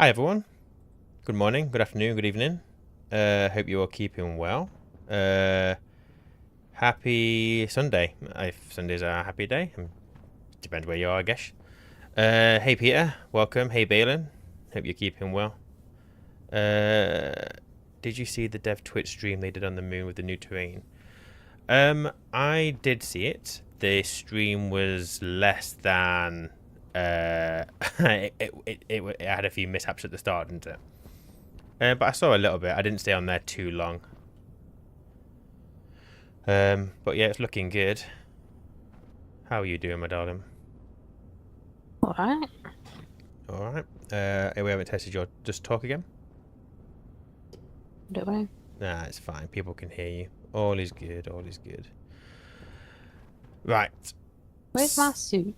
Hi everyone. Good morning, good afternoon, good evening. Hope you're all keeping well. Happy Sunday. If Sunday's a happy day, depends where you are, I guess. Hey Peter, welcome. Hey Balin, hope you're keeping well. Did you see the dev Twitch stream they did on the moon with the new terrain? I did see it. The stream was less than it had a few mishaps at the start, didn't it? But I saw a little bit. I didn't stay on there too long. But yeah, it's looking good. How are you doing, my darling? Alright. Alright. We haven't tested your just talk again? Don't know. Nah, it's fine. People can hear you. All is good. All is good. Right. Where's my suit?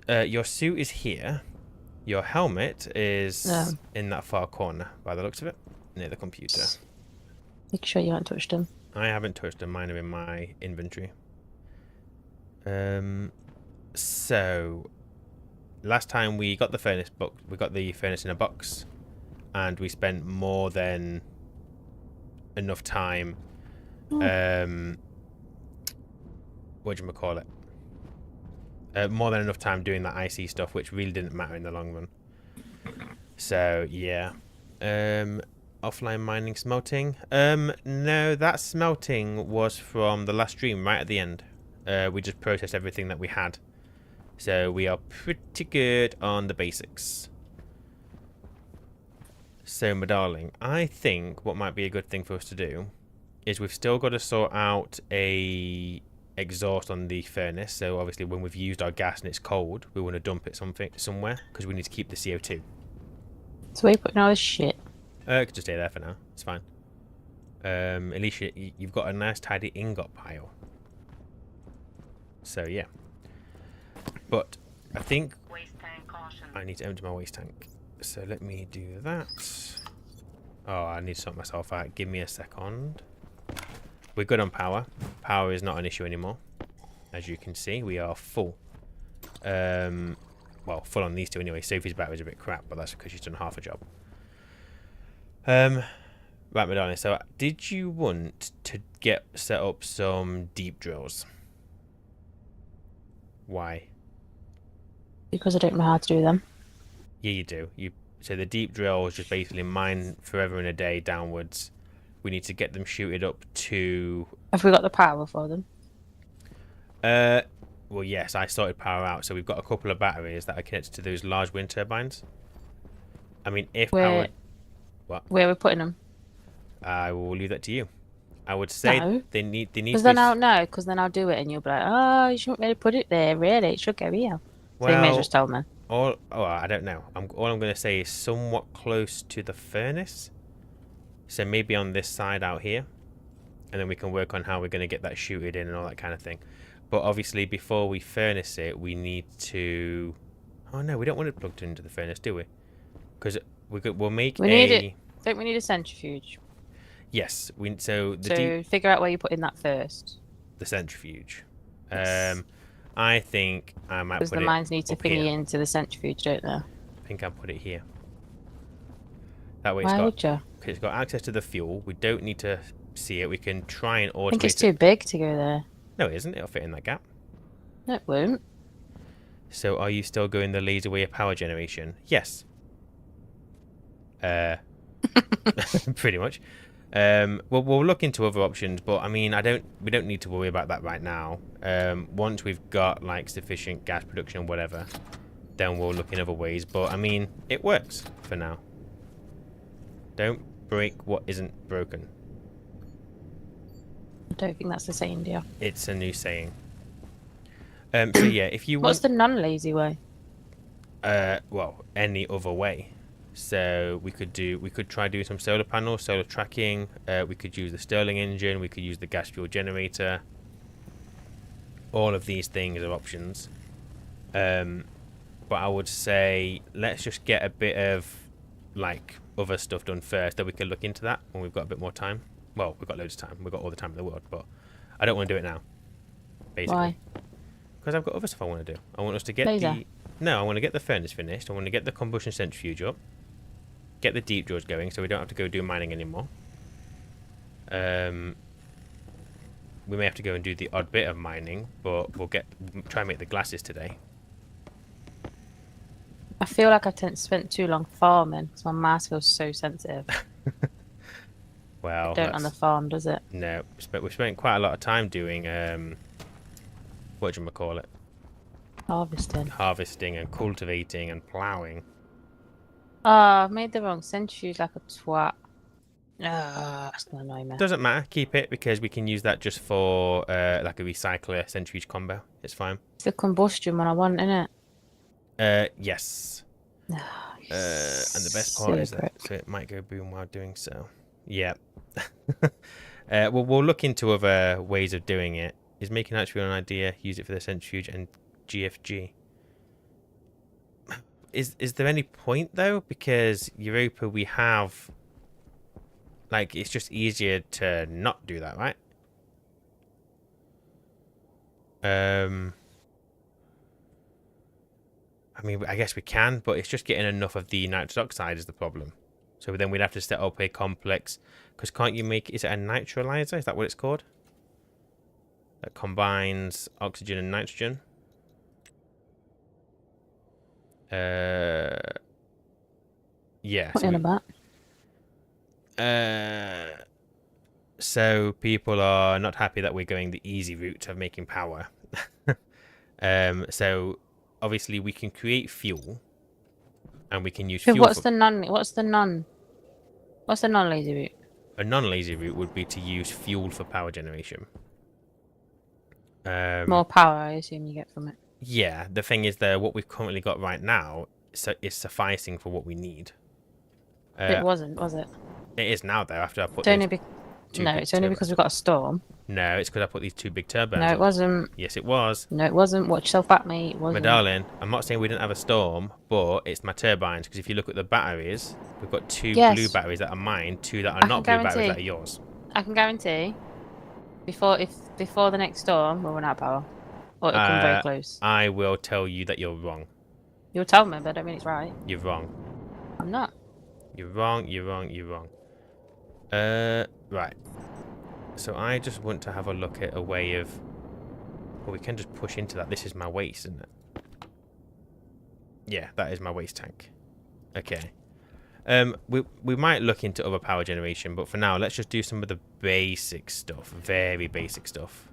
Your suit is here. Your helmet is No. in that far corner, by the looks of it, near the computer. Make sure you haven't touched them. I haven't touched them. Mine are in my inventory. So last time we got the furnace in a box, and we spent more than enough time. Whatchamacallit? More than enough time doing that IC stuff, which really didn't matter in the long run. So yeah. Offline mining smelting. No, that smelting was from the last stream right at the end. We just processed everything that we had. So we are pretty good on the basics. So my darling, I think what might be a good thing for us to do is we've still got to sort out a exhaust on the furnace. So obviously when we've used our gas and it's cold, we want to dump it somewhere because we need to keep the CO2. So where are you putting all this shit? It could just stay there for now. It's fine. At least you've got a nice tidy ingot pile. So yeah. But I think I need to empty my waste tank. So let me do that. Oh, I need to sort myself out. Give me a second. We're good on power. Power is not an issue anymore. As you can see, we are full. Well, full on these two anyway. Sophie's battery's a bit crap, but that's because she's done half a job. Right, Madonna. So, did you want to set up some deep drills? Why? Because I don't know how to do them. Yeah, you do. So the deep drills just basically mine forever and a day downwards. We need to get them shooted up to. Have we got the power for them? Well, yes, I sorted power out, so we've got a couple of batteries that are connected to those large wind turbines. I mean, if power. What? Where are we putting them? I will leave that to you. I would say No. they need. Because then I'll know. Because then I'll do it, and you'll be like, "Oh, you shouldn't really put it there. Really, it should go here." So you may as well just tell me. I don't know. All I'm going to say is somewhat close to the furnace. So maybe on this side out here. And then we can work on how we're going to get that shooted in and all that kind of thing. But obviously, before we furnace it, we need to... Oh, no, we don't want it plugged into the furnace, do we? Because we'll make need it. Don't we need a centrifuge? Yes. So figure out where you put in that first. The centrifuge. Yes. I think I might put it... Because the mines need to thingy into the centrifuge, don't they? I think I'll put it here. That way Why would you? Because it's got access to the fuel. We don't need to see it. We can try and automate I think it's too big to go there. No, it isn't. It'll fit in that gap. No, it won't. So are you still going the laser way of power generation? Yes. Pretty much. Well, we'll look into other options, but I mean, we don't need to worry about that right now. Once we've got like sufficient gas production or whatever, then we'll look in other ways. But I mean, it works for now. Don't break what isn't broken. I don't think that's the saying, dear. It's a new saying. So yeah, if you want... What's the non-lazy way? Well, any other way. So we could try doing some solar panels, solar tracking. We could use the Stirling engine. We could use the gas fuel generator. All of these things are options. But I would say let's just get a bit of like other stuff done first, that we can look into that when we've got a bit more time. Well, we've got loads of time. We've got all the time in the world, but I don't want to do it now. Basically. Why? Because I've got other stuff I want to do. I want us to get Laser. No, I want to get the furnace finished. I want to get the combustion centrifuge up. get the deep drills going so we don't have to go do mining anymore. We may have to go and do the odd bit of mining, but we'll try and make the glasses today. I feel like I've spent too long farming because my mouse feels so sensitive. Well, It don't on the farm, does it? No, we spent quite a lot of time doing whatchamacallit? Harvesting and cultivating and ploughing. Oh, I've made the wrong centuries like a twat. That's gonna annoy me. Doesn't matter, keep it because we can use that just for like a recycler centuries combo. It's fine. It's the combustion one I want, innit? Yes. And the best part is that so it might go boom while doing so. Yeah. We'll look into other ways of doing it. Is making actually an idea, use it for the centrifuge and GFG. Is there any point though? Because Europa we have like it's just easier to not do that, right? I mean, I guess we can, but it's just getting enough of the nitrous oxide is the problem. So then we'd have to set up a complex, because can't you make, is it a nitrolyzer? Is that what it's called? That combines oxygen and nitrogen. Yeah. What in about? So people are not happy that we're going the easy route of making power. So obviously we can create fuel, and we can use fuel. What's the non-lazy route? A non-lazy route would be to use fuel for power generation. More power, I assume you get from it. Yeah, the thing is that what we've currently got right now is sufficing for what we need. It wasn't, was it? It is now, though, after I put it's only because we've got a storm. No, it's because I put these two big turbines No, it wasn't. Yes, it was. No, it wasn't. Watch yourself back, mate. It wasn't. My darling, I'm not saying we didn't have a storm, but it's my turbines, because if you look at the batteries, we've got two blue batteries that are mine, two that are not blue batteries that are yours. I can guarantee, before the next storm, we'll run out of power. Or it'll come very close. I will tell you that you're wrong. You'll tell me, but I don't mean it's right. You're wrong. I'm not. You're wrong, you're wrong, you're wrong. Right. So I just want to have a look at a way of... Well, we can just push into that. This is my waste, isn't it? Yeah, that is my waste tank. Okay. We might look into other power generation, but for now, let's just do some of the basic stuff. Very basic stuff.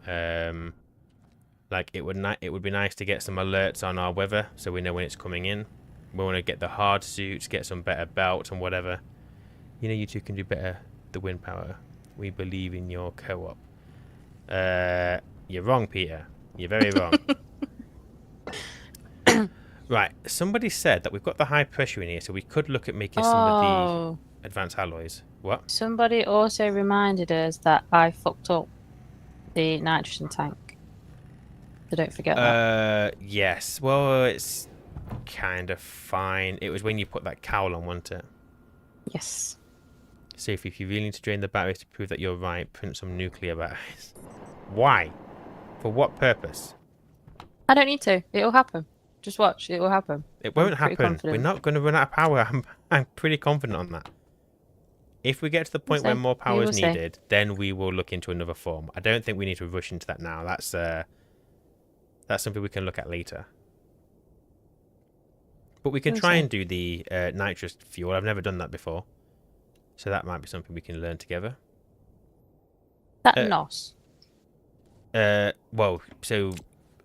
Like it would be nice to get some alerts on our weather so we know when it's coming in. We want to get the hard suits, get some better belts and whatever. You know, you two can do better the wind power. We believe in your co-op. You're wrong, Peter. You're very wrong. Right, somebody said that we've got the high pressure in here, so we could look at making some of the advanced alloys. What? Somebody also reminded us that I fucked up the nitrogen tank. So don't forget that. Yes. Well, it's kind of fine. It was when you put that cowl on, wasn't it? Yes. Sophie, if you really need to drain the batteries to prove that you're right, print some nuclear batteries. Why? For what purpose? I don't need to. It'll happen. Just watch. It will happen. It won't happen. We're not going to run out of power. I'm pretty confident on that. If we get to the point where more power is needed, then we will look into another form. I don't think we need to rush into that now. That's something we can look at later. But we can try and do the nitrous fuel. I've never done that before. So that might be something we can learn together. That NOS? Well, so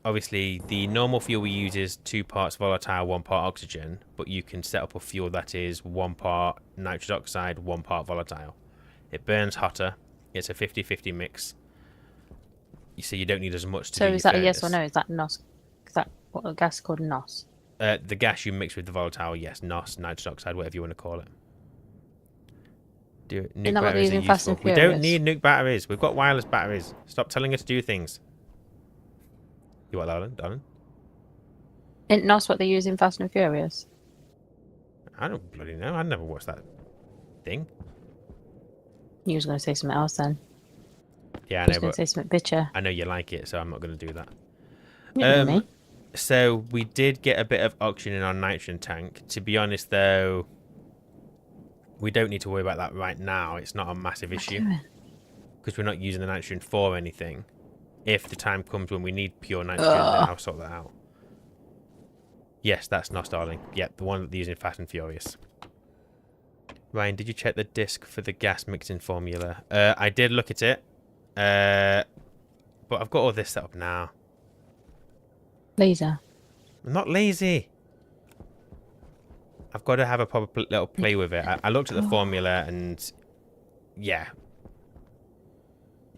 obviously the normal fuel we use is 2 parts volatile, 1 part oxygen. But you can set up a fuel that is 1 part nitrous oxide, 1 part volatile. It burns hotter. It's a 50-50 mix. So you don't need as much to do. So is that a yes or no? Is that NOS? Is that what a gas called NOS? The gas you mix with the volatile, yes, NOS, nitrous oxide, whatever you want to call it. Nuke batteries are useful. We don't need nuke batteries. We've got wireless batteries. Stop telling us to do things. You what, darling? Isn't NOS what they use in Fast and Furious? I don't bloody know. I never watched that thing. You was going to say something else then. Yeah, I know. I was going to say something bitcher. I know you like it, so I'm not going to do that. You know me. So we did get a bit of oxygen in our nitrogen tank. To be honest, though, we don't need to worry about that right now. It's not a massive issue because we're not using the nitrogen for anything. If the time comes when we need pure nitrogen, then I'll sort that out. Yes, that's Nos, darling. Yep, the one that they're using Fast and Furious. Ryan, did you check the disc for the gas mixing formula? I did look at it. But I've got all this set up now. Laser. I'm not lazy. I've got to have a proper little play with it. I looked at the formula and... yeah.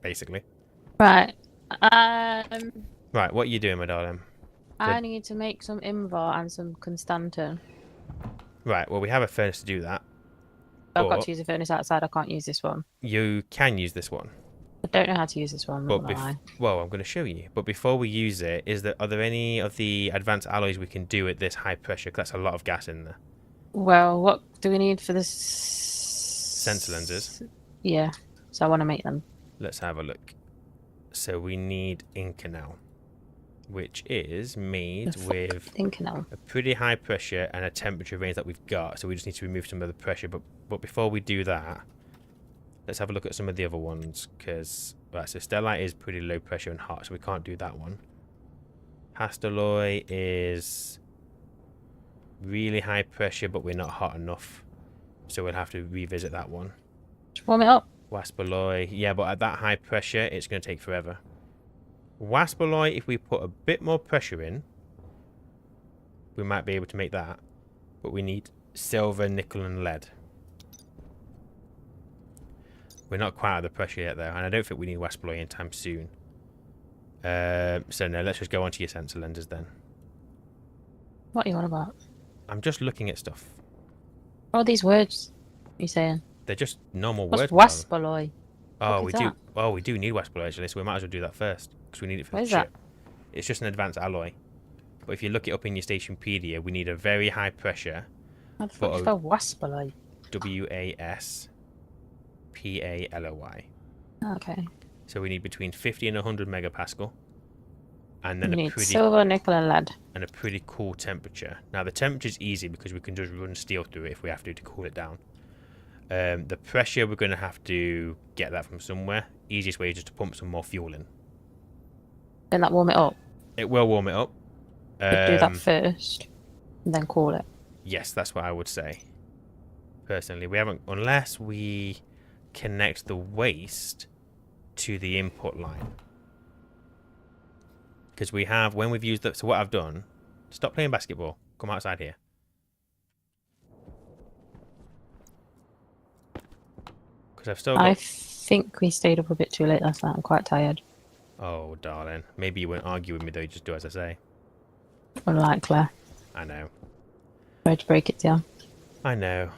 Basically. Right. Right, what are you doing, my darling? I need to make some Invar and some Constantin. Right, well, we have a furnace to do that. I've got to use a furnace outside. I can't use this one. You can use this one. I don't know how to use this one. But well, I'm going to show you. But before we use it, are there any of the advanced alloys we can do at this high pressure? 'Cause that's a lot of gas in there. Well, what do we need for this? Sensor lenses. Yeah, so I want to make them. Let's have a look. So we need Inconel, which is made with a pretty high pressure and a temperature range that we've got. So we just need to remove some of the pressure. But before we do that, let's have a look at some of the other ones. Because, right, so Stellite is pretty low pressure and hot, so we can't do that one. Hastelloy is really high pressure, but we're not hot enough. So we'll have to revisit that one. Just warm it up. Waspaloy, yeah, but at that high pressure, it's going to take forever. Waspaloy, if we put a bit more pressure in, we might be able to make that. But we need silver, nickel, and lead. We're not quite at the pressure yet, though, and I don't think we need Waspaloy anytime soon. So no, let's just go on to your sensor lenses then. What are you on about? I'm just looking at stuff. What are these words you're saying? They're just normal What's words. Waspaloy? Oh, we do. Oh, we do need Waspaloy actually, so we might as well do that first because we need it for the ship. It's just an advanced alloy. But if you look it up in your Stationpedia, we need a very high pressure. How the fuck do you spell Waspaloy? Waspaloy. Okay. So we need between 50 and 100 megapascal. And then we need silver, nickel, and lead. And a pretty cool temperature. Now the temperature's easy because we can just run steel through it if we have to cool it down. The pressure, we're going to have to get that from somewhere. Easiest way is just to pump some more fuel in. Then that warm it up? It will warm it up. Do that first, and then cool it. Yes, that's what I would say. Personally, we haven't, unless we connect the waste to the input line. Because we have, when we've used that, so what I've done, stop playing basketball, come outside here. Because I've still got... I think we stayed up a bit too late last night, I'm quite tired. Oh, darling. Maybe you won't argue with me though, you just do as I say. Unlikely. I know. Sorry to break it down. I know.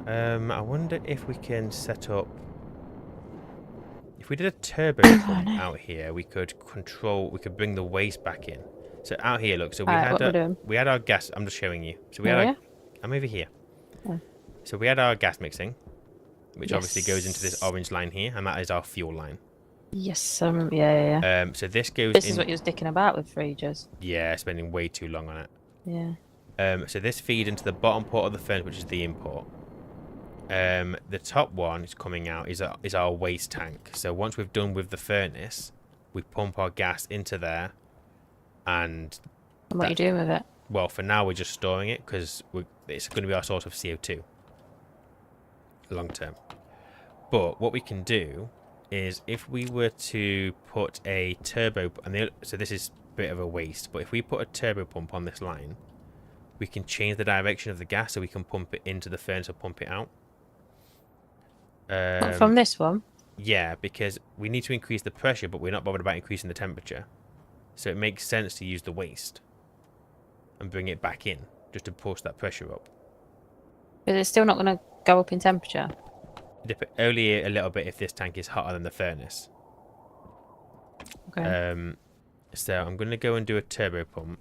I wonder if we can set up... If we did a turbo pump out here, we could bring the waste back in. So out here, look, so we had our gas, I'm just showing you. So we had I'm over here. Oh. So we had our gas mixing, which obviously goes into this orange line here, and that is our fuel line. Yes, yeah. So this goes This is what you was dicking about with for ages. Yeah, spending way too long on it. Yeah. So this feeds into the bottom port of the furnace, which is the import. The top one is coming out is our waste tank. So once we've done with the furnace, we pump our gas into there, and what are you doing with it? Well, for now we're just storing it because it's going to be our source of CO2 long term. But what we can do is if we were to put a turbo, so this is a bit of a waste, but if we put a turbo pump on this line, we can change the direction of the gas so we can pump it into the furnace or pump it out. From this one? Yeah, because we need to increase the pressure, but we're not bothered about increasing the temperature. So it makes sense to use the waste and bring it back in just to push that pressure up. But it's still not going to go up in temperature? Only a little bit if this tank is hotter than the furnace. Okay. So I'm going to go and do a turbo pump.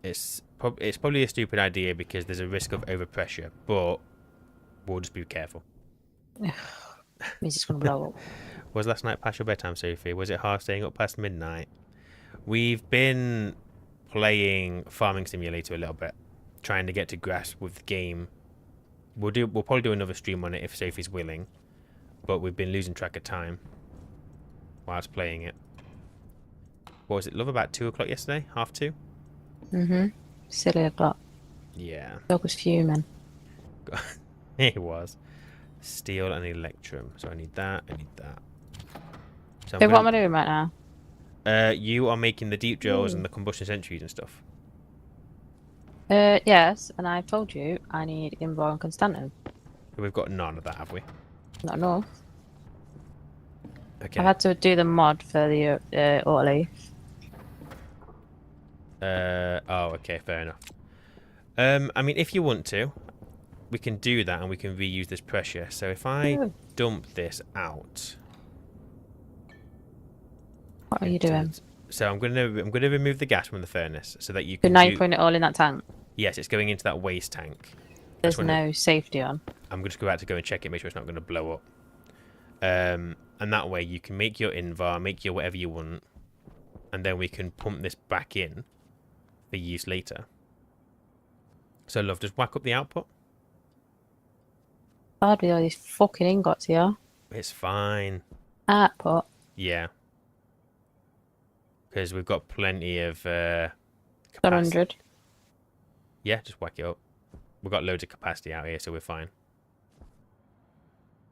It's probably a stupid idea because there's a risk of overpressure, but we'll just be careful. Means it's going to blow up. Was last night past your bedtime, Sophie? Was it hard staying up past midnight? We've been playing Farming Simulator a little bit, trying to get to grasp with the game. We'll probably do another stream on it if Sophie's willing, but we've been losing track of time whilst playing it. What was it, love, about 2 o'clock yesterday? 2:30? Mm-hmm. Silly o'clock. Yeah. Dog was fuming. It was. Steel and electrum. So I need that, I need that. So So what am I doing right now? you are making the deep drills and the combustion centrifuge and stuff. Yes, and I told you I need Invar and Constantin. We've got none of that, have we? Not enough. Okay. I've had to do the mod for the autoleaf. Oh, okay, fair enough. I mean, if you want to, we can do that and we can reuse this pressure. So if I dump this out. What are you doing? So I'm gonna remove the gas from the furnace so that you So can. now you're putting it all in that tank. Yes, it's going into that waste tank. There's no safety on. I'm just about to go and check it, make sure it's not going to blow up. And that way you can make your Invar, make your whatever you want, and then we can pump this back in for use later. So, love, just whack up the output. Hard with all these fucking ingots here. It's fine. Output. Yeah. Because we've got plenty of 100. Yeah, just whack it up. We've got loads of capacity out here, so we're fine.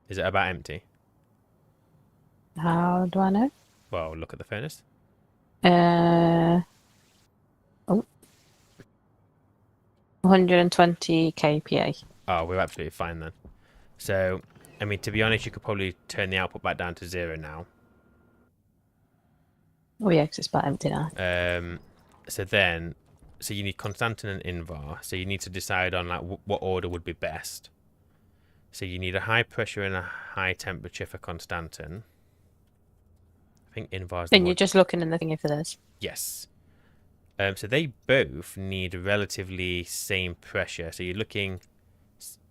Is it about empty? How do I know? Well, look at the furnace. Oh. 120 kPa. Oh, we're absolutely fine then. So, I mean, to be honest, you could probably turn the output back down to 0 now. Oh yeah, 'cause it's about empty now. So you need Constantin and Invar. So you need to decide on like what order would be best. So you need a high pressure and a high temperature for Constantin. I think Invar's. And you're just looking in the thingy for this. Yes. So they both need relatively same pressure. So you're looking.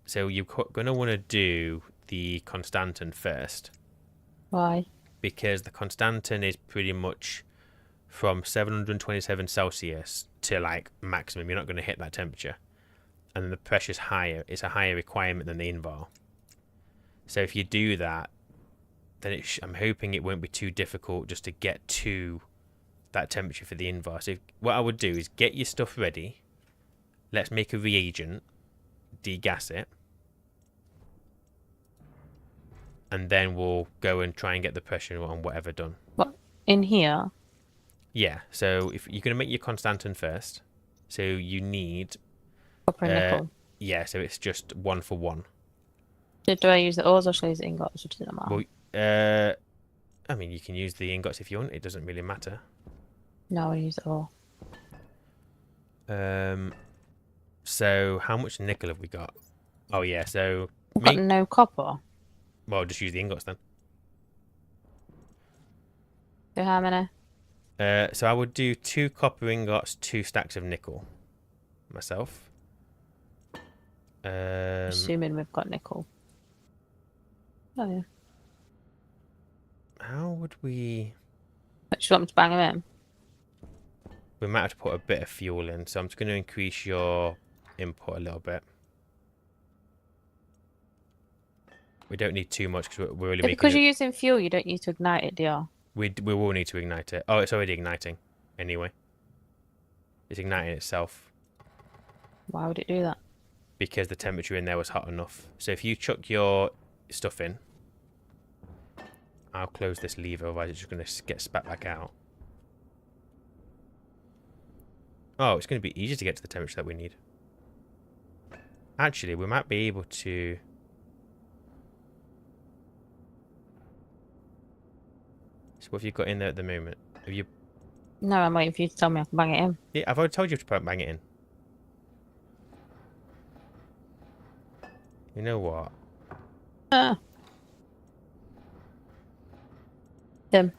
So you're going to want to do the Constantin first. Why? Because the Constantin is pretty much from 727 Celsius to like maximum. You're not going to hit that temperature. And then the pressure's higher. It's a higher requirement than the Invar. So if you do that, then I'm hoping it won't be too difficult just to get to that temperature for the Invar. So what I would do is get your stuff ready. Let's make a reagent, degas it, and then we'll go and try and get the pressure on whatever done. What? In here? Yeah, so if you're going to make your Constantin first, so you need... Copper and nickel. Yeah, so it's just 1 for 1. Do I use the ores or should I use the ingots? Or does it matter? Well, I mean, you can use the ingots if you want. It doesn't really matter. No, I use the ore. So how much nickel have we got? Oh, yeah, so... We've got no copper. Well, just use the ingots then. So how many? So I would do 2 copper ingots, 2 stacks of nickel. Myself. Assuming we've got nickel. Oh yeah. How would we... Do you want me to bang them in? We might have to put a bit of fuel in, so I'm just going to increase your input a little bit. We don't need too much because we're really making because you're using fuel, you don't need to ignite it, do you? We will need to ignite it. Oh, it's already igniting. Anyway. It's igniting itself. Why would it do that? Because the temperature in there was hot enough. So if you chuck your stuff in, I'll close this lever, otherwise it's just going to get spat back out. Oh, it's going to be easier to get to the temperature that we need. Actually, we might be able to... So what have you got in there at the moment? Have you... No, I'm waiting for you to tell me I can bang it in. Yeah, I've already told you to bang it in. You know what? Them.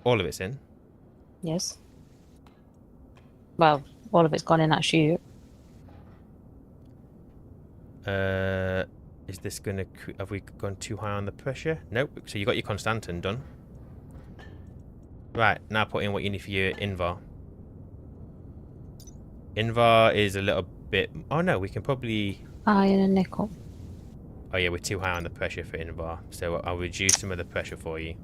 All of it's in? Yes. Well, all of it's gone in that chute. Is this going to... Have we gone too high on the pressure? Nope. So you got your Constantin done. Right, now put in what you need for your Invar. Invar is a little bit... Oh no, we can probably... Iron and nickel. Oh yeah, we're too high on the pressure for Invar. So I'll reduce some of the pressure for you.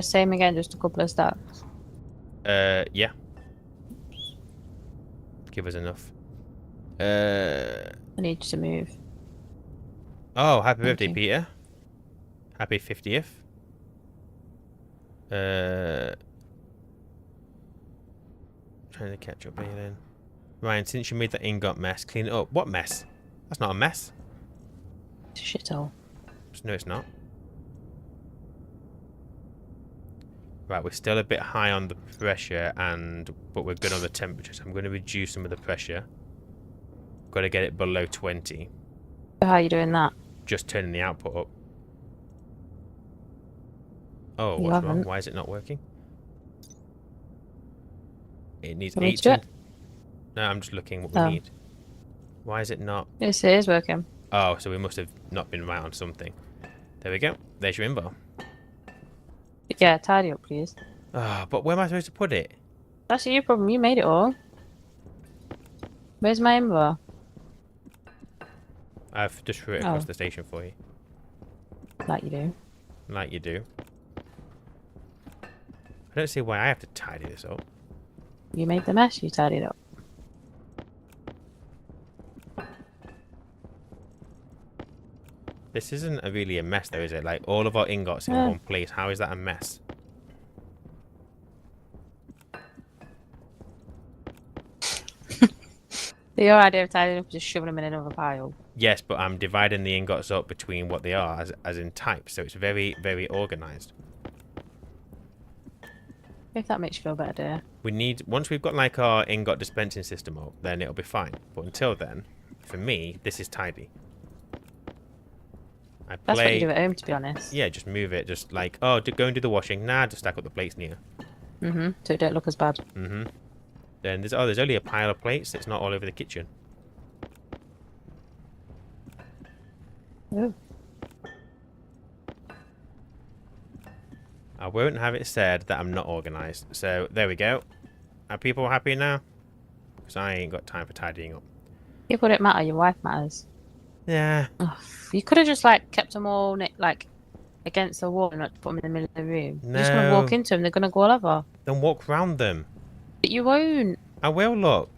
Same again, just a couple of stacks. Yeah. Give us enough. I need you to move. Oh, happy Thank birthday, you. Peter. Happy 50th. Trying to catch up here then. Ryan, since you made that ingot mess, clean it up. What mess? That's not a mess. It's a shithole. No, it's not. Right, we're still a bit high on the pressure, but we're good on the temperature, so I'm going to reduce some of the pressure. Got to get it below 20. So how are you doing that? Just turning the output up. Oh, You what's wrong? haven't. Why is it not working? It needs Want me to do 18. it? No, I'm just looking what we Oh. need. Why is it not? Yes, it is working. Oh, so we must have not been right on something. There we go. There's your invar. Yeah, tidy up, please. Ah, but where am I supposed to put it? That's your problem. You made it all. Where's my invar? I've just threw it across Oh. the station for you. Like you do. Like you do. I don't see why I have to tidy this up. You made the mess. You tidied up. This isn't really a mess though, is it? Like, all of our ingots in Yeah. one place. How is that a mess? Your idea of tidying up is just shoving them in another pile. Yes, but I'm dividing the ingots up between what they are as in types, so it's very, very organised. If that makes you feel better, dear. We need, once we've got like our ingot dispensing system up, then it'll be fine. But until then, for me, this is tidy. I play... That's what you do at home, to be honest. Yeah, just move it. Just like, oh, go and do the washing. Nah, just stack up the plates near. So it don't look as bad. Then there's only a pile of plates. It's not all over the kitchen. Oh. I won't have it said that I'm not organised. So there we go. Are people happy now? Because I ain't got time for tidying up. People don't matter. Your wife matters. Yeah. Ugh, you could have just like kept them all like against the wall and not put them in the middle of the room. You're just gonna walk into them. They're gonna go all over. Then walk round them. But you won't. I will look.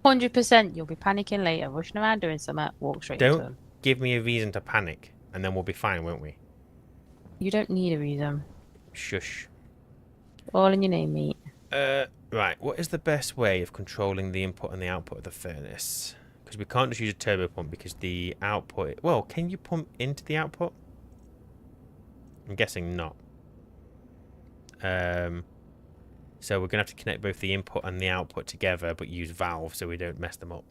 100%. You'll be panicking later, rushing around doing something. Walk straight into Don't them. give me a reason to panic, and then we'll be fine, won't we? You don't need a reason. Shush. All in your name, mate. Right. What is the best way of controlling the input and the output of the furnace? Because we can't just use a turbo pump because the output... Well, can you pump into the output? I'm guessing not. So we're going to have to connect both the input and the output together, but use valves so we don't mess them up.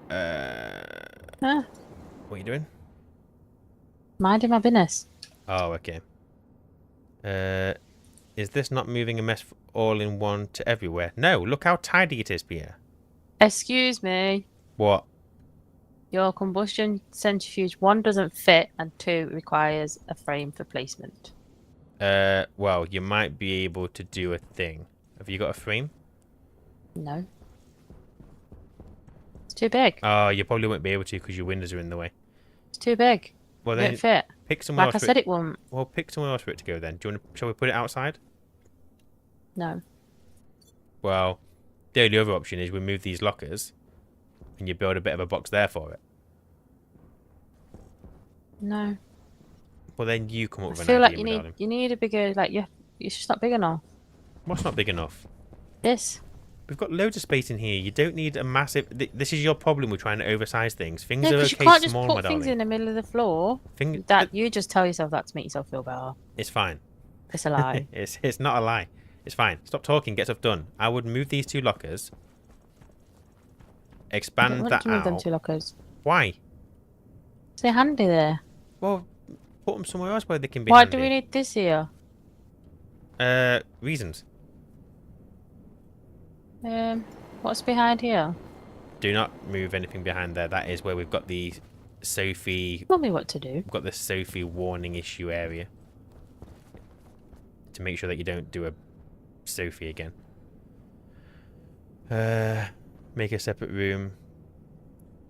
Huh? What are you doing? Minding my business. Oh, okay. Is this not moving a mess all in one to everywhere? No, look how tidy it is, Pierre. Excuse me. What? Your combustion centrifuge, 1, doesn't fit, and 2, requires a frame for placement. Well, you might be able to do a thing. Have you got a frame? No. It's too big. Oh, you probably won't be able to because your windows are in the way. It's too big. Well, It then don't fit. pick somewhere Like I else. said, it won't. Well, pick somewhere else for it to go then. Do you want to? Shall we put it outside? No. Well, the only other option is we move these lockers, and you build a bit of a box there for it. No. Well, then you come up I with an feel like idea, you need a bigger, like, it's just not big enough. What's not big enough? This. We've got loads of space in here. You don't need a massive... This is your problem with trying to oversize things. Things No, are because okay you can't just small, my put things darling. in the middle of the floor. Thing... That you just tell yourself that to make yourself feel better. It's fine. It's a lie. It's not a lie. It's fine. Stop talking. Get stuff done. I would move these 2 lockers. I Expand don't want that to move them out. 2 lockers. Why? They're handy there. Well, put them somewhere else where they can be Why handy. do we need this here? Reasons. What's behind here? Do not move anything behind there. That is where we've got the Sophie. Tell me what to do. We've got the Sophie warning issue area to make sure that you don't do a Sophie again. Make a separate room.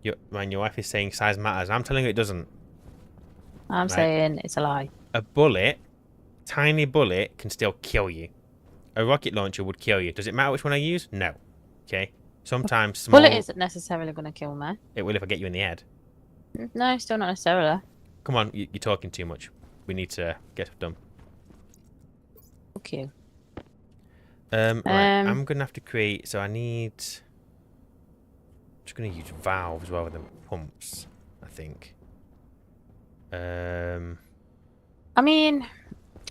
Your wife is saying size matters. I'm telling you it doesn't. I'm saying it's a lie. A bullet, tiny bullet, can still kill you. A rocket launcher would kill you. Does it matter which one I use? No. Okay. Sometimes small. Bullet isn't necessarily going to kill me. It will if I get you in the head. No, still not necessarily. Come on, you're talking too much. We need to get it done. Fuck you. Right, I'm gonna have to create. So I need. I'm just gonna use valves rather than pumps. I think. I mean,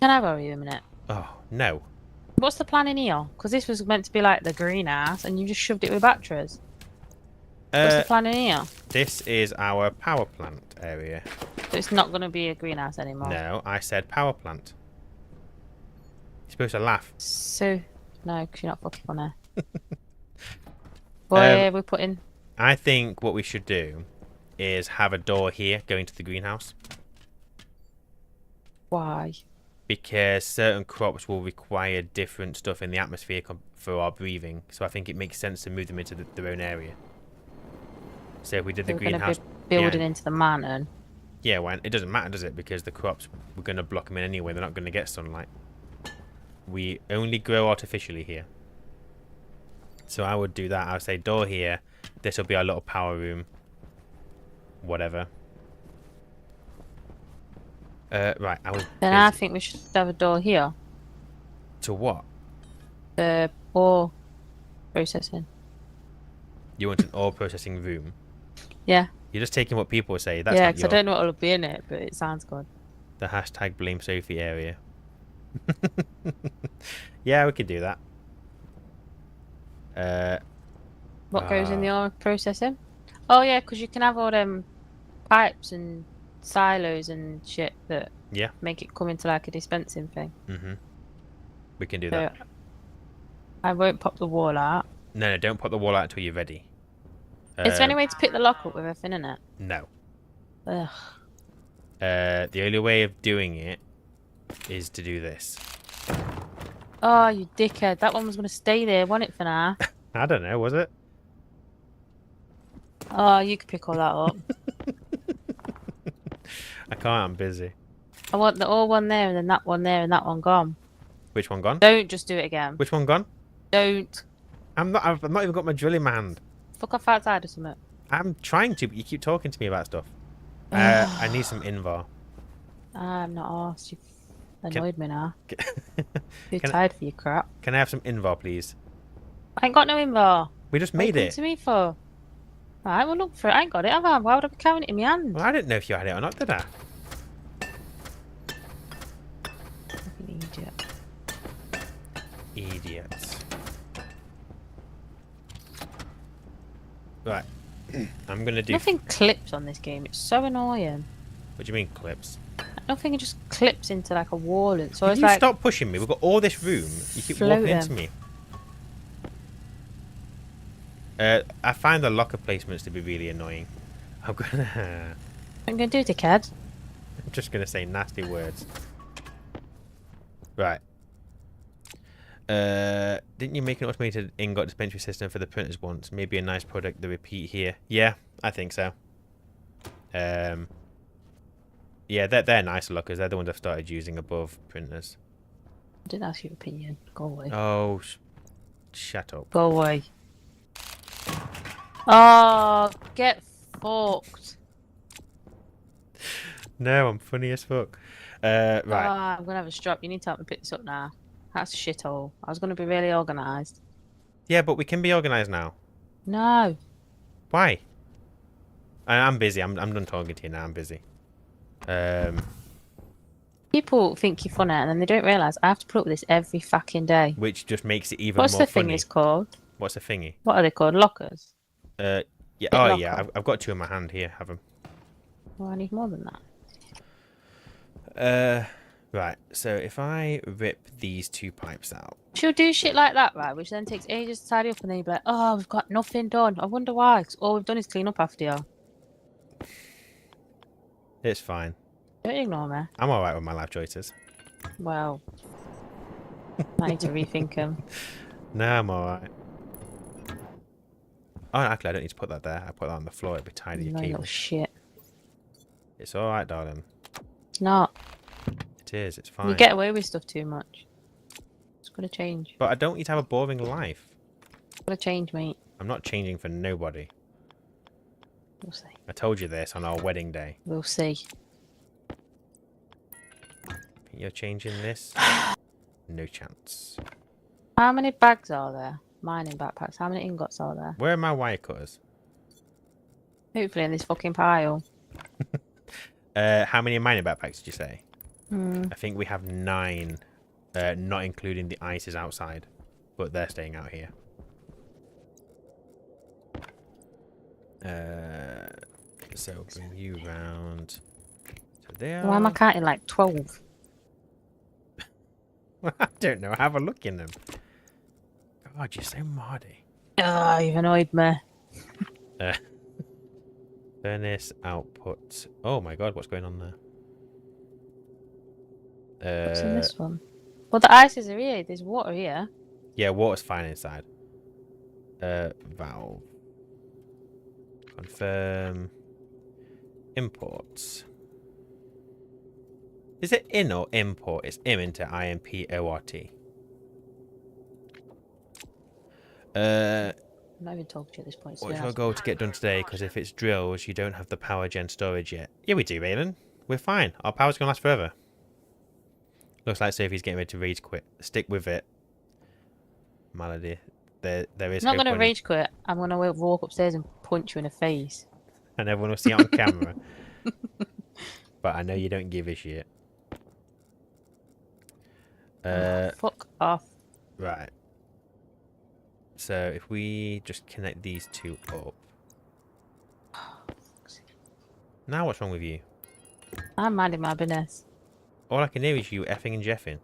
can I borrow you a minute? Oh no. What's the plan in here? Because this was meant to be like the greenhouse, and you just shoved it with batteries. What's the plan in here? This is our power plant area. So it's not going to be a greenhouse anymore. No, I said power plant. You're supposed to laugh. So, no, because you're not fucking funny. Where we're putting. I think what we should do is have a door here going to the greenhouse. Why? Because certain crops will require different stuff in the atmosphere for our breathing. So I think it makes sense to move them into their own area. So if we did the greenhouse, building into the mountain. Yeah, well, it doesn't matter, does it? Because the crops, we're going to block them in anyway. They're not going to get sunlight. We only grow artificially here. So I would do that. I would say door here. This will be our little power room. Whatever. Right. I think we should have a door here. To what? The ore processing. You want an ore processing room? Yeah. You're just taking what people say. That's yeah, because I don't know what will be in it, but it sounds good. The hashtag blame Sophie area. Yeah, we could do that. What goes in the ore processing? Oh yeah, because you can have all them pipes and silos and shit that make it come into like a dispensing thing. We can do that. I won't pop the wall out. No, don't pop the wall out until you're ready. Is there any way to pick the lock up with everything in it? No. Ugh. The only way of doing it is to do this. Oh, you dickhead. That one was going to stay there, wasn't it, for now? I don't know, was it? Oh, you could pick all that up. I can't, I'm busy. I want the all one there and then that one there and that one gone. Which one gone? Don't just do it again. Which one gone? Don't. I've not even got my drill in my hand. Fuck off outside or something. I'm trying to, but you keep talking to me about stuff. I need some invar. I'm not arsed. You've annoyed me now. Too Can tired for your crap. Can I have some invar, please? I ain't got no invar. We just What are you made coming it. to me for? Right, well look for it. I ain't got it, have I? Why would I be carrying it in my hand? Well, I didn't know if you had it or not, did I? Fucking idiot. Idiots. Right. I'm gonna do. Nothing clips on this game. It's so annoying. What do you mean clips? Nothing just clips into like a wall. And so Can it's you like stop pushing me? We've got all this room. You keep walking into me. I find the locker placements to be really annoying. I'm gonna do, dickhead. I'm just gonna say nasty words. Right. Didn't you make an automated ingot dispensary system for the printers once? Maybe a nice product to repeat here. Yeah, I think so. Yeah, they're nicer lockers. They're the ones I've started using above printers. I didn't ask your opinion. Go away. Oh, shut up. Go away. Oh, get fucked. No, I'm funny as fuck. Right. Oh, I'm gonna have a stroke. You need to help me pick this up now. That's a shithole. I was gonna be really organised. Yeah, but we can be organised now. No. Why? I'm busy. I'm done talking to you now. I'm busy. People think you're funny and then they don't realise I have to put up with this every fucking day. Which just makes it even What's more the funny. thingies called? What's a thingy? What are they called? Lockers? Yeah. Bit Oh, locker. yeah. I've got two in my hand here. Have them. Well, I need more than that. Right. So if I rip these two pipes out. She'll do shit like that, right? Which then takes ages to tidy up and then you'll be like, oh, we've got nothing done. I wonder why. 'Cause all we've done is clean up after you. It's fine. Don't ignore me. I'm alright with my life choices. Well, I need to rethink them. No, I'm alright. Oh, actually, I don't need to put that there. I put that on the floor. It'd be tied to your No, cable. little shit. It's alright, darling. It's not. It is. It's fine. You get away with stuff too much. It's gotta change. But I don't need to have a boring life. It's gotta change, mate. I'm not changing for nobody. We'll see. I told you this on our wedding day. We'll see. Think you're changing this? No chance. How many bags are there? Mining backpacks. How many ingots are there? Where are my wire cutters? Hopefully in this fucking pile. How many mining backpacks did you say? Hmm. I think we have 9, not including the ices outside, but they're staying out here. So bring you round. So there. Why am I counting like 12? I don't know. Have a look in them. God, you're so mardy. Oh, you've annoyed me. Furnace output. Oh my god, what's going on there? What's in this one? Well, the ices are here. There's water here. Yeah, water's fine inside. Valve. Confirm. Imports. Is it in or import? It's im into IMPORT. I'm not even talking to you at this point. What's your goal to get done today? Because if it's drills, you don't have the power gen storage yet. Yeah, we do, Raylan. We're fine. Our power's going to last forever. Looks like Sophie's getting ready to rage quit. Stick with it. Malady. There is I'm not hope going to when- rage quit. I'm going to walk upstairs and punch you in the face. And everyone will see it on camera. But I know you don't give a shit. Fuck off. Right. So if we just connect these two up. Now what's wrong with you? I'm minding my business. All I can hear is you effing and jeffing.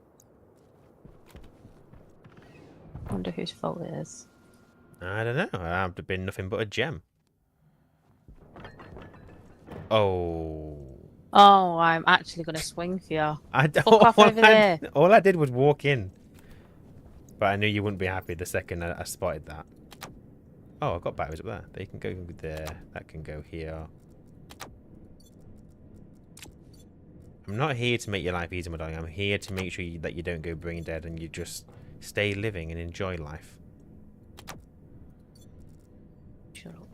I wonder whose fault it is. I don't know. I've been nothing but a gem. Oh. Oh, I'm actually going to swing for you. I don't, Fuck off over there. All I did was walk in. But I knew you wouldn't be happy the second I spotted that. Oh, I've got batteries up there. They can go there. That can go here. I'm not here to make your life easier, my darling. I'm here to make sure that you don't go brain dead and you just stay living and enjoy life. Shut up.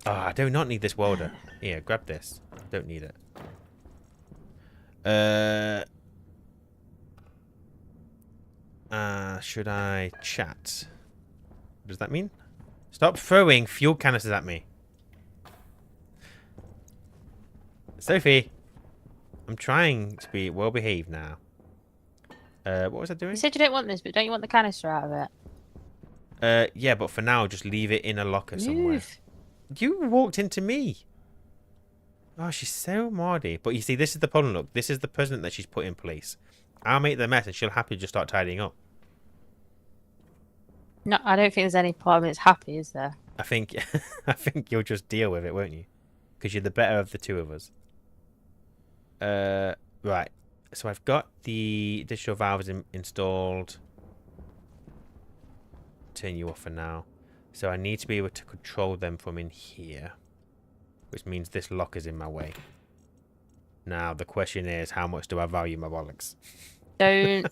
Ah, I do not need this welder. Here, grab this. Don't need it. Should I chat? What does that mean? Stop throwing fuel canisters at me. Sophie, I'm trying to be well behaved now. What was I doing? You said you don't want this, but don't you want the canister out of it? Yeah, but for now, just leave it in a locker somewhere. Move. You walked into me. Oh, she's so mardy. But you see, this is the problem. Look, this is the president that she's put in place. I'll make the mess, and she'll happily just start tidying up. No, I don't think there's any part of me that's happy, is there? I think, I think you'll just deal with it, won't you? Because you're the better of the two of us. Right. So I've got the digital valves installed. Turn you off for now. So I need to be able to control them from in here. Which means this lock is in my way. Now, the question is, how much do I value my bollocks? Don't.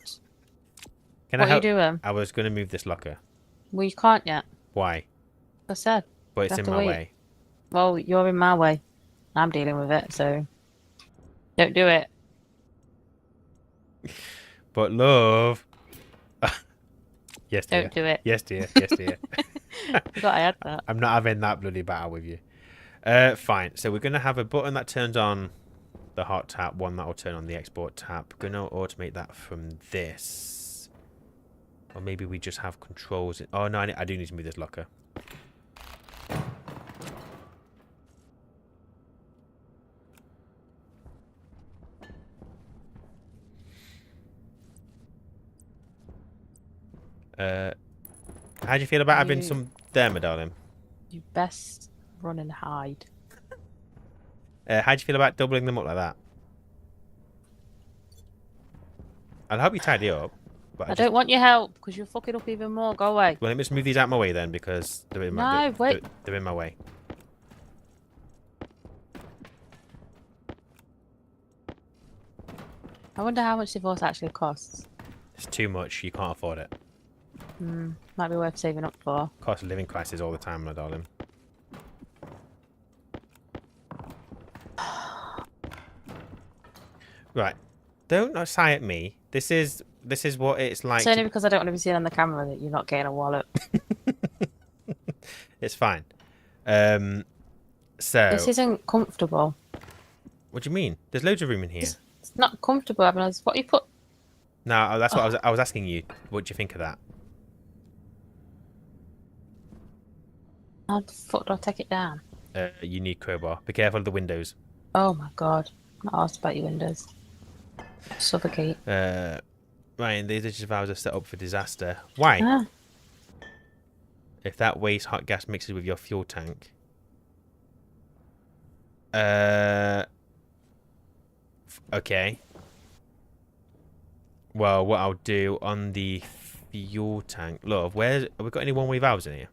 Can What I are you help? doing? I was going to move this locker. Well, you can't yet. Why? I said. But it's have in to my wait. way. Well, you're in my way. I'm dealing with it, so don't do it. But love. Yes, dear. Don't do it. Yes, dear. Yes, dear. I forgot I had that. I'm not having that bloody battle with you. Fine. So we're going to have a button that turns on the hot tap, one that will turn on the export tap. We're going to automate that from this. Or maybe we just have controls. Oh, no, I do need to move this locker. How do you feel about having some there, my darling? You best run and hide. How do you feel about doubling them up like that? I'll help you tidy up. But I don't want your help because you'll fuck it up even more. Go away. Well, let me just move these out of my way then because they're in my No, wait. they're in my way. I wonder how much divorce actually costs. It's too much. You can't afford it. Might be worth saving up for. Cost of living crisis all the time, my darling. Right. Don't sigh at me. This is what it's like. It's only because I don't want to be seen on the camera that you're not getting a wallet. It's fine. So This isn't comfortable. what do you mean? There's loads of room in here. It's not comfortable, having us. What you put? No, that's what I was asking you. What do you think of that? How the fuck do I take it down? You need crowbar. Be careful of the windows. Oh my god. I'm not asked about your windows. Suffocate. Ryan, these digital valves are set up for disaster. Why? Ah. If that waste hot gas mixes with your fuel tank. Okay. Well, what I'll do on the fuel tank. Love, have we got any one-way valves in here?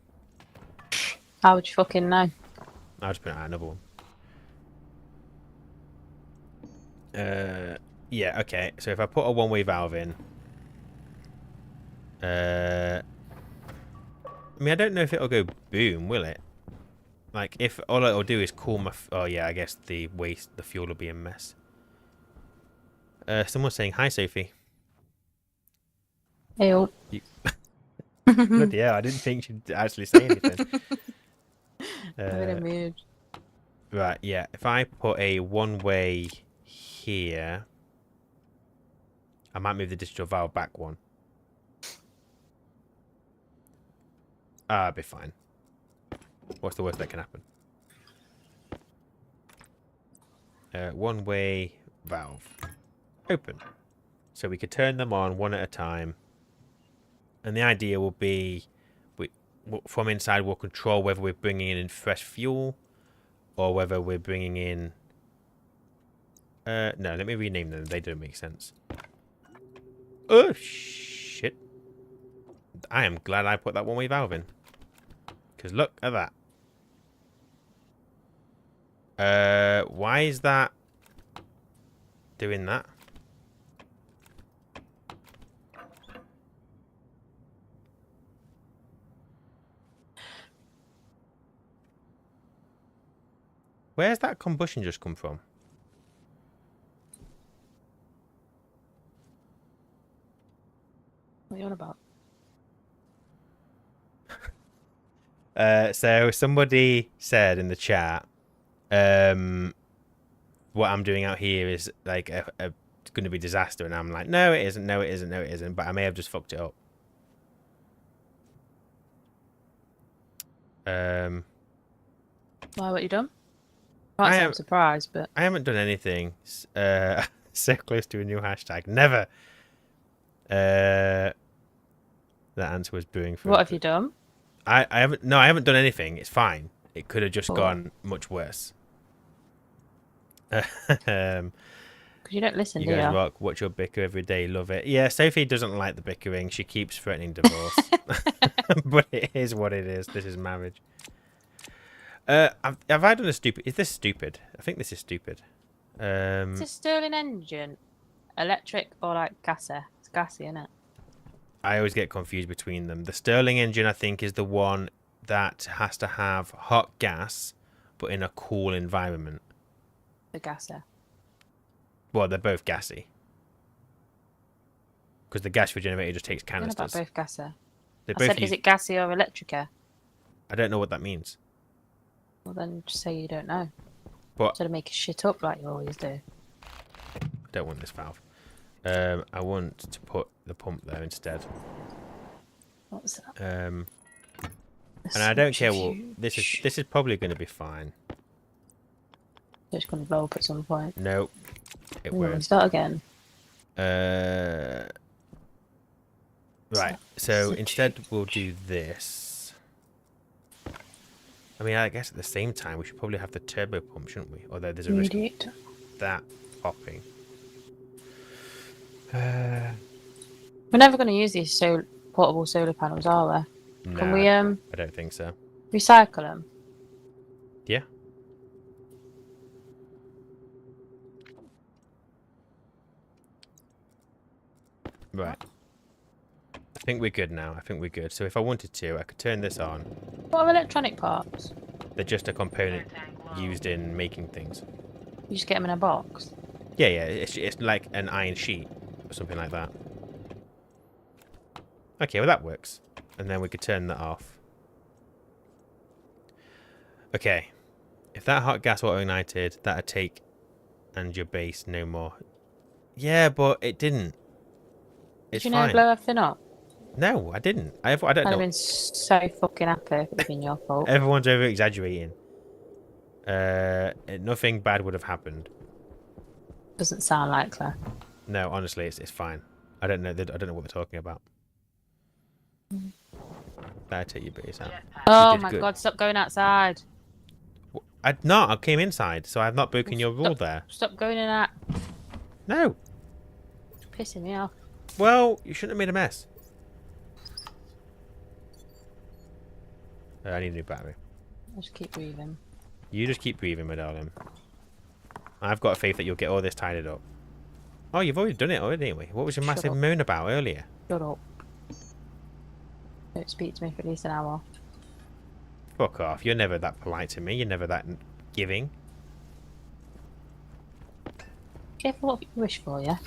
How would you fucking know? I'll just put out another one. Yeah, okay. So if I put a one-way valve in, I mean, I don't know if it'll go boom, will it? Like, if all it'll do is cool my... Oh, yeah, I guess the fuel will be a mess. Someone's saying, hi, Sophie. Ew. Bloody hell, I didn't think she'd actually say anything. I'm in a mood. Right, yeah. If I put a one-way here, I might move the digital valve back one. I'll be fine. What's the worst that can happen? One-way valve. Open. So we could turn them on one at a time. And the idea will be, from inside we'll control whether we're bringing in fresh fuel or whether we're bringing in... no, let me rename them. They don't make sense. Oh, shit. I am glad I put that one-way valve in. Because look at that. Why is that doing that? Where's that combustion just come from? What are you on about? So somebody said in the chat, what I'm doing out here is like it's going to be a disaster, and I'm like, no, it isn't, no, it isn't, no, it isn't. But I may have just fucked it up. Why? What you done? I'm surprised, but I haven't done anything. So close to a new hashtag. Never. That answer was booing. For what have you done? I haven't. No, I haven't done anything. It's fine. It could have just gone much worse. Because you don't listen, you do you? guys rock. Watch your bicker every day. Love it. Yeah, Sophie doesn't like the bickering. She keeps threatening divorce. But it is what it is. This is marriage. Have I done a stupid? Is this stupid? I think this is stupid. It's a Stirling engine, electric or like gassy? It's gassy, isn't it? I always get confused between them. The Stirling engine, I think, is the one that has to have hot gas, but in a cool environment. The gassy. Well, they're both gassy. Because the gas regenerator just takes canisters. About both gassy. They I both said, is it gassy or electrica? I don't know what that means. Well, then just say you don't know. But Instead of making shit up like you always do. I don't want this valve. I want to put the pump there instead. What's that? And I don't care what this is probably going to be fine. It's going to blow up at some point. Nope. It won't. Start again. Right. So instead we'll do this. I mean, I guess at the same time, we should probably have the turbo pump, shouldn't we? Although there's a risk of that popping. We're never going to use these portable solar panels, are we? Can we I don't think so. recycle them? Yeah. Right. I think we're good now. I think we're good. So if I wanted to, I could turn this on. What are electronic parts? They're just a component used in making things. You just get them in a box? Yeah, yeah. It's like an iron sheet or something like that. Okay, well that works. And then we could turn that off. Okay. If that hot gas auto-ignited, that'd take and your base no more. Yeah, but it didn't. It's Did you fine. never blow everything up? No, I didn't. I don't know. I'd have been so fucking happy if it'd been your fault. Everyone's over-exaggerating. Nothing bad would have happened. Doesn't sound likely. No, honestly, it's fine. I don't know. I don't know what they're talking about. That'd take your base out. Oh my god! Stop going outside. I came inside, so I've not broken your rule there. Stop going in that. No. It's pissing me off. Well, you shouldn't have made a mess. I need a new battery. I'll just keep breathing. You just keep breathing, my darling. I've got faith that you'll get all this tidied up. Oh, you've already done it already, anyway. What was your massive moan about earlier? Shut up. Don't speak to me for at least an hour. Fuck off. You're never that polite to me. You're never that giving. Careful what you wish for, yeah?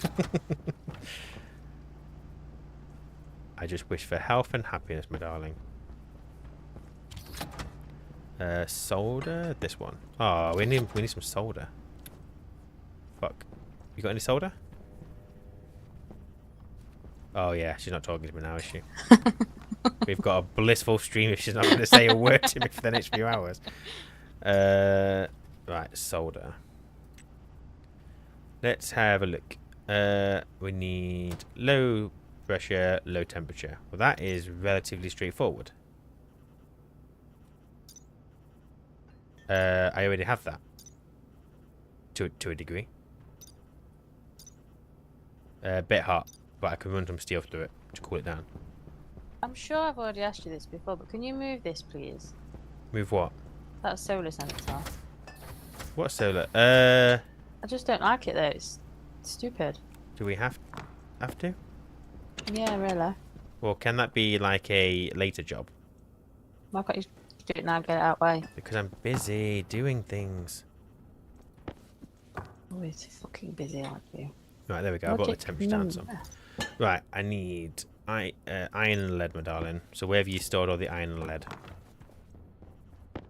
I just wish for health and happiness, my darling. Solder? This one. Oh, we need some solder. Fuck. You got any solder? Oh yeah, she's not talking to me now, is she? We've got a blissful stream if she's not going to say a word to me for the next few hours. Right, solder. Let's have a look. We need low pressure, low temperature. Well, that is relatively straightforward. I already have that. To a degree. Bit hot, but I can run some steel through it to cool it down. I'm sure I've already asked you this before, but can you move this, please? Move what? That solar sensor. What solar? I just don't like it though. It's stupid. Do we have to? Yeah, really. Well, can that be like a later job? Why can't you do it now and get it out way? Because I'm busy doing things. Always fucking busy, aren't you? Right, there we go. I brought the temperature down some. Right, I need iron and lead, my darling. So where have you stored all the iron and lead? I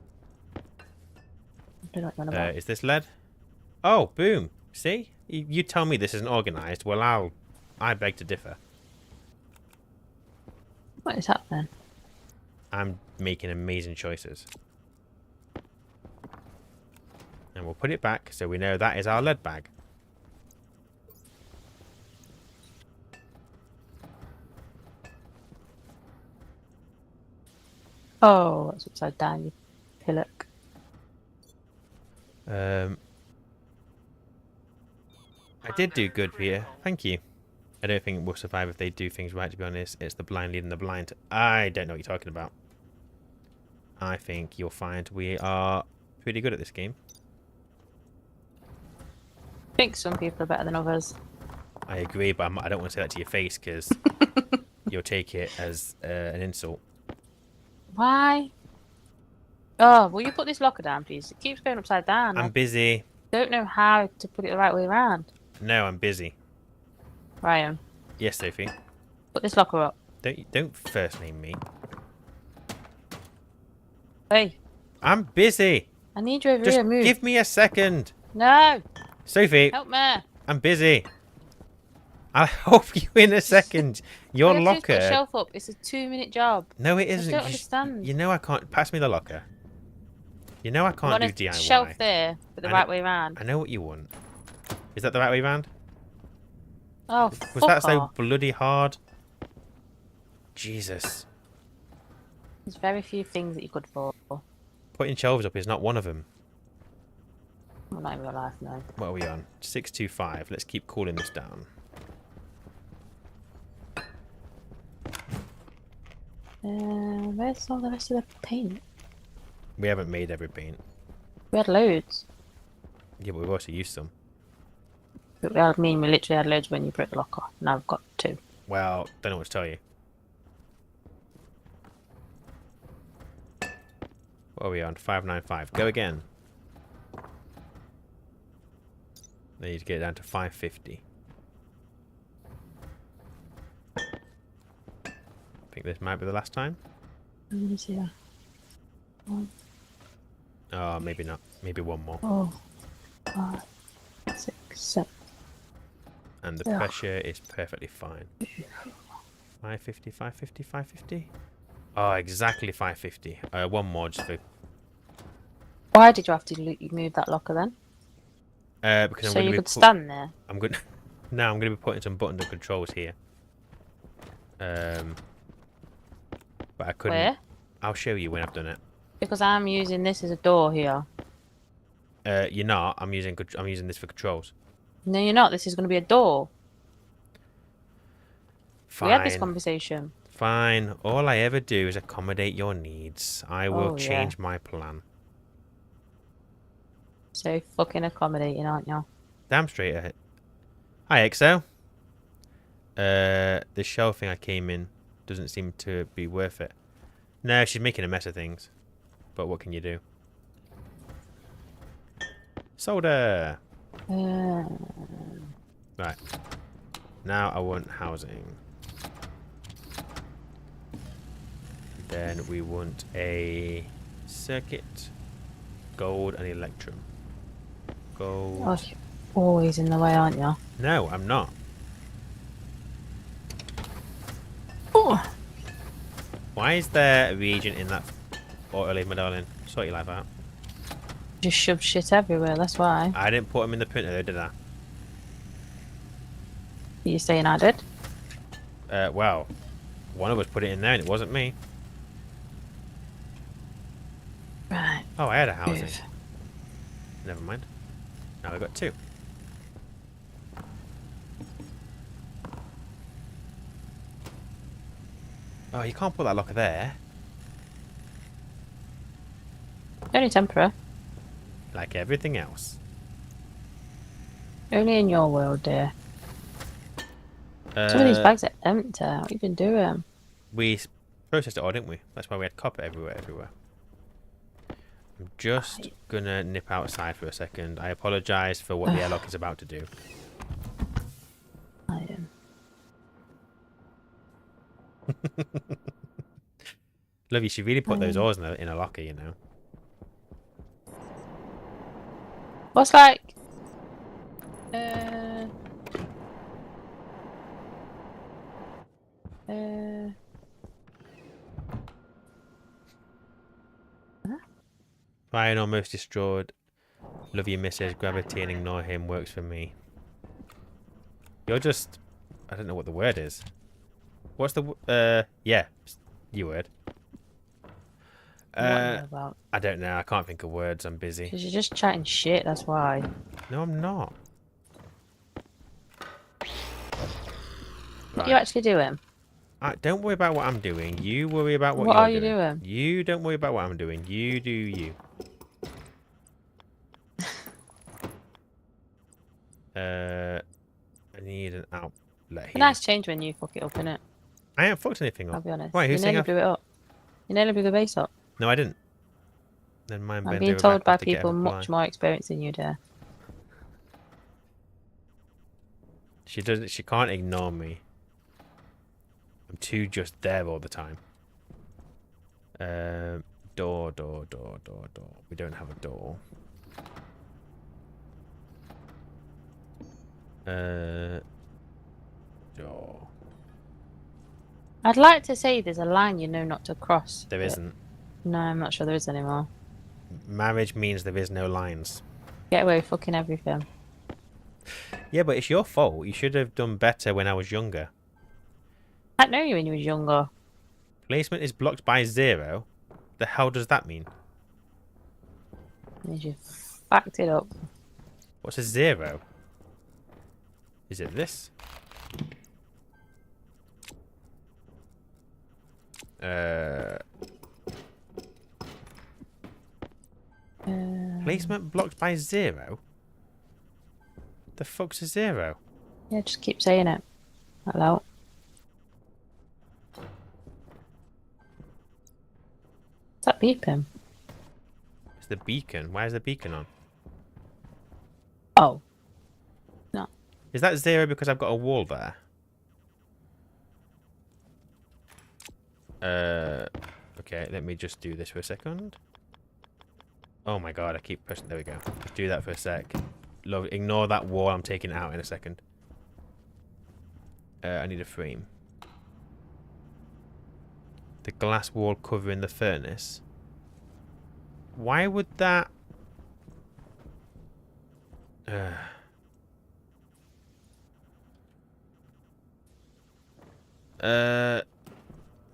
don't know what you're on about. Is this lead? Oh, boom. See? You tell me this isn't organised. Well, I beg to differ. What is happening? I'm making amazing choices. And we'll put it back so we know that is our lead bag. Oh, it's upside down, you pillock. I did do good here. Thank you. I don't think we'll survive if they do things right, to be honest. It's the blind leading the blind. I don't know what you're talking about. I think you'll find we are pretty good at this game. I think some people are better than others. I agree, but I don't want to say that to your face because you'll take it as an insult. Why? Oh, will you put this locker down, please? It keeps going upside down. I'm busy. I don't know how to put it the right way around. No, I'm busy. Ryan. Yes, Sophie. Put this locker up. Don't first name me. Hey. I'm busy. I need you over Just here. Move. give me a second. No. Sophie. Help me. I'm busy. I'll help you in a second. Your locker. Put a shelf up. It's a 2-minute job. No, it isn't. I don't understand. You know I can't. Pass me the locker. You know I can't do DIY. Shelf there, but the right way around. I know what you want. Is that the right way around? Oh, Was that so bloody hard? Jesus. There's very few things that you could fall. Putting shelves up is not one of them. Well, not in real life, no. What are we on? 625. Let's keep cooling this down. Where's all the rest of the paint? We haven't made every paint. We had loads. Yeah, but we've also used some. But I mean, we literally had loads when you put the locker. Now I've got 2. Well, don't know what to tell you. What are we on? 595. Go again. Then you get it down to 550. I think this might be the last time. Let me see that. 1, Oh, maybe not. Maybe one more. 4, 5, 6, 7. And the pressure is perfectly fine. 550, 550, 550. Oh, exactly 550. One more just for... Why did you have to move that locker then? Because so you could stand there? I'm good. No, I'm going to be putting some buttons and controls here. But I couldn't... Where? I'll show you when I've done it. Because I'm using this as a door here. You're not. I'm using this for controls. No, you're not. This is going to be a door. Fine. We had this conversation. Fine. All I ever do is accommodate your needs. I will change my plan. So fucking accommodating, aren't you? Damn straight ahead. Hi, EXO. The shelving I came in doesn't seem to be worth it. No, she's making a mess of things. But what can you do? Soda! Right. Now I want housing. Then we want a circuit, gold and electrum. Gold. Oh, you're always in the way, aren't you? No, I'm not. Oh. Why is there a reagent in that auto my darling? Sort your life out. Just shoved shit everywhere, that's why. I didn't put them in the printer though, did I? Are you saying I did? Well, one of us put it in there and it wasn't me. Right. Oh, I had a housing. Never mind. Now we've got 2. Oh, you can't put that locker there. Only temporary. Like everything else. Only in your world, dear. Some of these bags are empty. What have you been doing? We processed it all, didn't we? That's why we had copper everywhere. I'm just gonna nip outside for a second. I apologise for what the airlock is about to do. I am. Love, you should really put those oars in a locker, you know. What's like? Ryan almost destroyed. Love you, Mrs. Gravity, and ignore him. Works for me. You're just... I don't know what the word is. What's the... yeah. You word. About? I don't know. I can't think of words. I'm busy. Because you're just chatting shit, that's why. No, I'm not. What are you actually doing? Don't worry about what I'm doing. You worry about what are you're you doing? You don't worry about what I'm doing. You do you. I need an outlet here. A nice change when you fuck it up, innit? I ain't fucked anything up. I'll be honest. Why, you nearly blew it up. You nearly blew the base up. No, I didn't. Then mine I'm being told by people much more experienced than you, dear. She doesn't. She can't ignore me. I'm too just there all the time. Door. We don't have a door. Door. I'd like to say there's a line you know not to cross. There isn't. No, I'm not sure there is anymore. Marriage means there is no lines. Get away with fucking everything. Yeah, but it's your fault. You should have done better when I was younger. I know you when you was younger. Placement is blocked by 0. The hell does that mean? Means you fucked it up. What's a 0? Is it this? Placement blocked by 0? The fuck's a 0? Yeah, just keep saying it. Hello. What's that beeping? It's the beacon. Why is the beacon on? Oh. No. Is that 0 because I've got a wall there? Okay, let me just do this for a second. Oh my god, I keep pressing. There we go. Just do that for a sec. Love, ignore that wall. I'm taking it out in a second. I need a frame. The glass wall covering the furnace. Why would that...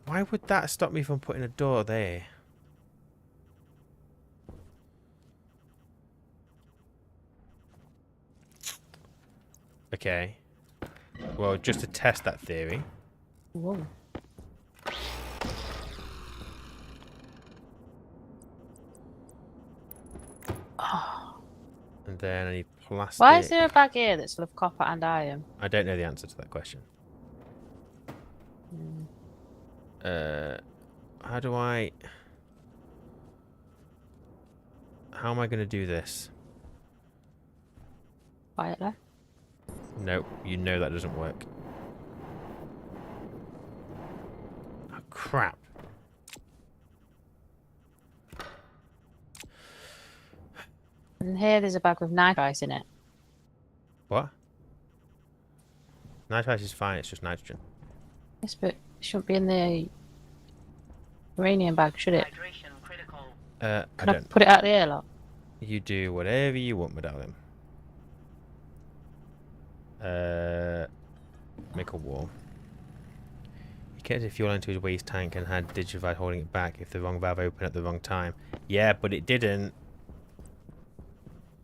Why would that stop me from putting a door there? Okay. Well, just to test that theory. Whoa. And then I need plastic. Why is there a bag here that's full of copper and iron? I don't know the answer to that question. How do I... How am I going to do this? Quietly. No, you know that doesn't work. Oh, crap. And here there's a bag with nitrice in it. What? Nitrice is fine, it's just nitrogen. Yes, but it shouldn't be in the uranium bag, should it? I Can I don't. put it out the airlock? You do whatever you want, my darling. Make a wall. He kept his fuel into his waste tank and had Digivice holding it back if the wrong valve opened at the wrong time. Yeah, but it didn't.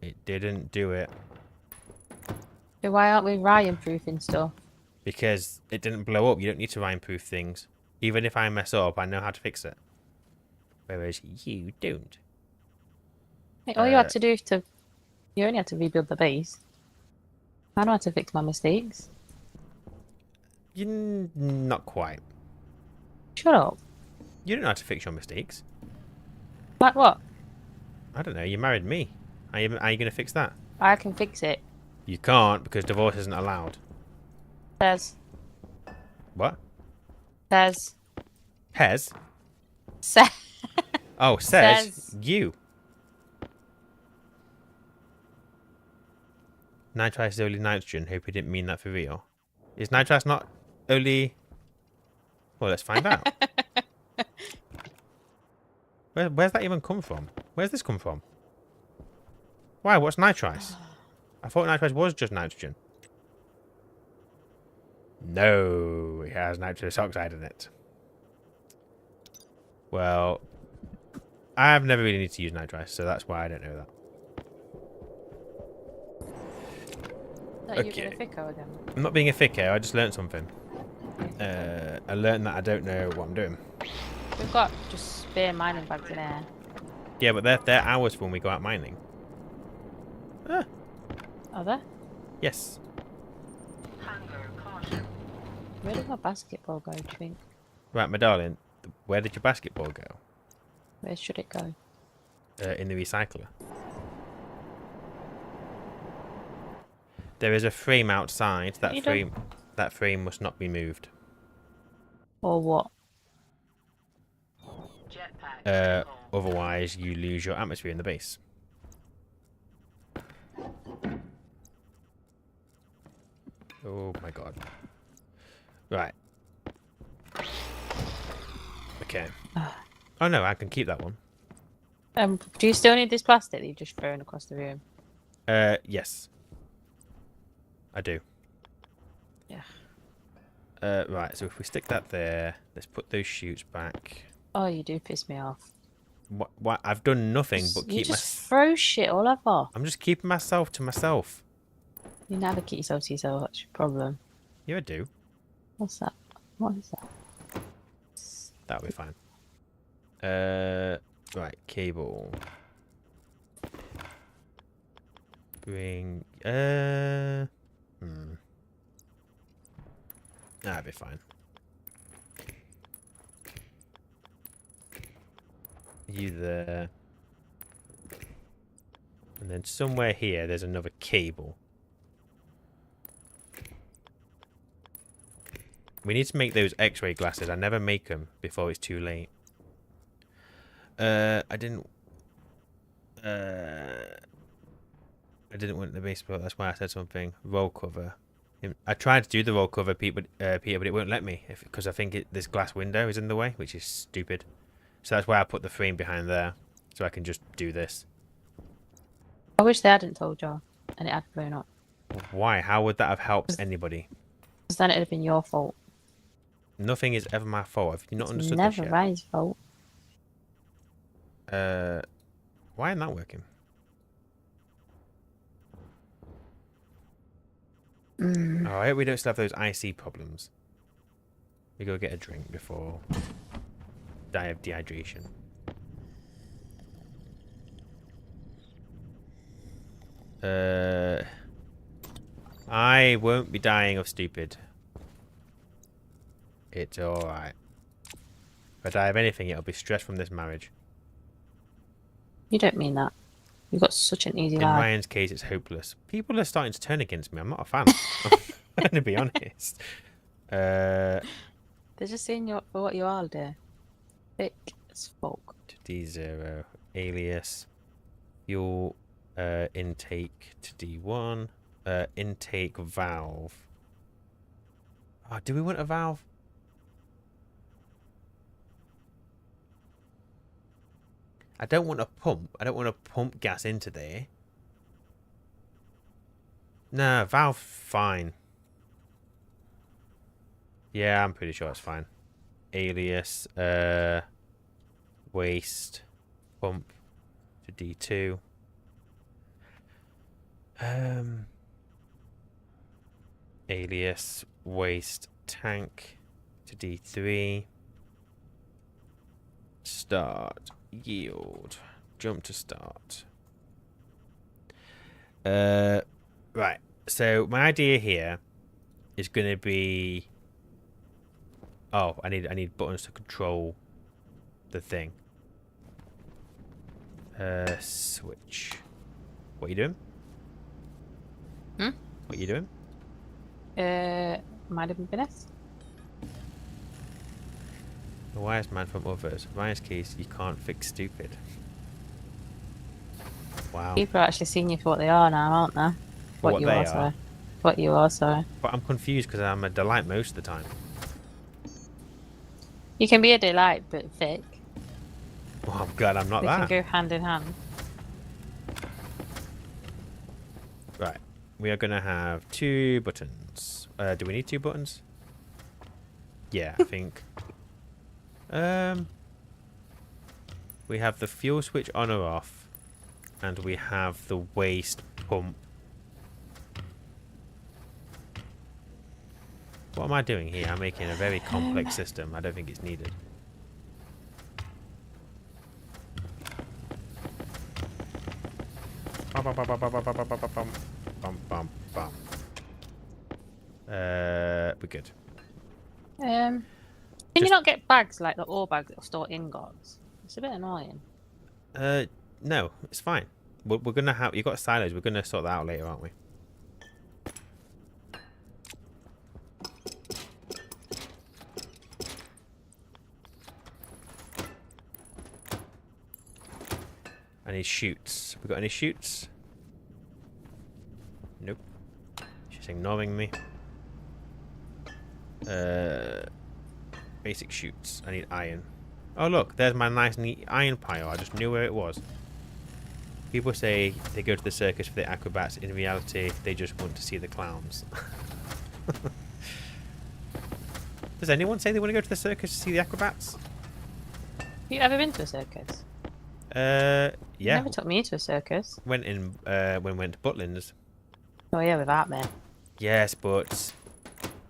It didn't do it. So why aren't we Ryan proofing stuff? Because it didn't blow up. You don't need to Ryan proof things. Even if I mess up, I know how to fix it. Whereas you don't. Hey, all you had to do is to... You only had to rebuild the base. I know how to fix my mistakes. Not quite. Shut up. You don't know how to fix your mistakes. Like what? I don't know. You married me. Are you going to fix that? I can fix it. You can't because divorce isn't allowed. Says. What? Says. Pez? Says. Oh, says. You. Nitrice is only nitrogen. Hope you didn't mean that for real. Is nitrice not only... Well, let's find out. Where's that even come from? Where's this come from? Why? What's nitrice? I thought nitrice was just nitrogen. No, it has nitrous oxide in it. Well, I've never really needed to use nitrice, so that's why I don't know that. That you being a ficko again? I'm not being a ficko, I just learned something. I learned that I don't know what I'm doing. We've got just spare mining bags in here. Yeah, but they're ours for when we go out mining. Ah. Are there? Yes. Where did my basketball go, do you think? Right, my darling, where did your basketball go? Where should it go? In the recycler. There is a frame outside. That frame must not be moved. Or what? Otherwise, you lose your atmosphere in the base. Oh my god. Right. Okay. Oh no, I can keep that one. Do you still need this plastic that you've just thrown across the room? Yes. I do. Yeah. Right, so if we stick that there, let's put those chutes back. Oh, you do piss me off. What? I've done nothing but You keep just throw shit all over. I'm just keeping myself to myself. You never keep yourself to yourself. That's your problem. Yeah, I do. What's that? What is that? That'll be fine. Right, cable. Bring. That'll be fine. You there. And then somewhere here, there's another cable. We need to make those x-ray glasses. I never make them before it's too late. I didn't want the baseball. That's why I said something. Roll cover. I tried to do the roll cover, Peter, but it won't let me because I think this glass window is in the way, which is stupid. So that's why I put the frame behind there, so I can just do this. I wish they hadn't told you, and it had blown up. Why? How would that have helped anybody? Because then it'd have been your fault. Nothing is ever my fault. Have you not understood Never this yet? Ryan's fault. Why isn't that working? Alright, we don't still have those IC problems. We go get a drink before die of dehydration. I won't be dying of stupid. It's alright. If I die of anything, it'll be stress from this marriage. You don't mean that. You've got such an easy In life. Ryan's case, it's hopeless. People are starting to turn against me. I'm not a fan. I'm going to be honest. They're just seeing you for what you are, dear. Thick as folk. To D0. Alias. Fuel intake to D1. Intake valve. Oh, do we want a valve? I don't want a pump. I don't want to pump gas into there. No, valve fine. Yeah, I'm pretty sure it's fine. Alias, waste, pump to D2. Alias, waste, tank to D3. Start, yield, jump to start. Right. So my idea here is going to be. Oh, I need buttons to control the thing. Switch. What are you doing? What are you doing? Might have been us. The wise man from others. Ryan's case, you can't fix stupid. Wow. People are actually seeing you for what they are now, aren't they? What you they are, sorry. What you are, sorry. But I'm confused because I'm a delight most of the time. You can be a delight, but thick. Well, I'm glad I'm not They that. can go hand in hand. Right. We are going to have 2 buttons. Do we need 2 buttons? Yeah, I think. We have the fuel switch on or off. And we have the waste pump. What am I doing here? I'm making a very complex system. I don't think it's needed. We're good. Can you not get bags like the ore bags that store ingots? It's a bit annoying. No, it's fine. We're gonna have. You got silos. We're gonna sort that out later, aren't we? I need chutes. We got any chutes? Nope. She's ignoring me. Basic chutes. I need iron. Oh look, there's my nice neat iron pile. I just knew where it was. People say they go to the circus for the acrobats. In reality, they just want to see the clowns. Does anyone say they want to go to the circus to see the acrobats? Have you ever been to a circus? You Yeah. never took me to a circus. Went in when we went to Butlins. Oh yeah, without me. Yes, but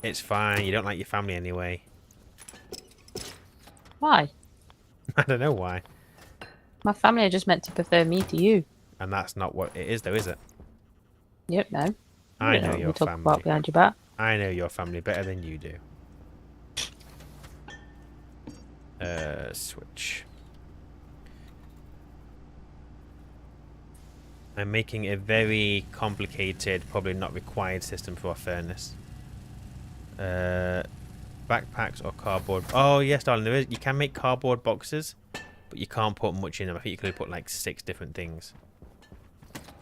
it's fine. You don't like your family anyway. Why? I don't know why. My family are just meant to prefer me to you. And that's not what it is, though, is it? Yep, no. I I don't know what we your talk family. about behind your back. I know your family better than you do. Switch. I'm making a very complicated, probably not required system for our furnace. Backpacks or cardboard. Oh yes, darling, there is. You can make cardboard boxes, but you can't put much in them. I think you could put like 6 different things.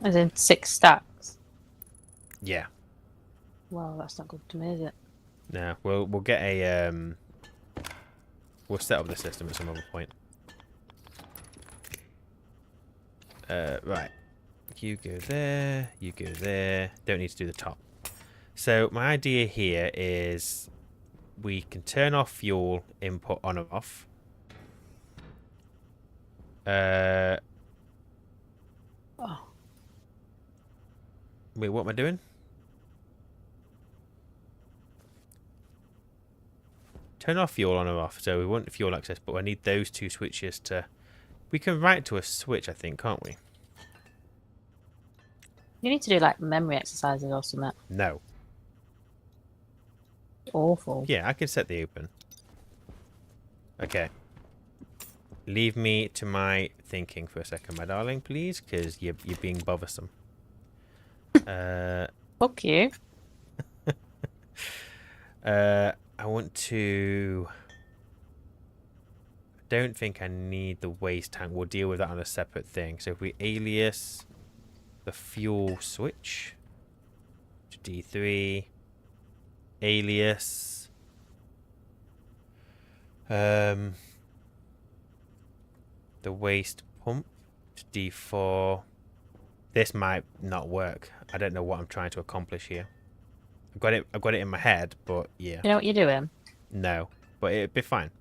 As in 6 stacks. Yeah. Well, that's not good to me, is it? No, we'll get a we'll set up the system at some other point. Right. You go there. You go there. Don't need to do the top. So my idea here is we can turn off fuel input on or off. Oh. Wait, what am I doing? Turn off fuel on or off. So we want fuel access, but I need those 2 switches to... We can write to a switch, I think, can't we? You need to do like memory exercises or something. No. Awful. Yeah, I can set the open. Okay. Leave me to my thinking for a second, my darling, please, because you're being bothersome. Fuck you. I want to... I don't think I need the waste tank. We'll deal with that on a separate thing. So if we alias the fuel switch to D3, alias the waste pump to D4. This might not work. I don't know what I'm trying to accomplish here. I've got it in my head, but yeah. You know what you're doing? No, but it'd be fine.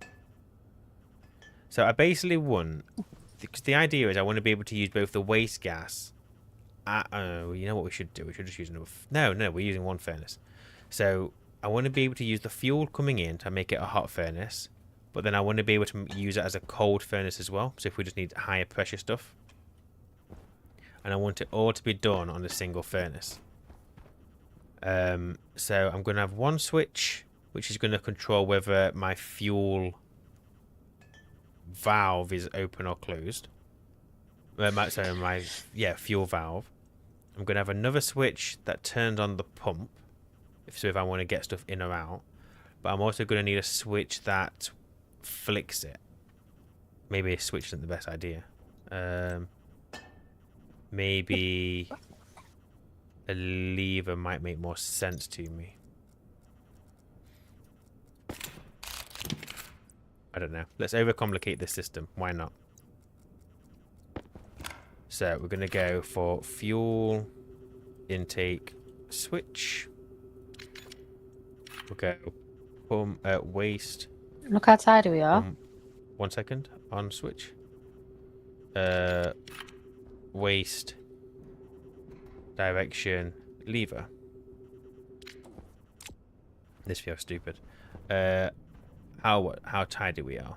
So I basically want, because the idea is I want to be able to use both the waste gas. You know what we should do? We should just use another. No, we're using one furnace. So I want to be able to use the fuel coming in to make it a hot furnace, but then I want to be able to use it as a cold furnace as well. So if we just need higher pressure stuff, and I want it all to be done on a single furnace. So I'm going to have one switch, which is going to control whether my fuel valve is open or closed. My fuel valve. I'm going to have another switch that turns on the pump, if I want to get stuff in or out. But I'm also going to need a switch that flicks it. Maybe a switch isn't the best idea. Maybe a lever might make more sense to me. I don't know. Let's overcomplicate this system. Why not? So we're going to go for fuel intake switch. We'll go pump waste. Look how tired we are. 1 second on switch. Waste direction lever. This feels stupid. How tidy we are.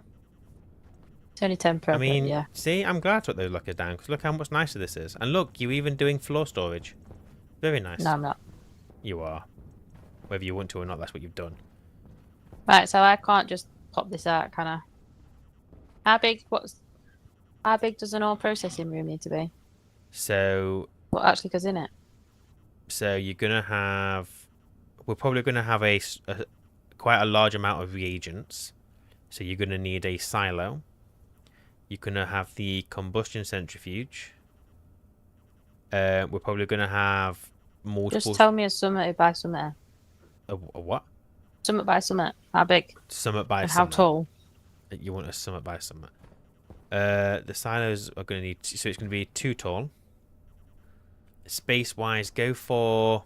It's only temporary. I mean, yeah. See, I'm glad I took those lockers down because look how much nicer this is. And look, you're even doing floor storage. Very nice. No, I'm not. You are. Whether you want to or not, that's what you've done. Right, so I can't just pop this out, can I? How big does an oil processing room need to be? So What actually goes in it? So you're gonna have. We're probably gonna have quite a large amount of reagents. So you're gonna need a silo. You're gonna have the combustion centrifuge. We're probably gonna have multiple. Just tell me a summit by summit. A what? Summit by summit. How big? Summit by and summit. how tall? You want a summit by summit. The silos are gonna need. So it's gonna be 2 tall. Space wise, go for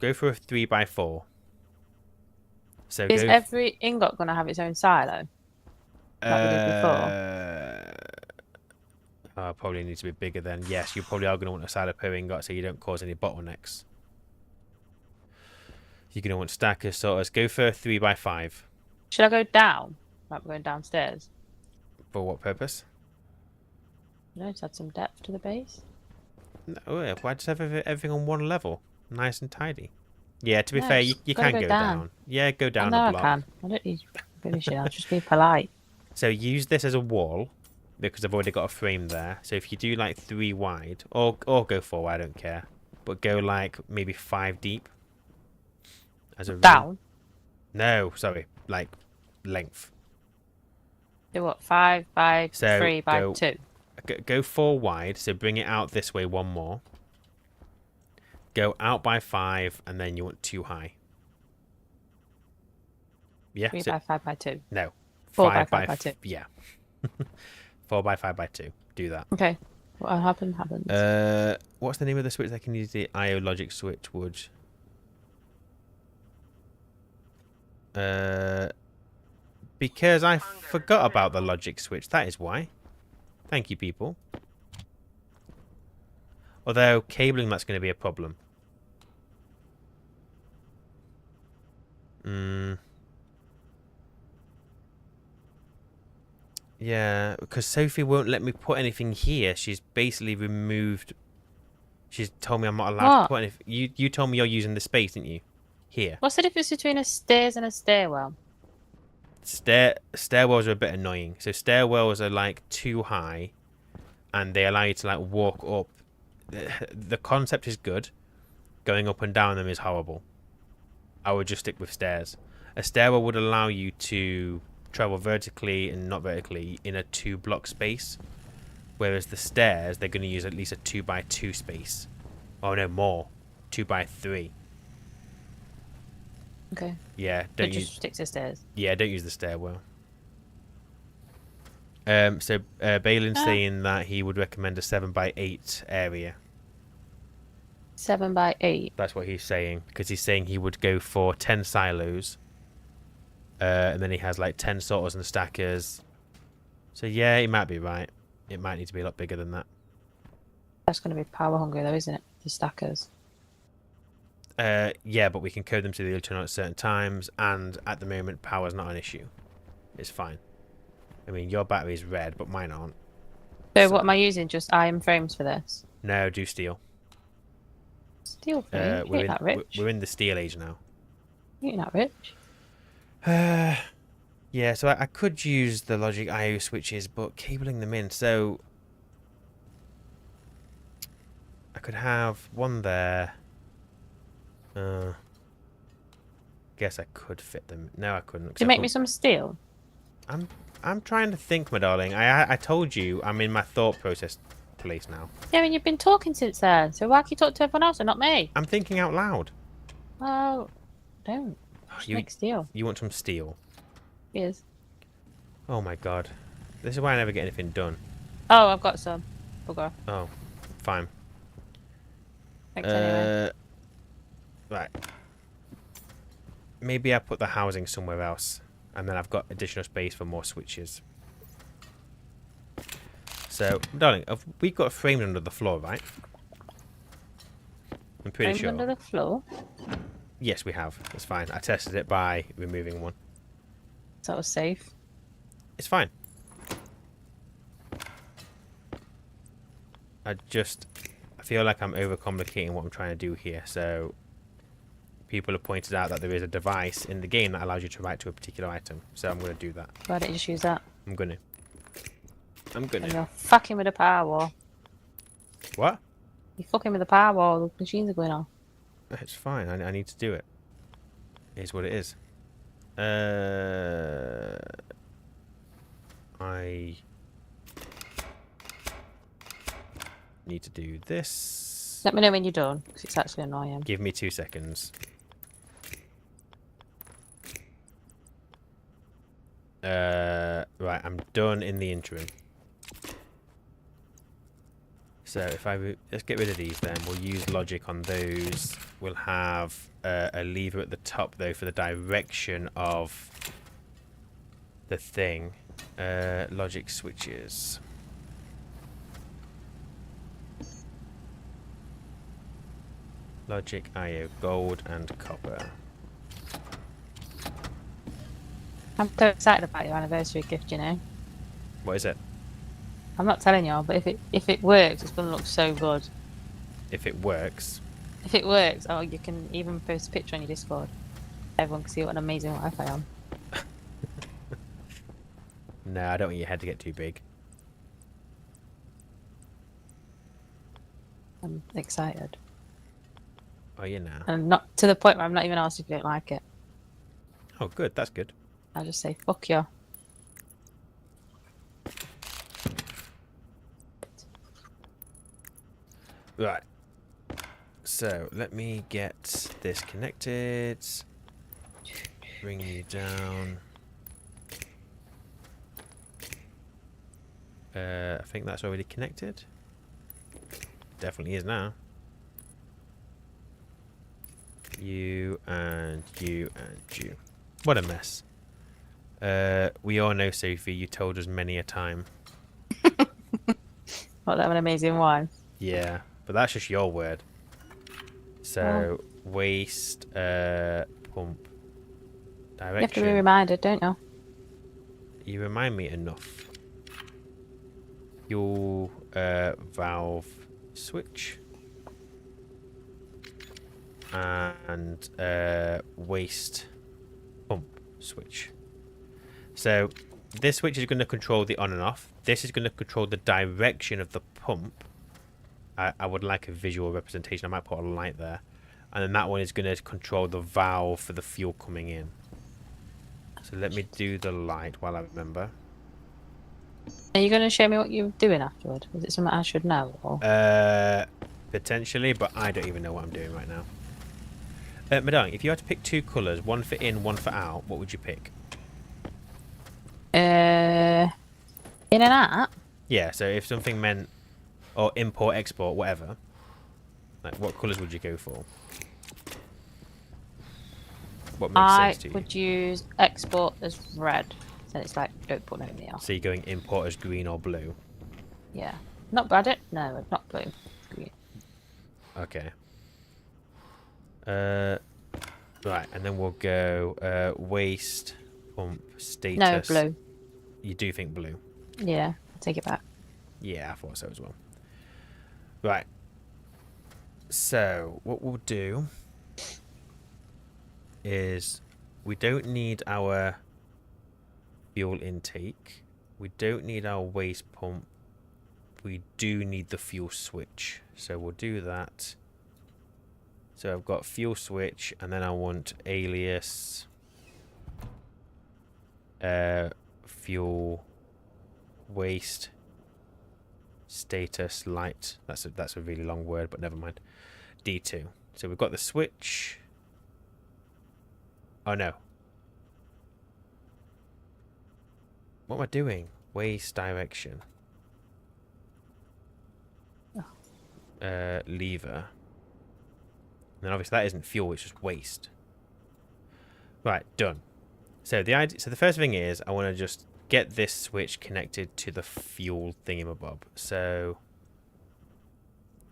a 3x4. So is every ingot gonna have its own silo? like we did before. Probably needs to be bigger then. Yes, you probably are going to want a silo per ingot so you don't cause any bottlenecks. You're going to want stackers, sorters. Go for 3x5. Should I go down? Like we're going downstairs? For what purpose? No, to add some depth to the base. No, why just have everything on one level? Nice and tidy. Yeah, to be No, fair, you can go down. Yeah, go down a block. I can. I don't need finishing. I'll just be polite. So use this as a wall, because I've already got a frame there. So if you do like 3 wide, or go 4 wide, I don't care. But go like maybe 5 deep. As a down? room. No, sorry. Like length. Do what? 5 by 3 by go, 2? Go 4 wide, so bring it out this way 1 more. Go out by 5, and then you want 2 high. Yeah. 3 by 5 by 2? No. 4 by 5 by 2? Yeah. 4 by 5 by 2. Do that. Okay. What happens? What's the name of the switch that can use the IO logic switch? Because I forgot about the logic switch. That is why. Thank you, people. Although, cabling, that's going to be a problem. Yeah, because Sophie won't let me put anything here. She's basically removed... She's told me I'm not allowed to put anything... You told me you're using the space, didn't you? Here. What's the difference between a stairs and a stairwell? Stairwells are a bit annoying. So stairwells are like too high, and they allow you to like walk up. The concept is good. Going up and down them is horrible. I would just stick with stairs. A stairwell would allow you to travel vertically and not vertically in a 2-block space, whereas the stairs, they're going to use at least a 2x2 space. Oh no, more. 2x3. Okay. Yeah, don't use... Just stick to stairs. Yeah, don't use the stairwell. So Balin's saying that he would recommend a 7x8 area. 7x8? That's what he's saying, because he's saying he would go for 10 silos. And then he has like 10 sorters and stackers. So yeah, he might be right. It might need to be a lot bigger than that. That's going to be power hungry though, isn't it? The stackers. Yeah, but we can code them to the return at certain times, and at the moment, power's not an issue. It's fine. I mean, your battery's red, but mine aren't. So what am I using? Just iron frames for this? No, do steel. Steel frame? You ain't that rich. We're in the steel age now. You ain't that rich. Yeah, so I could use the logic IO switches, but cabling them in, so... I could have one there... guess I could fit them. No, I couldn't. Can you make me some steel? I'm trying to think, my darling. I told you I'm in my thought process place now. Yeah, I mean, you've been talking since then, so why can you talk to everyone else and not me? I'm thinking out loud. Well, don't. Just make steel. You want some steel? Yes. Oh my god. This is why I never get anything done. Oh, I've got some. Bugger. Oh, fine. Thanks anyway. Right. Maybe I put the housing somewhere else, and then I've got additional space for more switches. So, darling, we've got framed under the floor, right? I'm pretty sure. Under the floor? Yes, we have. It's fine. I tested it by removing one. So that was safe. It's fine. I feel like I'm overcomplicating what I'm trying to do here. So, people have pointed out that there is a device in the game that allows you to write to a particular item. So I'm going to do that. Why don't you just use that? I'm going to. And you're fucking with the power wall. What? You're fucking with the power wall. The machines are going off. It's fine. I need to do it. It is what it is. I need to do this. Let me know when you're done, because it's actually annoying. Give me 2 seconds. Right, I'm done in the interim. So if let's get rid of these then. We'll use logic on those. We'll have a lever at the top though for the direction of the thing. Logic switches. Logic, IO, gold and copper. I'm so excited about your anniversary gift, you know. What is it? I'm not telling y'all, but if it works, it's gonna look so good. If it works. If it works, oh, you can even post a picture on your Discord. Everyone can see what an amazing Wi-Fi I'm. No, I don't want your head to get too big. I'm excited. Oh, you know. And not to the point where I'm not even asked if you don't like it. Oh, good. That's good. I'll just say, fuck you. Right. So, let me get this connected. Bring you down. I think that's already connected. Definitely is now. You and you and you. What a mess. We all know, Sophie, you told us many a time. What, that an amazing one? Yeah, but that's just your word. So, waste, pump, direction. You have to be reminded, don't you? You remind me enough. Fuel, valve, switch. And waste pump switch. So this switch is going to control the on and off. This is going to control the direction of the pump. I would like a visual representation. I might put a light there. And then that one is going to control the valve for the fuel coming in. So let me do the light while I remember. Are you going to show me what you're doing afterward? Is it something I should know? Or? Potentially, but I don't even know what I'm doing right now. Madang, if you had to pick two colours, one for in, one for out, what would you pick? In and out? Yeah, so if something meant, or import, export, whatever, like what colours would you go for? What makes sense to you? I would use export as red. So it's like, don't put anything else. So you're going import as green or blue? Yeah. Not red, no, not blue. Green. Okay. Right, and then we'll go waste, pump, status. No, blue. You do think blue? Yeah, I'll take it back. Yeah, I thought so as well. Right. So, what we'll do is we don't need our fuel intake. We don't need our waste pump. We do need the fuel switch. So, we'll do that. So I've got fuel switch, and then I want alias, fuel, waste, status, light. That's a really long word, but never mind. D2. So we've got the switch. Oh no. What am I doing? Waste direction. Lever. And then obviously that isn't fuel, it's just waste. Right, done. So the first thing is I want to just get this switch connected to the fuel thingamabob. So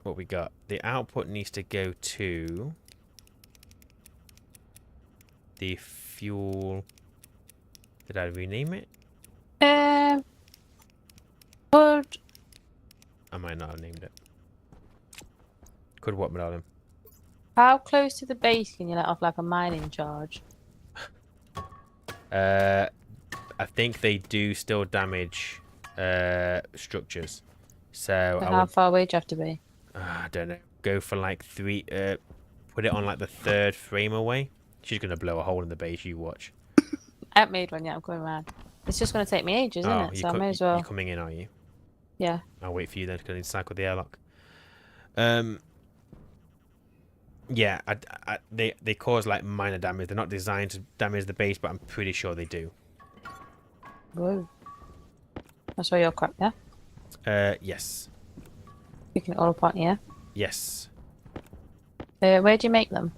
what we got? The output needs to go to the fuel. Did I rename it? Could I might not have named it. Could what, madam? how close to the base can you let off like a mining charge? I think they do still damage structures. So How far away do you have to be? I don't know. Go for like 3. Put it on like the 3rd frame away. She's gonna blow a hole in the base. You watch. I haven't made one yet. I'm coming around. It's just going to take me ages, isn't it? So I may as well. You're coming in, are you? Yeah. I'll wait for you then because I need to cycle the airlock. Yeah, they cause like minor damage. They're not designed to damage the base, but I'm pretty sure they do. Whoa. That's where you're crap, yeah? Yes. Picking it all apart, yeah? Yes. Where do you make them?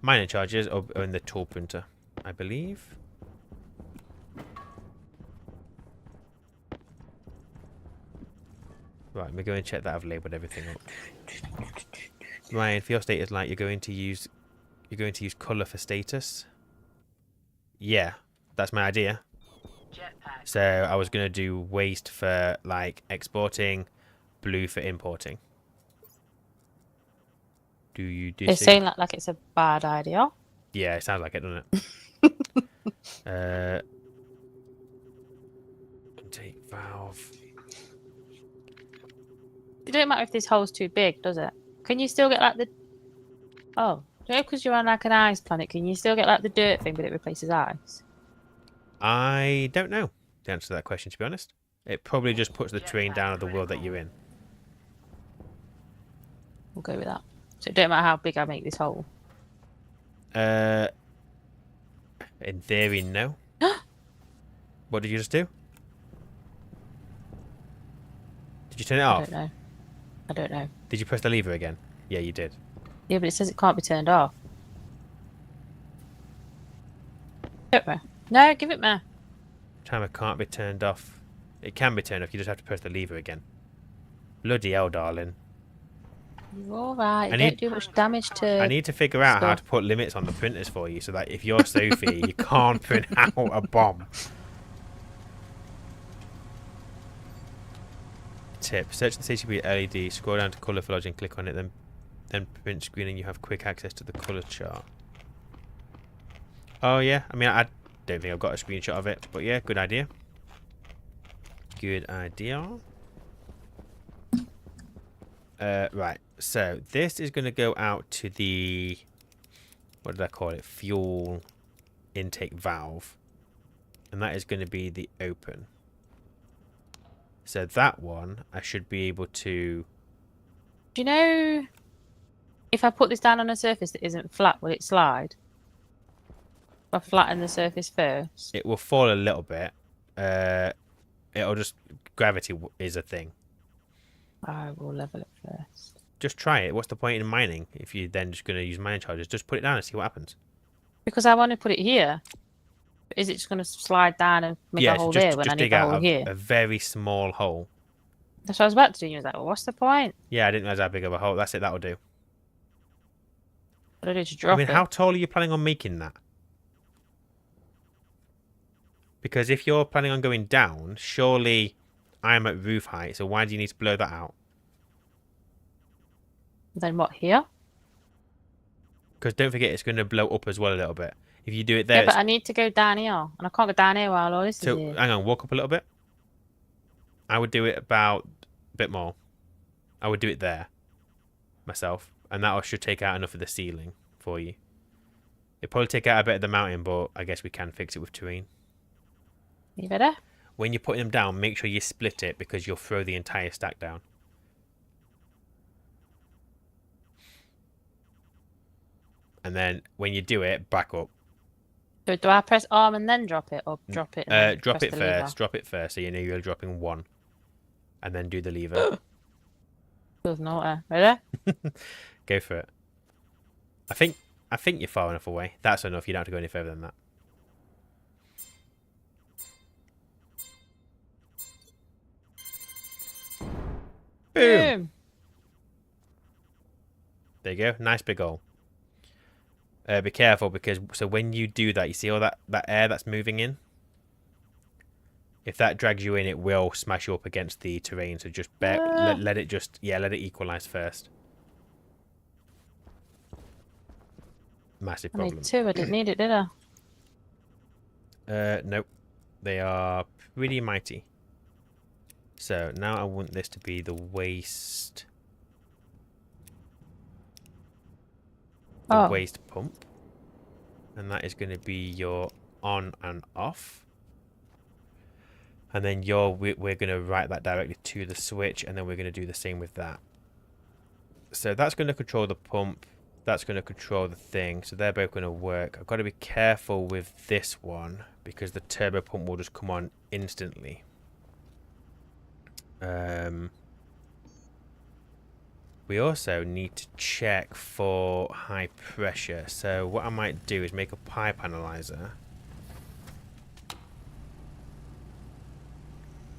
Minor charges are in the tool printer, I believe. Right, we're going to check that I've labelled everything up. Ryan, for your status light, you're going to use colour for status. Yeah, that's my idea. So I was going to do waste for like exporting, blue for importing. Do you disagree? It's saying like it's a bad idea. Yeah, it sounds like it, doesn't it? Intake valve. It don't matter if this hole's too big, does it? Can you still get like the... Oh, because you're on like an ice planet, can you still get like the dirt thing but it replaces ice? I don't know the answer to that question, to be honest. It probably just puts the terrain down of the world that you're in. We'll go with that. So it don't matter how big I make this hole. In theory, no. What did you just do? Did you turn it off? I don't know. Did you press the lever again? Yeah, you did. Yeah, but it says it can't be turned off. Give it me. No, give it me. Timer can't be turned off. It can be turned off. You just have to press the lever again. Bloody hell, darling. You're alright. Don't do much damage to... I need to figure out how to put limits on the printers for you so that if you're Sophie, you can't print out a bomb. Tip. Search the CCP LED, scroll down to colour for lodging, click on it, then print screen and you have quick access to the colour chart. Oh yeah, I mean I don't think I've got a screenshot of it, but yeah, good idea. Good idea. Right, so this is going to go out to the, what did I call it, fuel intake valve, and that is going to be the open. So that one I should be able to... Do you know if I put this down on a surface that isn't flat, will it slide? If I flatten the surface first? It will fall a little bit. It'll just... Gravity is a thing. I will level it first. Just try it. What's the point in mining if you're then just going to use mining charges? Just put it down and see what happens. Because I want to put it here. Is it just going to slide down and make a hole there when I need a hole here? A very small hole. That's what I was about to do. And you was like, well, what's the point? Yeah, I didn't realize how big of a hole. That's it. That'll do. What do I do to drop it? I mean, how tall are you planning on making that? Because if you're planning on going down, surely I'm at roof height. So why do you need to blur that out? Then what, here? Because don't forget, it's going to blow up as well a little bit. If you do it there... Yeah, but I need to go down here. And I can't go down here while all this is here. Hang on, walk up a little bit. I would do it about a bit more. I would do it there. Myself. And that should take out enough of the ceiling for you. It'll probably take out a bit of the mountain, but I guess we can fix it with terrain. You better? When you're putting them down, make sure you split it because you'll throw the entire stack down. And then when you do it, back up. So do I press arm and then drop it, or drop it? And drop it first. Lever? Drop it first, so you know you're dropping one, and then do the lever. Doesn't matter. Ready? Go for it. I think you're far enough away. That's enough. You don't have to go any further than that. Boom. There you go. Nice big hole. Be careful because so when you do that, you see all that air that's moving in? If that drags you in, it will smash you up against the terrain. So just let it just let it equalize first. Massive problem. I made two. I didn't need it, did I? Nope. They are pretty mighty. So now I want this to be the waste. The waste pump. And that is going to be your on and off. And then we're going to write that directly to the switch, and then we're going to do the same with that. So that's going to control the pump. That's going to control the thing. So they're both going to work. I've got to be careful with this one because the turbo pump will just come on instantly. We also need to check for high pressure. So what I might do is make a pipe analyzer.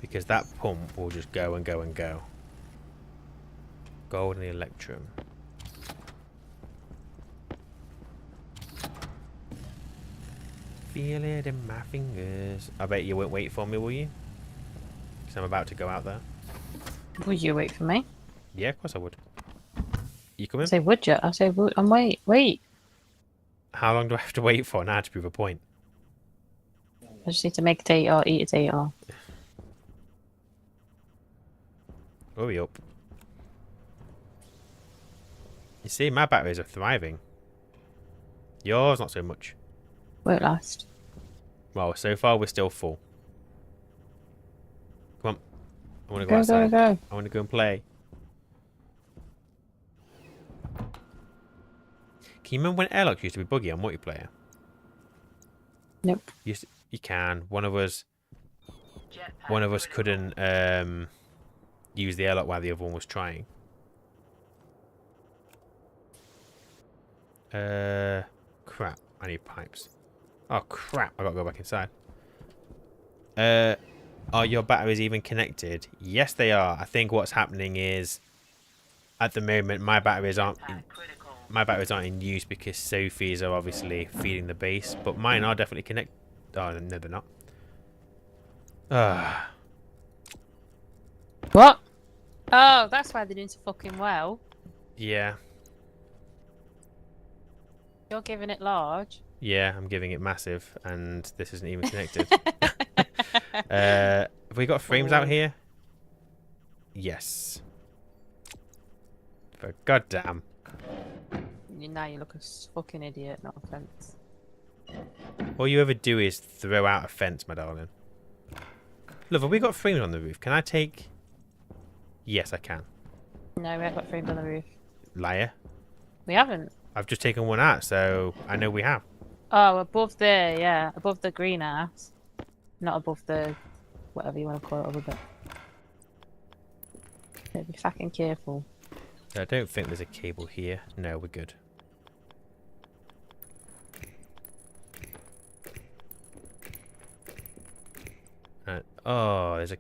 Because that pump will just go and go and go. Gold and the electrum. Feel it in my fingers. I bet you won't wait for me, will you? Because I'm about to go out there. Would you wait for me? Yeah, of course I would. You coming? I say, would you? I say, would. I'm wait. How long do I have to wait for now to prove a point? I just need to make a date or eat a date or. Hurry up. You see, my batteries are thriving. Yours, not so much. Won't last. Well, so far we're still full. Come on. I want to go Go, outside. go. I want to go and play. Can you remember when airlocks used to be buggy on multiplayer? Nope. You can. One of us couldn't use the airlock while the other one was trying. Crap. I need pipes. Oh crap! I gotta go back inside. Are your batteries even connected? Yes, they are. I think what's happening is, at the moment, my batteries aren't in use because Sophie's are obviously feeding the base, but mine are definitely connected. Oh no, they're not. What? Oh, that's why they're doing so fucking well. Yeah. You're giving it large. Yeah, I'm giving it massive, and this isn't even connected. Have we got frames out here? Yes. For goddamn. Now you look a fucking idiot, no offense. All you ever do is throw out a fence, my darling. Look, have we got frames on the roof? Can I take... Yes, I can. No, we haven't got frames on the roof. Liar. We haven't. I've just taken one out, so I know we have. Oh, above there, yeah. Above the greenhouse. Not above the... whatever you want to call it over there. Yeah, be fucking careful. I don't think there's a cable here. No, we're good. Oh, there's a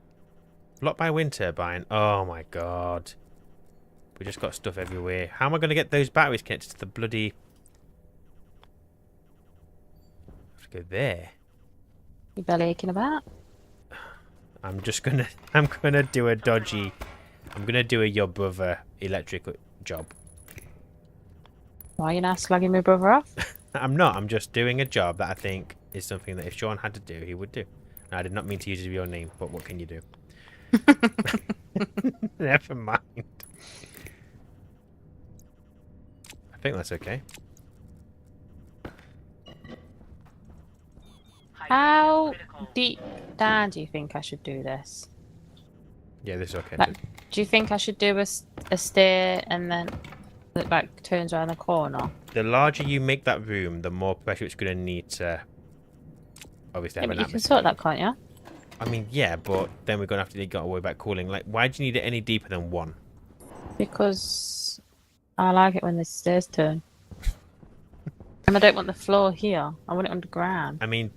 block by wind turbine. Oh my god. We just got stuff everywhere. How am I going to get those batteries connected to the bloody... I have to go there. You belly aching about? I'm gonna do a dodgy... I'm gonna do a your brother electric job. Why are you now slagging my brother off? I'm not. I'm just doing a job that I think is something that if Sean had to do, he would do. And I did not mean to use your name, but what can you do? Never mind. I think that's okay. How deep down do you think I should do this? Yeah, this is okay. Like, do you think I should do a stair and then it like turns around the corner? The larger you make that room, the more pressure it's going to need to obviously have an but you atmosphere. can sort that, can't you? I mean, yeah, but then we're going to have to worry about cooling. Like, why do you need it any deeper than 1? Because I like it when the stairs turn. And I don't want the floor here. I want it underground. I mean,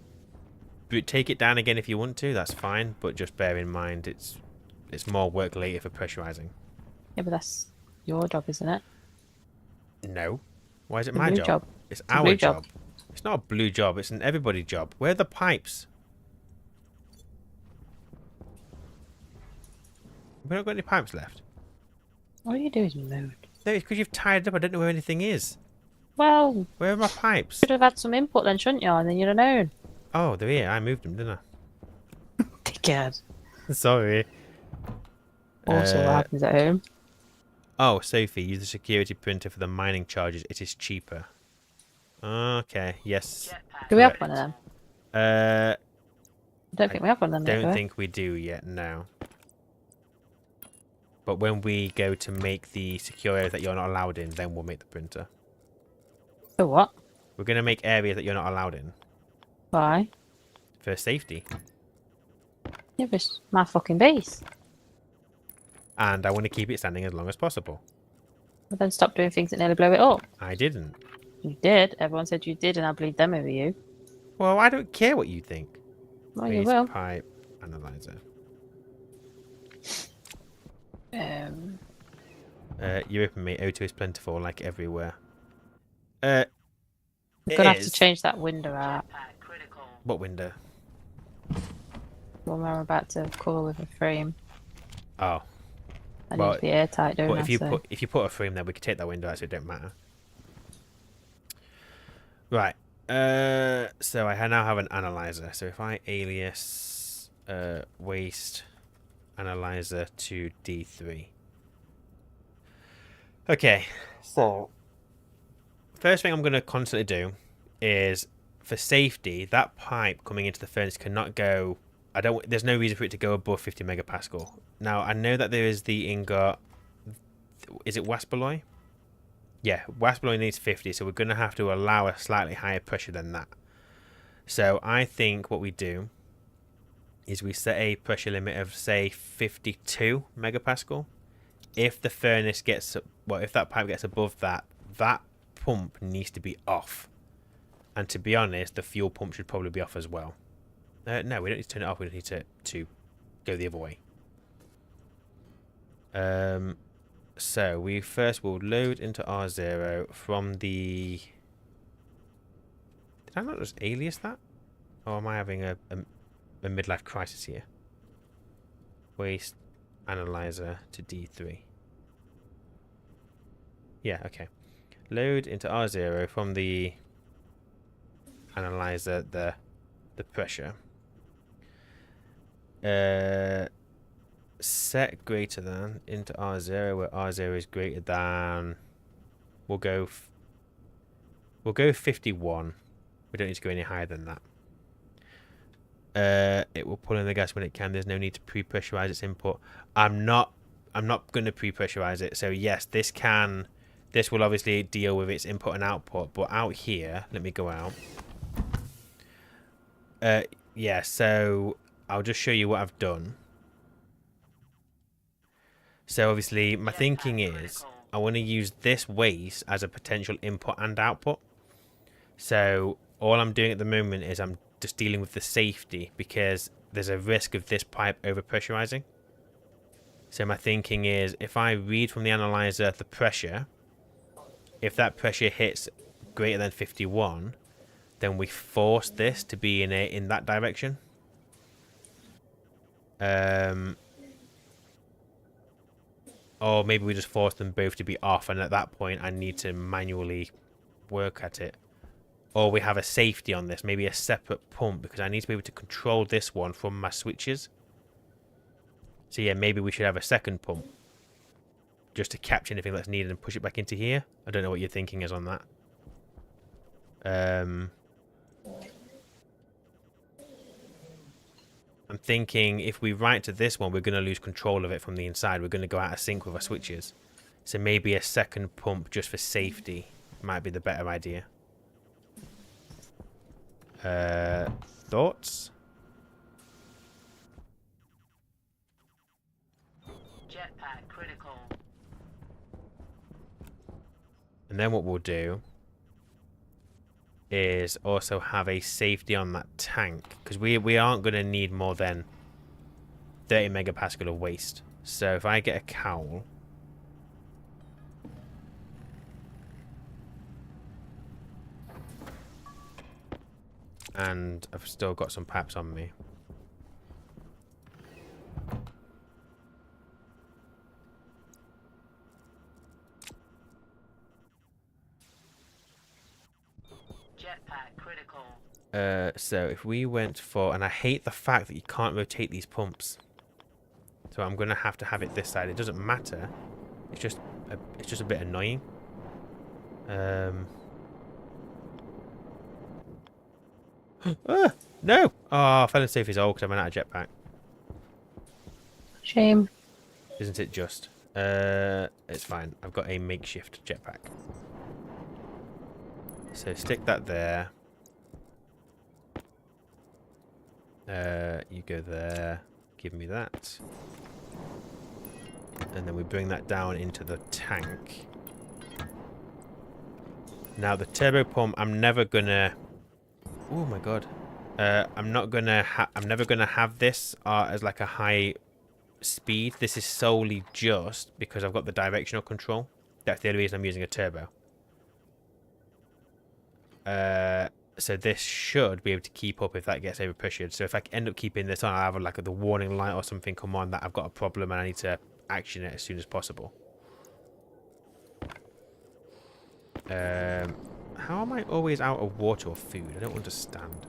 take it down again if you want to. That's fine, but just bear in mind it's more work later for pressurizing. Yeah, but that's your job, isn't it? No. Why is it The my blue job? It's a our blue job. job. It's not a blue job. It's an everybody job. Where are the pipes? We've not got any pipes left. All you do is moan. No, it's because you've tied it up. I don't know where anything is. Well, Where are my pipes? should have had some input then, shouldn't you? And then you'd have known. Oh, they're here. I moved them, didn't Dickhead. I? Sorry. Also, what happens at home? Oh, Sophie, use the security printer for the mining charges. It is cheaper. Okay, yes. Do we have correct. one of them? I I don't think we have one of them yet, don't do we? think we do yet, no. But when we go to make the secure areas that you're not allowed in, then we'll make the printer. For what? We're going to make areas that you're not allowed in. Why? For safety. Yeah, but it's my fucking base. And I want to keep it standing as long as possible. But then stop doing things that nearly blow it up. I didn't. You did. Everyone said you did, and I believed them over you. Well, I don't care what you think. Well, you Waste will. pipe analyzer. You're open, mate. O2 is plentiful, like everywhere. We're gonna have to change that window out. What window? One we're about to cover with a frame. Oh. I need to be airtight, don't I? If you put a frame there, we could take that window out, so it don't matter. Right. So I now have an analyzer. So if I alias waste analyzer to D3. Okay. So first thing I'm going to constantly do is, for safety, that pipe coming into the furnace cannot go. There's no reason for it to go above 50 megapascal. Now I know that there is the ingot. Is it Waspaloy? Yeah, Waspaloy needs 50, so we're going to have to allow a slightly higher pressure than that. So I think what we do is we set a pressure limit of, say, 52 megapascal. If the furnace gets, well, if that pipe gets above that, that pump needs to be off. And to be honest, the fuel pump should probably be off as well. No, we don't need to turn it off. We just need to go the other way. So we first will load into R0 from the... Did I not just alias that? Or am I having a midlife crisis here? Waste analyzer to D3. Yeah, okay. Load into R0 from the analyzer the pressure. Set greater than into R0 where R0 is greater than, we'll go 51. We don't need to go any higher than that. It will pull in the gas when it can. There's no need to pre-pressurize its input. I'm not going to pre-pressurize it. So yes, this will obviously deal with its input and output, but out here, let me go out. Yeah, so I'll just show you what I've done. So obviously my thinking is I want to use this waste as a potential input and output. So all I'm doing at the moment is I'm just dealing with the safety because there's a risk of this pipe over pressurizing. So my thinking is if I read from the analyzer the pressure, if that pressure hits greater than 51, then we force this to be in that direction. Or maybe we just force them both to be off, and at that point I need to manually work at it. Or we have a safety on this, maybe a separate pump, because I need to be able to control this one from my switches. So yeah, maybe we should have a second pump, just to capture anything that's needed and push it back into here. I don't know what your thinking is on that. I'm thinking if we write to this one, we're going to lose control of it from the inside. We're going to go out of sync with our switches. So maybe a second pump just for safety might be the better idea. Thoughts? Jetpack critical. And then what we'll do is also have a safety on that tank, because we aren't going to need more than 30 megapascal of waste. So if I get a cowl, and I've still got some pipes on me, so if we went for, and I hate the fact that you can't rotate these pumps, so I'm gonna have to have it this side. It doesn't matter. It's just a bit annoying. No! Oh, fell and safe is old because I ran out of jetpack. Shame. Isn't it just? It's fine. I've got a makeshift jetpack. So stick that there. You go there. Give me that. And then we bring that down into the tank. Now the turbo pump, I'm never gonna... Oh my god. I'm never gonna have this as like a high speed, this is solely just because I've got the directional control. That's the only reason I'm using a turbo. So this should be able to keep up if that gets over pressured. So if I end up keeping this on, I'll have like the warning light or something come on that I've got a problem and I need to action it as soon as possible. How am I always out of water or food? I don't understand.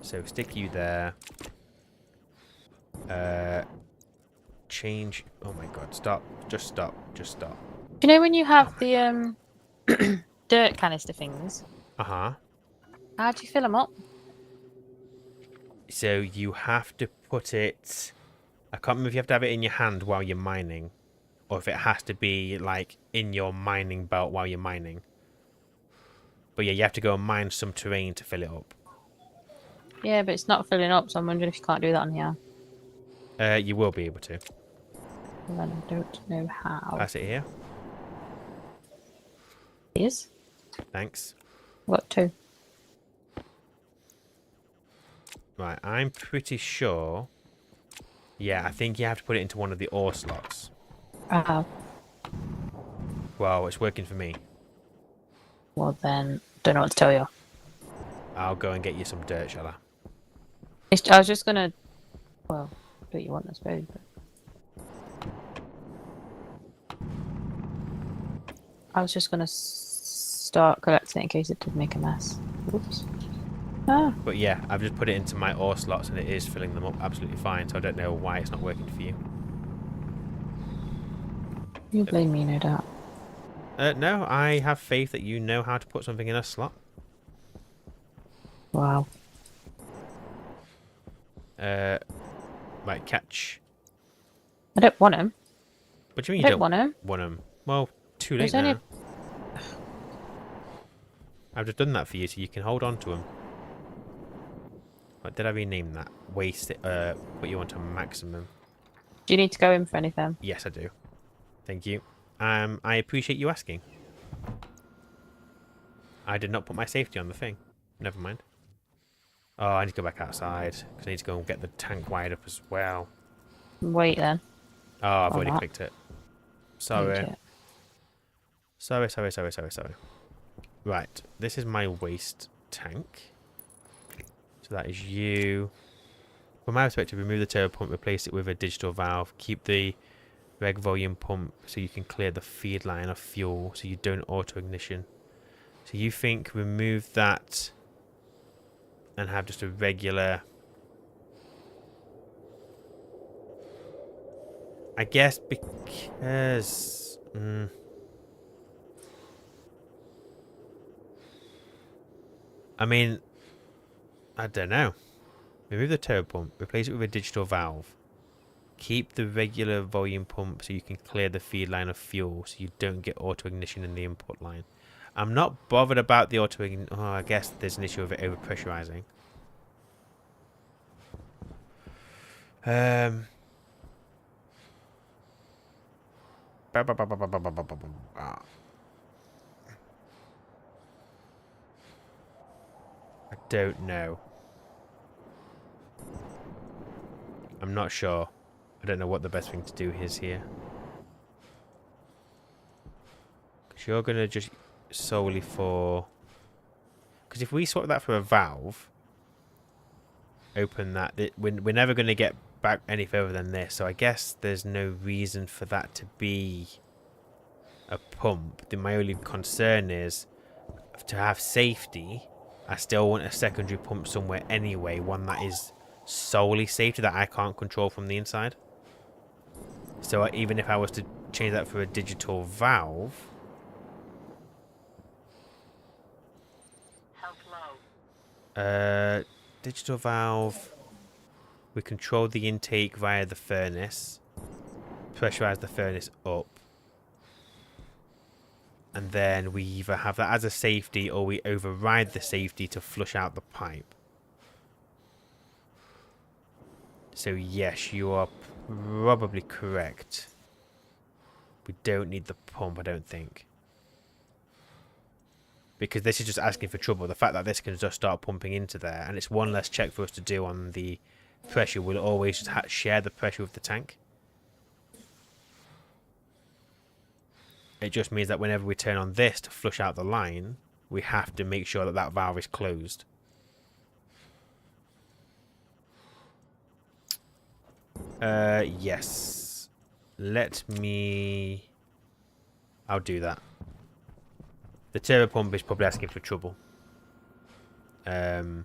So stick you there. Change. Oh my god, stop. Just stop. Just stop. Do you know when you have the dirt canister things? Uh-huh. How do you fill them up? So you have to put it... I can't remember if you have to have it in your hand while you're mining. Or if it has to be, like, in your mining belt while you're mining. But yeah, you have to go and mine some terrain to fill it up. Yeah, but it's not filling up, so I'm wondering if you can't do that on here. You will be able to. Well, then I don't know how. Pass it here. Is? Thanks. What, 2? Right, I'm pretty sure... Yeah, I think you have to put it into one of the ore slots. Oh. Well, it's working for me. Well then, don't know what to tell you. I'll go and get you some dirt, shall I? I was just gonna... Well, do what you want, I suppose. But... I was just gonna start collecting it in case it did make a mess. Oops. Ah. But yeah, I've just put it into my ore slots and it is filling them up absolutely fine, so I don't know why it's not working for you. You blame me, no doubt. No, I have faith that you know how to put something in a slot. Wow. Right, catch. I don't want him. What do you mean I you don't want him. want them? Well, too late There's only now. I've just done that for you so you can hold on to them. What did I rename that? Waste it, put you onto maximum. Do you need to go in for anything? Yes, I do. Thank you. I appreciate you asking. I did not put my safety on the thing. Never mind. Oh, I need to go back outside because I need to go and get the tank wired up as well. Wait then. Oh, I've Or already not. clicked it. Sorry. Okay. Sorry. Right, this is my waste tank. So that is you. From my perspective, remove the turbo pump, replace it with a digital valve, keep the reg volume pump so you can clear the feed line of fuel so you don't auto ignition. So you think remove that and have just a regular... I guess because... I mean, I don't know. Remove the turbo pump, replace it with a digital valve. Keep the regular volume pump so you can clear the feed line of fuel so you don't get auto ignition in the input line. I'm not bothered about the auto ignition. Oh, I guess there's an issue of it over pressurizing. I don't know. I'm not sure. I don't know what the best thing to do is here. Because you're going to just solely for... Because if we swap that for a valve, open that, we're never going to get back any further than this. So I guess there's no reason for that to be a pump. My only concern is to have safety. I still want a secondary pump somewhere anyway. One that is solely safety that I can't control from the inside. So even if I was to change that for a digital valve... Health low. Digital valve... We control the intake via the furnace. Pressurize the furnace up. And then we either have that as a safety or we override the safety to flush out the pipe. So yes, you are probably correct. We don't need the pump, I don't think. Because this is just asking for trouble. The fact that this can just start pumping into there, and it's one less check for us to do on the pressure will always share the pressure with the tank. It just means that whenever we turn on this to flush out the line, we have to make sure that that valve is closed. Yes. I'll do that. The turbo pump is probably asking for trouble. And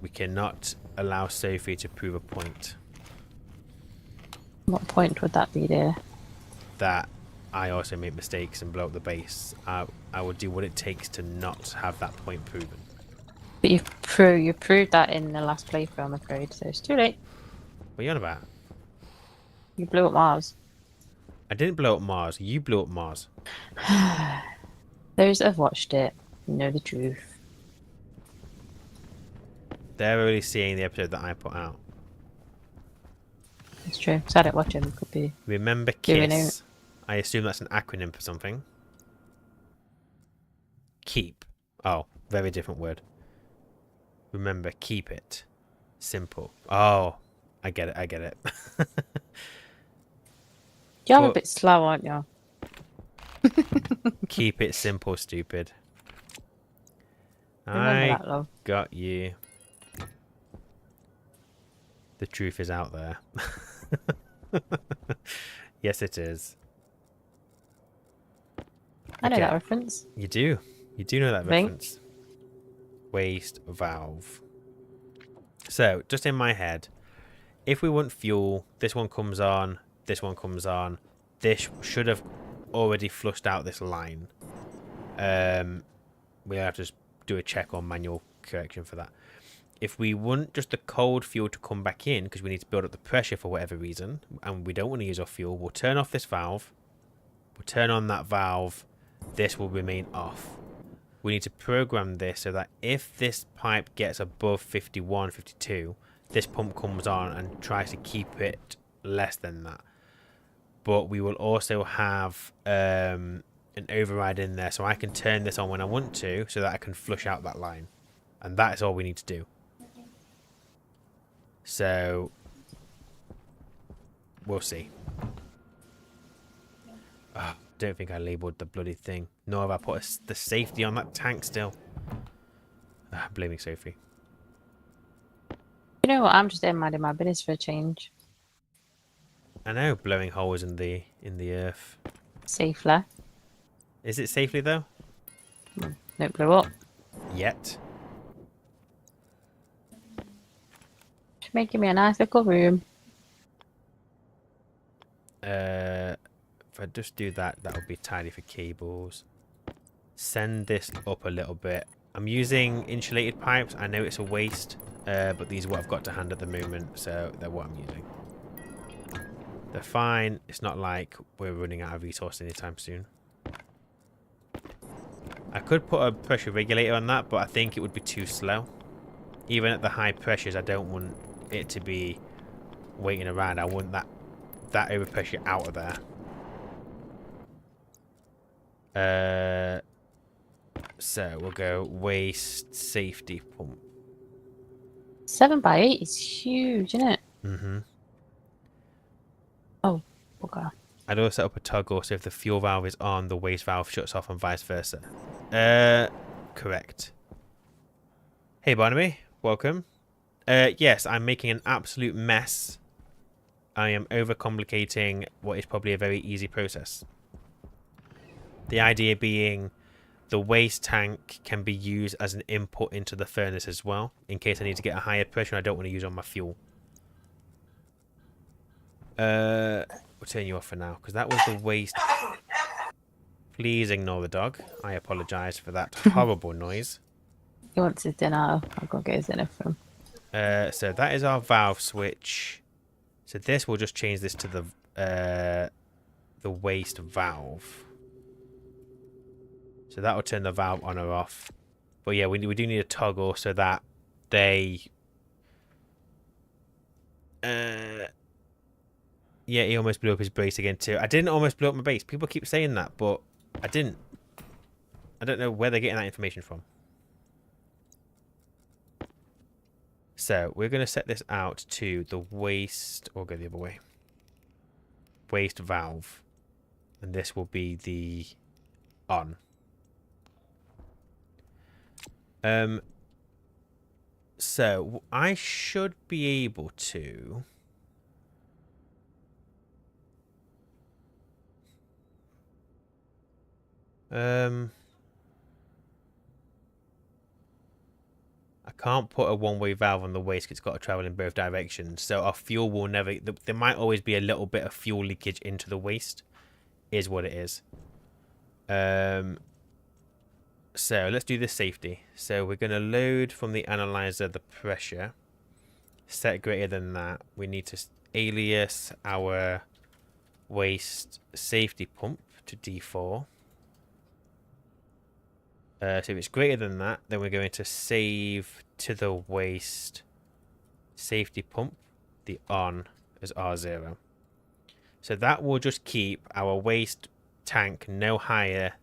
we cannot allow Sophie to prove a point. What point would that be, dear? That I also make mistakes and blow up the base. I will do what it takes to not have that point proven. But you proved that in the last playthrough, I'm afraid, so it's too late. What are you on about? You blew up Mars. I didn't blow up Mars. You blew up Mars. Those that have watched it know the truth. They're only seeing the episode that I put out. It's true. So I don't watch them. Could be. Remember KISS. I assume that's an acronym for something. Keep. Oh, very different word. Remember, keep it simple. Oh, I get it. I get it. You're a bit slow, aren't you? Keep it simple, stupid. Remember that, love. Got you. The truth is out there. Yes, it is. I know that reference. You do. You do know that reference. Waste valve. So, just in my head, if we want fuel, this one comes on, this one comes on. This should have already flushed out this line. We'll have to just do a check or manual correction for that. If we want just the cold fuel to come back in, because we need to build up the pressure for whatever reason, and we don't want to use our fuel, we'll turn off this valve. We'll turn on that valve. This will remain off. We need to program this so that if this pipe gets above 51, 52, this pump comes on and tries to keep it less than that. But we will also have an override in there, so I can turn this on when I want to, so that I can flush out that line. And that is all we need to do. So, we'll see. Oh, don't think I labelled the bloody thing. Nor have I put the safety on that tank still. Blaming Sophie. You know what? I'm just minding my business for a change. I know, blowing holes in the earth. Safely. Is it safely though? Don't blow up. Yet. Just making me a nice little room. If I just do that, that would be tidy for cables. Send this up a little bit. I'm using insulated pipes. I know it's a waste, but these are what I've got to hand at the moment, so they're what I'm using. They're fine. It's not like we're running out of resource anytime soon. I could put a pressure regulator on that, but I think it would be too slow. Even at the high pressures, I don't want it to be waiting around. I want that overpressure out of there. So we'll go waste safety pump. 7x8 is huge, isn't it? Mm-hmm. Oh, okay. I'd also set up a toggle so if the fuel valve is on, the waste valve shuts off and vice versa. Correct. Hey Barnaby, welcome. Yes, I'm making an absolute mess. I am overcomplicating what is probably a very easy process. The idea being the waste tank can be used as an input into the furnace as well, in case I need to get a higher pressure and I don't want to use on my fuel. We'll turn you off for now, because that was the waste. Please ignore the dog. I apologise for that horrible noise. He wants his dinner. I'll go get his dinner for him. So that is our valve switch. So this will just change this to the waste valve. So that will turn the valve on or off. But yeah, we do need a toggle so that they... yeah, he almost blew up his base again too. I didn't almost blow up my base. People keep saying that, but I didn't. I don't know where they're getting that information from. So we're going to set this out to the waste, or go the other way. Waste valve. And this will be the on. So I should be able to... I can't put a one-way valve on the waste 'cause it's got to travel in both directions. So our fuel will never... There might always be a little bit of fuel leakage into the waste. Is what it is. So let's do this safety. So we're going to load from the analyzer the pressure. Set greater than that. We need to alias our waste safety pump to D4. So if it's greater than that, then we're going to save to the waste safety pump, the on, as R0. So that will just keep our waste tank no higher.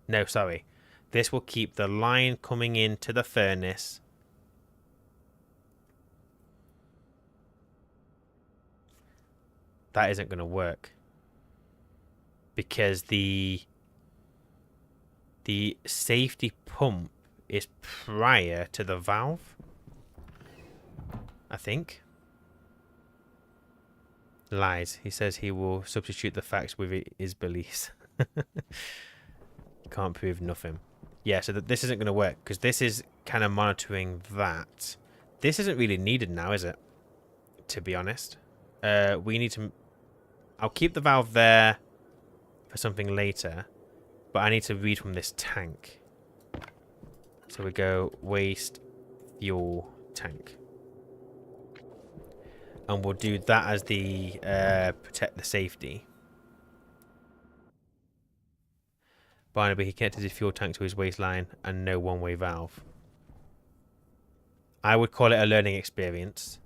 No, sorry. This will keep the line coming into the furnace. That isn't going to work. Because the safety pump is prior to the valve. I think. Lies. He says he will substitute the facts with his beliefs. Can't prove nothing. Yeah, so this isn't going to work because this is kind of monitoring that. This isn't really needed now, is it? To be honest. We need to... I'll keep the valve there for something later, but I need to read from this tank. So we go waste fuel tank. And we'll do that as the protect the safety. Barnaby, he connected his fuel tank to his waistline and no one-way valve. I would call it a learning experience.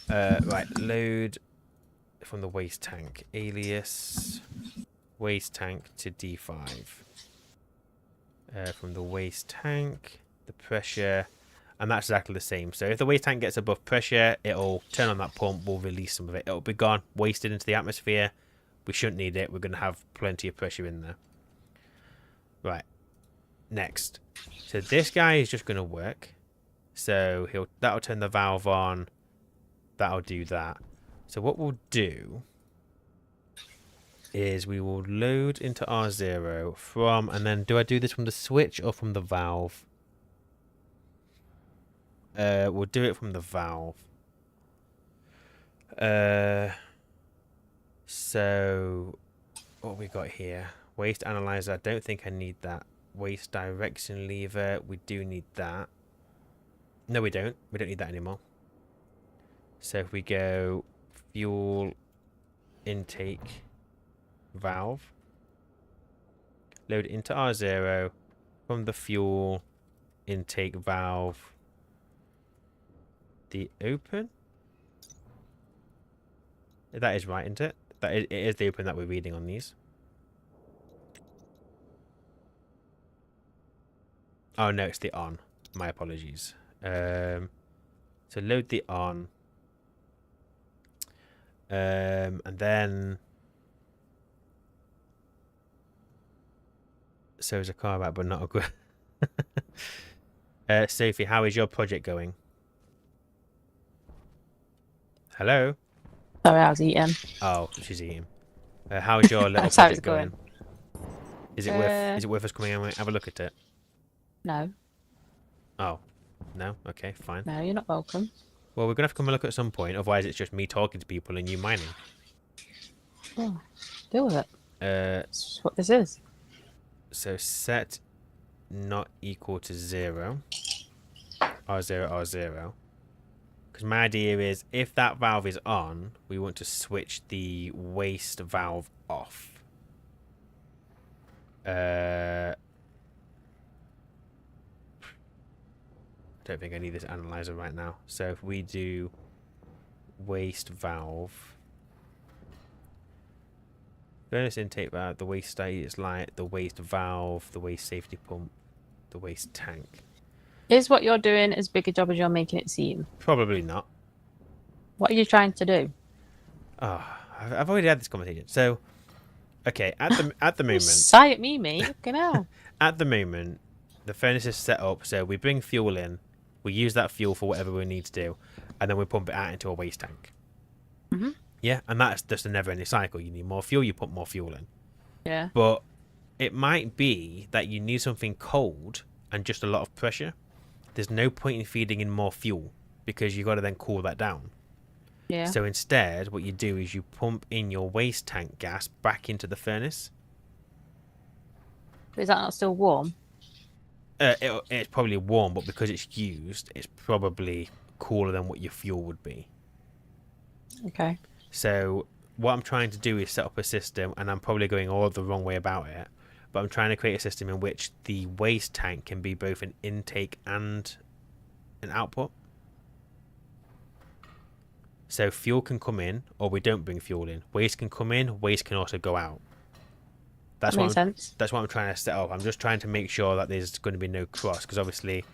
Right, load from the waste tank. Alias waste tank to D5. From the waste tank, the pressure, and that's exactly the same. So if the waste tank gets above pressure, it'll turn on that pump, we'll release some of it. It'll be gone, wasted into the atmosphere. We shouldn't need it. We're going to have plenty of pressure in there. Right. Next. So this guy is just going to work. So that'll turn the valve on. That'll do that. So what we'll do is we will load into R0 from, and then do I do this from the switch or from the valve? We'll do it from the valve. So what we got here? Waste analyzer. I don't think I need that. Waste direction lever. We do need that. No, we don't. We don't need that anymore. So if we go fuel intake valve, load into R0 from the fuel intake valve, the open. That is right, isn't it? It is the open that we're reading on these. Oh no, it's the on. My apologies. So load the on. And then so is a car back, but not a good. Sophie, how is your project going? Hello. Sorry, I was eating. Oh, she's eating. How's your little project going? Is it worth us coming and have a look at it? No. Oh, no. Okay, fine. No, you're not welcome. Well, we're gonna have to come and look at some point. Otherwise, it's just me talking to people and you mining. Oh, deal with it. That's what this is. So set not equal to 0. R0, R0. Because my idea is, if that valve is on, we want to switch the waste valve off. I don't think I need this analyzer right now. So if we do waste valve, furnace intake valve, the waste light, the waste valve, the waste safety pump, the waste tank. Is what you're doing as big a job as you're making it seem? Probably not. What are you trying to do? Oh, I've already had this conversation. So, okay, at the moment, Sigh at me, mate. Fucking hell. at the moment, the furnace is set up so we bring fuel in, we use that fuel for whatever we need to do, and then we pump it out into a waste tank. Mhm. Yeah, and that's just a never-ending cycle. You need more fuel, you put more fuel in. Yeah. But it might be that you need something cold and just a lot of pressure. There's no point in feeding in more fuel because you've got to then cool that down. Yeah. So instead, what you do is you pump in your waste tank gas back into the furnace. Is that not still warm? It's probably warm, but because it's used, it's probably cooler than what your fuel would be. Okay. So what I'm trying to do is set up a system, and I'm probably going all the wrong way about it, but I'm trying to create a system in which the waste tank can be both an intake and an output. So fuel can come in, or we don't bring fuel in. Waste can come in, waste can also go out. That makes sense. That's what I'm trying to set up. I'm just trying to make sure that there's going to be no cross, because obviously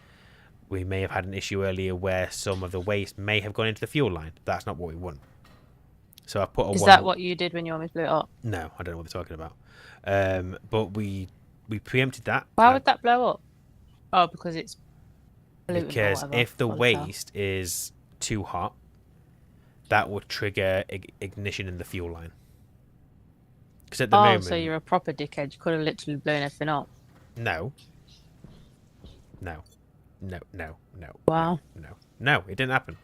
we may have had an issue earlier where some of the waste may have gone into the fuel line. That's not what we want. So I put a Is one. that what you did when you almost blew it up? No, I don't know what they're talking about. But we preempted that. Why would that blow up? Oh, because it's pollutant or because whatever, if the volatile. waste is too hot, that would trigger ignition in the fuel line. Because at the moment, so you're a proper dickhead. You could have literally blown everything up. no, Wow. no, it didn't happen.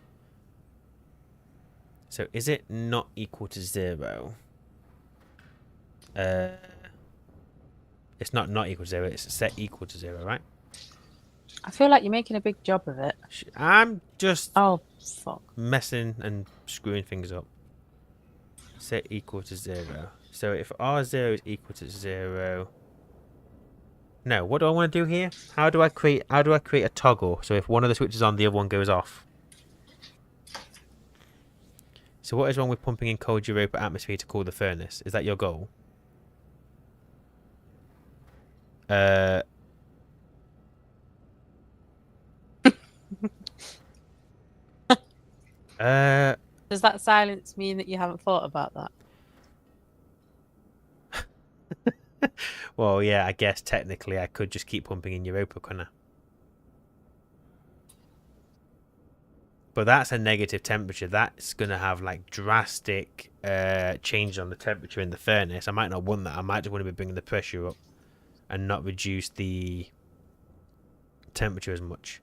So is it not equal to 0? It's not equal to 0. It's set equal to 0, right? I feel like you're making a big job of it. I'm just Oh, fuck. messing and screwing things up. Set equal to 0. So if R0 is equal to 0. No, what do I want to do here? How do I create a toggle so if one of the switches is on, the other one goes off? So what is wrong with pumping in cold Europa atmosphere to cool the furnace? Is that your goal? Does that silence mean that you haven't thought about that? Well, yeah, I guess technically I could just keep pumping in Europa, couldn't I? But that's a negative temperature. That's going to have like drastic change on the temperature in the furnace. I might not want that. I might just want to be bringing the pressure up and not reduce the temperature as much.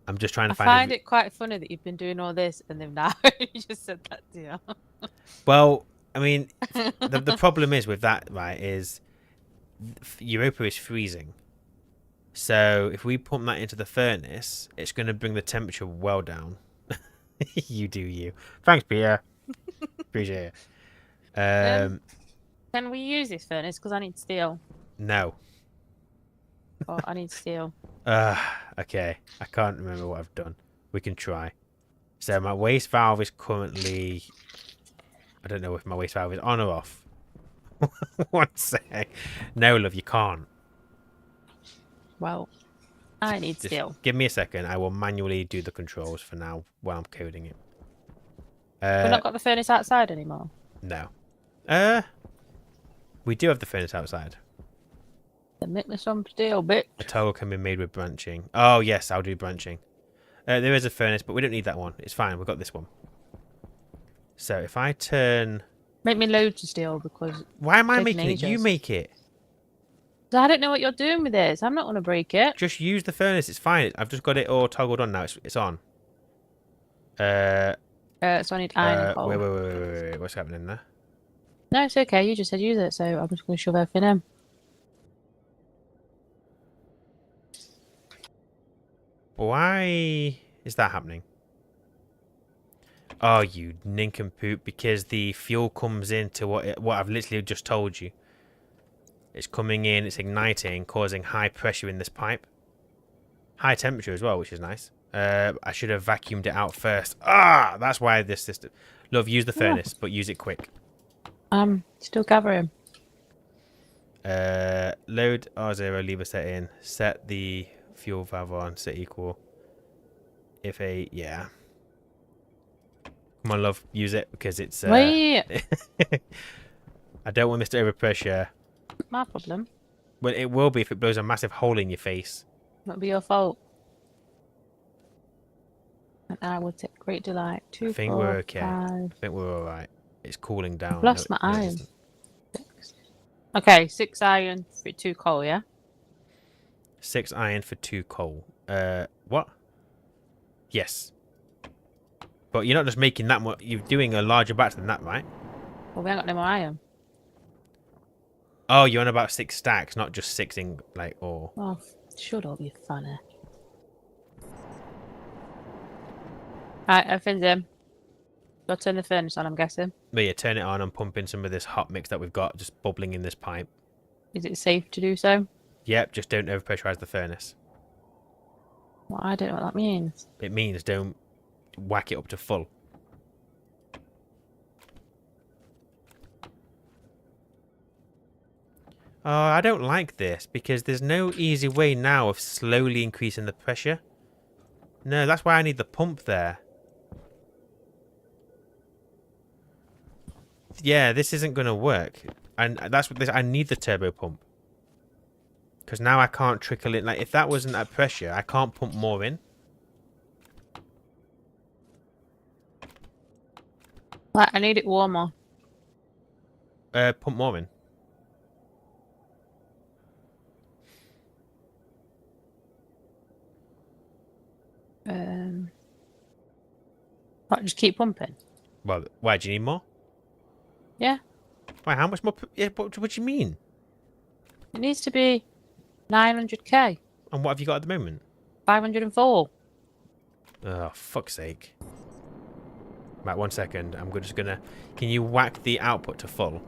I'm just trying to find... I find it quite funny that you've been doing all this and then now you just said that to you. Well, I mean, the problem is with that, right, is Europa is freezing. So if we pump that into the furnace, it's going to bring the temperature well down. You do you. Thanks, Peter. Appreciate it. Can we use this furnace? Because I need steel. No. Oh, I need steel. Okay. I can't remember what I've done. We can try. So my waste valve is currently... I don't know if my waste valve is on or off. One sec. No, love, you can't. Well, I need Just steel. give me a second. I will manually do the controls for now while I'm coding it. We've not got the furnace outside anymore. No. We do have the furnace outside. Then make me some steel, bitch. A toggle can be made with branching. Oh, yes, I'll do branching. There is a furnace, but we don't need that one. It's fine. We've got this one. So if I turn... Make me loads of steel because... Why am I taking making it? You ages. make it. I don't know what you're doing with this. I'm not going to break it. Just use the furnace. It's fine. I've just got it all toggled on now. It's on. So I need iron and coal. Wait. What's happening there? No, it's okay. You just said use it, so I'm just going to shove everything in. Why is that happening? Oh, you nincompoop, because the fuel comes into what I've literally just told you. It's coming in, it's igniting, causing high pressure in this pipe. High temperature as well, which is nice. I should have vacuumed it out first. That's why this system... Love, use the furnace, but use it quick. Still gathering. Load R0 lever set in. Set the fuel valve on set equal. If a yeah. Come on, love, use it because it's. Wait. I don't want this to overpressure. My problem. Well, it will be if it blows a massive hole in your face. That'll be your fault. And I would take great delight. Two, I think 4, we're okay. 5. I think we're all right. It's cooling down. I've lost my iron. 6. Okay, 6 iron for 2 coal, yeah? 6 iron for 2 coal. What? Yes. But you're not just making that much. You're doing a larger batch than that, right? Well, we ain't got no more iron. Oh, you're on about 6 stacks, not just 6 in, like, ore. Oh, should all be funny. Alright, everything's in. Go turn the furnace on, I'm guessing. But yeah, turn it on and pump in some of this hot mix that we've got just bubbling in this pipe. Is it safe to do so? Yep, just don't overpressurize the furnace. Well, I don't know what that means. It means don't whack it up to full. Oh, I don't like this because there's no easy way now of slowly increasing the pressure. No, that's why I need the pump there. Yeah, this isn't going to work. And that's what this. I need the turbo pump. Because now I can't trickle in. Like, if that wasn't at pressure, I can't pump more in. Right, I need it warmer. Pump more in. What, just keep pumping? Well, why, do you need more? Yeah. Why, how much more? Yeah, what do you mean? It needs to be 900k. And what have you got at the moment? 504. Oh, fuck's sake. Right, 1 second. I'm just gonna... Can you whack the output to full?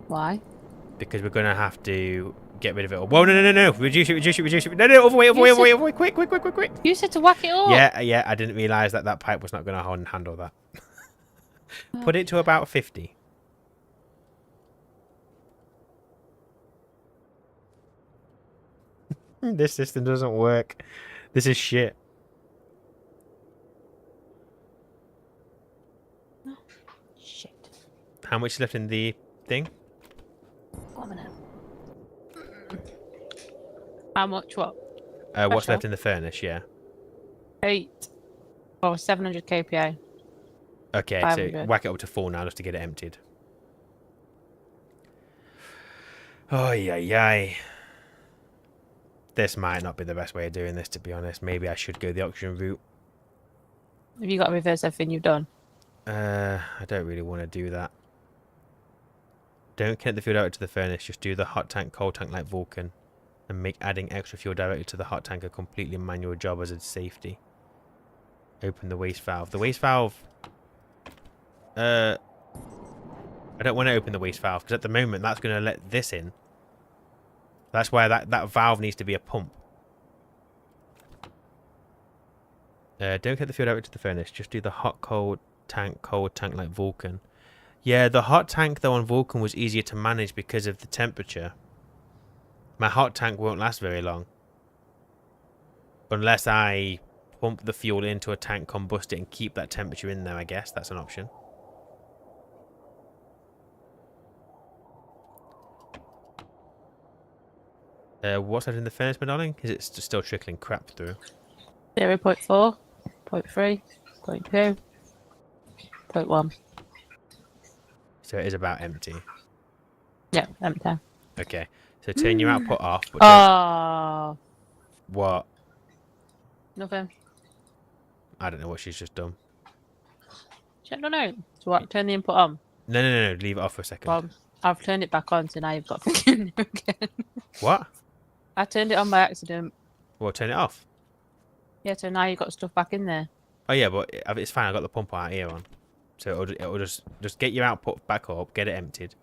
Why? Because we're gonna have to get rid of it. Whoa, no. Reduce it. No, other way. Quick. You said to whack it up. Yeah, I didn't realise that pipe was not gonna handle that. Put it to about 50. This system doesn't work. This is shit. Oh, shit. How much is left in the thing? 1 minute. How much what? What's left in the furnace, yeah. 8. Oh, 700 kPa. Okay, 500. so whack it up to 4 now just to get it emptied. Oh, yeah. This might not be the best way of doing this, to be honest. Maybe I should go the auction route. Have you got to reverse everything you've done? I don't really want to do that. Don't connect the fuel directly to the furnace. Just do the hot tank, cold tank like Vulcan. And make adding extra fuel directly to the hot tank a completely manual job as a safety. Open the waste valve. The waste valve... I don't want to open the waste valve because at the moment that's going to let this in. That's why that valve needs to be a pump. Don't get the fuel directly to the furnace. Just do the cold tank like Vulcan. Yeah, the hot tank though on Vulcan was easier to manage because of the temperature. My hot tank won't last very long. Unless I pump the fuel into a tank, combust it and keep that temperature in there, I guess. That's an option. What's left in the furnace, my darling? Is it still trickling crap through? 0.4, 0.3, 0.2, 0.1. So it is about empty. Yeah, empty. Okay. So turn your output off. But Oh. What? Nothing. I don't know what she's just done. I don't know. So what? Turn the input on. No. Leave it off for a second. Well, I've turned it back on, so now you've got freaking again. What? I turned it on by accident. Well, turn it off. Yeah, so now you've got stuff back in there. Oh yeah, but it's fine. I got the pump out here on, so it'll just get your output back up, get it emptied.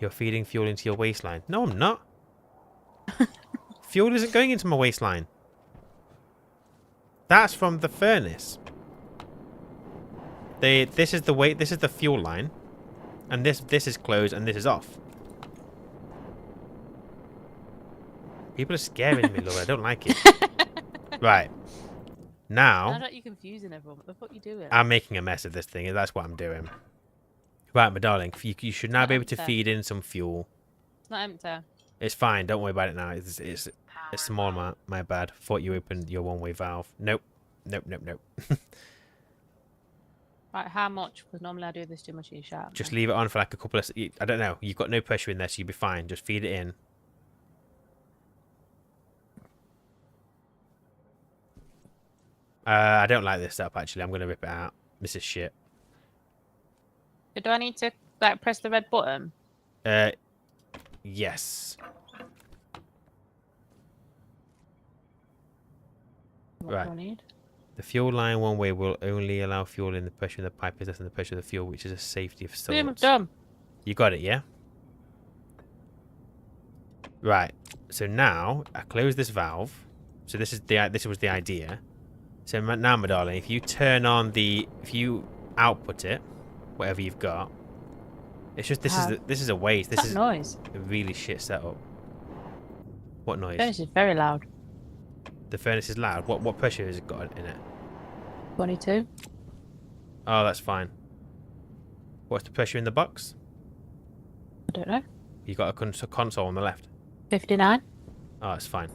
You're feeding fuel into your waistline. No, I'm not. Fuel isn't going into my waistline. That's from the furnace. This is the fuel line, and this is closed and this is off. People are scaring me, Laura. I don't like it. Right. Now, Sounds like you're confusing everyone. What the fuck are you doing? I'm making a mess of this thing. That's what I'm doing. Right, my darling. You should now be able to feed in some fuel. It's not empty. It's fine. Don't worry about it now. It's a small amount. My bad. Thought you opened your one-way valve. Nope. Nope, nope, nope. Right, how much? Because normally I do this too much. You shout. Just leave it on for like a couple of... I don't know. You've got no pressure in there, so you'll be fine. Just feed it in. I don't like this setup, actually. I'm going to rip it out. This is shit. Do I need to like press the red button? Yes. What Right. do I need? The fuel line one way will only allow fuel in the pressure in the pipe is less than the pressure of the fuel, which is a safety of sorts. Boom, I'm done. You got it, yeah? Right. So now I close this valve. So this was the idea. So now, my darling, if you turn on if you output it, whatever you've got, it's just this is a waste. This is noise. a really shit setup. What noise? The furnace is very loud. The furnace is loud. What pressure has it got in it? 22. Oh, that's fine. What's the pressure in the box? I don't know. You got a console on the left. 59. Oh, it's fine.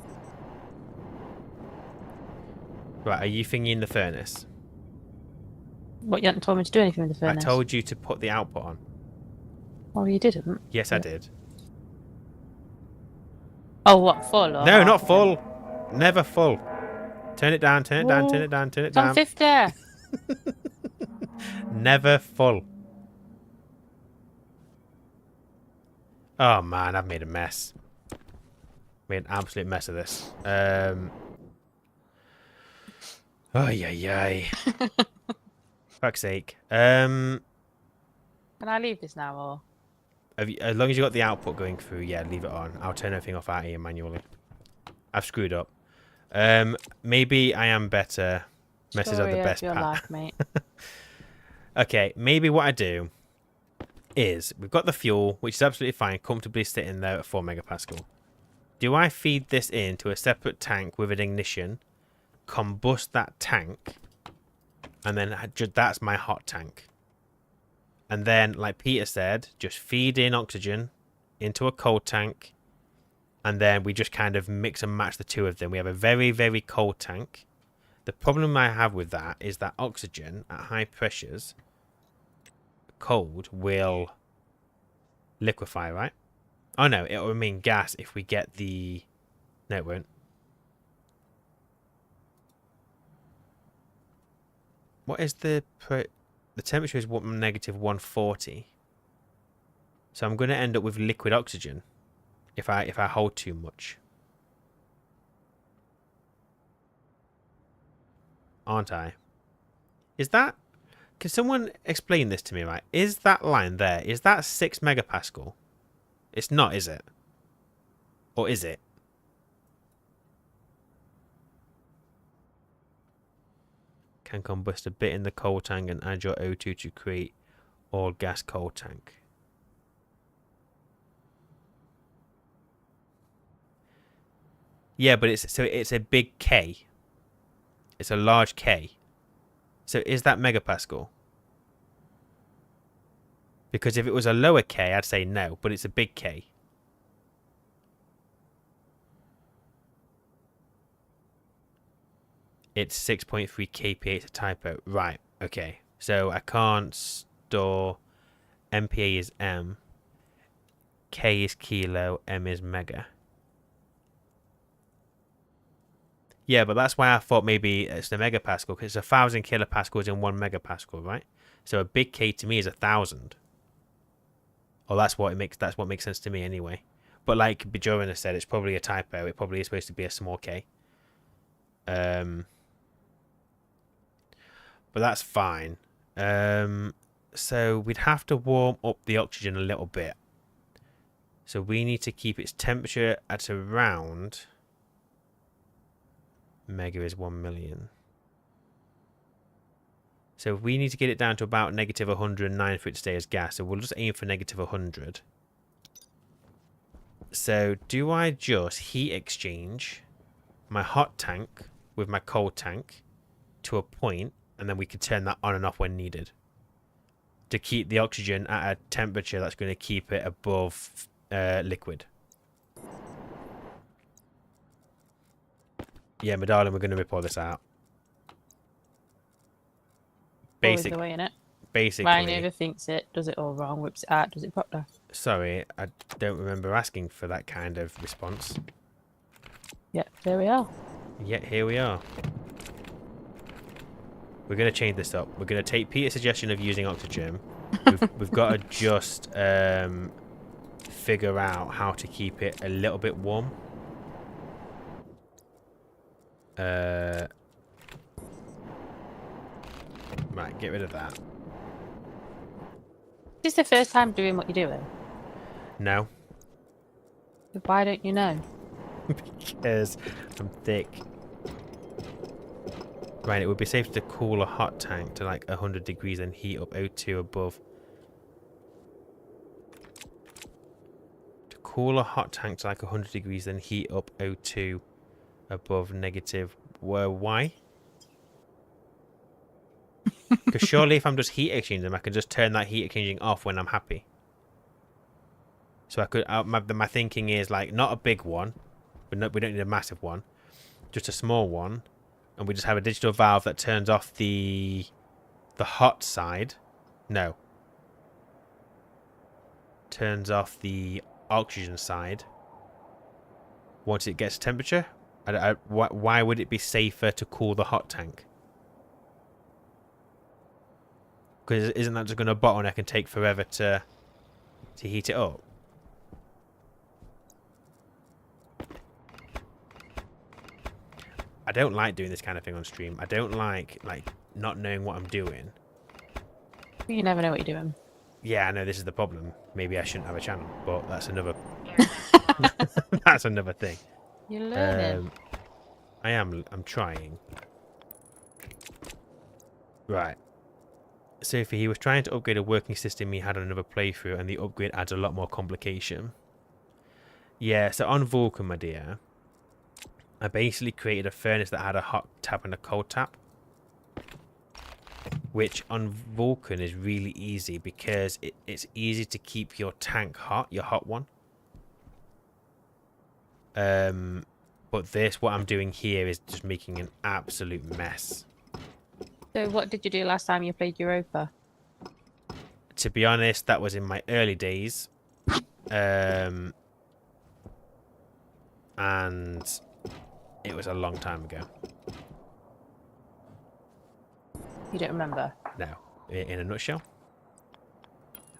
Right, are you thinking the furnace? What, you hadn't told me to do anything with the furnace? I told you to put the output on. Oh, you didn't? Yes, I did. Oh, what, full? Or No, half? not full. Never full. Turn it down, turn it down, turn it down, turn it It's on down. 50. Never full. Oh man, I've made a mess. Made an absolute mess of this. Oh yeah. Fuck's sake. Can I leave this now, or? As long as you got the output going through, yeah, leave it on. I'll turn everything off out here manually. I've screwed up. Maybe I am better. Messes are the best your part. life, mate. Okay, maybe what I do is we've got the fuel, which is absolutely fine, comfortably sitting there at 4 megapascal. Do I feed this into a separate tank with an ignition, combust that tank, and then that's my hot tank? And then, like Peter said, just feed in oxygen into a cold tank, and then we just kind of mix and match the two of them. We have a very, very cold tank. The problem I have with that is that oxygen at high pressures, cold, will liquefy, right? Oh no, it will remain gas if we get the... No, it won't. What is the temperature is negative 140. So I'm going to end up with liquid oxygen if I hold too much. Aren't I? Is that... Can someone explain this to me, right? Is that line there, is that 6 megapascal? It's not, is it? Or is it? Can combust a bit in the cold tank and add your O2 to create all gas cold tank. Yeah, but it's a big K. It's a large K. So is that megapascal? Because if it was a lower K, I'd say no, but it's a big K. It's 6.3 kPa, it's a typo. Right, okay. So I can't store... MPa is M. K is kilo, M is mega. Yeah, but that's why I thought maybe it's the megapascal, because it's 1,000 kilopascals in 1 megapascal, right? So a big K to me is 1,000. Or that's what makes sense to me anyway. But like Bjorn has said, it's probably a typo. It probably is supposed to be a small K. But that's fine. So we'd have to warm up the oxygen a little bit. So we need to keep its temperature at around... Mega is 1 million. So we need to get it down to about negative 109 for it to stay as gas. So we'll just aim for negative 100. So do I just heat exchange my hot tank with my cold tank to a point, and then we can turn that on and off when needed to keep the oxygen at a temperature that's going to keep it above liquid? Yeah, my darling, we're going to rip all this out. Always the way, innit? Basically. Ryan overthinks it, does it all wrong, whips it out, does it properly. Sorry, I don't remember asking for that kind of response. Yep, there we are. Yeah, here we are. We're going to change this up. We're going to take Peter's suggestion of using oxygen. We've got to just figure out how to keep it a little bit warm. Right, get rid of that. Is this the first time doing what you're doing? No. Why don't you know? Because I'm thick. Right, it would be safe to cool a hot tank to like 100 degrees and heat up O2 above. To cool a hot tank to like 100 degrees and heat up O2 above negative. Why? Because surely if I'm just heat exchanging them, I can just turn that heat exchanging off when I'm happy. So I could. My thinking is like not a big one, we don't need a massive one, just a small one, and we just have a digital valve that turns off the hot side. No. Turns off the oxygen side once it gets temperature. Why would it be safer to cool the hot tank? Because isn't that just going to bottleneck and take forever to heat it up? I don't like doing this kind of thing on stream. I don't like not knowing what I'm doing. You never know what you're doing. Yeah, I know this is the problem. Maybe I shouldn't have a channel, but that's another. That's another thing. You're learning. I'm trying. Right. Sophie, he was trying to upgrade a working system he had on another playthrough, and the upgrade adds a lot more complication. Yeah, so on Vulcan, my dear, I basically created a furnace that had a hot tap and a cold tap. Which on Vulcan is really easy because it's easy to keep your tank hot, your hot one. But what I'm doing here is just making an absolute mess. So what did you do last time you played Europa? To be honest, that was in my early days. And it was a long time ago. You don't remember? No. In a nutshell.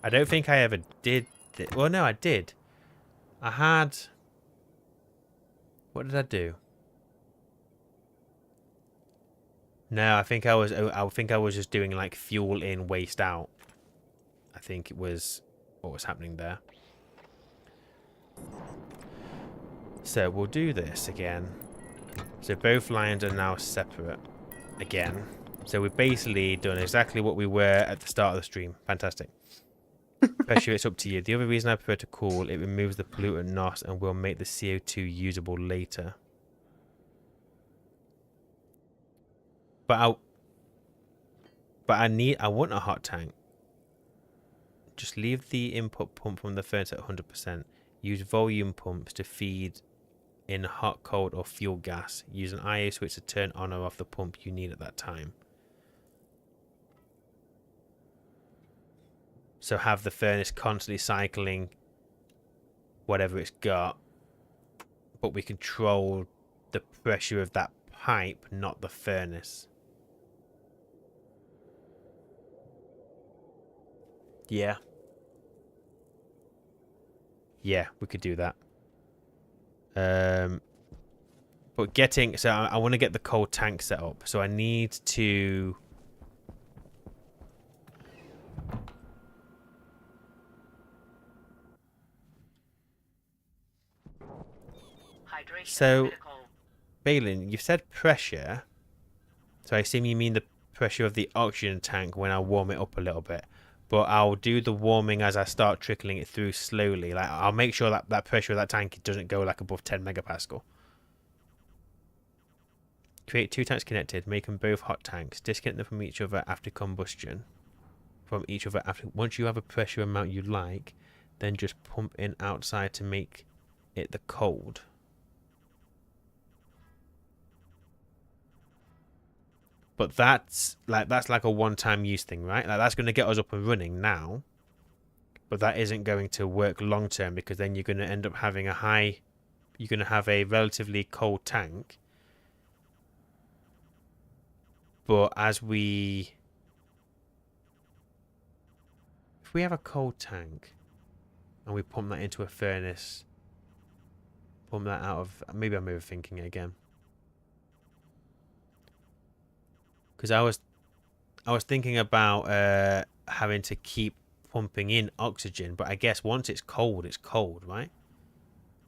I don't think I ever did. Well, no, I did. I had... What did I do? No, I think I was just doing like fuel in, waste out. I think it was what was happening there. So we'll do this again. So both lines are now separate again. So we've basically done exactly what we were at the start of the stream. Fantastic. Pressure, it's up to you. The other reason I prefer to cool, it removes the pollutant NOS and will make the CO2 usable later. But I want a hot tank. Just leave the input pump from the furnace at 100%. Use volume pumps to feed in hot, cold, or fuel gas. Use an IO switch to turn on or off the pump you need at that time. So have the furnace constantly cycling whatever it's got, but we control the pressure of that pipe, not the furnace. Yeah. Yeah, we could do that. But getting... So I want to get the cold tank set up. So I need to... So, Balin, you've said pressure. So I assume you mean the pressure of the oxygen tank when I warm it up a little bit. but I'll do the warming as I start trickling it through slowly. Like I'll make sure that that pressure of that tank doesn't go like above 10 megapascal. Create 2 tanks connected. Make them both hot tanks. Disconnect them from each other after combustion. Once you have a pressure amount you like, then just pump in outside to make it the cold. But that's like a one-time use thing, right? Like that's going to get us up and running now. But that isn't going to work long term because then you're going to end up having you're going to have a relatively cold tank. But if we have a cold tank and we pump that into a furnace, pump that out of, maybe I'm overthinking it again. Because I was thinking about having to keep pumping in oxygen, but I guess once it's cold, right?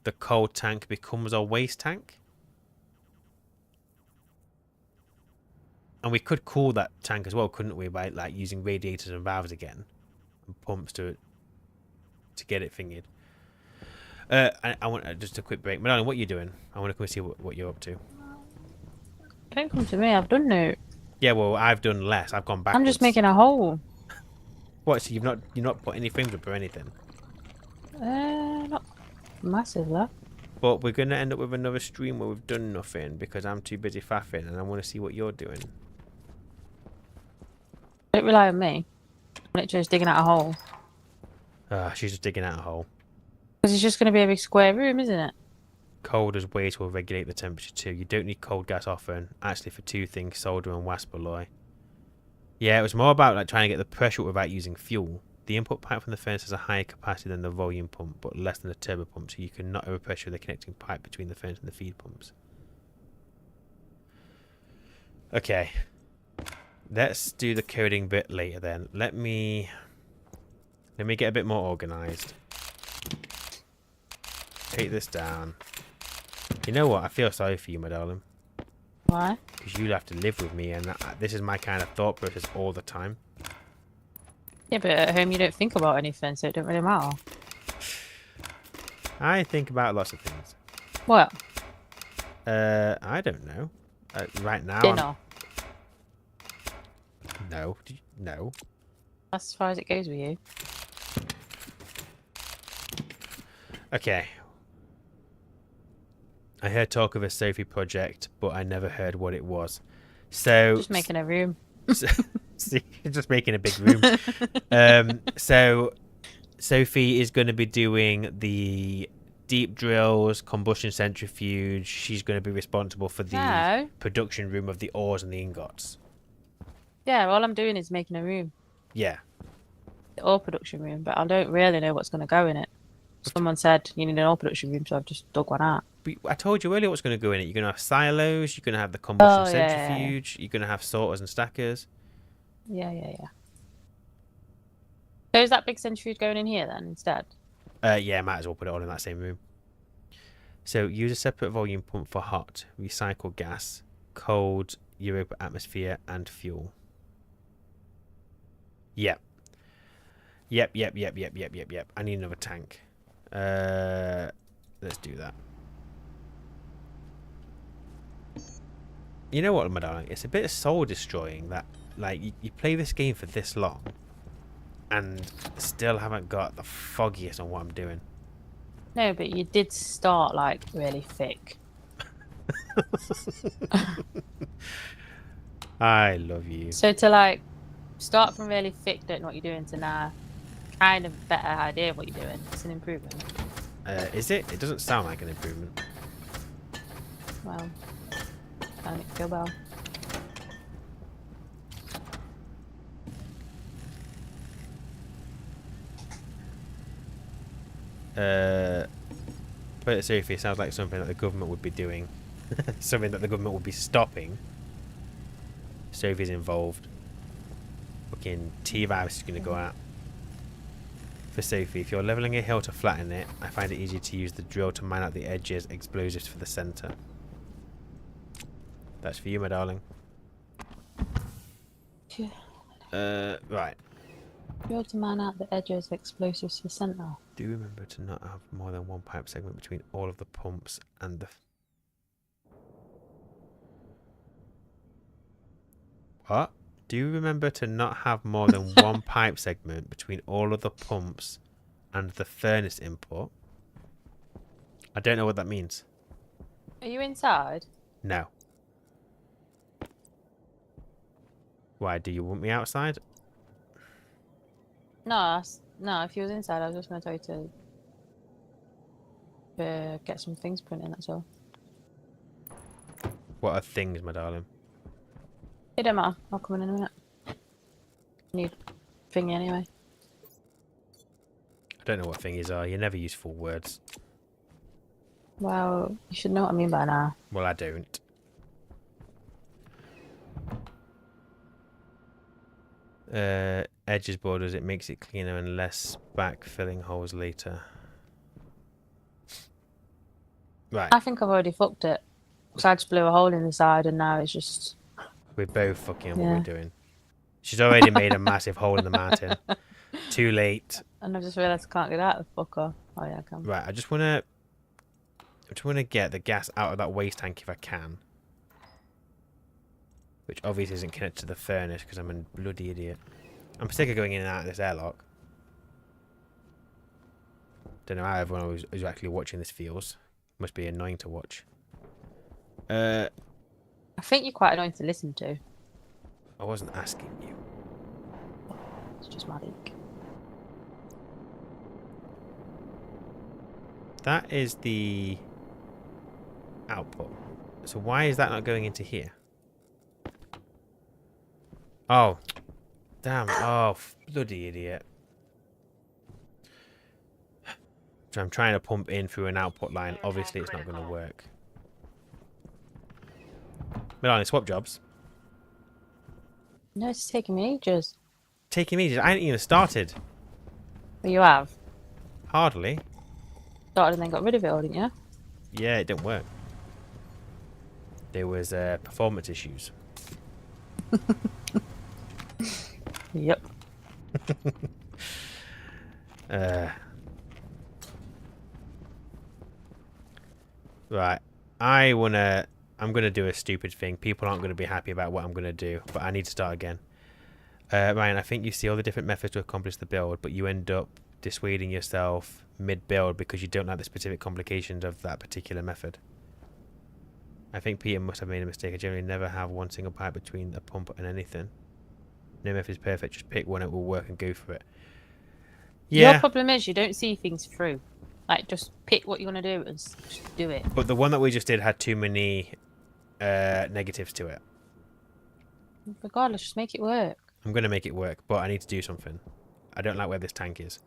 The cold tank becomes our waste tank. And we could cool that tank as well, couldn't we? By like using radiators and valves again, and pumps to get it fingered. I want just a quick break. Madonna, what are you doing? I want to come see what you're up to. Don't come to me. I've done no. Yeah, well, I've done less. I've gone backwards. I'm just making a hole. What? So you're not put any frames up or anything? Not massive, though. But we're gonna end up with another stream where we've done nothing because I'm too busy faffing, and I want to see what you're doing. Don't rely on me. I'm literally just digging out a hole. She's just digging out a hole. Because it's just going to be a big square room, isn't it? Cold as waste will regulate the temperature too. You don't need cold gas often. Actually, for 2 things: solder and wasp alloy. Yeah, it was more about like trying to get the pressure up without using fuel. The input pipe from the furnace has a higher capacity than the volume pump, but less than the turbo pump, so you can not overpressure the connecting pipe between the furnace and the feed pumps. Okay. Let's do the coding bit later then. Let me get a bit more organised. Take this down. You know what? I feel sorry for you, my darling. Why? Because you'll have to live with me, and this is my kind of thought process all the time. Yeah, but at home you don't think about anything, so it don't really matter. I think about lots of things. What? I don't know. Right now. Dinner. No. No. That's as far as it goes with you. Okay. I heard talk of a Sophie project, but I never heard what it was. So just making a room. See, just making a big room. So Sophie is going to be doing the deep drills, combustion centrifuge. She's going to be responsible for the production room of the ores and the ingots. Yeah, all I'm doing is making a room. Yeah. The ore production room, but I don't really know what's going to go in it. Someone said you need an ore production room, so I've just dug one out. But I told you earlier what's going to go in it. You're going to have silos, you're going to have the combustion centrifuge, you're going to have sorters and stackers. Yeah. So is that big centrifuge going in here then instead? Yeah, might as well put it all in that same room. So use a separate volume pump for hot, recycle gas, cold, Europa atmosphere, and fuel. Yep. I need another tank. Let's do that. You know what, my darling? It's a bit soul destroying that, like, you play this game for this long and still haven't got the foggiest on what I'm doing. No, but you did start, like, really thick. I love you. So to, like, start from really thick, don't know what you're doing, to now kind of better idea of what you're doing. It's an improvement. Is it? It doesn't sound like an improvement. Well, I don't feel well. But Sophie, it sounds like something that the government would be doing. Something that the government would be stopping. Sophie's involved. Fucking T-Virus is going to go out. For Sophie, if you're leveling a hill to flatten it, I find it easier to use the drill to mine out the edges, explosives for the center. That's for you, my darling. Yeah. Right. Be able to man out the edges of explosives for centre. Do remember to not have more than one pipe segment between all of the pumps and the... What? Do you remember to not have more than one pipe segment between all of the pumps and the furnace input? I don't know what that means. Are you inside? No. Why, do you want me outside? No, no. If you was inside, I was just going to tell you to get some things printing. That's all. What are things, my darling? It don't matter. I'll come in a minute. Need thingy anyway. I don't know what thingies are. You never use full words. Well, you should know what I mean by now. Well, I don't. Edges borders, it makes it cleaner and less backfilling holes later. Right. I think I've already fucked it. So I just blew a hole in the side and now it's just... We're both fucking what we're doing. She's already made a massive hole in the mountain. Too late. And I just realised I can't get out of the fucker. Oh yeah, I can. Right, I just want to get the gas out of that waste tank if I can. Which obviously isn't connected to the furnace because I'm a bloody idiot. I'm sick of going in and out of this airlock. Don't know how everyone who's actually watching this feels. Must be annoying to watch. I think you're quite annoying to listen to. I wasn't asking you. It's just my leak. That is the output. So why is that not going into here? Oh. Damn. Oh, bloody idiot. So I'm trying to pump in through an output line. Obviously, it's not going to work. Melanie, swap jobs. No, it's taking me ages. Taking me ages. I ain't even started. Well, you have. Hardly. Started and then got rid of it all, didn't you? Yeah, it didn't work. There was performance issues. Yep. Right. I'm gonna do a stupid thing. People aren't gonna be happy about what I'm gonna do, but I need to start again. Ryan, I think you see all the different methods to accomplish the build, but you end up dissuading yourself mid-build because you don't like the specific complications of that particular method. I think Peter must have made a mistake. I generally never have one single pipe between a pump and anything. No method is perfect. Just pick one, it will work, and go for it. Yeah. Your problem is you don't see things through. Like, just pick what you want to do and just do it. But the one that we just did had too many negatives to it. Regardless, just make it work. I'm going to make it work, but I need to do something. I don't like where this tank is.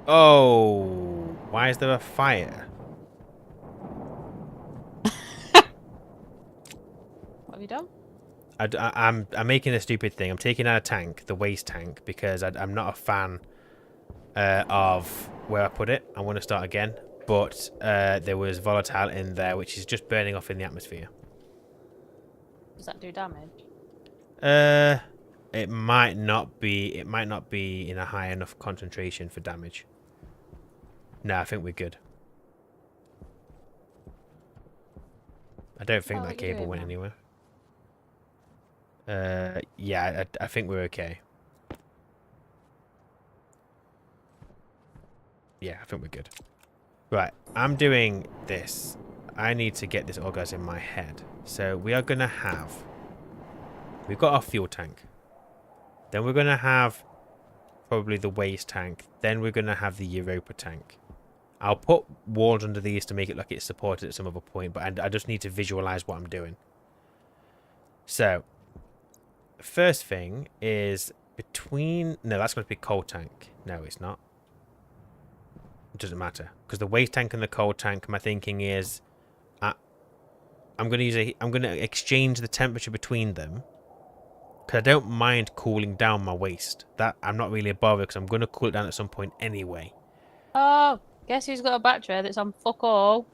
Oh, why is there a fire? What have you done? I'm making a stupid thing. I'm taking out a tank, the waste tank, because I'm not a fan of where I put it. I want to start again, but there was volatile in there, which is just burning off in the atmosphere. Does that do damage? It might not be. It might not be in a high enough concentration for damage. No, I think we're good. I don't think that cable went anywhere. Yeah, I think we're okay. Yeah, I think we're good. Right, I'm doing this. I need to get this organized in my head. So we are going to have... We've got our fuel tank. Then we're going to have probably the waste tank. Then we're going to have the Europa tank. I'll put walls under these to make it look it's supported at some other point, but I just need to visualize what I'm doing. So... First thing is between... No, that's going to be coal tank. No, it's not. It doesn't matter. Because the waste tank and the coal tank, my thinking is... I'm going to exchange the temperature between them. Because I don't mind cooling down my waste. That I'm not really a bother because I'm going to cool it down at some point anyway. Oh, guess who's got a battery that's on fuck all?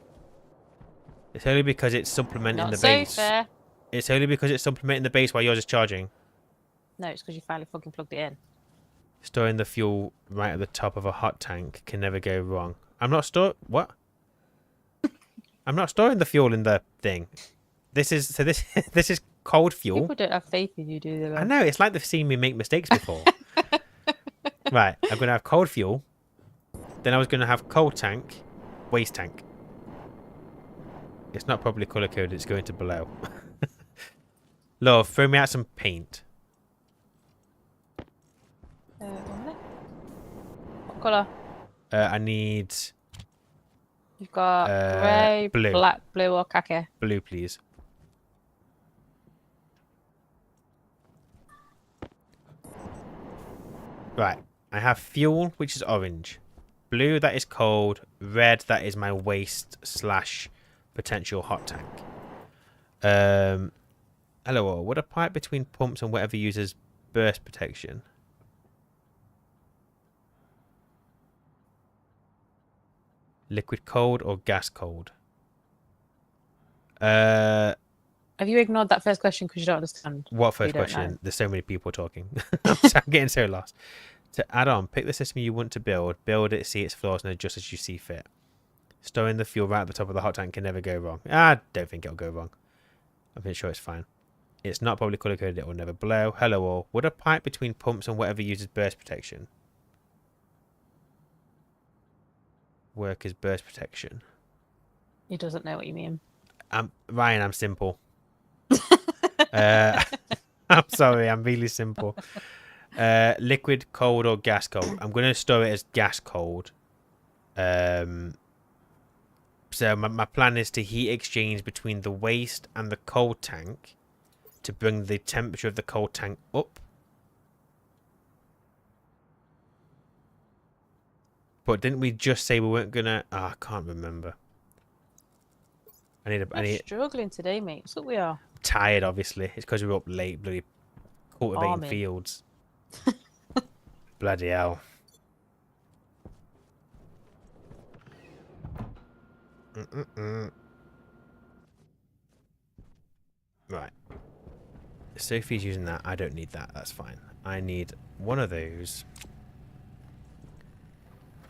It's only because it's supplementing Not the so base. fair. It's only because it's supplementing the base while yours is charging. No, it's because you finally fucking plugged it in. Storing the fuel right at the top of a hot tank can never go wrong. I'm not what? I'm not storing the fuel in the thing. This is this is cold fuel. People don't have faith in you, do they? I know, it's like they've seen me make mistakes before. Right, I'm gonna have cold fuel. Then I was gonna have cold tank, waste tank. It's not properly color coded. It's going to below. Love, throw me out some paint. What colour? I need You've got grey, blue. black, blue, or khaki. Blue, please. Right, I have fuel, which is orange. Blue, that is cold. Red, that is my waste / potential hot tank. Hello, would a pipe between pumps and whatever uses burst protection? Liquid cold or gas cold? Have you ignored that first question because you don't understand? What first question? There's so many people talking. I'm getting so lost. To add on, pick the system you want to build it, see its flaws, and adjust as you see fit. Storing the fuel right at the top of the hot tank can never go wrong. I don't think it'll go wrong. I'm pretty sure it's fine. It's not probably color coded, it will never blow. Hello all. Would a pipe between pumps and whatever uses burst protection work as burst protection? He doesn't know what you mean. Ryan, I'm simple. I'm sorry, I'm really simple. Liquid cold or gas cold? I'm going to store it as gas cold. So my plan is to heat exchange between the waste and the cold tank to bring the temperature of the cold tank up. But didn't we just say we weren't gonna? Oh, I can't remember. I need. Struggling today, mate. That's what we are. I'm tired, obviously. It's because we were up late, bloody cultivating fields. Bloody hell. Right. Sophie's using that. I don't need that. That's fine. I need one of those.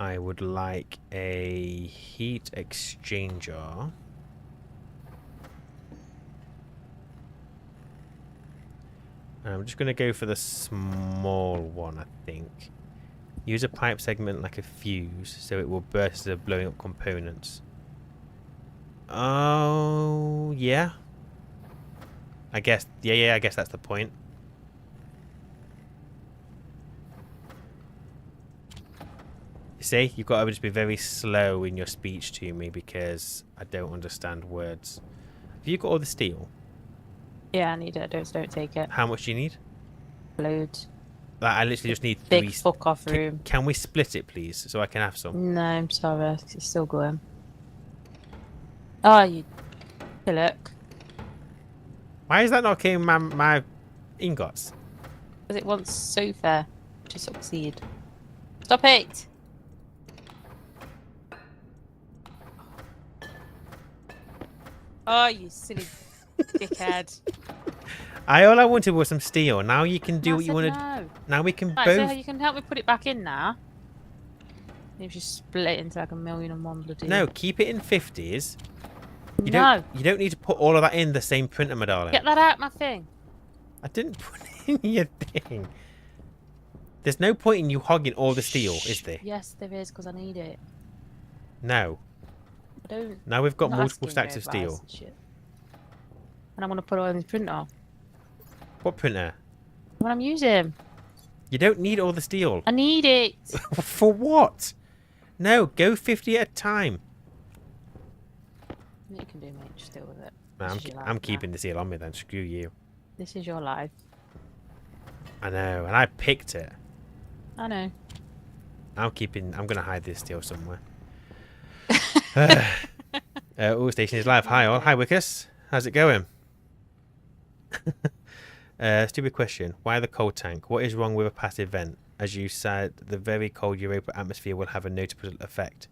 I would like a heat exchanger. I'm just going to go for the small one, I think. Use a pipe segment like a fuse so it will burst as of blowing up components. Oh, yeah. I guess, yeah, I guess that's the point. You see, you've got to just be very slow in your speech to me because I don't understand words. Have you got all the steel? Yeah, I need it. Don't take it. How much do you need? Loads. Like, I literally just need big 3. Fuck off room. Can we split it, please, so I can have some? No, I'm sorry. It's still going. Oh, you look. Why is that not killing my ingots? Because it wants sofa to succeed. Stop it! Oh, you silly dickhead. All I wanted was some steel. Now you can do what you want to. No. Now we can Right, both. so you can help me put it back in now. Maybe just split it into like 1,000,001 bloody. No, keep it in 50s. You No. You don't need to put all of that in the same printer, my darling. Get that out my thing. I didn't put it in your thing. There's no point in you hogging all the steel, is there? Yes, there is, because I need it. No. I don't. Now we've got I'm not multiple asking stacks for of steel. advice and shit. And I want to put it on the printer. What printer? What I'm using. You don't need all the steel. I need it. For what? No, go 50 at a time. You can do, mate. Just deal with it. No, This is your life I'm now. keeping the steel on me then. Screw you. This is your life. I know, and I picked it. I know. I'm going to hide this steel somewhere. Stationeers live. Hi all. Hi Wickus. How's it going? Stupid question. Why the cold tank? What is wrong with a passive vent? As you said, the very cold Europa atmosphere will have a noticeable effect.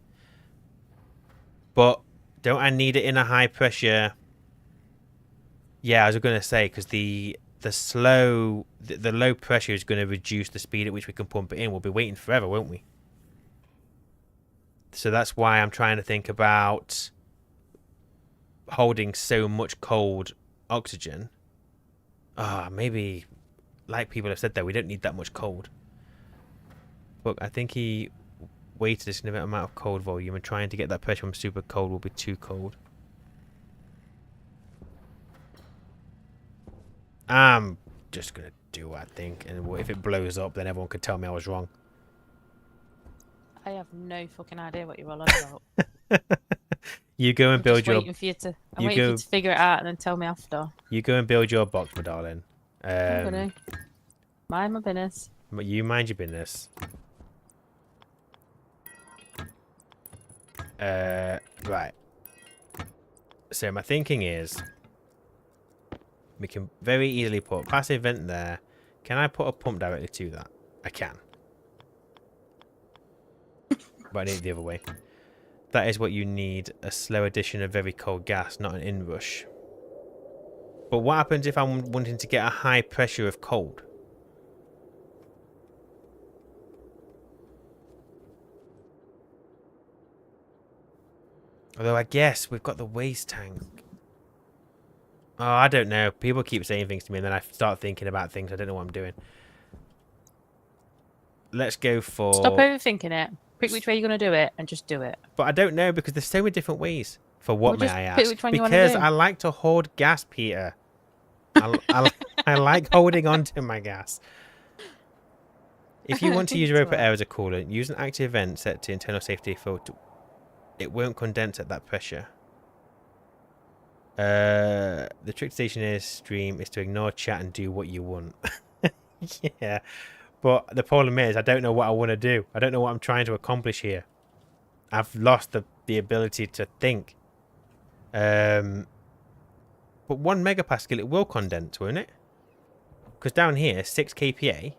But don't I need it in a high pressure Yeah, I was going to say, because the low pressure is going to reduce the speed at which we can pump it in. We'll be waiting forever, won't we? So that's why I'm trying to think about holding so much cold oxygen. Maybe, like people have said there, we don't need that much cold. Look, I think he weighted a significant amount of cold volume, and trying to get that pressure from super cold will be too cold. I'm just going to do what I think, and if it blows up, then everyone could tell me I was wrong. I have no fucking idea what you're all on about. You go and build your... I'm waiting for you to figure it out and then tell me after. You go and build your box, my darling. I'm gonna mind my business. You mind your business. Right. So my thinking is, we can very easily put a passive vent there. Can I put a pump directly to that? I can. But I need it the other way. That is what you need. A slow addition of very cold gas, not an inrush. But what happens if I'm wanting to get a high pressure of cold? Although I guess we've got the waste tank. Oh, I don't know. People keep saying things to me and then I start thinking about things. I don't know what I'm doing. Let's go for... Stop overthinking it. Pick which way you're going to do it and just do it. But I don't know because there's so many different ways. For what, may I ask? Pick which one you want because to do. I like to hoard gas, Peter. I like holding on to my gas. If you want to use Europa air as a coolant, use an active vent set to internal safety filter. It won't condense at that pressure. The trick to Stationeers stream is to ignore chat and do what you want. Yeah. But the problem is, I don't know what I want to do. I don't know what I'm trying to accomplish here. I've lost the ability to think. But 1 megapascal, it will condense, won't it? Because down here, 6 kPa.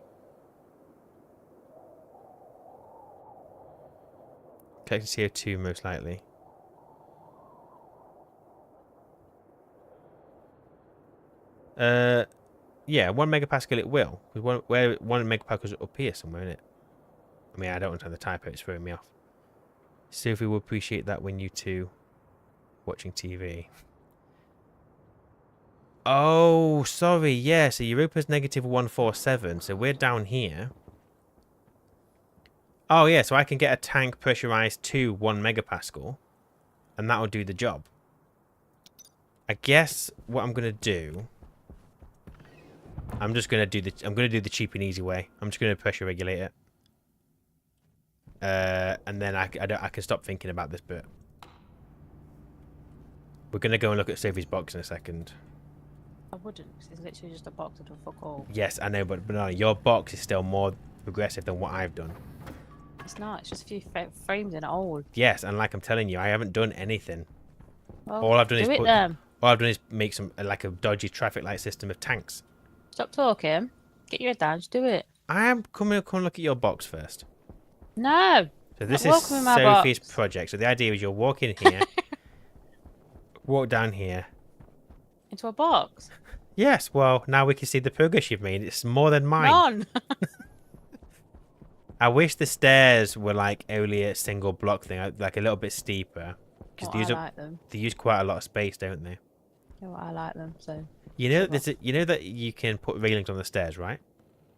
Collecting CO2 most likely. Yeah, 1 megapascal it will. Where 1 megapascal is up here somewhere, isn't it? I mean, I don't understand the typo, it's throwing me off. Sophie will appreciate that when you two watching TV. Oh, sorry, yeah, so Europa's negative 147, so we're down here. Oh, yeah, so I can get a tank pressurized to 1 megapascal, and that'll do the job. I guess what I'm going to do... I'm going to do the cheap and easy way. I'm just going to pressure regulate it. And then I can stop thinking about this bit. We're going to go and look at Sophie's box in a second. I wouldn't, because it's literally just a box of fuck all. Yes, I know, but no, your box is still more progressive than what I've done. It's not, it's just a few frames in it old. Yes, and like I'm telling you, I haven't done anything. Well, all I've done all I've done is make some like a dodgy traffic light system of tanks. Stop talking. Get your head down. Just do it. I am come look at your box first. No. So this is Sophie's project. So the idea is you'll walk in here, walk down here. Into a box? Yes. Well, now we can see the progress you've made. It's more than mine. None. I wish the stairs were like only a single block thing, like a little bit steeper. Because like them. They use quite a lot of space, don't they? Yeah, well, I like them, so... You know, you know that you can put railings on the stairs, right?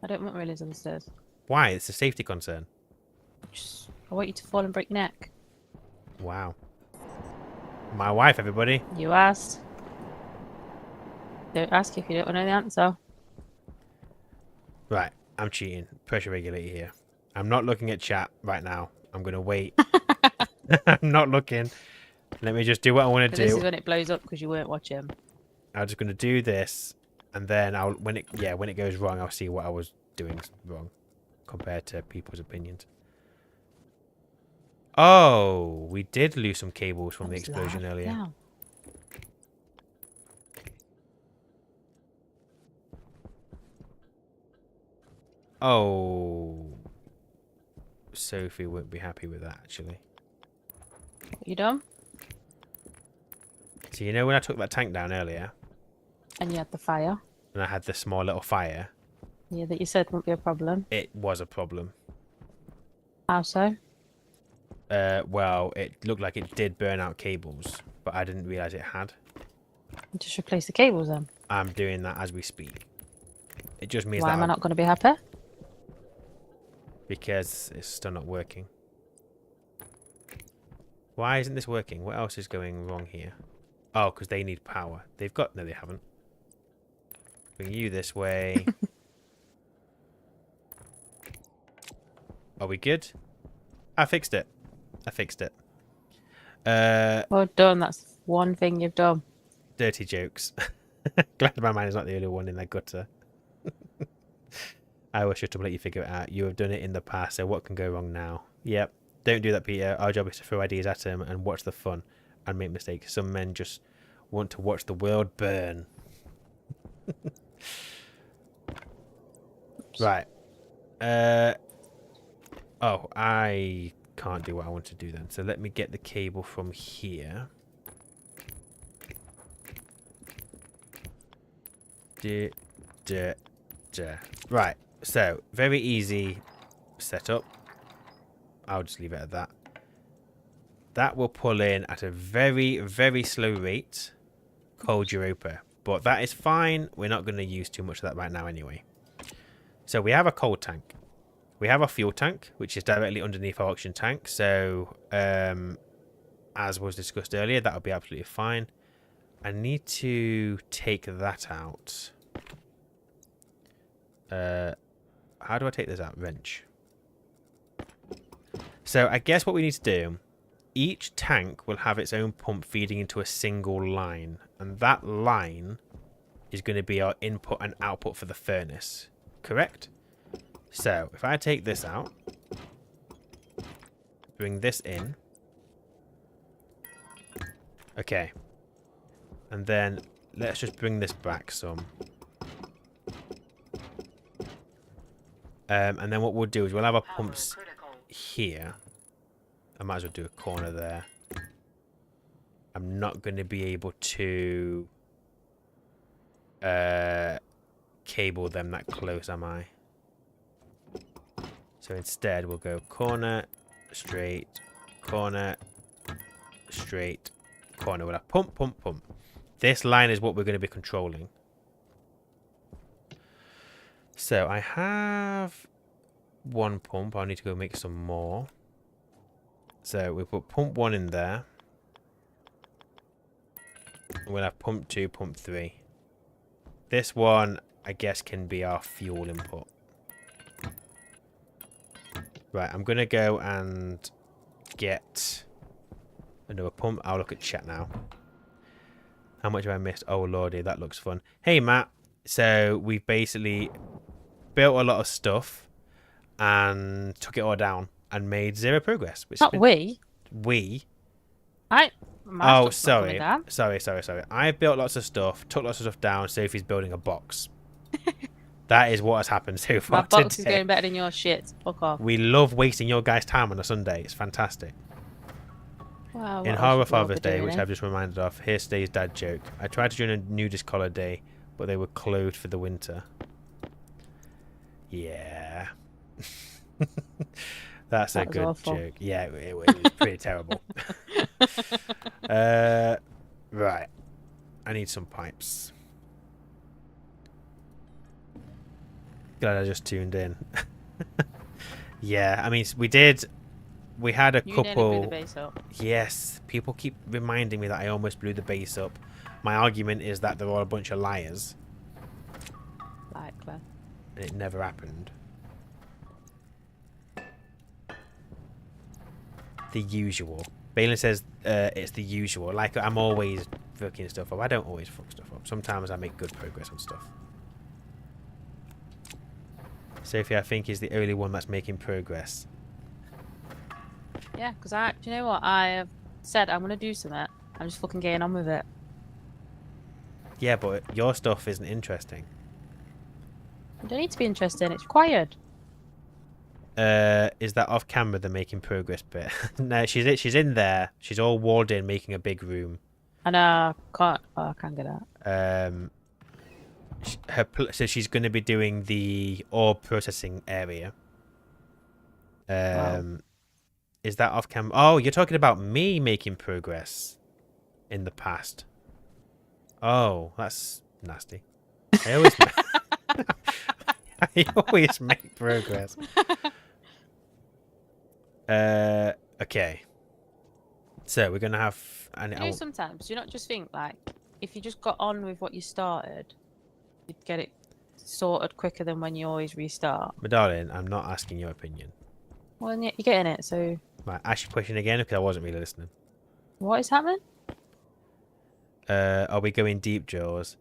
I don't want railings on the stairs. Why? It's a safety concern. I want you to fall and break your neck. Wow. My wife, everybody. You asked. Don't ask if you don't know the answer. Right, I'm cheating. Pressure regulator here. I'm not looking at chat right now. I'm going to wait. I'm not looking. Let me just do what I want to do. This is when it blows up because you weren't watching. I'm just going to do this, and then when it goes wrong, I'll see what I was doing wrong compared to people's opinions. Oh, we did lose some cables from the explosion earlier. Yeah. Oh, Sophie won't be happy with that, actually. You done? So you know when I took that tank down earlier? And you had the fire. And I had the small little fire. Yeah, that you said won't be a problem. It was a problem. How so? Well, it looked like it did burn out cables, but I didn't realise it had. Just replace the cables then. I'm doing that as we speak. It just means Why that am I not going to be happy? Because it's still not working. Why isn't this working? What else is going wrong here? Oh, because they need power. They've got... No, they haven't. Bring you this way. Are we good? I fixed it. I fixed it. Well done. That's one thing you've done. Dirty jokes. Glad my mind is not the only one in that gutter. I will shut up and let you figure it out. You have done it in the past, so what can go wrong now? Yep. Don't do that, Peter. Our job is to throw ideas at him and watch the fun and make mistakes. Some men just want to watch the world burn. Right. Oh, I can't do what I want to do then. So let me get the cable from here. Right. So, very easy setup. I'll just leave it at that. That will pull in at a very, very slow rate cold Europa. But that is fine. We're not going to use too much of that right now anyway. So we have a cold tank. We have a fuel tank, which is directly underneath our oxygen tank. So, as was discussed earlier, that will be absolutely fine. I need to take that out. How do I take this out? Wrench. So I guess what we need to do, each tank will have its own pump feeding into a single line. And that line is going to be our input and output for the furnace. Correct? So if I take this out, bring this in. Okay. And then let's just bring this back some. And then what we'll do is we'll have our pumps here. I might as well do a corner there. I'm not going to be able to cable them that close, am I? So instead we'll go corner, straight, corner, straight, corner. We'll have pump, pump, pump. This line is what we're going to be controlling. So I have one pump. I need to go make some more. So we put pump 1 in there. We'll have pump 2, pump 3. This one, I guess, can be our fuel input. Right, I'm going to go and get another pump. I'll look at chat now. How much have I missed? Oh, lordy, that looks fun. Hey, Matt. So we've basically built a lot of stuff and took it all down and made 0 progress. Which Not we. We. Oh, sorry. Sorry. I built lots of stuff, took lots of stuff down. Sophie's building a box. That is what has happened so far. My box is going better than your shit. Fuck off. We love wasting your guys' time on a Sunday. It's fantastic. Wow, In Horror Father's Day, which I've just reminded of, here stays dad joke. I tried to join a nudist collar day, but they were closed for the winter. Yeah. That's a good joke. Yeah, it was pretty terrible. Right. I need some pipes. Glad I just tuned in. Yeah, I mean, we had a couple. Blew the base up. Yes, people keep reminding me that I almost blew the base up. My argument is that they're all a bunch of liars. Likely. And it never happened. The usual. Balin says it's the usual. Like, I'm always fucking stuff up. I don't always fuck stuff up. Sometimes I make good progress on stuff. Sophie, I think, is the only one that's making progress. Yeah, because do you know what? I have said I'm going to do something. I'm just fucking getting on with it. Yeah, but your stuff isn't interesting. You don't need to be interesting. It's required. Is that off camera, the making progress bit? No, she's in there. She's all walled in, making a big room. I know. I can't get out. So she's going to be doing the ore processing area. Wow. Is that off camera? Oh, you're talking about me making progress in the past. Oh, that's nasty. I always, I always make progress. Okay. So we're gonna have. You know, sometimes you not just think like if you just got on with what you started, you'd get it sorted quicker than when you always restart. My darling, I'm not asking your opinion. Well, yeah, you're getting it. So Right, ask your question again because I wasn't really listening. what is happening? Are we going deep drills?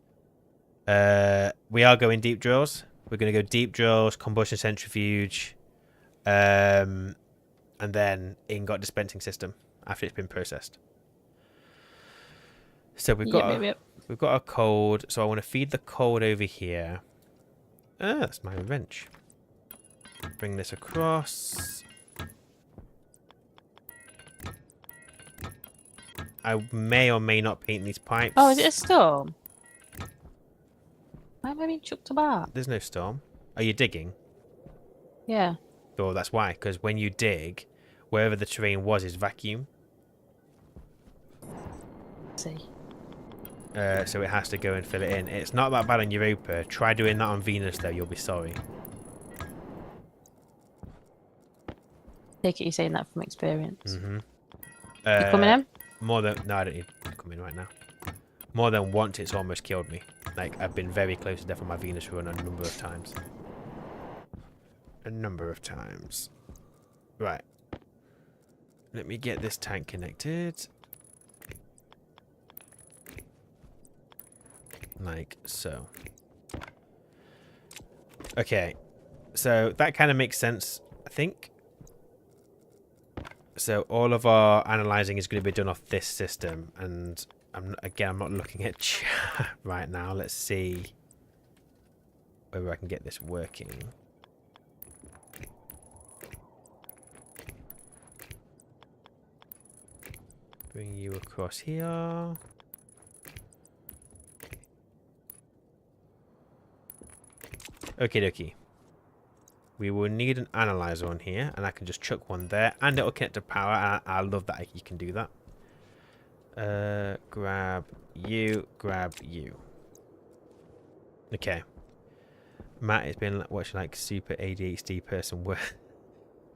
We are going deep drills. We're gonna go deep drills, combustion centrifuge, and then ingot dispensing system after it's been processed. So we've got we've got a code. So I want to feed the code over here. Ah, that's my wrench. Bring this across. I may or may not paint these pipes. Oh, is it a storm? Why am I being chucked about? There's no storm. Are you digging? Yeah. Oh, that's why. Because when you dig, wherever the terrain was is vacuum. Let's see. So it has to go and fill it in. It's not that bad on Europa. Try doing that on Venus, though. You'll be sorry. Take it you're saying that from experience. Mm-hmm. You coming in? More than... No, I don't need to come in right now. More than once, it's almost killed me. Like, I've been very close to death on my Venus run a number of times. A number of times. Right. Let me get this tank connected. Like so. Okay. So that kind of makes sense, I think. So all of our analyzing is going to be done off this system. And I'm not looking at chat right now. Let's see whether I can get this working. Bring you across here. Okie dokie. We will need an analyzer on here, and I can just chuck one there, and it'll connect to power. And I love that you can do that. Grab you. Okay. Matt has been watching like super ADHD person.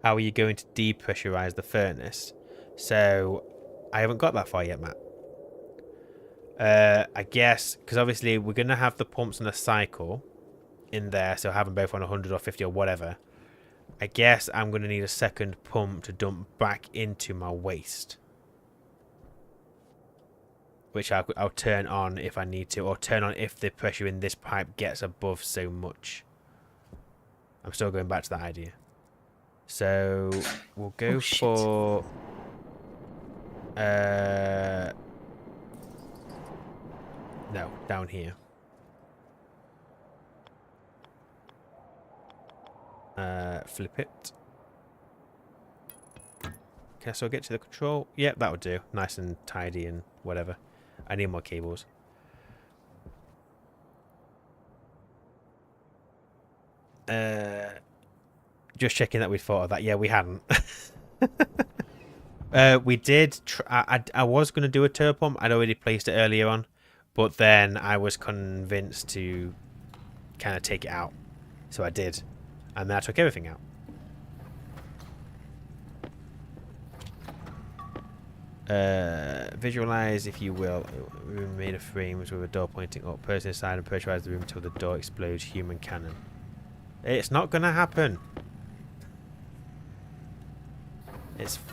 How are you going to depressurize the furnace? So I haven't got that far yet, Matt. I guess because obviously we're gonna have the pumps on a cycle in there, so have them both on 100 or 50 or whatever. I guess I'm going to need a second pump to dump back into my waste, which I'll turn on if I need to, or turn on if the pressure in this pipe gets above so much. I'm still going back to that idea. So we'll go for no, down here. Flip it. Can I still get to the control? Yep, that would do. Nice and tidy and whatever. I need more cables. Just checking that we'd thought of that. Yeah, we hadn't. We did. I was going to do a turbo pump. I'd already placed it earlier on. But then I was convinced to kind of take it out. So I did. And then I took everything out. Visualize, if you will, a room made of frames with a door pointing up. Person inside and pressurize the room until the door explodes. Human cannon. It's not going to happen.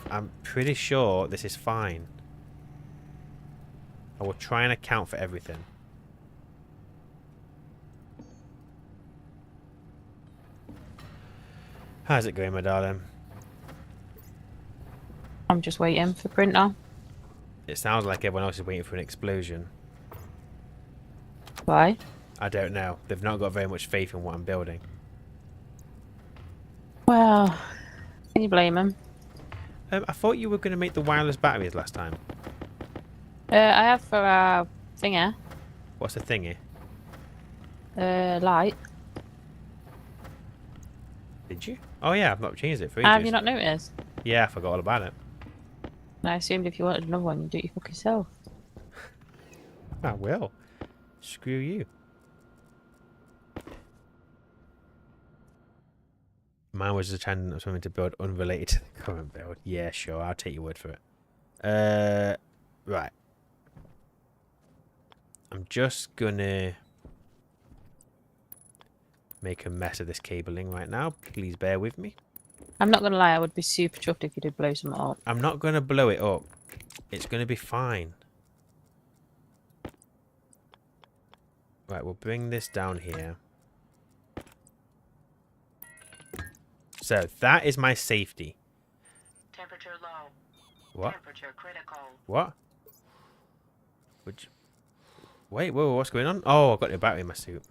I'm pretty sure this is fine. I will try and account for everything. How's it going, my darling? I'm just waiting for printer. It sounds like everyone else is waiting for an explosion. Why? I don't know. They've not got very much faith in what I'm building. Well, can you blame him? I thought you were going to make the wireless batteries last time. I have for our thinger. What's the thingy? Light. Did you? Oh yeah, I've not changed it for Have ages. you not noticed? Yeah, I forgot all about it. I assumed if you wanted another one, you'd do it your fucking self. I will. Screw you. Mine was just trying something to build unrelated to the current build. Yeah, sure. I'll take your word for it. Right. I'm just gonna make a mess of this cabling right now. Please bear with me. I'm not gonna lie, I would be super chuffed if you did blow something up. I'm not gonna blow it up. It's gonna be fine. Right, we'll bring this down here. So that is my safety. Temperature low. What? Temperature critical. What? Which? Wait, whoa, what's going on? Oh, I've got the battery in my suit.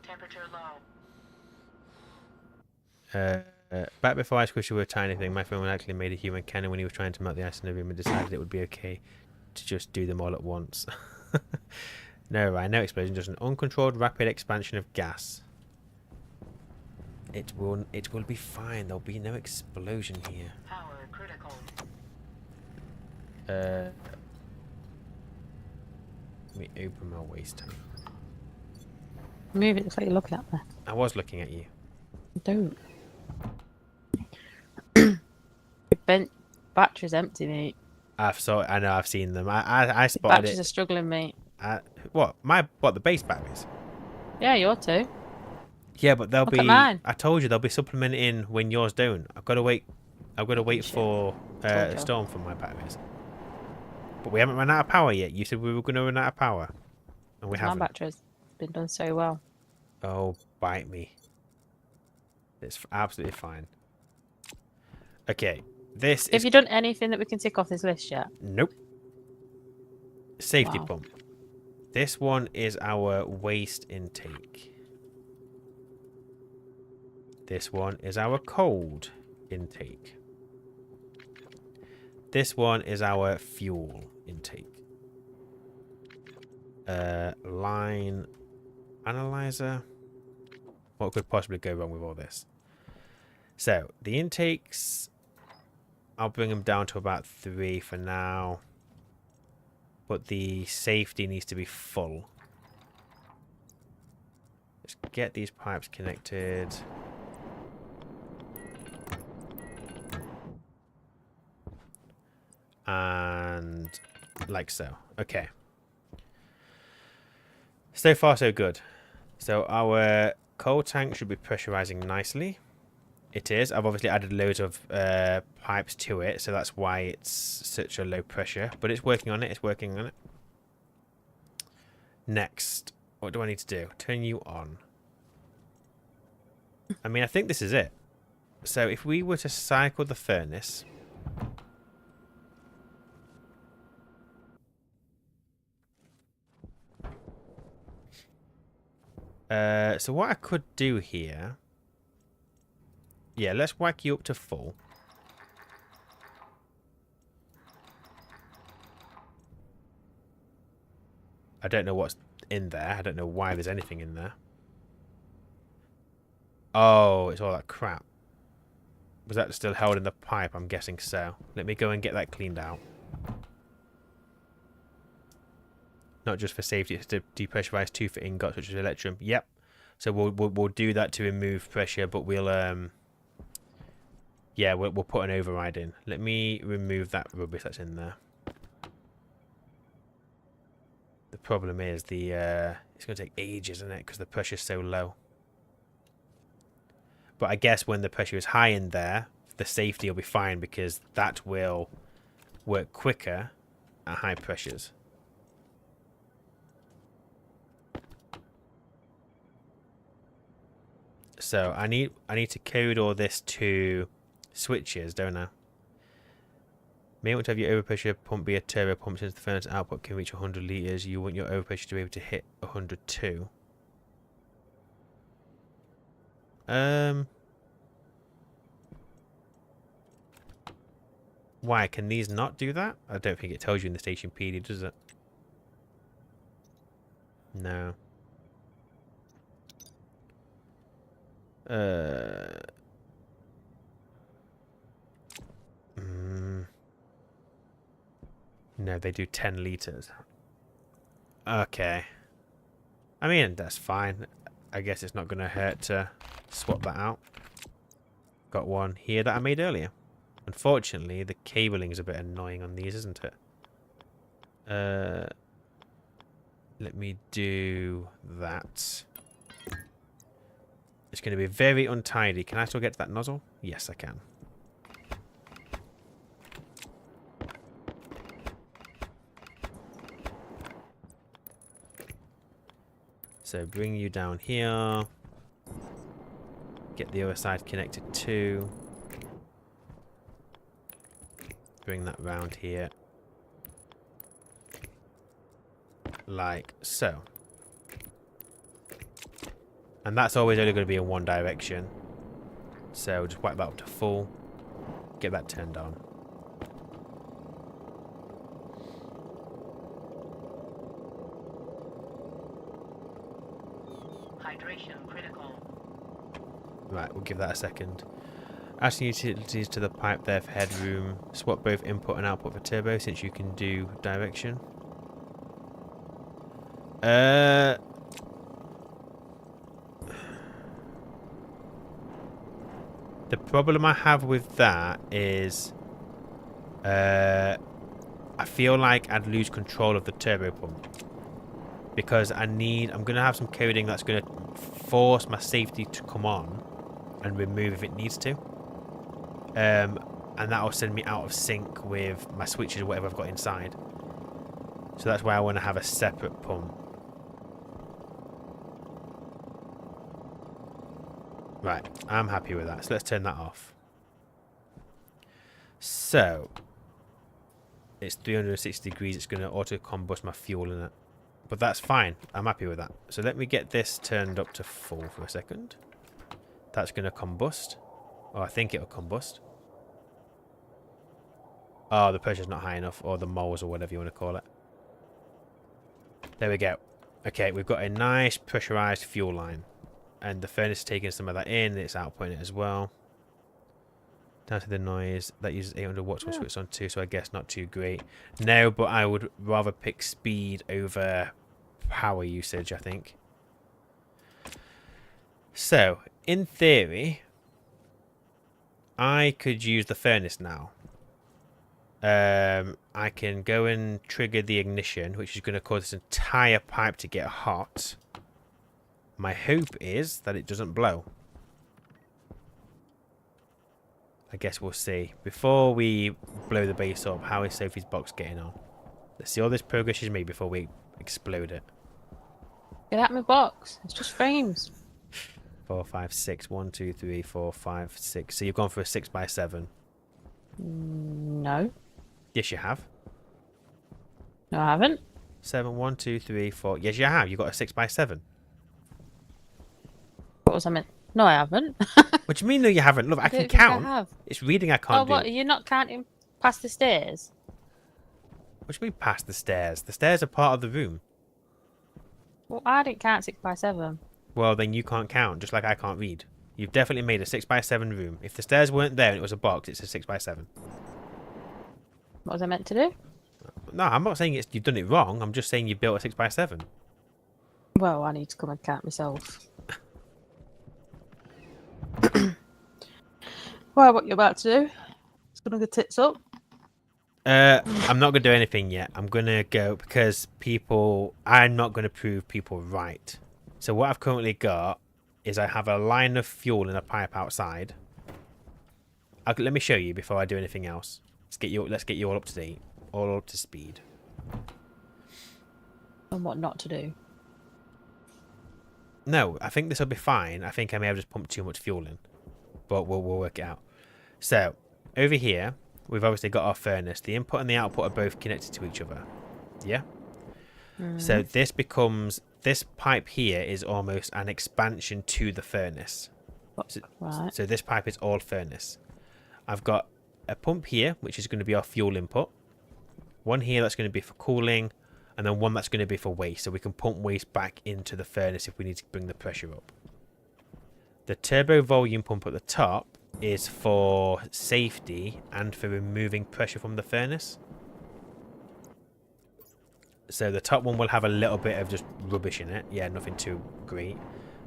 Temperature low. Back before Ice Crusher were a tiny thing, my friend actually made a human cannon when he was trying to melt the ice in the room and decided it would be okay to just do them all at once. No, right, no explosion, just an uncontrolled rapid expansion of gas. It will be fine. There'll be no explosion here. Power critical. Let me open my waste tank. Move it, looks like you're looking at me. I was looking at you. Don't. Your bent battery's empty, mate. I know I've seen them. I spotted Batteries it. are struggling, mate. What the base batteries? Yeah, you're too. Yeah, but they'll Look be. at mine. I told you they'll be supplementing when yours don't. I've got to wait. I've got to wait Shit. for a storm for my batteries. But we haven't run out of power yet. You said we were going to run out of power, and we My haven't. battery's been done so well. Oh, bite me. It's absolutely fine. Okay, this Have is. you done anything that we can tick off this list yet? Nope. Safety Wow. pump. This one is our waste intake. This one is our cold intake. This one is our fuel intake. Line analyzer. What could possibly go wrong with all this? So, the intakes, I'll bring them down to about 3 for now. But the safety needs to be full. Let's get these pipes connected. And like so. Okay. So far, so good. So our coal tank should be pressurizing nicely. It is. I've obviously added loads of pipes to it, so that's why it's such a low pressure. But it's working on it. It's working on it. Next, what do I need to do? Turn you on. I mean, I think this is it. So if we were to cycle the furnace... so what I could do here... Yeah, let's whack you up to full. I don't know what's in there. I don't know why there's anything in there. Oh, it's all that crap. Was that still held in the pipe? I'm guessing so. Let me go and get that cleaned out. Not just for safety, it's to depressurize 2 for ingots, which is electrum. Yep. So we'll do that to remove pressure, but we'll yeah, we'll put an override in. Let me remove that rubbish that's in there. The problem is it's going to take ages, isn't it? Because the pressure's so low. But I guess when the pressure is high in there, the safety will be fine because that will work quicker at high pressures. So I need to code all this to switches, don't I? May want to have your overpressure pump be a turbo pump since the furnace output can reach 100 litres. You want your overpressure to be able to hit 102. Why? Can these not do that? I don't think it tells you in the station PD, does it? No. No, they do 10 litres. Okay. I mean, that's fine. I guess it's not going to hurt to swap that out. Got one here that I made earlier. Unfortunately, the cabling's a bit annoying on these, isn't it? Let me do that. It's going to be very untidy. Can I still get to that nozzle? Yes, I can. So bring you down here. Get the other side connected too. Bring that round here. Like so. And that's always only going to be in one direction. So just wipe that up to full. Get that turned on. Hydration critical. Right, we'll give that a second. Add some utilities to the pipe there for headroom. Swap both input and output for turbo since you can do direction. The problem I have with that is I feel like I'd lose control of the turbo pump. Because I'm going to have some coding that's going to force my safety to come on and remove if it needs to. And that will send me out of sync with my switches or whatever I've got inside. So that's why I want to have a separate pump. Right, I'm happy with that. So let's turn that off. So, it's 360 degrees. It's going to auto-combust my fuel in it. But that's fine. I'm happy with that. So let me get this turned up to full for a second. That's going to combust. Oh, I think it'll combust. Oh, the pressure's not high enough. Or the moles or whatever you want to call it. There we go. Okay, we've got a nice pressurized fuel line. And the furnace is taking some of that in. It's outputting it as well. Down to the noise. That uses 800 watts. We'll switch on too, so I guess not too great. No, but I would rather pick speed over power usage, I think. So, in theory, I could use the furnace now. I can go and trigger the ignition, which is going to cause this entire pipe to get hot. My hope is that it doesn't blow. I guess we'll see. Before we blow the base up, how is Sophie's box getting on? Let's see all this progress she's made before we explode it. Get out my box. It's just frames. 4, 5, 6. 1, 2, 3, 4, 5, 6. So you've gone for a 6x7. No. Yes, you have. No, I haven't. 7, 1, 2, 3, 4. Yes, you have. You got a 6x7. What was I meant? No, I haven't. What do you mean, no, you haven't? Look, I can don't think I count. have. It's reading I can't do. What? You're not counting past the stairs? What do you mean past the stairs? The stairs are part of the room. Well, I didn't count 6x7. Well, then you can't count, just like I can't read. You've definitely made a 6x7 room. If the stairs weren't there and it was a box, it's a 6x7. What was I meant to do? No, I'm not saying you've done it wrong. I'm just saying you built a 6x7. Well, I need to come and count myself. Well, what you're about to do? It's gonna go tits up. I'm not going to do anything yet. I'm going to go because I'm not going to prove people right. So what I've currently got is I have a line of fuel in a pipe outside. Let me show you before I do anything else. Let's get you all up to date. All up to speed. And what not to do. No, I think this will be fine. I think I may have just pumped too much fuel in. But we'll work it out. So, over here, we've obviously got our furnace. The input and the output are both connected to each other. Yeah? So this pipe here is almost an expansion to the furnace. Right. So this pipe is all furnace. I've got a pump here, which is going to be our fuel input. One here that's going to be for cooling. and then one that's going to be for waste, so we can pump waste back into the furnace if we need to bring the pressure up. The turbo volume pump at the top is for safety and for removing pressure from the furnace. So the top one will have a little bit of just rubbish in it. Yeah, nothing too great.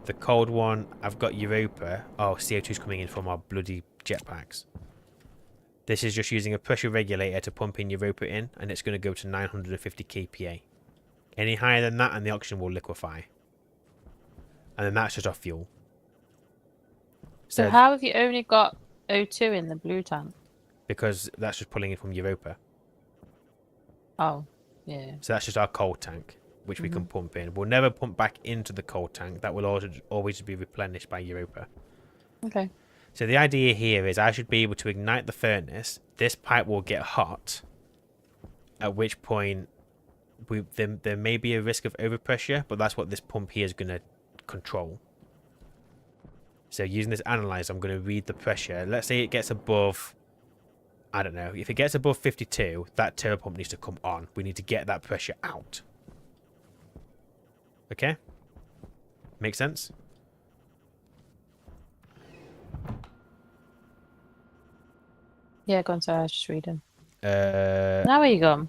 The cold one, I've got Europa. Oh, CO2's coming in from our bloody jetpacks. This is just using a pressure regulator to pump in Europa in, and it's going to go to 950 kPa. Any higher than that and the oxygen will liquefy. And then that's just our fuel. So how have you only got O2 in the blue tank? Because that's just pulling in from Europa. Oh, yeah. So that's just our cold tank, which we can pump in. We'll never pump back into the cold tank. That will always be replenished by Europa. Okay. So the idea here is I should be able to ignite the furnace. This pipe will get hot, at which point there may be a risk of overpressure, but that's what this pump here is going to control. So using this analyzer, I'm going to read the pressure. Let's say it gets above, I don't know, if it gets above 52, that turbo pump needs to come on. We need to get that pressure out. Okay? Make sense? Yeah, go on, sorry, I was just reading. Now where you gone?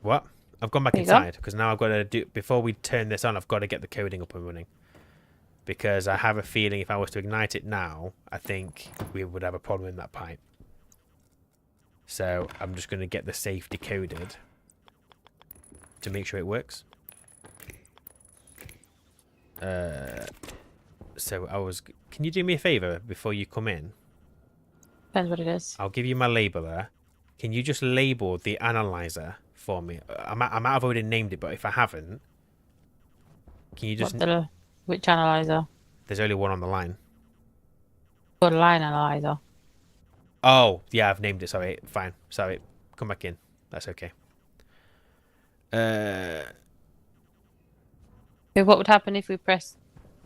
What? I've gone back inside because now I've got to do, before we turn this on, I've got to get the coding up and running. Because I have a feeling if I was to ignite it now, I think we would have a problem in that pipe. So I'm just going to get the safety coded to make sure it works. So can you do me a favour before you come in? Depends what it is. I'll give you my labeler. Can you just label the analyzer for me? I might have already named it, but if I haven't, can you just... Which analyzer? There's only one on the line. Or line analyzer. Oh, yeah, I've named it. Sorry. Fine. Sorry. Come back in. That's okay. So what would happen if we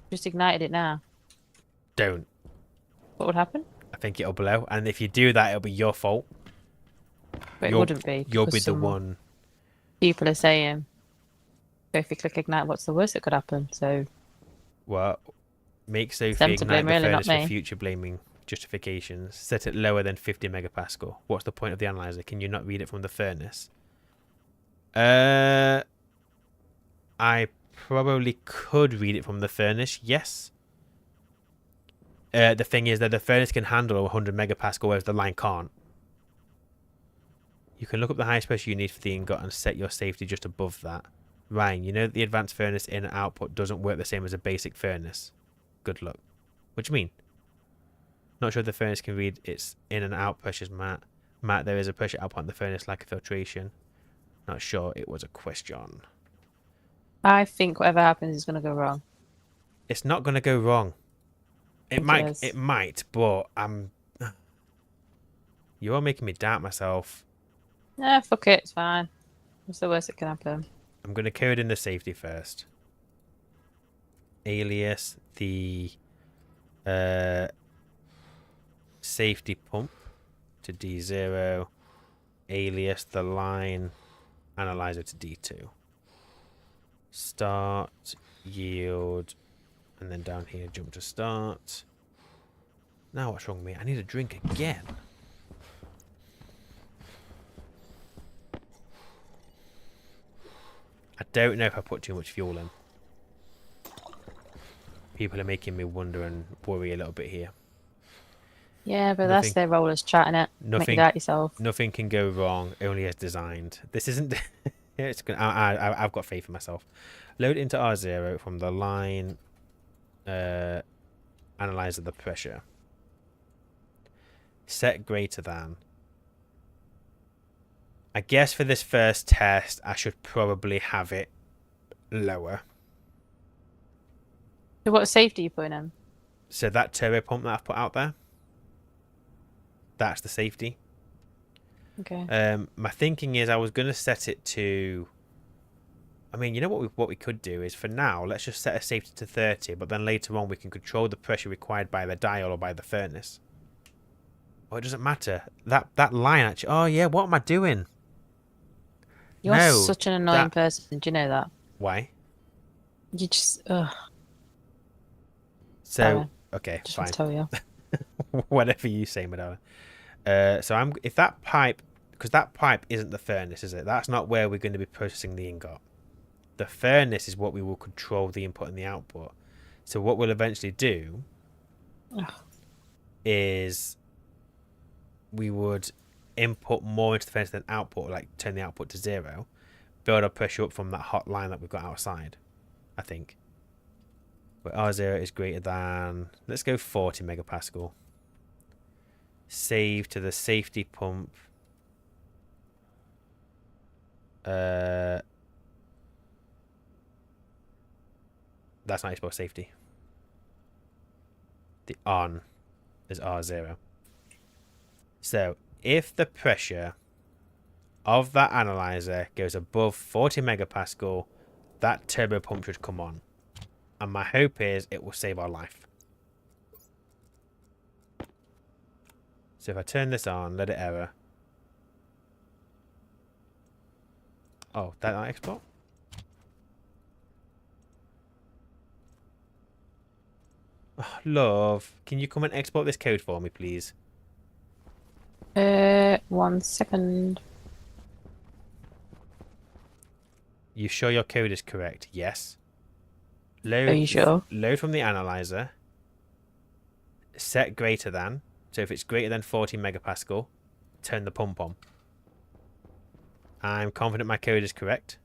just ignited it now? Don't. What would happen? I think it'll blow. And if you do that, it'll be your fault. But it wouldn't be. You'll be the one. People are saying, so if you click ignite, what's the worst that could happen? So... Well, make Sophie ignite the furnace for future blaming justifications. Set it lower than 50 megapascal. What's the point of the analyzer? Can you not read it from the furnace? I probably could read it from the furnace, yes. The thing is that the furnace can handle 100 megapascal, whereas the line can't. You can look up the highest pressure you need for the ingot and set your safety just above that. Ryan, you know that the advanced furnace in and output doesn't work the same as a basic furnace. Good luck. What do you mean? Not sure the furnace can read its in and out pressures, Matt. Matt, there is a pressure output in the furnace like a filtration. Not sure it was a question. I think whatever happens is going to go wrong. It's not going to go wrong. It might, but you're making me doubt myself. Yeah, fuck it, it's fine. What's the worst that can happen? I'm going to code in the safety first. Alias the safety pump to D0. Alias the line analyzer to D2. Start, yield, and then down here jump to start. Now what's wrong with me? I need a drink again. I don't know if I put too much fuel in. People are making me wonder and worry a little bit here. Yeah, but that's their role as chatting it. Make it out yourself. Nothing can go wrong, only as designed. This isn't... it's gonna, I've got faith in myself. Load into R0 from the line... analyzer the pressure. Set greater than. I guess for this first test, I should probably have it lower. So what safety are you putting in? So that turbo pump that I've put out there, that's the safety. Okay. My thinking is I was going to set it to... I mean, you know what we could do is for now, let's just set a safety to 30, but then later on we can control the pressure required by the dial or by the furnace. Oh, it doesn't matter. That line actually... Oh, yeah, what am I doing? You're No, such an annoying person. Do you know that? Why? You just. Ugh. So, Sorry. okay, Just fine. want to tell you. Whatever you say, madonna. So if that pipe, because that pipe isn't the furnace, is it? That's not where we're going to be processing the ingot. The furnace is what we will control the input and the output. So what we'll eventually do is we would input more into the furnace than output, like turn the output to 0, build our pressure up from that hot line that we've got outside, I think. Where R0 is greater than, let's go 40 megapascal. Save to the safety pump. That's not export safety. The on is R0. So if the pressure of that analyzer goes above 40 megapascal, that turbo pump should come on. And my hope is it will save our life. So if I turn this on, let it error. Oh, that not export? Oh, love, can you come and export this code for me, please? 1 second. You sure your code is correct? Yes. Load, Are you sure? Load from the analyzer. Set greater than. So if it's greater than 40 megapascal, turn the pump on. I'm confident my code is correct.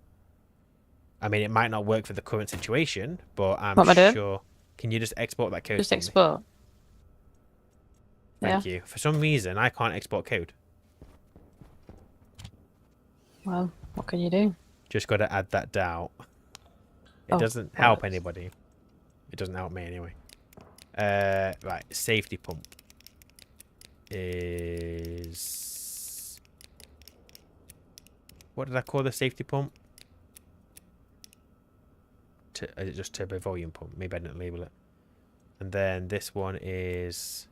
I mean, it might not work for the current situation, but I'm sure. Can you just export that code? Just export. Thank you. For some reason, I can't export code. Well, what can you do? Just got to add that doubt. It doesn't help anybody. It doesn't help me anyway. Right, safety pump is... What did I call the safety pump? Is it just turbo volume pump? Maybe I didn't label it. And then this one is...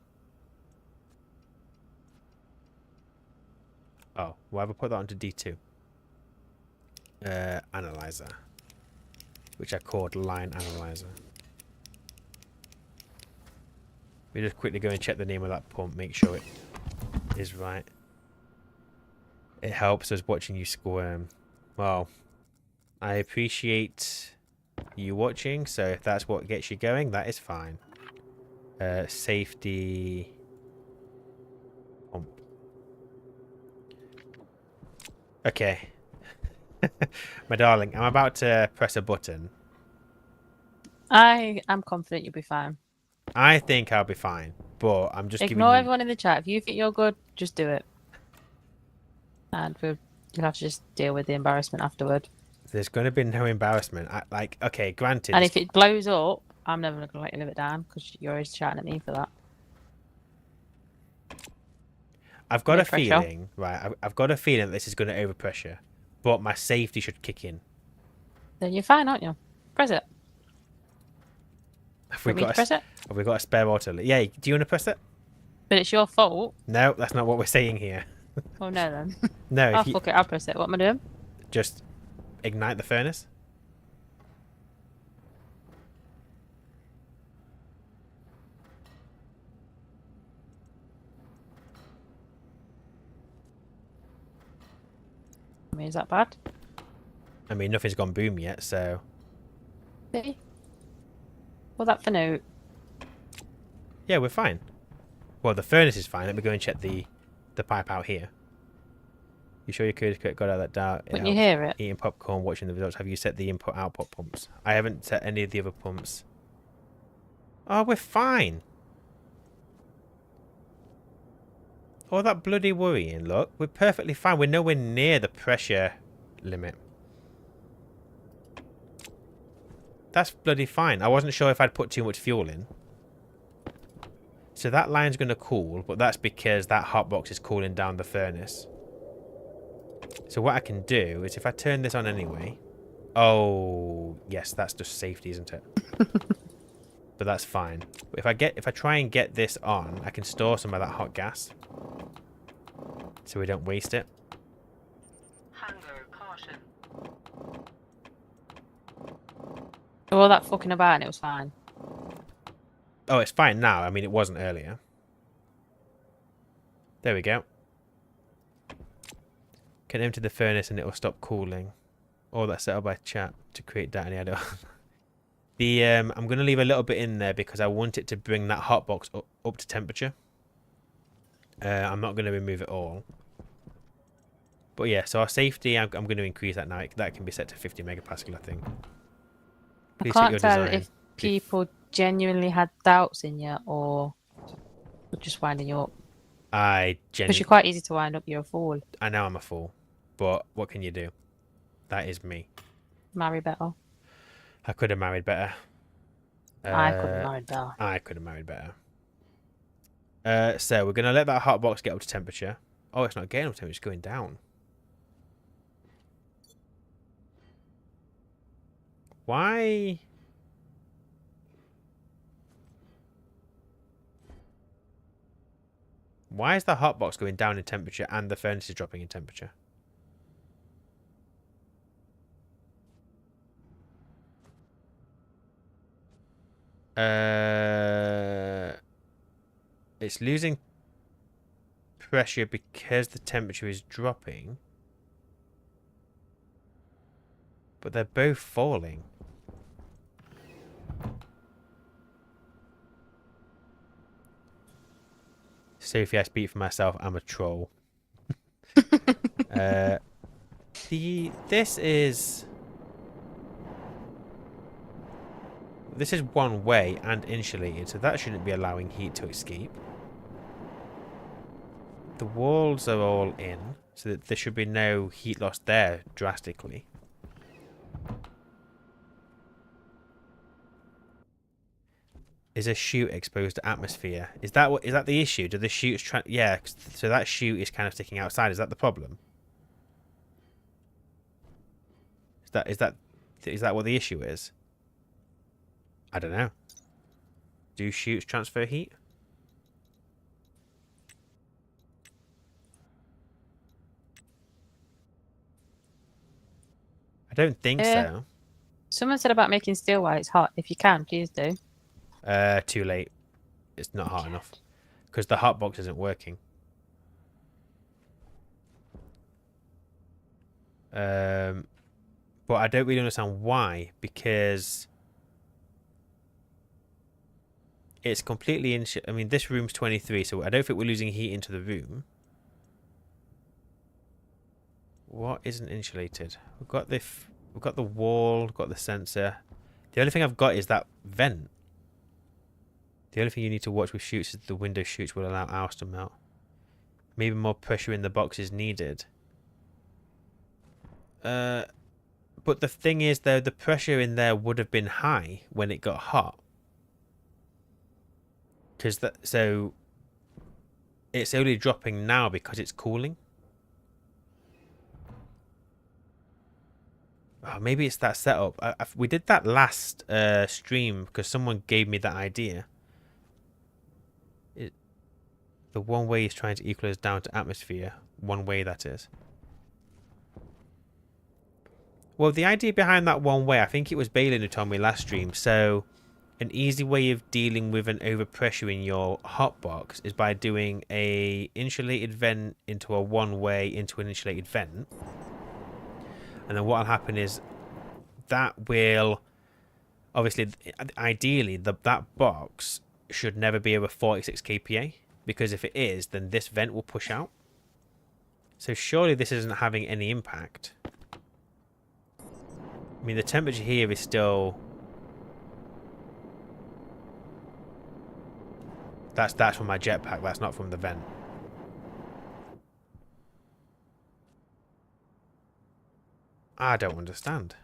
Oh, why have I put that onto D2? Analyzer. Which I called line analyzer. We just quickly go and check the name of that pump, make sure it is right. It helps us watching you squirm. Well, I appreciate you watching, so if that's what gets you going, that is fine. Safety pump. Okay. My darling, I'm about to press a button. I am confident you'll be fine. I think I'll be fine, but I'm just Ignore everyone in the chat. If you think you're good, just do it. And you'll have to just deal with the embarrassment afterward. There's going to be no embarrassment. Okay, granted. And if it blows up, I'm never going to let you live it down because you're always shouting at me for that. I've got a feeling, right? I've got a feeling that this is going to overpressure, but my safety should kick in. Then you're fine, aren't you? Press it. Have we got a spare auto? Yeah, do you want to press it? But it's your fault. No, that's not what we're saying here. Oh, no, then. No. Oh, fuck it, I'll press it. What am I doing? Just ignite the furnace. I mean, is that bad? I mean, nothing's gone boom yet, so... See? Well, that for now. Yeah, we're fine. Well, the furnace is fine. Let me go and check the pipe out here. You sure your code is correct? Got out of that doubt. Can you hear it? Eating popcorn, watching the results. Have you set the input-output pumps? I haven't set any of the other pumps. Oh, we're fine. All that bloody worrying, look. We're perfectly fine. We're nowhere near the pressure limit. That's bloody fine. I wasn't sure if I'd put too much fuel in. So that line's going to cool, but that's because that hot box is cooling down the furnace. So what I can do is if I turn this on anyway... Oh, yes, that's just safety, isn't it? But that's fine. But if I try and get this on, I can store some of that hot gas. So we don't waste it. Hunger caution. So all that fucking about and it was fine. Oh, it's fine now. I mean, it wasn't earlier. There we go. Can empty the furnace and it will stop cooling. All that's set up by chat to create data. I don't. The I'm going to leave a little bit in there because I want it to bring that hot box up to temperature. I'm not going to remove it all. But yeah, so our safety, I'm going to increase that now. That can be set to 50 megapascal, I think. I can't tell if people genuinely had doubts in you or were just winding you up. Because you're quite easy to wind up, you're a fool. I know I'm a fool, but what can you do? That is me. Marry better. I could have married better. I could have married better. I could have married better. So we're going to let that hot box get up to temperature. Oh, it's not getting up to temperature, it's going down. Why? Why is the hot box going down in temperature and the furnace is dropping in temperature? It's losing pressure because the temperature is dropping. But they're both falling. Sophie, I speak for myself. I'm a troll. This is one way and insulated, so that shouldn't be allowing heat to escape. The walls are all in, so that there should be no heat loss there drastically. Is a chute exposed to atmosphere? Is that the issue? Do the chutes yeah, so that chute is kind of sticking outside. Is that the problem? Is that what the issue is? I don't know. Do chutes transfer heat? I don't think so. Someone said about making steel while it's hot. If you can, please do. Too late. It's not hot enough. Because the hot box isn't working. But I don't really understand why. Because it's completely I mean, this room's 23, so I don't think we're losing heat into the room. What isn't insulated? We've got the wall, we've got the sensor. The only thing I've got is that vent. The only thing you need to watch with chutes is the window chutes will allow ours to melt. Maybe more pressure in the box is needed. But the thing is, though, the pressure in there would have been high when it got hot. So it's only dropping now because it's cooling. Oh, maybe it's that setup. We did that last stream because someone gave me that idea. The one way is trying to equalize down to atmosphere. One way, that is. Well, the idea behind that one way, I think it was Balin who told me last stream. So, an easy way of dealing with an overpressure in your hotbox is by doing a insulated vent into a one way into an insulated vent. And then what will happen is that will, obviously, ideally, that box should never be over 46 kPa. Because if it is, then this vent will push out. So surely this isn't having any impact. I mean, the temperature here is still... That's from my jetpack. That's not from the vent. I don't understand.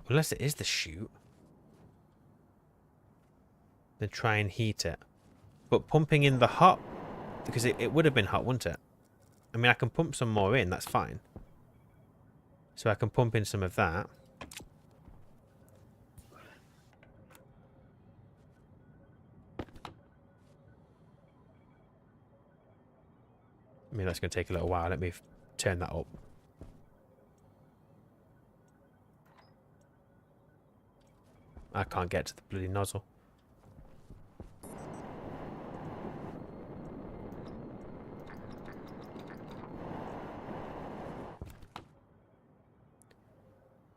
Unless it is the chute. Then try and heat it. But pumping in the hot... Because it would have been hot, wouldn't it? I mean, I can pump some more in. That's fine. So I can pump in some of that. mean, that's going to take a little while. Let me turn that up. I can't get to the bloody nozzle.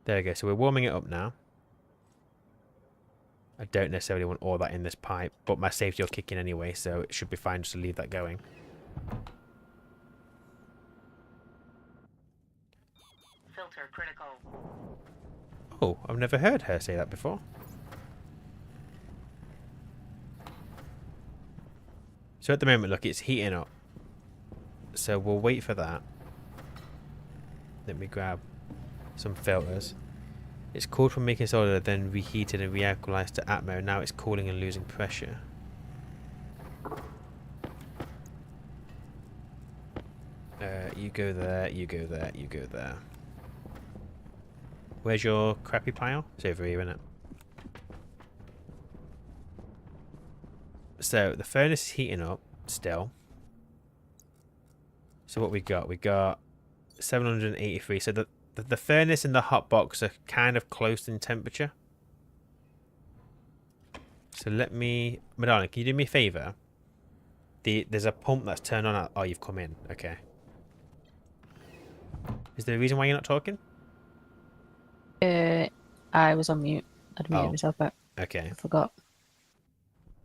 There we go. So we're warming it up now. I don't necessarily want all that in this pipe, but my safety will kick in anyway, so it should be fine just to leave that going. Filter critical. Oh, I've never heard her say that before. So at the moment, look, it's heating up. So we'll wait for that. Let me grab some filters. It's cooled from making solder, then reheated and realkalized to atmo. Now it's cooling and losing pressure. You go there, you go there, you go there. Where's your crappy pile? It's over here, isn't it? So the furnace is heating up still. So what we got? We got 783. So the furnace and the hot box are kind of close in temperature. So let me... Madonna, can you do me a favour? There's a pump that's turned on. Oh, you've come in. Okay. Is there a reason why you're not talking? I was on mute. I'd muted myself out. Okay. I forgot.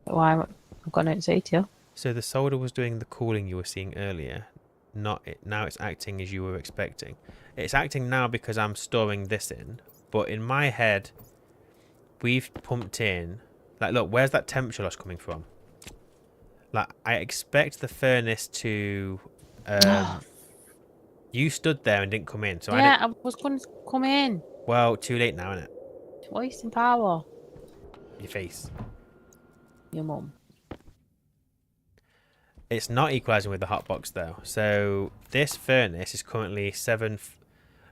Why? I've got nothing to say to you. So the solder was doing the cooling you were seeing earlier. Now it's acting as you were expecting. It's acting now because I'm storing this in. But in my head, we've pumped in... Like, look, where's that temperature loss coming from? Like, I expect the furnace to... you stood there and didn't come in. So yeah, I was going to come in. Well, too late now, isn't it? It's wasting power. Your face. Your mum. It's not equalizing with the hot box though. So this furnace is currently 7.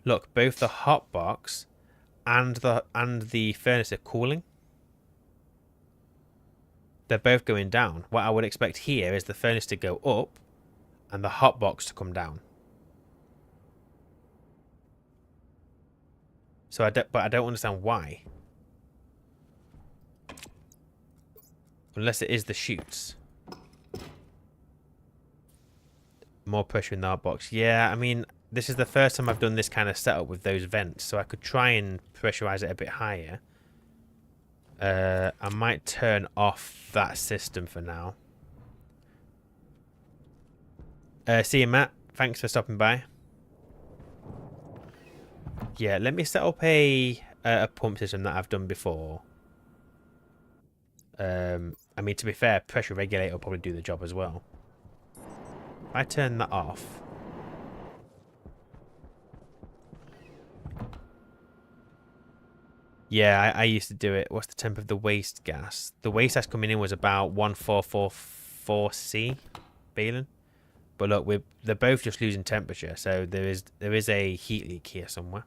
Look, both the hot box and the furnace are cooling. They're both going down. What I would expect here is the furnace to go up and the hot box to come down. So I don't understand why. Unless it is the chutes. More pressure in the hot box. Yeah, I mean, this is the first time I've done this kind of setup with those vents, so I could try and pressurize it a bit higher. I might turn off that system for now. See you, Matt. Thanks for stopping by. Yeah, let me set up a pump system that I've done before. I mean, to be fair, pressure regulator will probably do the job as well. If I turn that off... Yeah, I used to do it. What's the temp of the waste gas? The waste gas coming in was about 1444C, Balin. But look, they're both just losing temperature, so there is a heat leak here somewhere.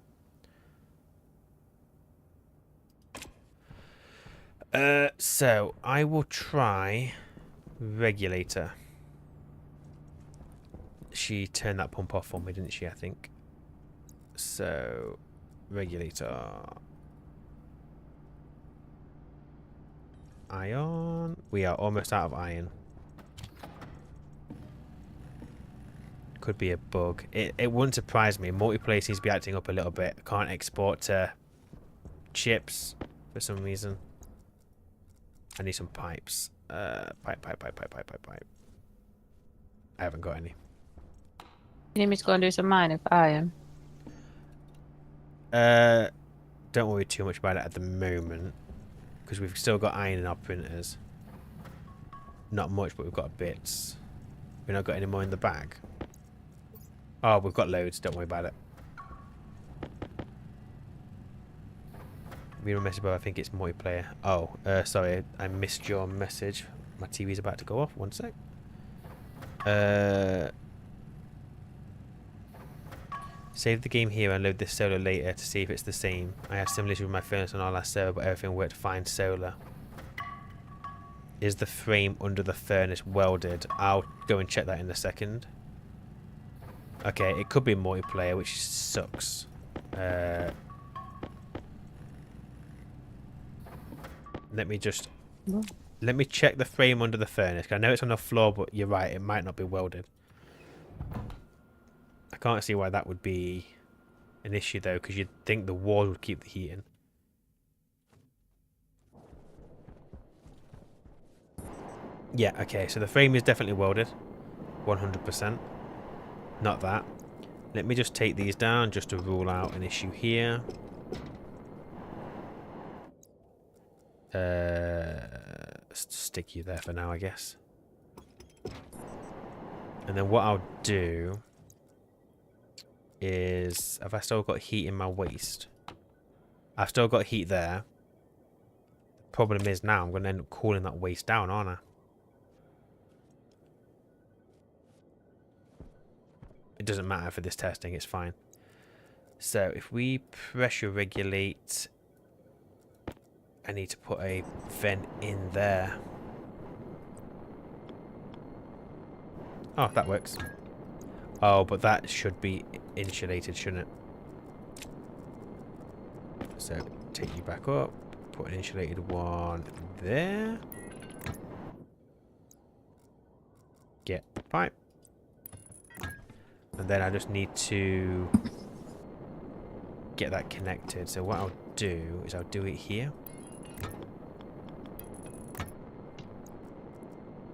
So I will try regulator. She turned that pump off for me, didn't she? I think. So regulator. Iron. We are almost out of iron. Could be a bug. It wouldn't surprise me. Multiplayer seems to be acting up a little bit. Can't export to chips for some reason. I need some pipes. Pipe. I haven't got any. You need me to go and do some mining for iron? Don't worry too much about it at the moment. Because we've still got iron in our printers. Not much, but we've got bits. We've not got any more in the bag. Oh, we've got loads. Don't worry about it. Read a message, but I think it's multiplayer. Oh, sorry. I missed your message. My TV's about to go off. One sec. Save the game here and load this solar later to see if it's the same. I had similar issues with my furnace on our last server, but everything worked fine. Solar. Is the frame under the furnace welded? I'll go and check that in a second. Okay, it could be multiplayer, which sucks. Let me just... Let me check the frame under the furnace. I know it's on the floor, but you're right. It might not be welded. I can't see why that would be an issue, though, because you'd think the wall would keep the heat in. Yeah, okay. So the frame is definitely welded. 100%. Not that. Let me just take these down just to rule out an issue here. Stick you there for now, I guess. And then what I'll do is... Have I still got heat in my waist? I've still got heat there. The problem is now I'm going to end up cooling that waist down, aren't I? It doesn't matter for this testing, it's fine. So if we pressure regulate... I need to put a vent in there. Oh, that works. Oh, but that should be insulated, shouldn't it? So, take you back up. Put an insulated one there. Get the pipe. And then I just need to get that connected. So what I'll do is I'll do it here.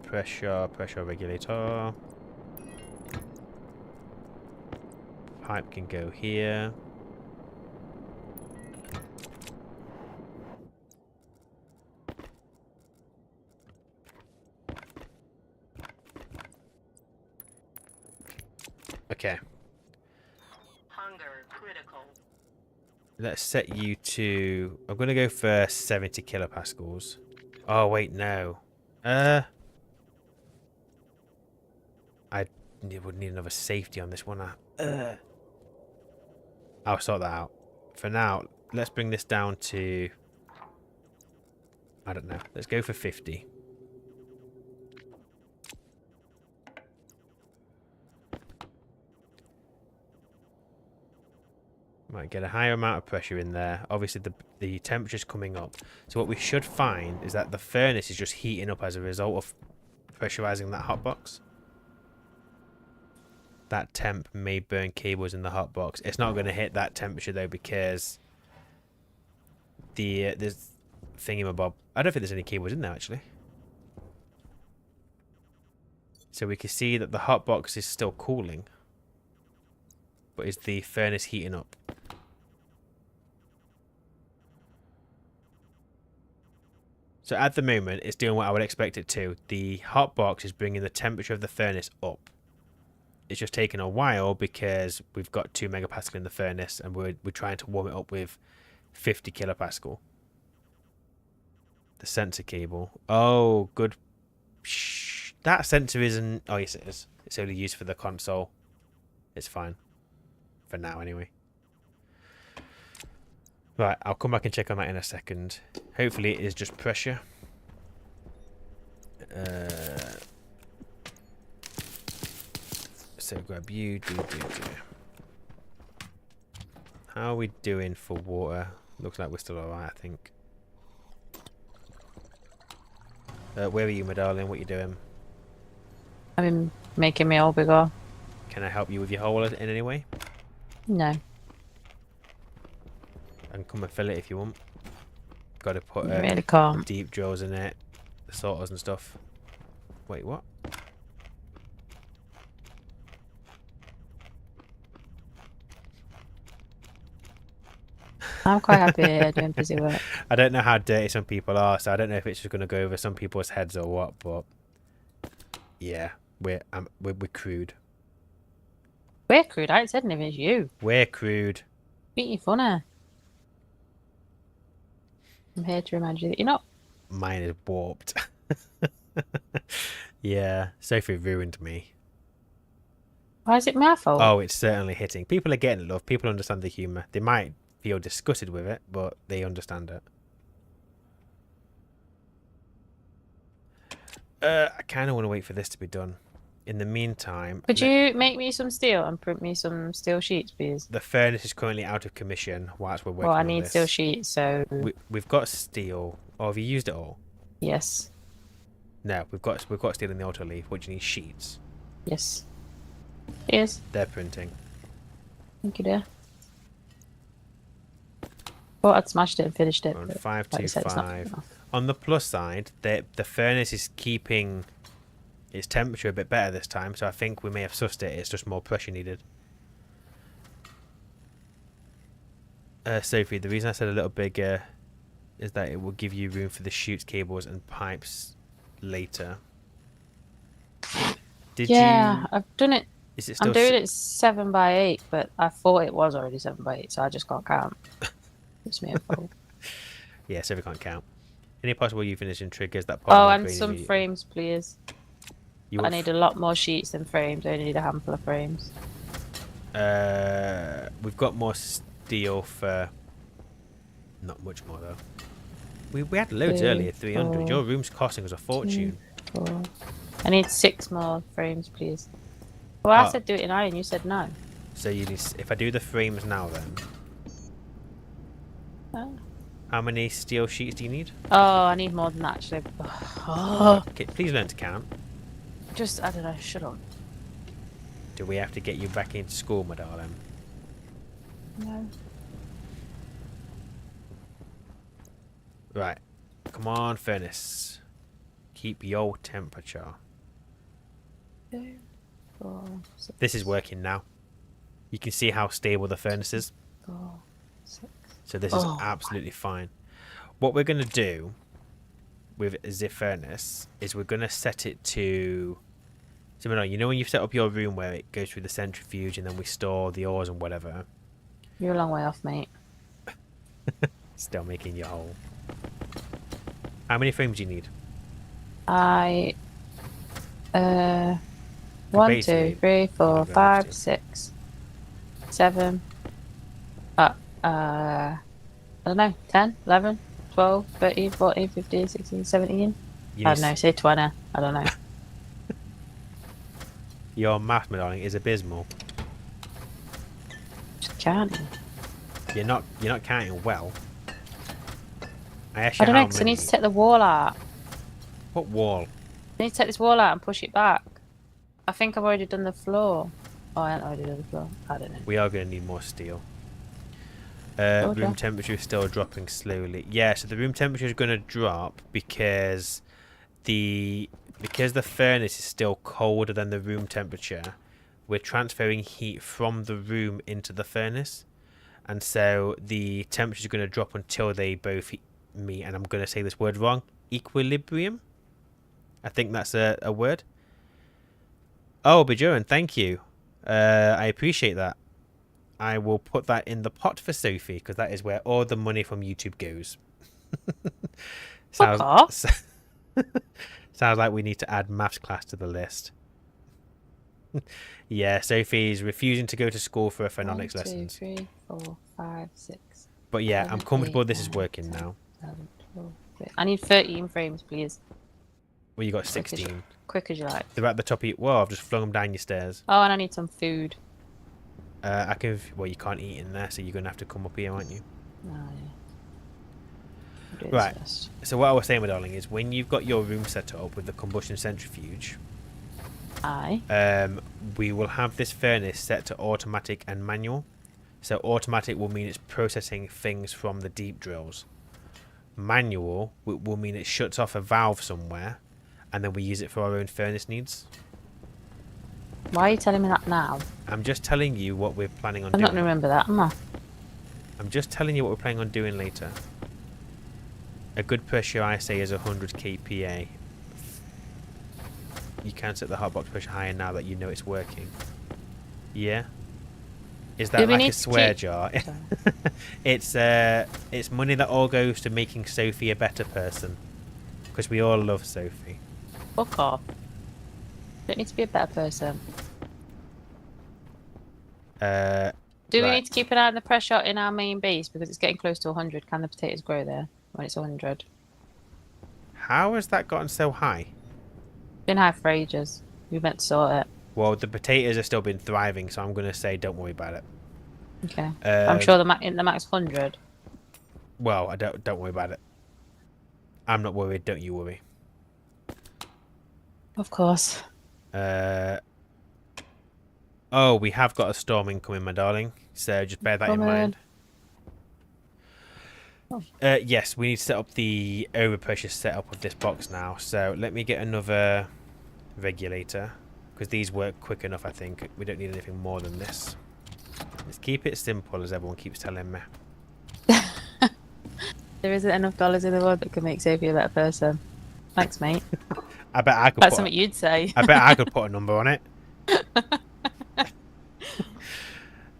Pressure regulator. Pipe can go here. Okay. Hunger critical. Let's set you to... I'm going to go for 70 kilopascals. Oh, wait, no. I would need another safety on this one. I'll sort that out. For now, let's bring this down to... I don't know. Let's go for 50. Might get a higher amount of pressure in there. Obviously, the temperature's coming up. So what we should find is that the furnace is just heating up as a result of pressurizing that hot box. That temp may burn cables in the hot box. It's not going to hit that temperature though because there's thingamabob. I don't think there's any cables in there actually. So we can see that the hot box is still cooling, but is the furnace heating up? So at the moment, it's doing what I would expect it to. The hot box is bringing the temperature of the furnace up. It's just taking a while because we've got 2 megapascal in the furnace and we're trying to warm it up with 50 kilopascal. The sensor cable. Oh, good. Shh. That sensor isn't... Oh, yes, it is. It's only used for the console. It's fine. For now, anyway. Right, I'll come back and check on that in a second. Hopefully it is just pressure. So grab you, do. How are we doing for water? Looks like we're still alright, I think. Where are you, my darling? What are you doing? I've been making me all bigger. Can I help you with your hole in any way? No. And come and fill it if you want. Got to put Really can't. deep drills in it, the sorters and stuff. Wait, what? I'm quite happy here doing busy work. I don't know how dirty some people are, so I don't know if it's just going to go over some people's heads or what, but yeah, we're crude. We're crude. I ain't said anything. It's you. We're crude. Beat you funny. I'm here to remind you that you're not. Mine is warped. Yeah, Sophie ruined me. Why is it my fault? Oh, it's certainly hitting. People are getting love. People understand the humour. They might feel disgusted with it, but they understand it. I kind of want to wait for this to be done. in the meantime, Could you make me some steel and print me some steel sheets, please? the furnace is currently out of commission whilst we're working Well, I on need this. steel sheets, so We've got steel. Oh, have you used it all? yes, No, we've got steel in the auto leaf. What do you need? Sheets. yes, yes. They're printing. Thank you, dear. Thought I'd smashed it and finished it. On but 525. not. On the plus side, the furnace is keeping its temperature a bit better this time, so I think we may have sussed it. It's just more pressure needed. Sophie, the reason I said a little bigger is that it will give you room for the chutes, cables, and pipes later. Did you? I've done it. Is it still? I'm doing it 7 by 8, but I thought it was already 7 by 8, so I just can't count. It's me a fault. Yeah, Sophie can't count. Any possible you finishing triggers that part? Oh, and some frames, please. I need a lot more sheets than frames. I only need a handful of frames. We've got more steel for not much more though. We had loads earlier, 300. Your room's costing us a fortune. 2, 4. I need 6 more frames, please. Well, I said do it in iron. You said no. So you need, if I do the frames now, then how many steel sheets do you need? Oh, I need more than that actually. Oh. Okay, please learn to count. Just, I don't know, shut up. Do we have to get you back into school, my darling? No. Right. Come on, furnace. Keep your temperature. 2, 4, 6, This is working now. You can see how stable the furnace is. 4, 6. So this is absolutely fine. What we're going to do with the furnace is we're going to set it to... So, you know when you've set up your room where it goes through the centrifuge and then we store the ores and whatever? You're a long way off, mate. Still making your hole. How many frames do you need? 1, 2, 3, 4, 5, 6, 7. I don't know, 10, 11, 12, 13, 14, 15, 16, 17. I don't know, say 20. I don't know. Your math, my darling, is abysmal. Just counting. You're not counting well. I don't know, because I need to take the wall out. What wall? I need to take this wall out and push it back. I think I've already done the floor. Oh, I haven't already done the floor. I don't know. We are going to need more steel. Room temperature is still dropping slowly. Yeah, so the room temperature is going to drop because the furnace is still colder than the room temperature. We're transferring heat from the room into the furnace, and so the temperature is going to drop until they both meet. And I'm going to say this word wrong. Equilibrium. I think that's a word. Oh, Bajoran, thank you. I appreciate that. I will put that in the pot for Sophie because that is where all the money from YouTube goes. Sounds like we need to add maths class to the list. Yeah, Sophie's refusing to go to school for her phonetics lessons. 1, 2, 3, 4, 5, 6. But yeah, 7, I'm comfortable 8, this is 9, working 10, now. 11, 12, 13. I need 13 frames, please. Well, you got 16. Quick as you like. They're at the top of your... Well, I've just flung them down your stairs. Oh, and I need some food. I can... Well, you can't eat in there, so you're going to have to come up here, aren't you? Oh, yeah. Right. So what I was saying, my darling, is when you've got your room set up with the combustion centrifuge... we will have this furnace set to automatic and manual. So automatic will mean it's processing things from the deep drills. Manual will mean it shuts off a valve somewhere, and then we use it for our own furnace needs. Why are you telling me that now? I'm just telling you what we're planning on I'm doing. not going to remember that, am I? I'm just telling you what we're planning on doing later. A good pressure, I say, is 100 kPa. You can set the hotbox pressure higher now that you know it's working. Yeah? Is that like a swear jar? It's money that all goes to making Sophie a better person. Because we all love Sophie. Fuck off. Don't need to be a better person. Do we need to keep an eye on the pressure in our main base because it's getting close to 100? Can the potatoes grow there when it's 100? How has that gotten so high? Been high for ages. We meant to sort it. Well, the potatoes have still been thriving, so I'm going to say don't worry about it. Okay. I'm sure in the max 100. Well, I don't worry about it. I'm not worried. Don't you worry. Of course. Oh, we have got a storm incoming, my darling. So just bear that in mind. Oh. Yes, we need to set up the overpressure setup of this box now. So let me get another regulator, because these work quick enough, I think. We don't need anything more than this. Let's keep it simple, as everyone keeps telling me. There isn't enough dollars in the world that can make Sophie a better person. Thanks, mate. I bet I could. That's something you'd say. I bet I could put a number on it.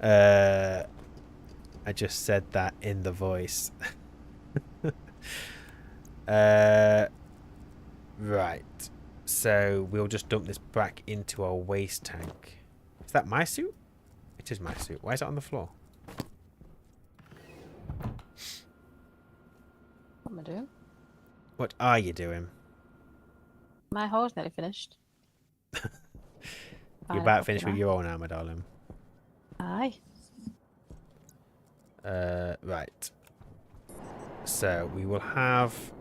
I just said that in the voice. Right. So we'll just dump this back into our waste tank. Is that my suit? It is my suit. Why is it on the floor? What am I doing? What are you doing? My hole's nearly finished. You're about to finish with your own now, my darling. Aye. Right. So we will have.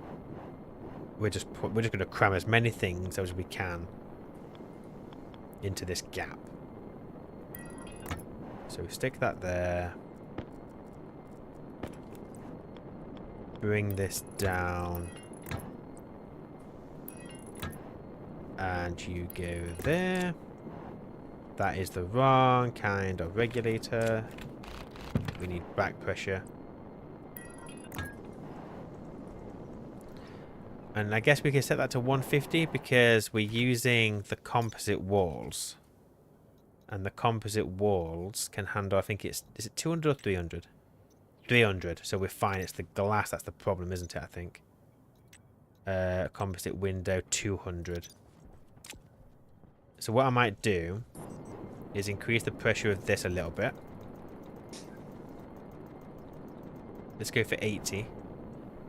We're just going to cram as many things as we can into this gap. So we stick that there. Bring this down. And you go there. That is the wrong kind of regulator. We need back pressure. And I guess we can set that to 150 because we're using the composite walls. And the composite walls can handle, I think is it 200 or 300? 300, so we're fine. It's the glass that's the problem, isn't it, I think? Composite window, 200. So what I might do is increase the pressure of this a little bit. Let's go for 80.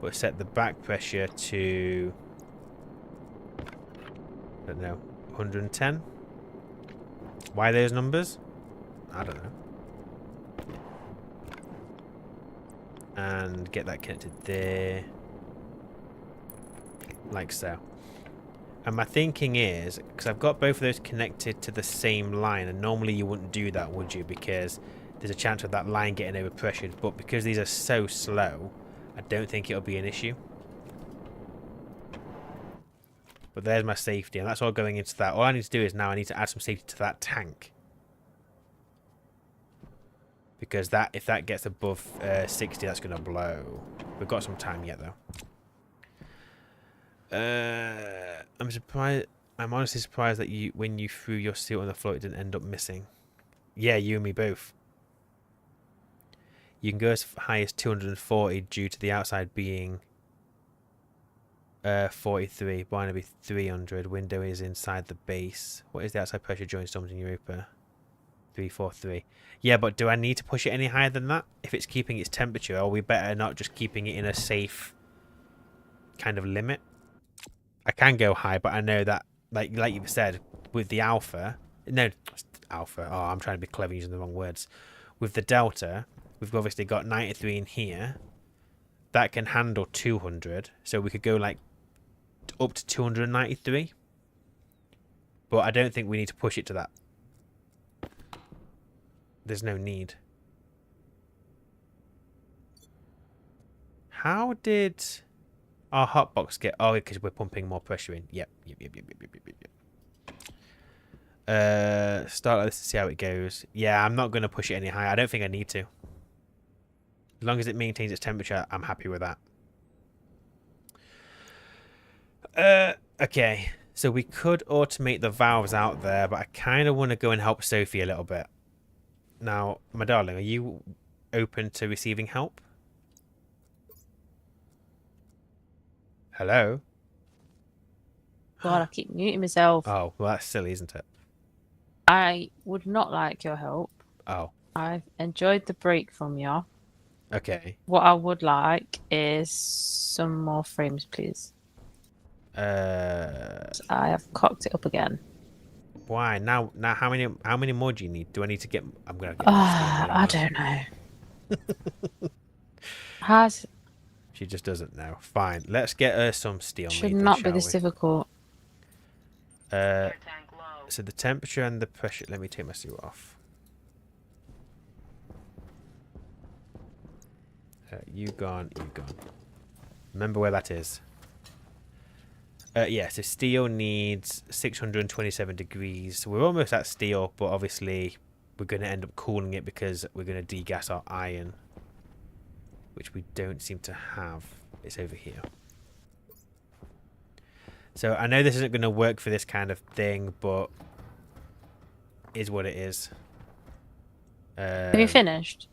We'll set the back pressure to, I don't know, 110. Why those numbers? I don't know. And get that connected there. Like so. And my thinking is, because I've got both of those connected to the same line, and normally you wouldn't do that, would you? Because there's a chance of that line getting overpressured. But because these are so slow, I don't think it'll be an issue. But there's my safety, and that's all going into that. All I need to do is now I need to add some safety to that tank. Because that, if that gets above 60, that's going to blow. We've got some time yet, though. I'm surprised. I'm honestly surprised that when you threw your suit on the floor, it didn't end up missing. Yeah, you and me both. You can go as high as 240 due to the outside being 43. Blind will be 300. Window is inside the base. What is the outside pressure during storms in Europa? 343. Yeah, but do I need to push it any higher than that? If it's keeping its temperature, or we better not just keeping it in a safe kind of limit? I can go high, but I know that, like you've said, with the alpha... No, alpha. Oh, I'm trying to be clever using the wrong words. With the delta, we've obviously got 93 in here. That can handle 200. So we could go, like, up to 293. But I don't think we need to push it to that. There's no need. How did our hotbox get... Oh, because we're pumping more pressure in. Yep. Start like this to see how it goes. Yeah, I'm not going to push it any higher. I don't think I need to. As long as it maintains its temperature, I'm happy with that. Okay. So we could automate the valves out there, but I kind of want to go and help Sophie a little bit. Now, my darling, are you open to receiving help? Hello? God, I keep muting myself. Oh, well, that's silly, isn't it? I would not like your help. Oh. I've enjoyed the break from you. Okay. What I would like is some more frames, please. I have cocked it up again. Why now? Now, how many more do you need? Do I need to get? I'm gonna get more steel. I don't know. Has She just doesn't know. Fine. Let's get her some steel. should Maybe, not be shall this we? difficult. Uh, Air tank low. so the temperature and the pressure. Let me take my suit off. You gone. You gone. Remember where that is. Yeah, so steel needs 627 degrees. So we're almost at steel, but obviously we're going to end up cooling it because we're going to degas our iron, which we don't seem to have. It's over here. So I know this isn't going to work for this kind of thing, but is what it is. Have you finished?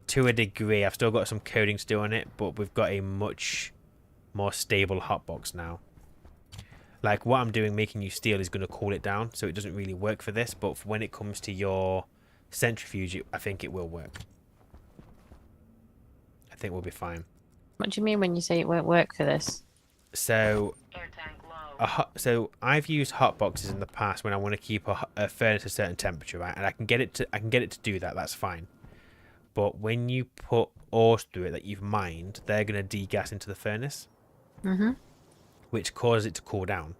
To a degree. I've still got some coding to do on it, but we've got a much more stable hotbox now. Like what I'm doing, making you steel, is going to cool it down, so it doesn't really work for this. But when it comes to your centrifuge, I think it will work. I think we'll be fine. What do you mean when you say it won't work for this? So, Air tank low. so I've used hot boxes in the past when I want to keep a furnace a certain temperature, right? And I can get it to do that. That's fine. But when you put ores through it that you've mined, they're going to degas into the furnace. Mm-hmm. Which causes it to cool down.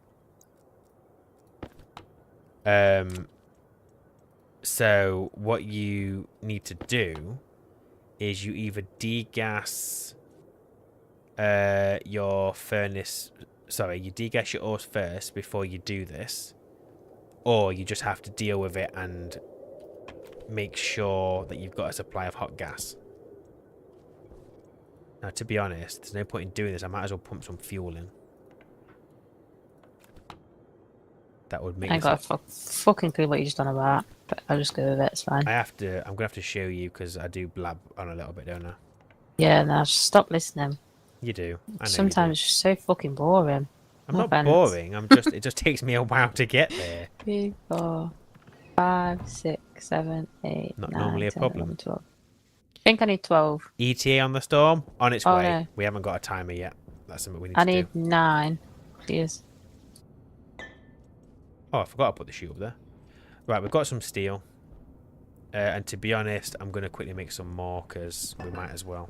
So what you need to do is you either degas your furnace. Sorry, you degas your ores first before you do this, or you just have to deal with it and make sure that you've got a supply of hot gas. Now, to be honest, there's no point in doing this. I might as well pump some fuel in. That would make. I ain't got a fucking clue what you're just on about, but I'll just go with it. It's fine. I'm gonna have to show you because I do blab on a little bit, don't I? Yeah, now just stop listening. You do. I know Sometimes you it's just so fucking boring. do. I'm No not offense. boring. I'm just. It just takes me a while to get there. 3, 4, 5, 6, 7, 8, Not 9, normally a 10, problem. 11, 12. I think I need 12. ETA on the storm on its Oh, way. no. We haven't got a timer yet. That's something we need I to need do. 9, please. Oh, I forgot to put the shoe up there. Right, we've got some steel. And to be honest, I'm going to quickly make some more because we might as well.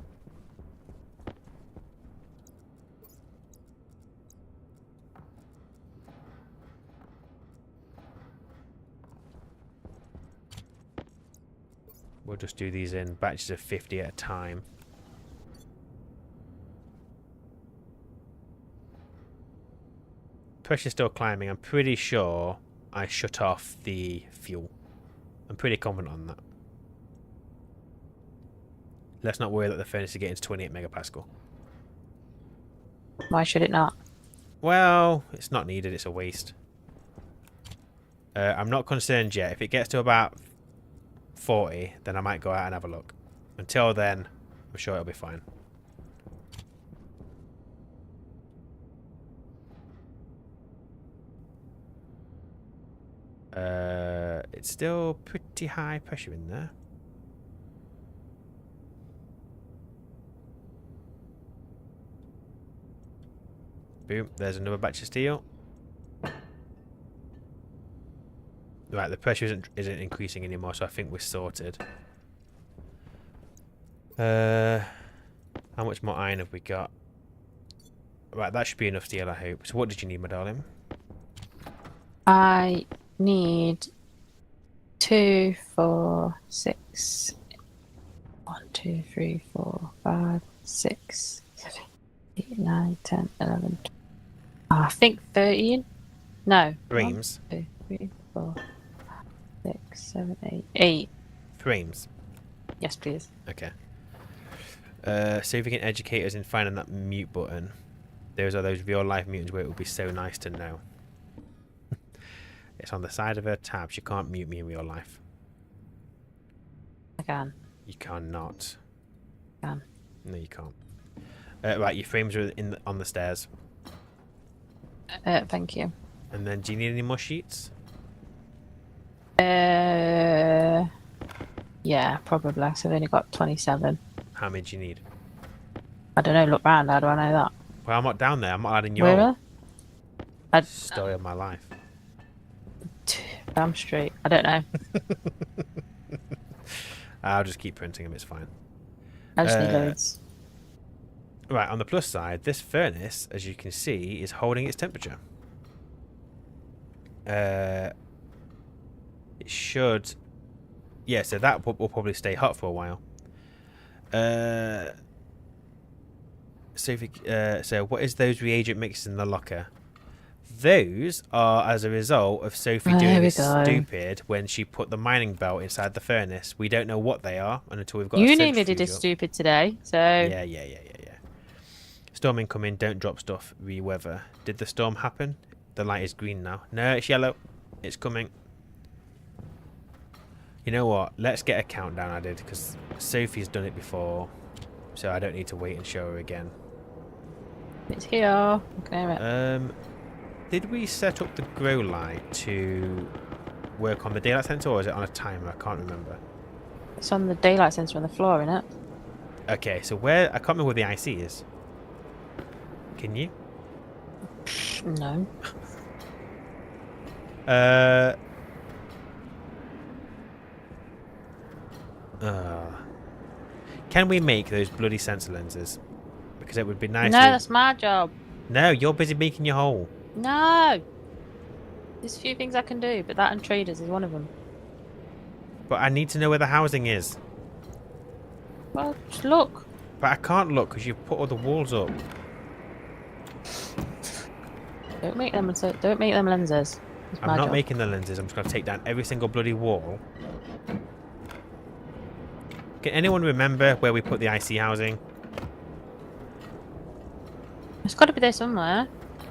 We'll just do these in batches of 50 at a time. Pressure's still climbing. I'm pretty sure I shut off the fuel. I'm pretty confident on that. Let's not worry that the furnace is getting to 28 megapascal. Why should it not? Well, it's not needed. It's a waste. I'm not concerned yet. If it gets to about 40, then I might go out and have a look. Until then, I'm sure it'll be fine. It's still pretty high pressure in there. Boom, there's another batch of steel. Right, the pressure isn't increasing anymore, so I think we're sorted. How much more iron have we got? Right, that should be enough steel, I hope. So what did you need, my darling? I need 2, 4, 6. 1, 2, 3, 4, 5, 6, 7, 8, 9, 10, 11. I think 13. No. Frames. 1, 2, 3, 4, 6, 7, 8. 8. Frames. Yes, please. Okay. See if we can educate us in finding that mute button. Those are those real life mutants where it would be so nice to know. It's on the side of her tab. She can't mute me in real life. I can. You cannot. Can. No, you can't. Right, your frames are on the stairs. Thank you. And then, do you need any more sheets? Yeah, probably. So I've only got 27. How many do you need? I don't know. Look round. How do I know that? Well, I'm not down there. I'm not adding Where your are? I story of my life. Damn straight. I don't know. I'll just keep printing them, it's fine. I just need loads. Right, on the plus side, this furnace, as you can see, is holding its temperature. It should... Yeah, so that will probably stay hot for a while. So what is those reagent mixes in the locker? Those are as a result of Sophie doing this stupid when she put the mining belt inside the furnace. We don't know what they are until we've got You a nearly did a stupid today, so... Yeah. Storm incoming, don't drop stuff, re-weather. Did the storm happen? The light is green now. No, it's yellow. It's coming. You know what? Let's get a countdown added, because Sophie's done it before, so I don't need to wait and show her again. It's here. Okay. Did we set up the grow light to work on the daylight sensor, or is it on a timer? I can't remember. It's on the daylight sensor on the floor, isn't it? Okay, so where... I can't remember where the IC is. Can you? No. Can we make those bloody sensor lenses? Because it would be nice. No, that's my job. No, you're busy making your hole. No. There's a few things I can do, but that and traders is one of them. But I need to know where the housing is. Well, just look. But I can't look because you've put all the walls up. Don't make them lenses. I'm not making the lenses. I'm just going to take down every single bloody wall. Can anyone remember where we put the IC housing? It's got to be there somewhere.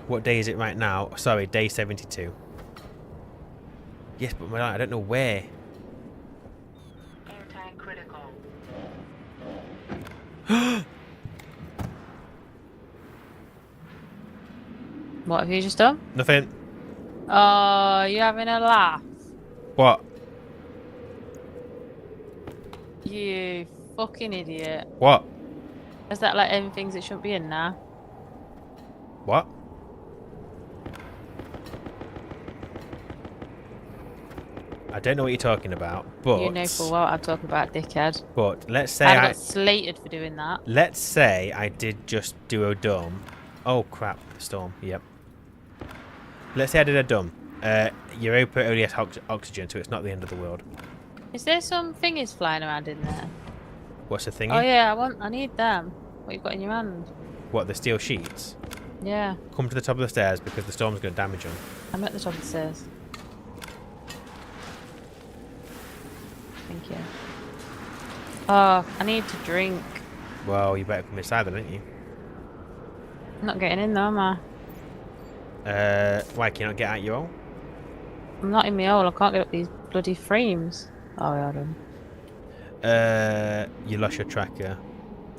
What day is it right now? Sorry, day 72. Yes, but I don't know where. Air tank critical. What have you just done? Nothing. Oh, you having a laugh? What? You fucking idiot. What? Is that like everything that shouldn't be in now? What? I don't know what you're talking about, but... You know full well I'm talking about, dickhead. But let's say I got slated for doing that. Let's say I did just do a dumb. Oh crap, storm, yep. Let's say I did a dumb. Europa only has oxygen, so it's not the end of the world. Is there some thingies flying around in there? What's the thingy? Oh yeah, I need them. What you've got in your hand? What, the steel sheets? Yeah. Come to the top of the stairs because the storm's going to damage them. I'm at the top of the stairs. Thank you. Oh, I need to drink. Well, you better come inside then, don't you? I'm not getting in though, am I? Why can you not get out your own? I'm not in my hole. I can't get up these bloody frames. Oh, yeah, I done. You lost your tracker.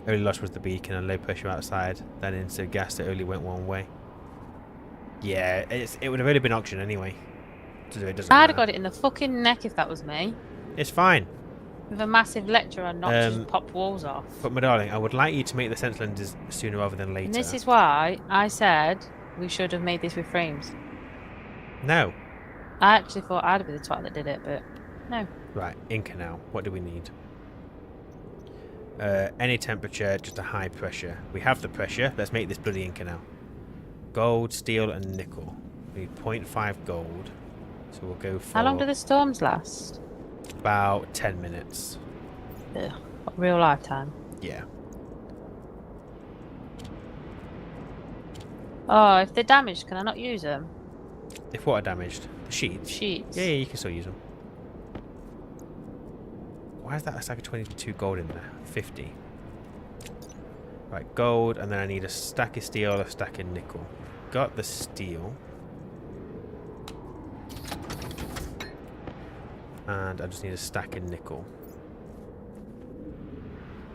Only lost was the beacon and low pressure outside. Then into gas that only went one way. Yeah, it would have only been auction anyway. So it doesn't I'd matter. have got it in the fucking neck if that was me. It's fine. With a massive lecture and not just pop walls off. But my darling, I would like you to make the sensor lenses sooner rather than later. And this is why I said we should have made this with frames. No. I actually thought I'd be the twat that did it, but no. Right, Inca now. What do we need? Any temperature, just a high pressure. We have the pressure. Let's make this bloody Inca now. Gold, steel, and nickel. We need 0.5 gold. So we'll go for... How long do the storms last? About 10 minutes. Ugh, real lifetime. Yeah. Oh, if they're damaged, can I not use them? If what are damaged? The sheets? Sheets. Yeah, you can still use them. Why is that a stack of 22 gold in there? 50. Right, gold, and then I need a stack of steel, a stack of nickel. Got the steel. And I just need a stack of nickel.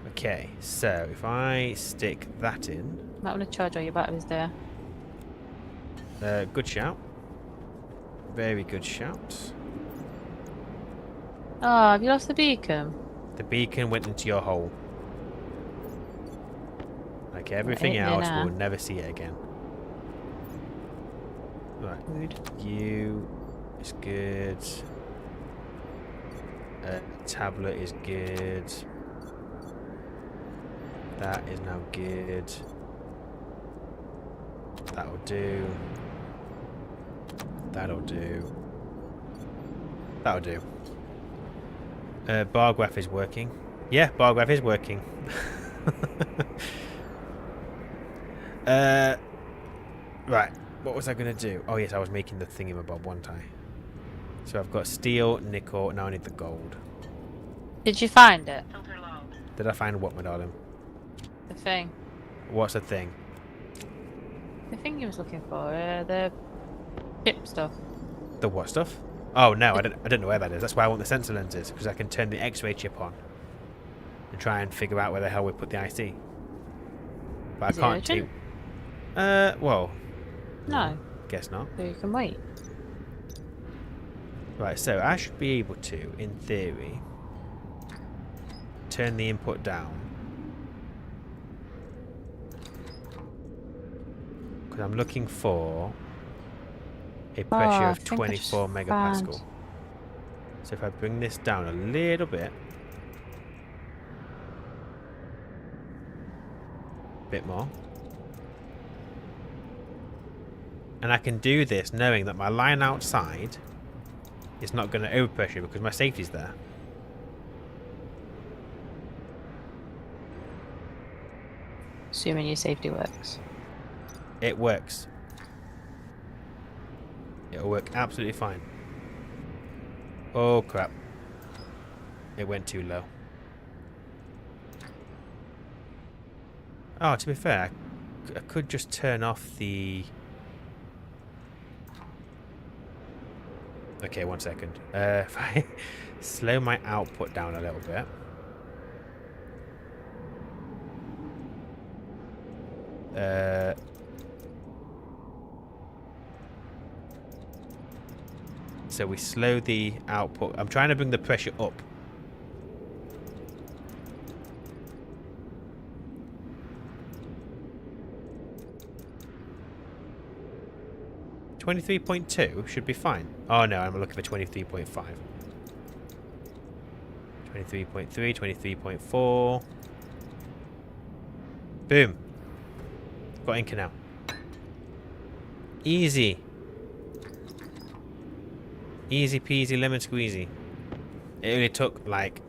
Okay, so if I stick that in... Might want to charge all your batteries there. Good shout. Very good shout. Oh, have you lost the beacon? The beacon went into your hole. Like everything else, we'll never see it again. Right. Rude. You It's good. Tablet is good. That is now good. That'll do. That'll do. That'll do. Bar graph is working. Yeah, bar graph is working. Right. What was I going to do? Oh, yes, I was making the thingamabob, wasn't I? So I've got steel, nickel, now I need the gold. Did you find it? Filter low. Did I find what, my darling? The thing. What's the thing? The thing you was looking for, the chip stuff. The what stuff? Oh, no, I don't know where that is. That's why I want the sensor lenses, because I can turn the X-ray chip on and try and figure out where the hell we put the IC. But Is I it can't urgent? well... No. Guess not. So you can wait. Right, so I should be able to, in theory, turn the input down. Because I'm looking for a pressure I of think I just 24 megapascal. found- So if I bring this down a little bit, more, and I can do this knowing that my line outside is not going to overpressure because my safety's there. Assuming your safety works. It works. It'll work absolutely fine. Oh crap. It went too low. Oh, to be fair, I could just turn off the... Okay, 1 second. If I slow my output down a little bit. So we slow the output. I'm trying to bring the pressure up. $23.2 should be fine. Oh no, I'm looking for 23.5. 23.3, 23.4. Boom. Got Inca now. Easy. Easy peasy lemon squeezy. It only took like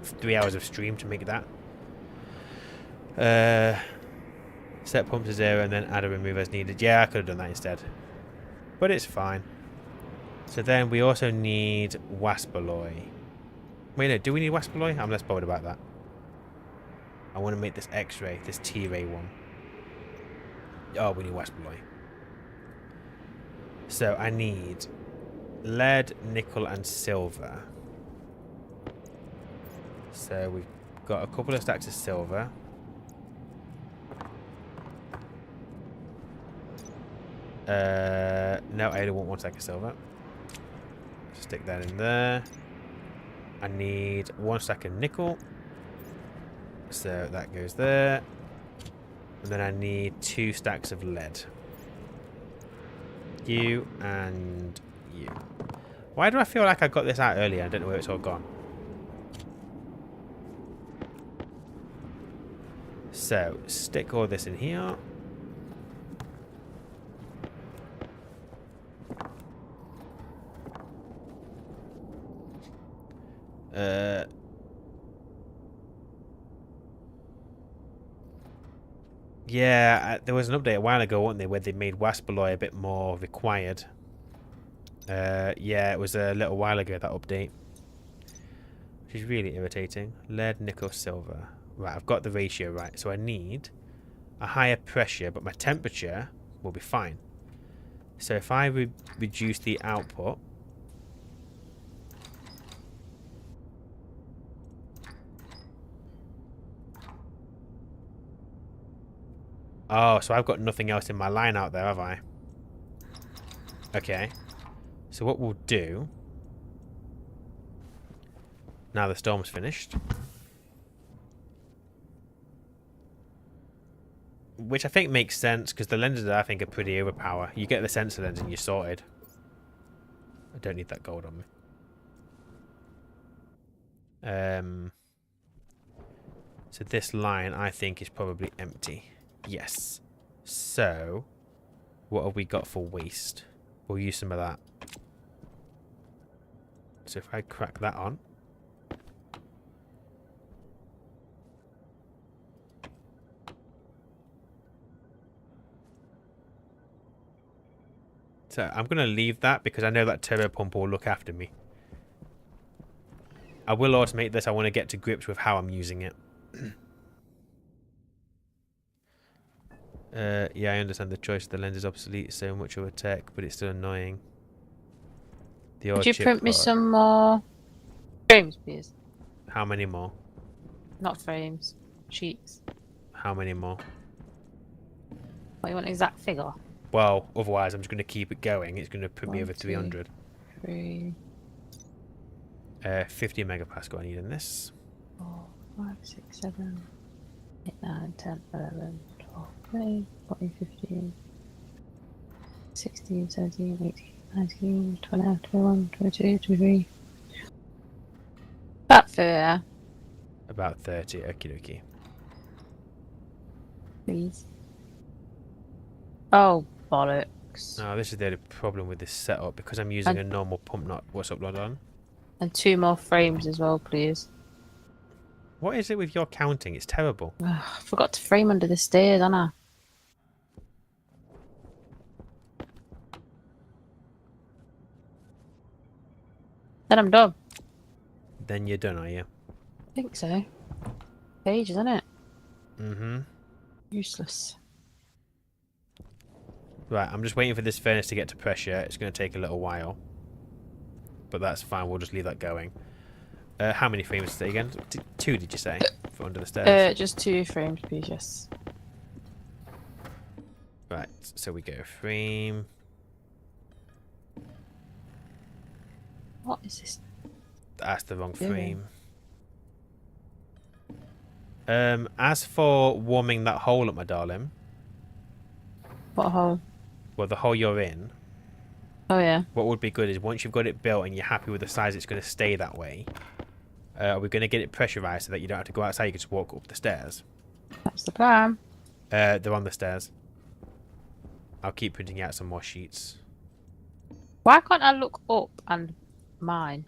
3 hours of stream to make that. Set pump to 0 and then add a remove as needed. Yeah, I could have done that instead. But it's fine. So then we also need Waspaloy. Wait, no, do we need Waspaloy? I'm less bothered about that. I want to make this X-ray, this T-ray one. Oh, we need Waspaloy. So I need lead, nickel, and silver. So we've got a couple of stacks of silver. No, I only want 1 stack of silver. Stick that in there. I need 1 stack of nickel. So that goes there. And then I need 2 stacks of lead. You and you. Why do I feel like I got this out earlier? I don't know where it's all gone. So, stick all this in here. Yeah, there was an update a while ago, wasn't there, where they made Waspaloy a bit more required. Yeah, it was a little while ago, that update. Which is really irritating. Lead, nickel, silver. Right, I've got the ratio right. So I need a higher pressure, but my temperature will be fine. So if I reduce the output... Oh, so I've got nothing else in my line out there, have I? Okay. So what we'll do... Now the storm's finished. Which I think makes sense, because the lenses I think are pretty overpowered. You get the sensor lens and you're sorted. I don't need that gold on me. So this line, I think, is probably empty. Yes. So, what have we got for waste? We'll use some of that. So if I crack that on. So I'm going to leave that because I know that turbo pump will look after me. I will automate this. I want to get to grips with how I'm using it. Yeah, I understand the choice of the lens is obsolete, so much of a tech, but it's still annoying. The Could you print me some more frames, please? How many more? Not frames, sheets. How many more? What, you want an exact figure? Well, otherwise I'm just going to keep it going. It's going to put me 1, over 300. 2, 3. 50 megapascal I need in this. 4, 5, 6, 7, 8, 9, 10, 11, 12, 13, 14, 15, 16, 17, 18, 19, 20, 21, 22, 23. About 30. About 30, okie dokie. Please. Oh, bollocks. Oh, this is the only problem with this setup because I'm using a normal pump, not what's uploaded on. And 2 more frames as well, please. What is it with your counting? It's terrible. I forgot to frame under the stairs, didn't I? Then I'm done. Then you're done, are you? I think so. Pages, isn't it? Mm-hmm. Useless. Right, I'm just waiting for this furnace to get to pressure. It's going to take a little while. But that's fine, we'll just leave that going. How many frames is it again? 2, did you say? For under the stairs? Just 2 frames, please, yes. Right, so we go frame. What is this? That's the wrong Yeah. frame. As for warming that hole up, my darling. What hole? Well, the hole you're in. Oh, yeah. What would be good is once you've got it built and you're happy with the size, it's going to stay that way. We're going to get it pressurized so that you don't have to go outside. You can just walk up the stairs. That's the plan. They're on the stairs. I'll keep printing out some more sheets. Why can't I look up and mine?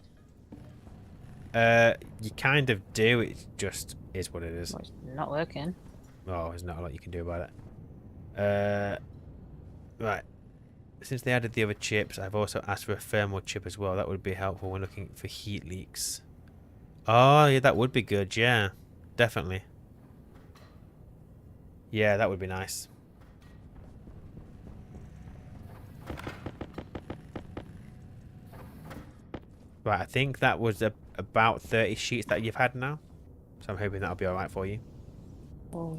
You kind of do. It just is what it is. Well, it's not working. Oh, there's not a lot you can do about it. Right. Since they added the other chips, I've also asked for a thermal chip as well. That would be helpful when looking for heat leaks. Oh, yeah, that would be good. Yeah, definitely. Yeah, that would be nice. Right, I think that was about 30 sheets that you've had now. So I'm hoping that'll be alright for you. Oh,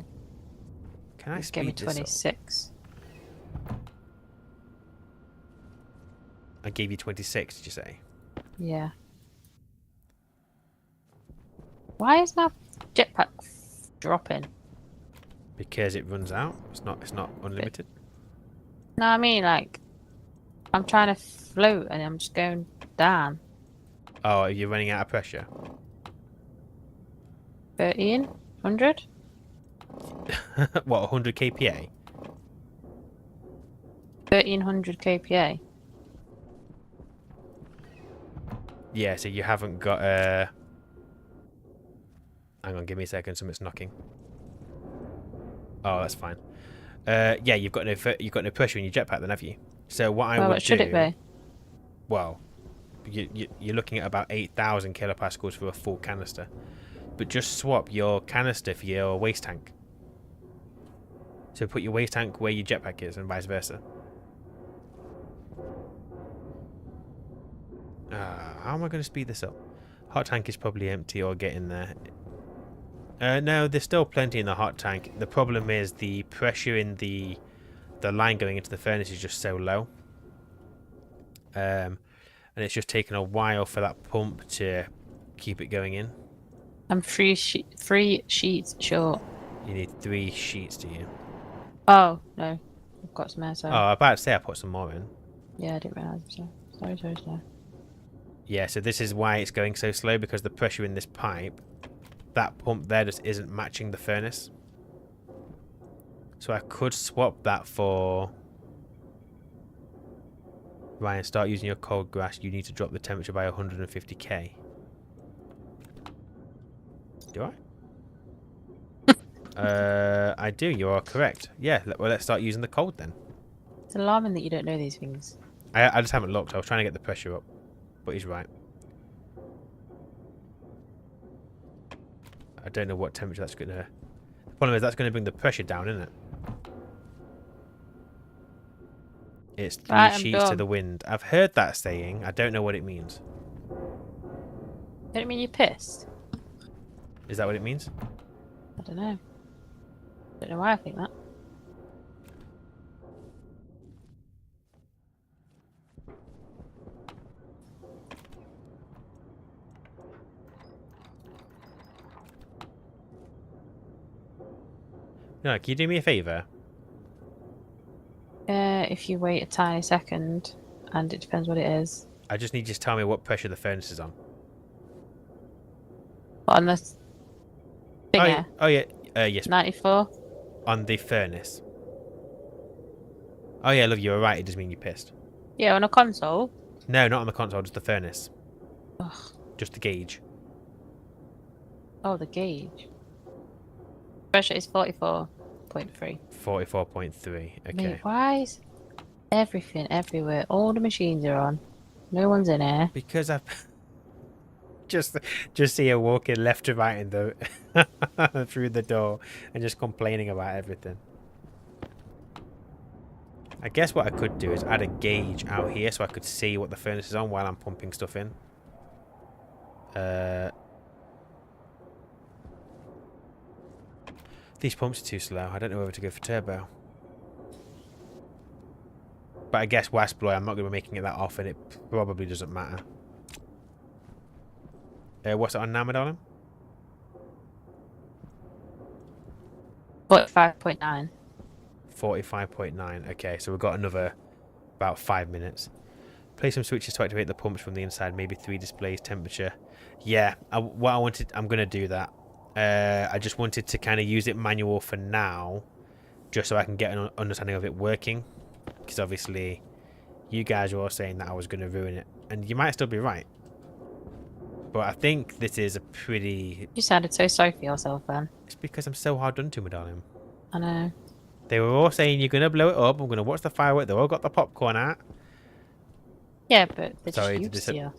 Can I just give me speed this up? 26. I gave you 26, did you say? Yeah. Why is my jetpack dropping? Because it runs out. It's not unlimited. No, I mean, like, I'm trying to float and I'm just going down. Oh, you're running out of pressure. 1300? What, 100 kPa? 1300 kPa. Yeah, so you haven't got hang on, give me a second. Something's knocking. Oh, that's fine. Yeah, you've got no pressure in your jetpack, then, have you? So what I would What should do, it be? well, you're looking at about 8,000 kilopascals for a full canister, but just swap your canister for your waste tank. So put your waste tank where your jetpack is, and vice versa. How am I going to speed this up? Hot tank is probably empty or getting there. No, there's still plenty in the hot tank. The problem is the pressure in the line going into the furnace is just so low. And it's just taken a while for that pump to keep it going in. I'm 3 sheets short. You need 3 sheets, do you? Oh, no. I've got some air, so. Oh, I was about to say I put some more in. Yeah, I didn't realise. So. Sorry. Yeah, so this is why it's going so slow, because the pressure in this pipe, that pump there just isn't matching the furnace. So I could swap that for... Ryan, start using your cold grass. You need to drop the temperature by 150k. Do I? I do. You are correct. Yeah, well, let's start using the cold then. It's alarming that you don't know these things. I just haven't looked. I was trying to get the pressure up. But he's right. I don't know what temperature that's going to... The problem is that's going to bring the pressure down, isn't it? It's 3 Right, sheets to the wind. I've heard that saying. I don't know what it means. Don't it mean you're pissed? Is that what it means? I don't know. Don't know why I think that. No, can you do me a favour? If you wait a tiny second, and it depends what it is. I just need you to tell me what pressure the furnace is on. But on this thing here, Oh yeah. Yes. 94. On the furnace. Oh yeah, look, you were right. It does mean you're pissed. Yeah, on a console. No, not on the console, just the furnace. Ugh. Just the gauge. Oh, the gauge. Pressure is 44.3. 44.3. Okay. Mate, why is everything everywhere? All the machines are on. No one's in here. Because I've just see her walking left to right in the through the door and just complaining about everything. I guess what I could do is add a gauge out here so I could see what the furnace is on while I'm pumping stuff in. These pumps are too slow. I don't know whether to go for turbo. But I guess Westbloy, I'm not going to be making it that often. It probably doesn't matter. What's it on now, my darling? 45.9. 45.9. Okay, so we've got another about 5 minutes. Place some switches to activate the pumps from the inside. Maybe 3 displays, temperature. Yeah, I'm going to do that. I just wanted to kind of use it manual for now, just so I can get an understanding of it working. Because obviously, you guys were all saying that I was going to ruin it, and you might still be right. But I think this is a pretty... You sounded so sorry for yourself, Ben. It's because I'm so hard done to, my darling. I know. They were all saying you're going to blow it up. I'm going to watch the firework. They all got the popcorn out. Yeah, but they're Sorry, just used to you.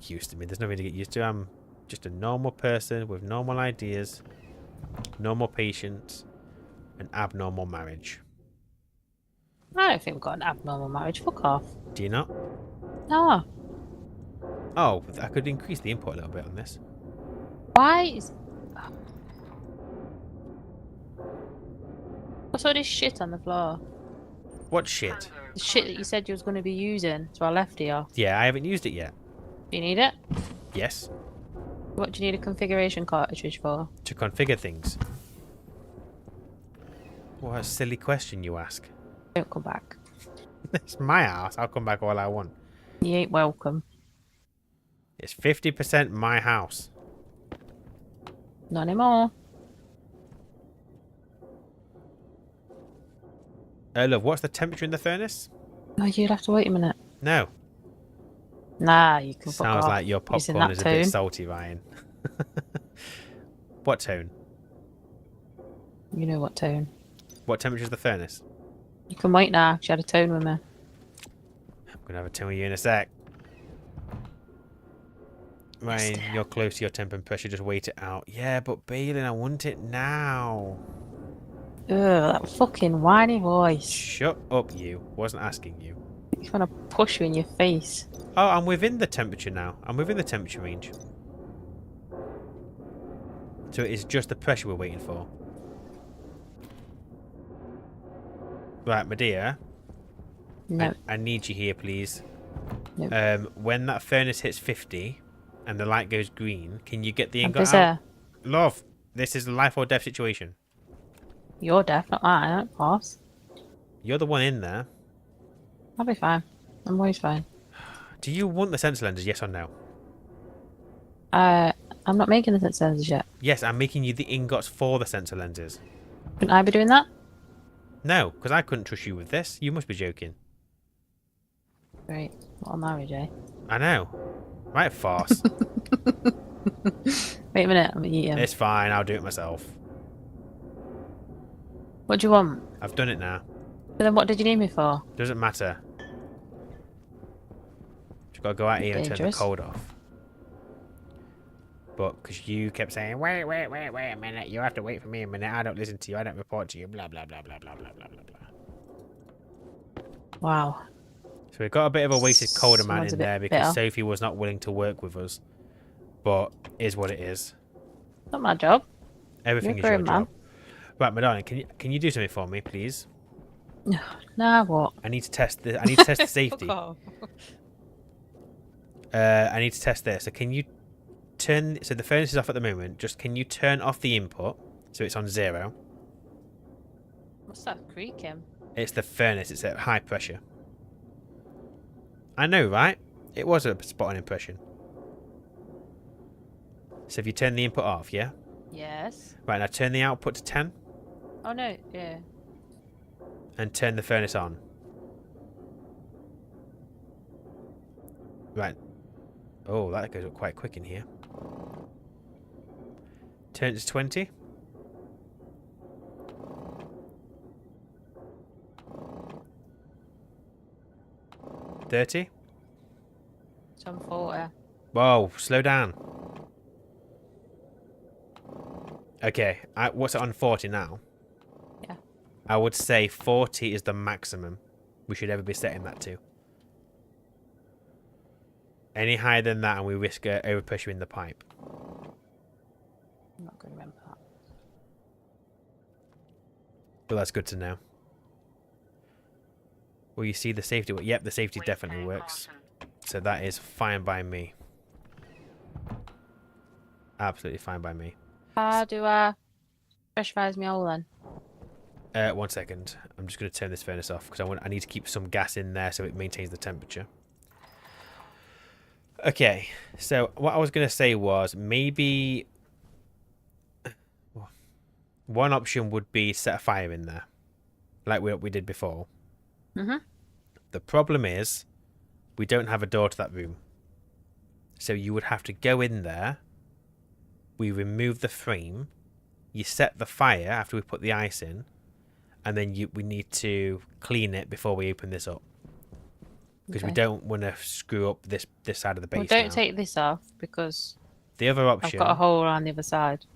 Used to me. There's nothing to get used to. I'm just a normal person with normal ideas, normal patience, an abnormal marriage. I don't think we've got an abnormal marriage. Fuck off. Do you not? No. Oh, I could increase the input a little bit on this. Why is... What's all this shit on the floor? What shit? The shit that you said you was going to be using, so I left here. Yeah, I haven't used it yet. Do you need it? Yes. What do you need a configuration cartridge for? To configure things. What a silly question you ask. Don't come back. It's my house. I'll come back all I want. You ain't welcome. It's 50% my house. Not anymore. Love, what's the temperature in the furnace? Oh, you'd have to wait a minute. No. Nah, you can fuck Sounds off. like your Using popcorn that is a tone. bit salty, Ryan. What tone? You know what tone. What temperature is the furnace? You can wait now. She had a tone with me. I'm going to have a tone with you in a sec. Ryan, you're close to your temp and pressure. Just wait it out. Yeah, but Balin, I want it now. Ugh, that fucking whiny voice. Shut up, you. Wasn't asking you. He's gonna push you in your face. Oh, I'm within the temperature now. I'm within the temperature range. So it's just the pressure we're waiting for. Right, my dear. No. I need you here, please. No. When that furnace hits 50 and the light goes green, can you get the ingot Empress out? Air. Love, this is a life or death situation. You're deaf, not I. I don't pass. You're the one in there. I'll be fine. I'm always fine. Do you want the sensor lenses, yes or no? I'm not making the sensor lenses yet. Yes, I'm making you the ingots for the sensor lenses. Couldn't I be doing that? No, because I couldn't trust you with this. You must be joking. Great. What a marriage, eh? I know. Right, farce. Wait a minute, I'm gonna eat him. It's fine, I'll do it myself. What do you want? I've done it now. But then what did you need me for? Doesn't matter. Just gotta go out here and turn the Dangerous. code off. But because you kept saying, wait a minute, you have to wait for me a minute, I don't listen to you, I don't report to you, blah blah blah blah blah blah blah blah blah. Wow. So we've got a bit of a wasted coder man Someone's a in bit there because bitter. Sophie was not willing to work with us. But is what it is. Not my job. Everything You're is a your grown man. job. Right, my darling, can you do something for me, please? Nah, what? I need to test the safety. Fuck off. I need to test this. So can you turn? So the furnace is off at the moment. Just can you turn off the input so it's on 0? What's that creaking? It's the furnace. It's at high pressure. I know, right? It was a spot on impression. So if you turn the input off, yeah. Yes. Right, now turn the output to 10 Oh no, yeah. and turn the furnace on. Right. Oh, that goes up quite quick in here. Turn it to 20. 30. It's on 40. Whoa, slow down. Okay, what's it on 40 now? Yeah. I would say 40 is the maximum we should ever be setting that to. Any higher than that and we risk overpressure in the pipe. I'm not going to remember that. But that's good to know. Well, you see the safety. Yep, the safety Wait definitely and works. caution. So that is fine by me. Absolutely fine by me. How do I pressurize my hole then? 1 second. I'm just going to turn this furnace off because I need to keep some gas in there so it maintains the temperature. Okay, so what I was going to say was maybe one option would be set a fire in there, like we did before. Mm-hmm. The problem is we don't have a door to that room. So you would have to go in there. We remove the frame. You set the fire after we put the ice in. And then we need to clean it before we open this up. Because we don't want to screw up this side of the base. Well, don't now. take this off because The other option... I've got a hole around the other side.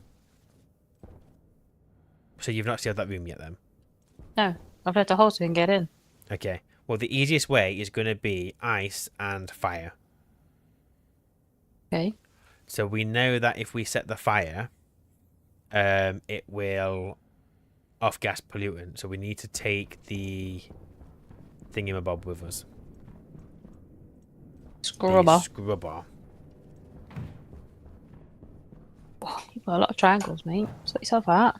So you've not sealed that room yet then? No, I've left a hole so we can get in. Okay. Well, the easiest way is going to be ice and fire. Okay. So we know that if we set the fire, it will off-gas pollutant. So we need to take the thingamabob with us. Scrubber. The scrubber. Oh, you've got a lot of triangles, mate. Sort yourself out.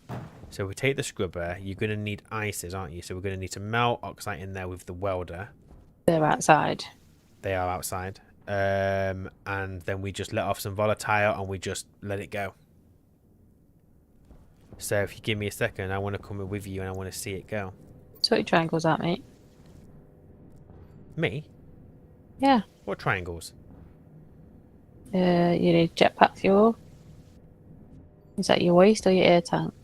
So we take the scrubber. You're going to need ices, aren't you? So we're going to need to melt oxide in there with the welder. They're outside. They are outside. And then we just let off some volatile and we just let it go. So if you give me a second, I want to come with you and I want to see it go. Sort your triangles out, mate. Me? Yeah. What triangles? You need jetpack fuel. Is that your waist or your air tank?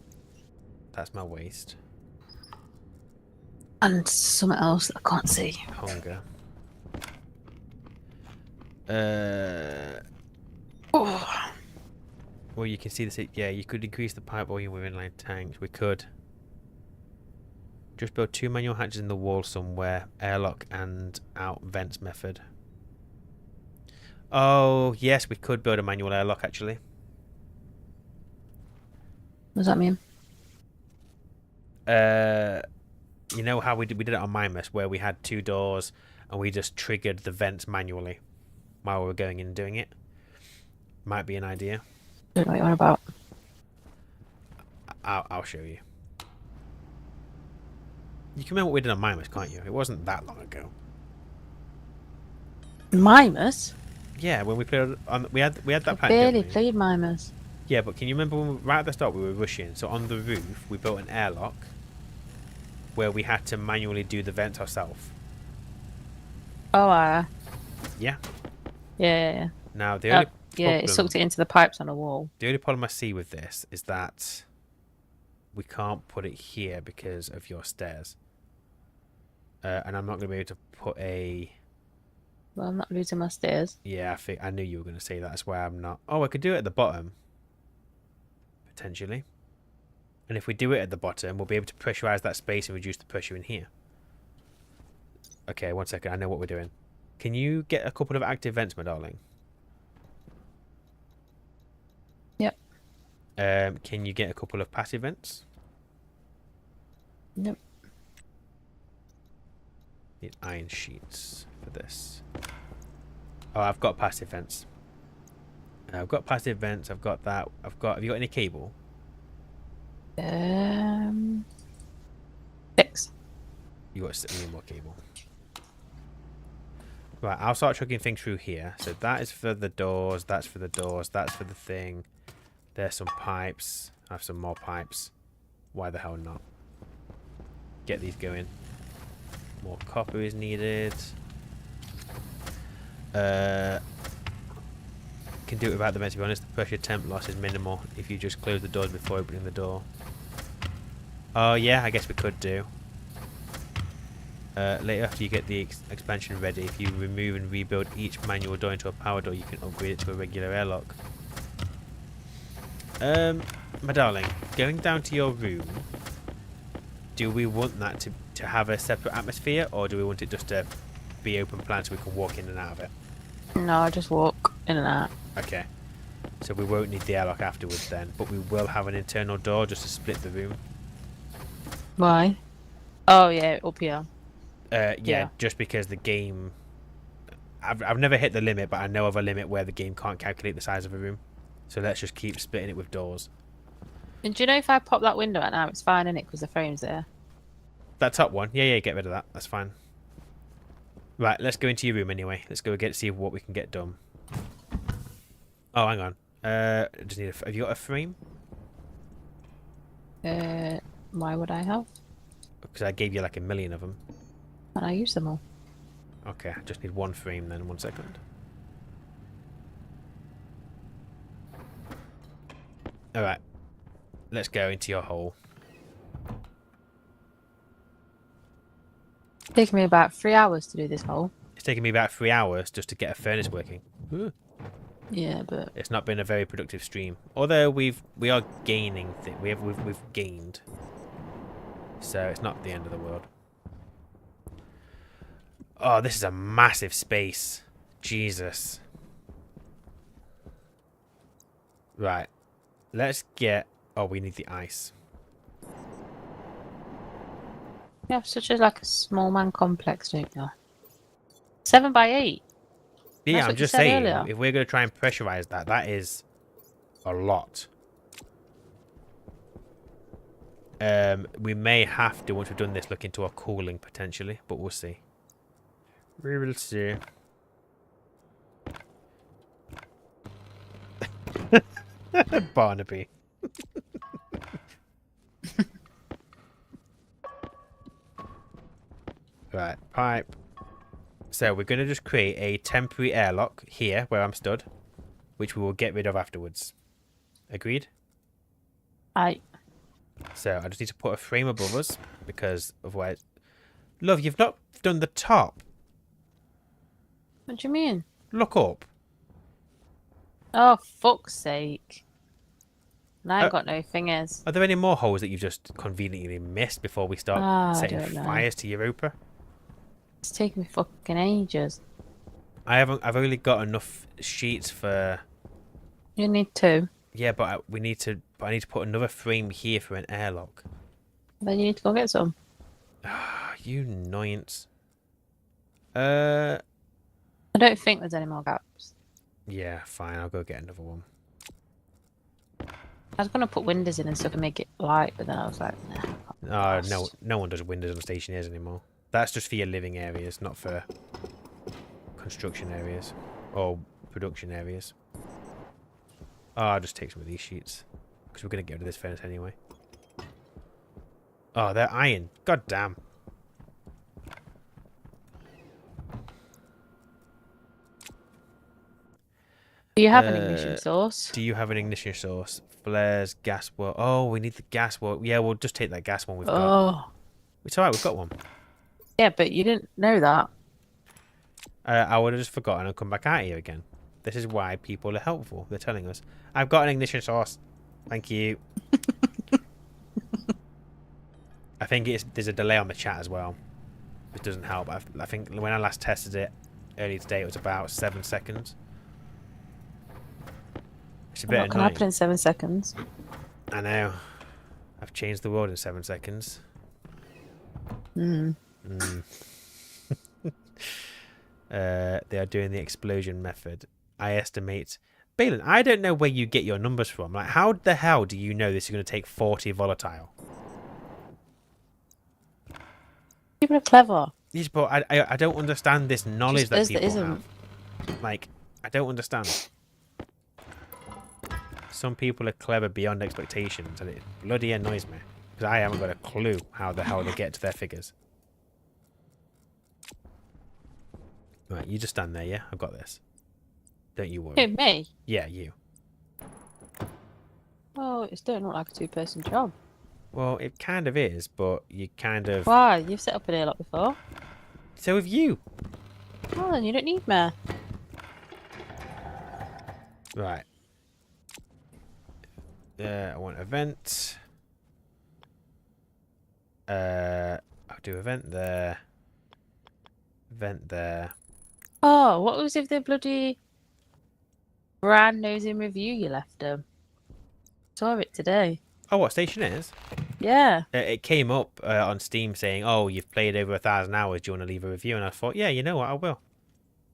That's my waist. And something else that I can't see. Hunger. Oh. Well, you can see this. Yeah, you could increase the pipe volume with inline tanks. We could. Just build 2 manual hatches in the wall somewhere. Airlock and out vents method. Oh, yes, we could build a manual airlock, actually. What does that mean? You know how we did it on Mimus, where we had 2 doors and we just triggered the vents manually while we were going in and doing it? Might be an idea. Don't know what you're on about. I'll show you. You can remember what we did on Mimus, can't you? It wasn't that long ago. Mimus? Yeah, when we played on, we had that I pack. barely Didn't we? played Mimus. Yeah, but can you remember when right at the start we were rushing? So on the roof we built an airlock where we had to manually do the vents ourselves. Oh, Yeah. yeah. Now the only yeah, it sucked it into the pipes on the wall. The only problem I see with this is that we can't put it here because of your stairs. And I'm not going to be able to put a... Well, I'm not losing my stairs. Yeah, I knew you were going to say that. That's why I'm not... Oh, I could do it at the bottom. Potentially. And if we do it at the bottom, we'll be able to pressurize that space and reduce the pressure in here. Okay, 1 second. I know what we're doing. Can you get a couple of active vents, my darling? Yep. Can you get a couple of passive vents? Nope. Need iron sheets for this. Oh, I've got passive vents. I've got passive vents. I've got that. Have you got any cable? 6. You got any more cable? Right, I'll start chucking things through here. So that is for the doors. That's for the doors. That's for the thing. There's some pipes. I have some more pipes. Why the hell not? Get these going. More copper is needed. Can do it without the vent, to be honest. The pressure temp loss is minimal if you just close the doors before opening the door. Oh yeah, I guess we could do. Later, after you get the expansion ready, if you remove and rebuild each manual door into a power door, you can upgrade it to a regular airlock. My darling, going down to your room, do we want that to have a separate atmosphere, or do we want it just to be open plan so we can walk in and out of it? No, I just walk in and out. Okay. So we won't need the airlock afterwards then, but we will have an internal door just to split the room. Why? Oh yeah, up here. Yeah, just because the game... I've never hit the limit, but I know of a limit where the game can't calculate the size of a room. So let's just keep splitting it with doors. And do you know if I pop that window out now, it's fine, isn't it? Because the frame's there. That top one? Yeah, get rid of that. That's fine. Right, let's go into your room anyway. Let's go see what we can get done. Oh, hang on. Just need have you got a frame? Why would I have? Because I gave you like 1 million of them. And I use them all. Okay, I just need one frame then. 1 second. Alright. Let's go into your hole. It's taken me about 3 hours to do this hole. It's taken me about 3 hours just to get a furnace working. Ooh. Yeah, but It's not been a very productive stream. Although we are gaining we've gained. So it's not the end of the world. Oh, this is a massive space. Jesus. Right. Let's get... Oh, we need the ice. you have such like a small man complex, don't you? 7 by 8. Yeah, That's I'm what you just said saying, earlier. if we're going to try and pressurize that, that is a lot. We may have to, once we've done this, look into our cooling potentially, but we'll see. We will see. Barnaby. Right, pipe. So we're going to just create a temporary airlock here where I'm stood, which we will get rid of afterwards. Agreed? So I just need to put a frame above us because otherwise... Love, you've not done the top. What do you mean? Look up. Oh, fuck's sake. And I ain't got no fingers. Are there any more holes that you've just conveniently missed before we start setting fires to Europa? It's taking me fucking ages. I've only got enough sheets for... You need 2. Yeah, but I need to put another frame here for an airlock. Then you need to go get some. You annoyance. I don't think there's any more gaps. Yeah, fine. I'll go get another one. I was gonna put windows in and stuff and make it light, but then I was like, nah. No one does windows on Stationeers anymore. That's just for your living areas, not for construction areas or production areas. Oh, I'll just take some of these sheets because we're going to get rid of this furnace anyway. Oh, they're iron. God damn. Do you have an ignition source? Do you have an ignition source? Flares, gas well. Oh, we need the gas well. Yeah, we'll just take that gas one we've got. Oh. It's alright, we've got one. Yeah, but you didn't know that. I would have just forgotten and come back out here again. This is why people are helpful. They're telling us, I've got an ignition source. Thank you. I think there's a delay on the chat as well. It doesn't help. I think when I last tested it earlier today, it was about 7 seconds. It's a bit What can annoying. happen in 7 seconds? I know. I've changed the world in 7 seconds. Mm. They are doing the explosion method. I estimate. Balin, I don't know where you get your numbers from. Like, how the hell do you know this is going to take 40 volatile? People are clever. Yes, but I don't understand this knowledge that people isn't. have. Like, I don't understand. Some people are clever beyond expectations, and it bloody annoys me. Because I haven't got a clue how the hell they get to their figures. Right, you just stand there, yeah? I've got this. Don't you worry. Who, me? Yeah, you. Oh, it's don't look like a two-person job. Well, it kind of is, but you kind of... Why? You've set up an airlock before. So have you. Oh, then you don't need me. Right. I want event. I'll do event there. Event there. Oh, what was if the bloody brand nosing review you left them? Saw it today. Oh, what, Stationeers? Yeah. It came up on Steam saying, oh, you've played over 1,000 hours, do you want to leave a review? And I thought, yeah, you know what, I will.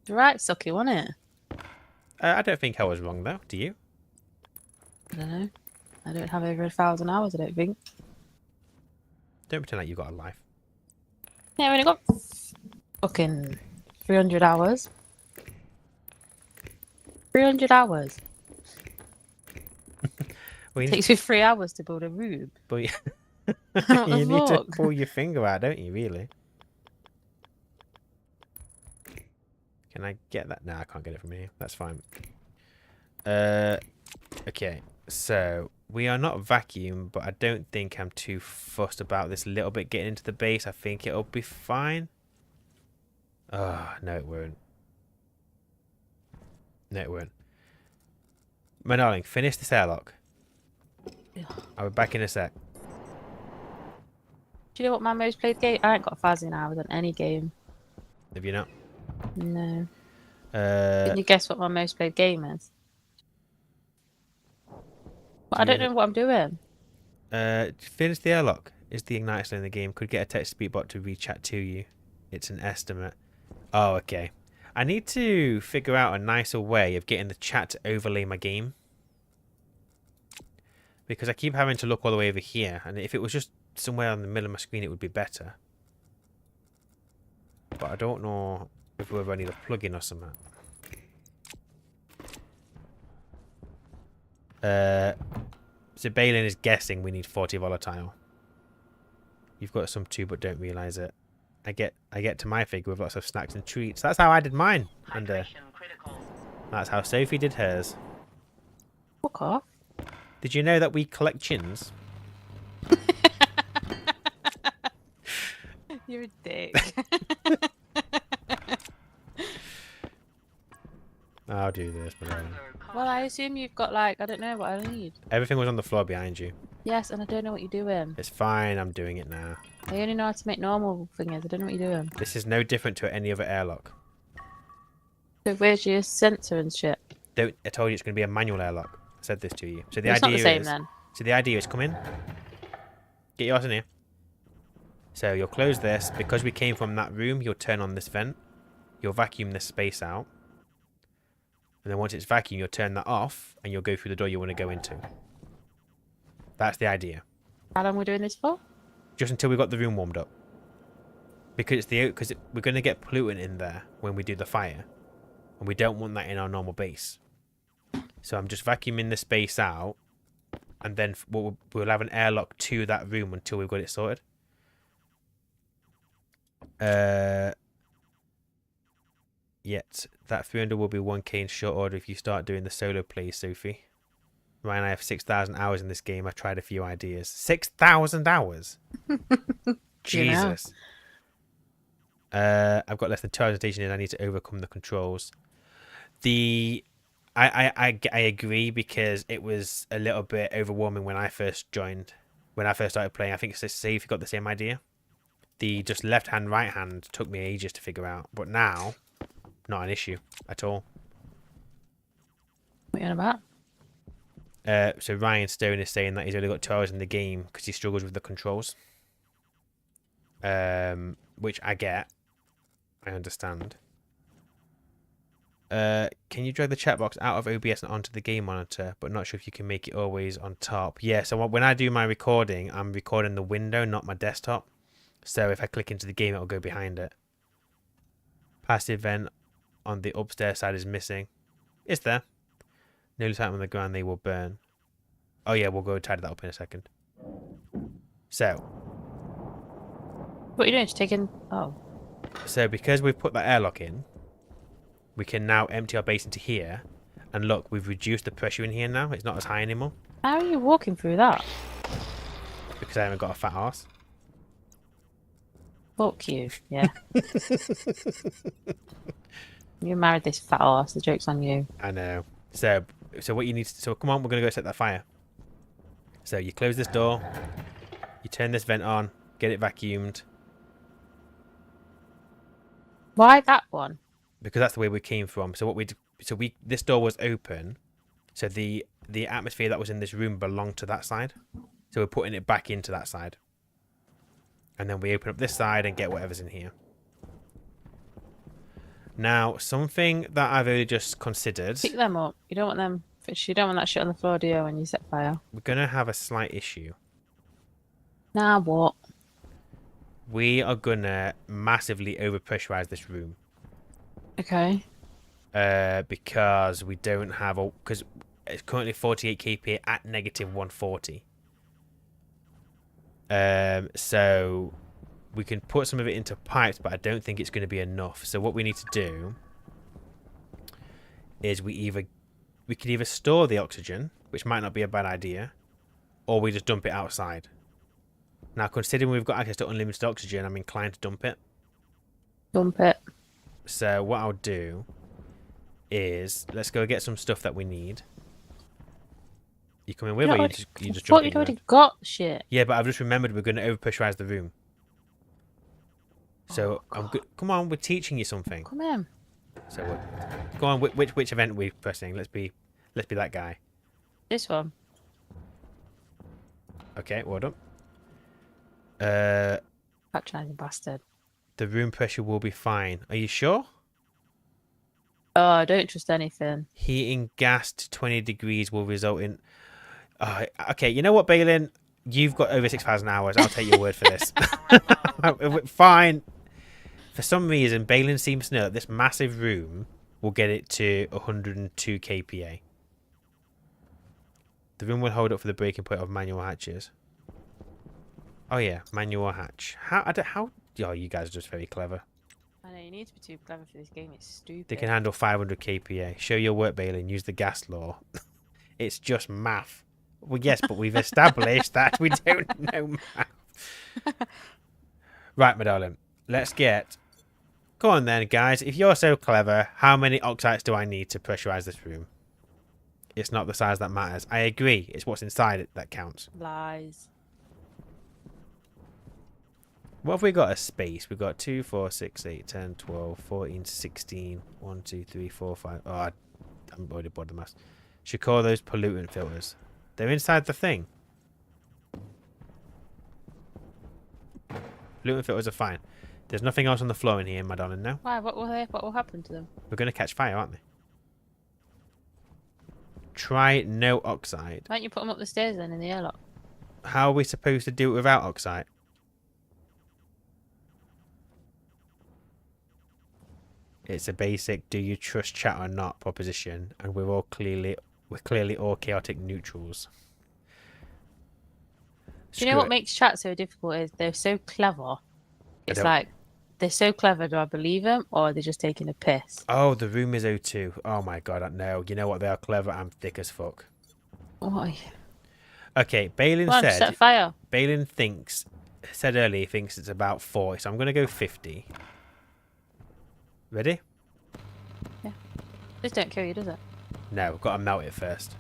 Right, sucky, wasn't it? I don't think I was wrong, though. Do you? I don't know. I don't have over 1,000 hours, I don't think. Don't pretend like you've got a life. Yeah, I've only got fucking 300 hours. 300 hours. Well, Takes me 3 hours to build a room. but What the you need to fuck? pull your finger out, don't you, really? Can I get that? No, I can't get it from here. That's fine. Okay, so we are not vacuum, but I don't think I'm too fussed about this little bit getting into the base. I think it'll be fine. Oh, no, it won't. No, it won't. My darling, finish this airlock. I'll be back in a sec. Do you know what my most played game? I ain't got 1,000 hours on any game. Have you not? No. Can you guess what my most played game is? Well, I don't know what I'm doing. Finish the airlock. Is the igniter still in the game? Could get a text speak bot to re-chat to you. It's an estimate. Oh, okay. I need to figure out a nicer way of getting the chat to overlay my game. Because I keep having to look all the way over here. And if it was just somewhere in the middle of my screen, it would be better. But I don't know whether I need a plugin or something. So Balin is guessing we need 40 volatile. You've got some too, but don't realise it. I get to my figure with lots of snacks and treats. That's how I did mine. And that's how Sophie did hers. Fuck off. Did you know that we collect chins? You're a dick. I'll do this, but Well, I assume you've got, like, I don't know what I need. everything was on the floor behind you. Yes, and I don't know what you're doing. It's fine, I'm doing it now. I only know how to make normal things. I don't know what you're doing. This is no different to any other airlock. So where's your sensor and shit? I told you it's going to be a manual airlock. I said this to you. So the It's not idea the same is, then. So the idea is come in. Get yours in here. So you'll close this. Because we came from that room, you'll turn on this vent. You'll vacuum this space out. And then once it's vacuumed, you'll turn that off and you'll go through the door you want to go into. That's the idea. How long are we doing this for? Just until we got the room warmed up. Because we're going to get pollutant in there when we do the fire. And we don't want that in our normal base. So I'm just vacuuming the space out. And then we'll have an airlock to that room until we've got it sorted. Yet that 300 will be 1k in short order if you start doing the solo plays, Sophie. Ryan, I have 6,000 hours in this game. I tried a few ideas. 6,000 hours? Jesus. I've got less than 2 hours of Stationeers. I need to overcome the controls. I agree, because it was a little bit overwhelming when I first joined. When I first started playing. I think Sophie got the same idea. The just left hand, right hand took me ages to figure out. But now, not an issue at all. What are you on about? So Ryan Stone is saying that he's only got 2 hours in the game because he struggles with the controls. Which I get. I understand. Can you drag the chat box out of OBS and onto the game monitor, but not sure if you can make it always on top? Yeah, so when I do my recording, I'm recording the window, not my desktop. So if I click into the game, it'll go behind it. Passive vent on the upstairs side is missing. It's there. Nearly tight on the ground, they will burn. Oh yeah, we'll go tidy that up in a second. So. What are you doing? Just taking... Oh. So because we've put that airlock in, we can now empty our base into here. And look, we've reduced the pressure in here now. It's not as high anymore. How are you walking through that? Because I haven't got a fat arse. Fuck you, yeah. You married this fat arse. The joke's on you. I know. So what you need to... So come on, we're going to go set that fire. So you close this door. You turn this vent on. Get it vacuumed. Why that one? Because that's the way we came from. So this door was open. So the atmosphere that was in this room belonged to that side. So we're putting it back into that side. And then we open up this side and get whatever's in here. Now, something that I've only just considered... Pick them up. You don't want them... You don't want that shit on the floor, do you, when you set fire? We're going to have a slight issue. Nah, what? We are going to massively overpressurize this room. Okay. Because we don't have... Because it's currently 48 kPa at negative 140. So we can put some of it into pipes, but I don't think it's going to be enough. So what we need to do is we could either store the oxygen, which might not be a bad idea, or we just dump it outside. Now, considering we've got access to unlimited oxygen, I'm inclined to dump it. Dump it. So what I'll do is let's go get some stuff that we need. You coming with, or you just What, jumping you've already around? got shit. Yeah, but I've just remembered we're going to overpressurize the room. So I'm good. Come on, we're teaching you something. Come in. So go on. Which event are we pressing? Let's be that guy. This one. Okay, well done. Patronising bastard. The room pressure will be fine. Are you sure? Oh, I don't trust anything. Heating gas to 20 degrees will result in... okay, you know what, Balin? You've got over 6,000 hours. I'll take your word for this. Fine. For some reason, Balin seems to know that this massive room will get it to 102 kPa. The room will hold up for the breaking point of manual hatches. Oh yeah, manual hatch. How? Oh, you guys are just very clever. I know, you need to be too clever for this game. It's stupid. They can handle 500 kPa. Show your work, Balin. Use the gas law. It's just math. Well, yes, but we've established that we don't know math. Right, my darling. Let's get... Go on then, guys. If you're so clever, how many oxides do I need to pressurize this room? It's not the size that matters. I agree. It's what's inside it that counts. Lies. What have we got as space? We've got 2, 4, 6, 8, 10, 12, 14, 16. 1, 2, 3, 4, 5. Oh, I'm already bored of the maths. Should call those pollutant filters. They're inside the thing. Pollutant filters are fine. There's nothing else on the floor in here, my darling, now. Why? What will happen to them? We're going to catch fire, aren't they? Try no oxide. Why don't you put them up the stairs then in the airlock? How are we supposed to do it without oxide? It's a basic do you trust chat or not proposition, and we're clearly all chaotic neutrals. Do you know what makes chat so difficult is they're so clever. It's like they're so clever. Do I believe them or are they just taking a piss? Oh, the room is O2. Oh my god, no. You know what? They are clever and thick as fuck. Why? Okay, Balin Come on, said. set fire. Balin said earlier he thinks it's about 40, so I'm going to go 50. Ready? Yeah. This don't kill you, does it? No, we've got to melt it first.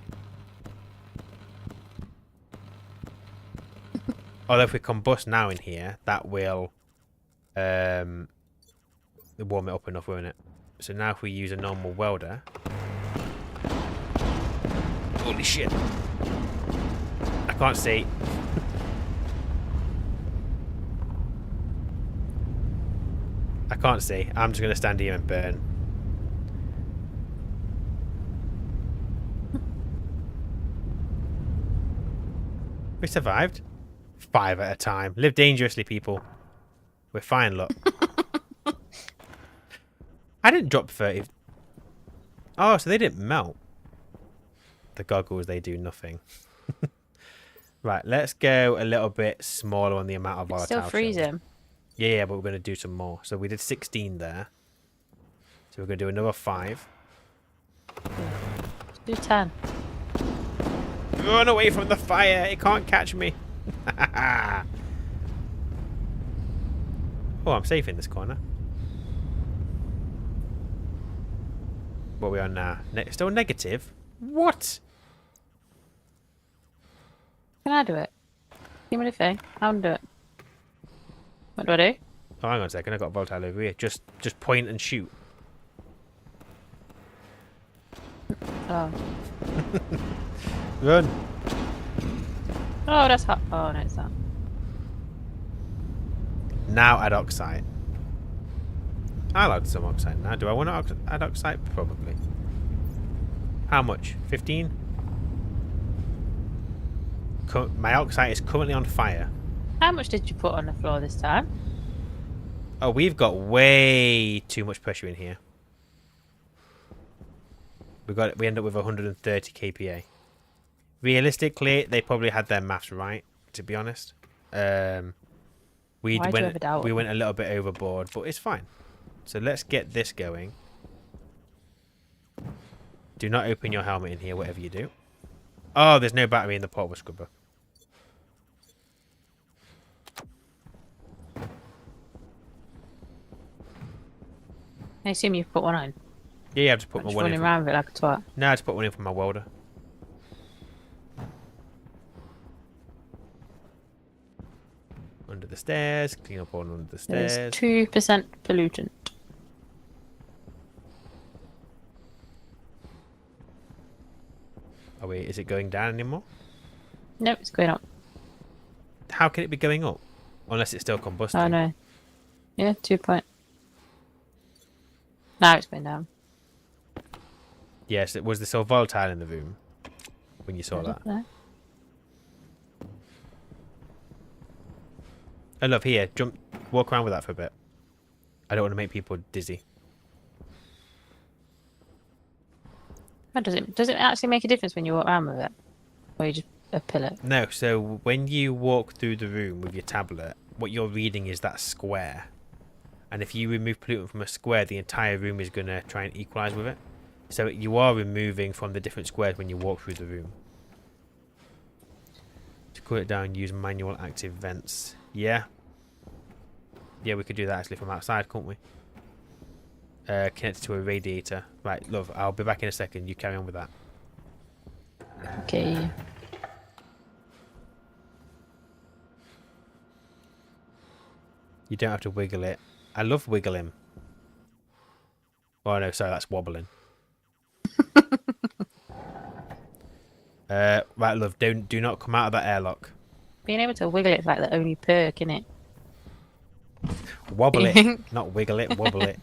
Although if we combust now in here, that will warm it up enough, won't it? So now if we use a normal welder... Holy shit! I can't see. I can't see. I'm just going to stand here and burn. We survived. 5 at a time. Live dangerously, people. We're fine, look. I didn't drop 30. Oh, so they didn't melt. The goggles, they do nothing. Right, let's go a little bit smaller on the amount of volatile. Still freezing. Yeah, but we're going to do some more. So we did 16 there. So we're going to do another 5. Let's do 10. Run away from the fire. It can't catch me. Oh, I'm safe in this corner. What are we on now? Still negative? What? Can I do it? Give me the thing. I'll do it. What do I do? Oh, hang on a second. I got a volatile over here. Just point and shoot. Oh. Run. Oh, that's hot. Oh, no, it's not. Now add oxide. I'll add some oxide now. Do I want to add oxide? Probably. How much? 15? My oxide is currently on fire. How much did you put on the floor this time? Oh, we've got way too much pressure in here. We end up with 130 kPa. Realistically, they probably had their maths right, to be honest. We went a little bit overboard, but it's fine. So let's get this going. Do not open your helmet in here, whatever you do. Oh, there's no battery in the portable scrubber. I assume you've put one on. Yeah, I've just put my one in. Running around with it like a twat. No, I just put one in for my welder. Under the stairs, clean up all under the stairs. There's 2% pollutant. Oh wait, is it going down anymore? Nope, it's going up. How can it be going up? Unless it's still combusting. Oh no. Yeah, 2 point. Now it's going down. Yes, was there still volatile in the room when you saw that? There. I love here. Walk around with that for a bit. I don't want to make people dizzy. How does it actually make a difference when you walk around with it? Or you just a pillar? No, so when you walk through the room with your tablet, what you're reading is that square. And if you remove pollutant from a square, the entire room is going to try and equalize with it. So you are removing from the different squares when you walk through the room. To cool it down, use manual active vents. Yeah. Yeah, we could do that actually from outside, couldn't we? Connected to a radiator. Right, love, I'll be back in a second. You carry on with that. Okay. You don't have to wiggle it. I love wiggling. Oh no, sorry, that's wobbling. Right, love, do not come out of that airlock. Being able to wiggle it is like the only perk, innit? Wobble it, not wiggle it, wobble it.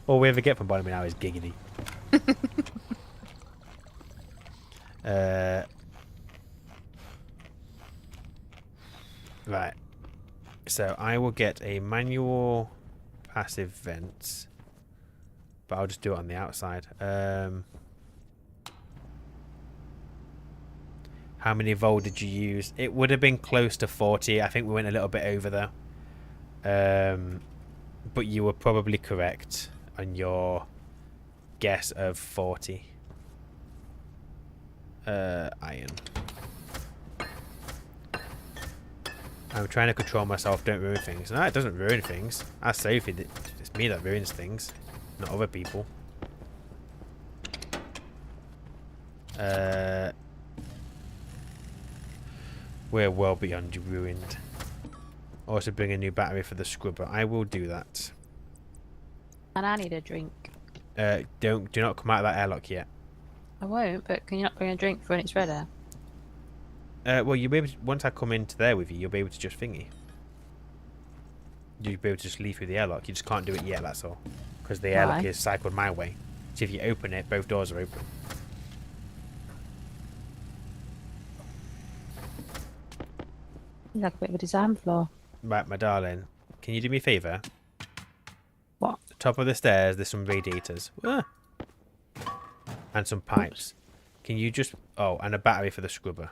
All we ever get from Bonnie now is giggity. Right. So I will get a manual passive vents, but I'll just do it on the outside. How many volt did you use? It would have been close to 40. I think we went a little bit over though. But you were probably correct on your guess of 40. Iron. I'm trying to control myself, don't ruin things. No, it doesn't ruin things. As Sophie, it's me that ruins things, not other people. We're well beyond ruined. Also bring a new battery for the scrubber. I will do that. And I need a drink. Do not come out of that airlock yet. I won't, but can you not bring a drink for when it's ready? Well, you'll be able to, once I come into there with you, you'll be able to just thingy. You'll be able to just leave through the airlock. You just can't do it yet, that's all. Because the airlock is cycled my way. So if you open it, both doors are open. Like a bit of a design flaw. Right, my darling. Can you do me a favour? What? Top of the stairs, there's some radiators. Ah. And some pipes. Can you just... Oh, and a battery for the scrubber.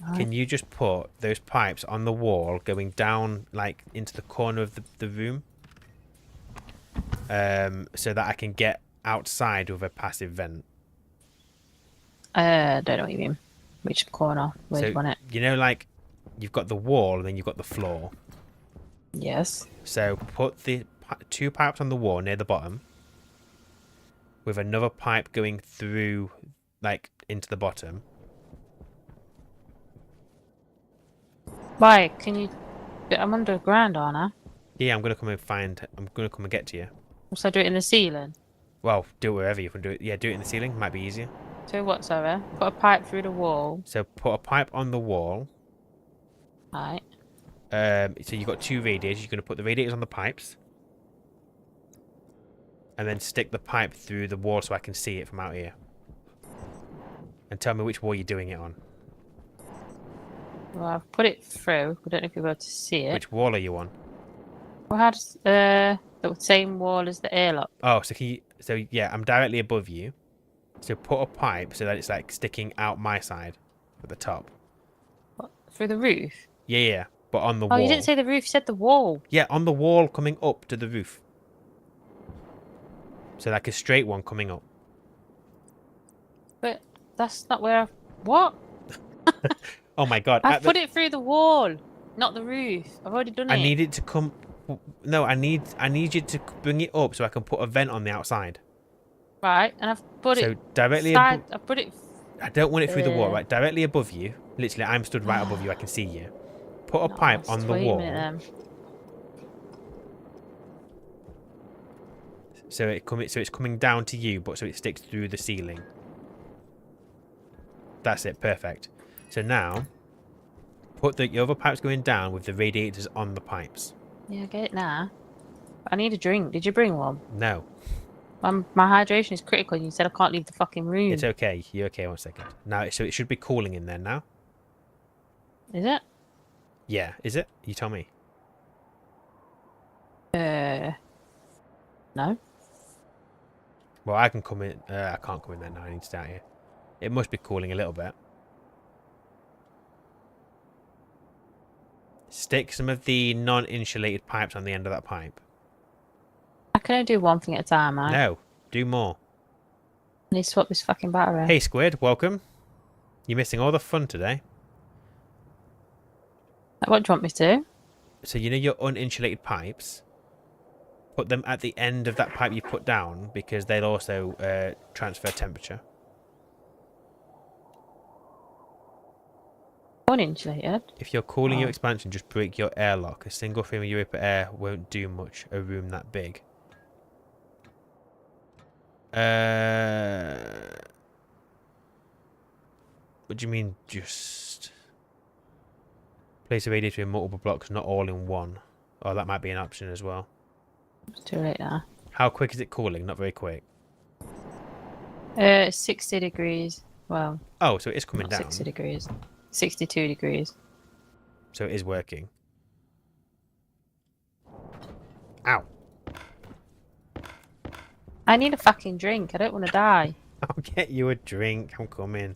Right. Can you just put those pipes on the wall going down, like, into the corner of the room? So that I can get outside with a passive vent. Don't know what you mean. Which corner? Where do you want it? You know, like, you've got the wall and then you've got the floor. Yes. So put the 2 pipes on the wall near the bottom. With another pipe going through, like, into the bottom. Why? Can you... I'm underground, aren't I? Yeah, I'm going to come and get to you. So I do it in the ceiling? Well, do it wherever you can do it. Yeah, do it in the ceiling. Might be easier. So what, sorry? Put a pipe through the wall. So put a pipe on the wall. Right. So you've got 2 radiators. You're going to put the radiators on the pipes. And then stick the pipe through the wall so I can see it from out here. And tell me which wall you're doing it on. Well, I've put it through. I don't know if you're able to see it. Which wall are you on? Well, how does... the same wall as the airlock. Oh, so can you... So, yeah, I'm directly above you. So put a pipe so that it's, like, sticking out my side at the top. What, through the roof? Yeah, yeah. But on the wall. Oh, you didn't say the roof. You said the wall. Yeah, on the wall coming up to the roof. So like a straight one coming up. But that's not where I've... What? Oh my god. I've put it through the wall, not the roof. I've already done it. I need it to come... No, I need you to bring it up so I can put a vent on the outside. Right, and I've put So it... directly I've put it... I don't want it through the wall, right? Directly above you. Literally, I'm stood right above you. I can see you. Put a pipe on the wall. So it's coming down to you, but so it sticks through the ceiling. That's it, perfect. So now, put the other pipes going down with the radiators on the pipes. Yeah, I get it now. I need a drink. Did you bring one? No. My hydration is critical. You said I can't leave the fucking room. It's okay. You're okay. 1 second. Now, so it should be cooling in there now. Is it? Yeah. Is it? You tell me. No. Well, I can come in. I can't come in there now. I need to stay out here. It must be cooling a little bit. Stick some of the non-insulated pipes on the end of that pipe. I can only do one thing at a time, right? No, do more. I need to swap this fucking battery. Hey, Squid, welcome. You're missing all the fun today. What do you want me to do? So you know your uninsulated pipes? Put them at the end of that pipe you put down because they'll also transfer temperature. Uninsulated? If you're cooling your expansion, just break your airlock. A single stream of Europa air won't do much a room that big. What do you mean just... Place a radiator in multiple blocks, not all in one. Oh, that might be an option as well. It's too late now. How quick is it cooling? Not very quick. 60 degrees. Well... Oh, so it is coming down. 60 degrees. 62 degrees. So it is working. Ow. I need a fucking drink. I don't want to die. I'll get you a drink. I'm coming.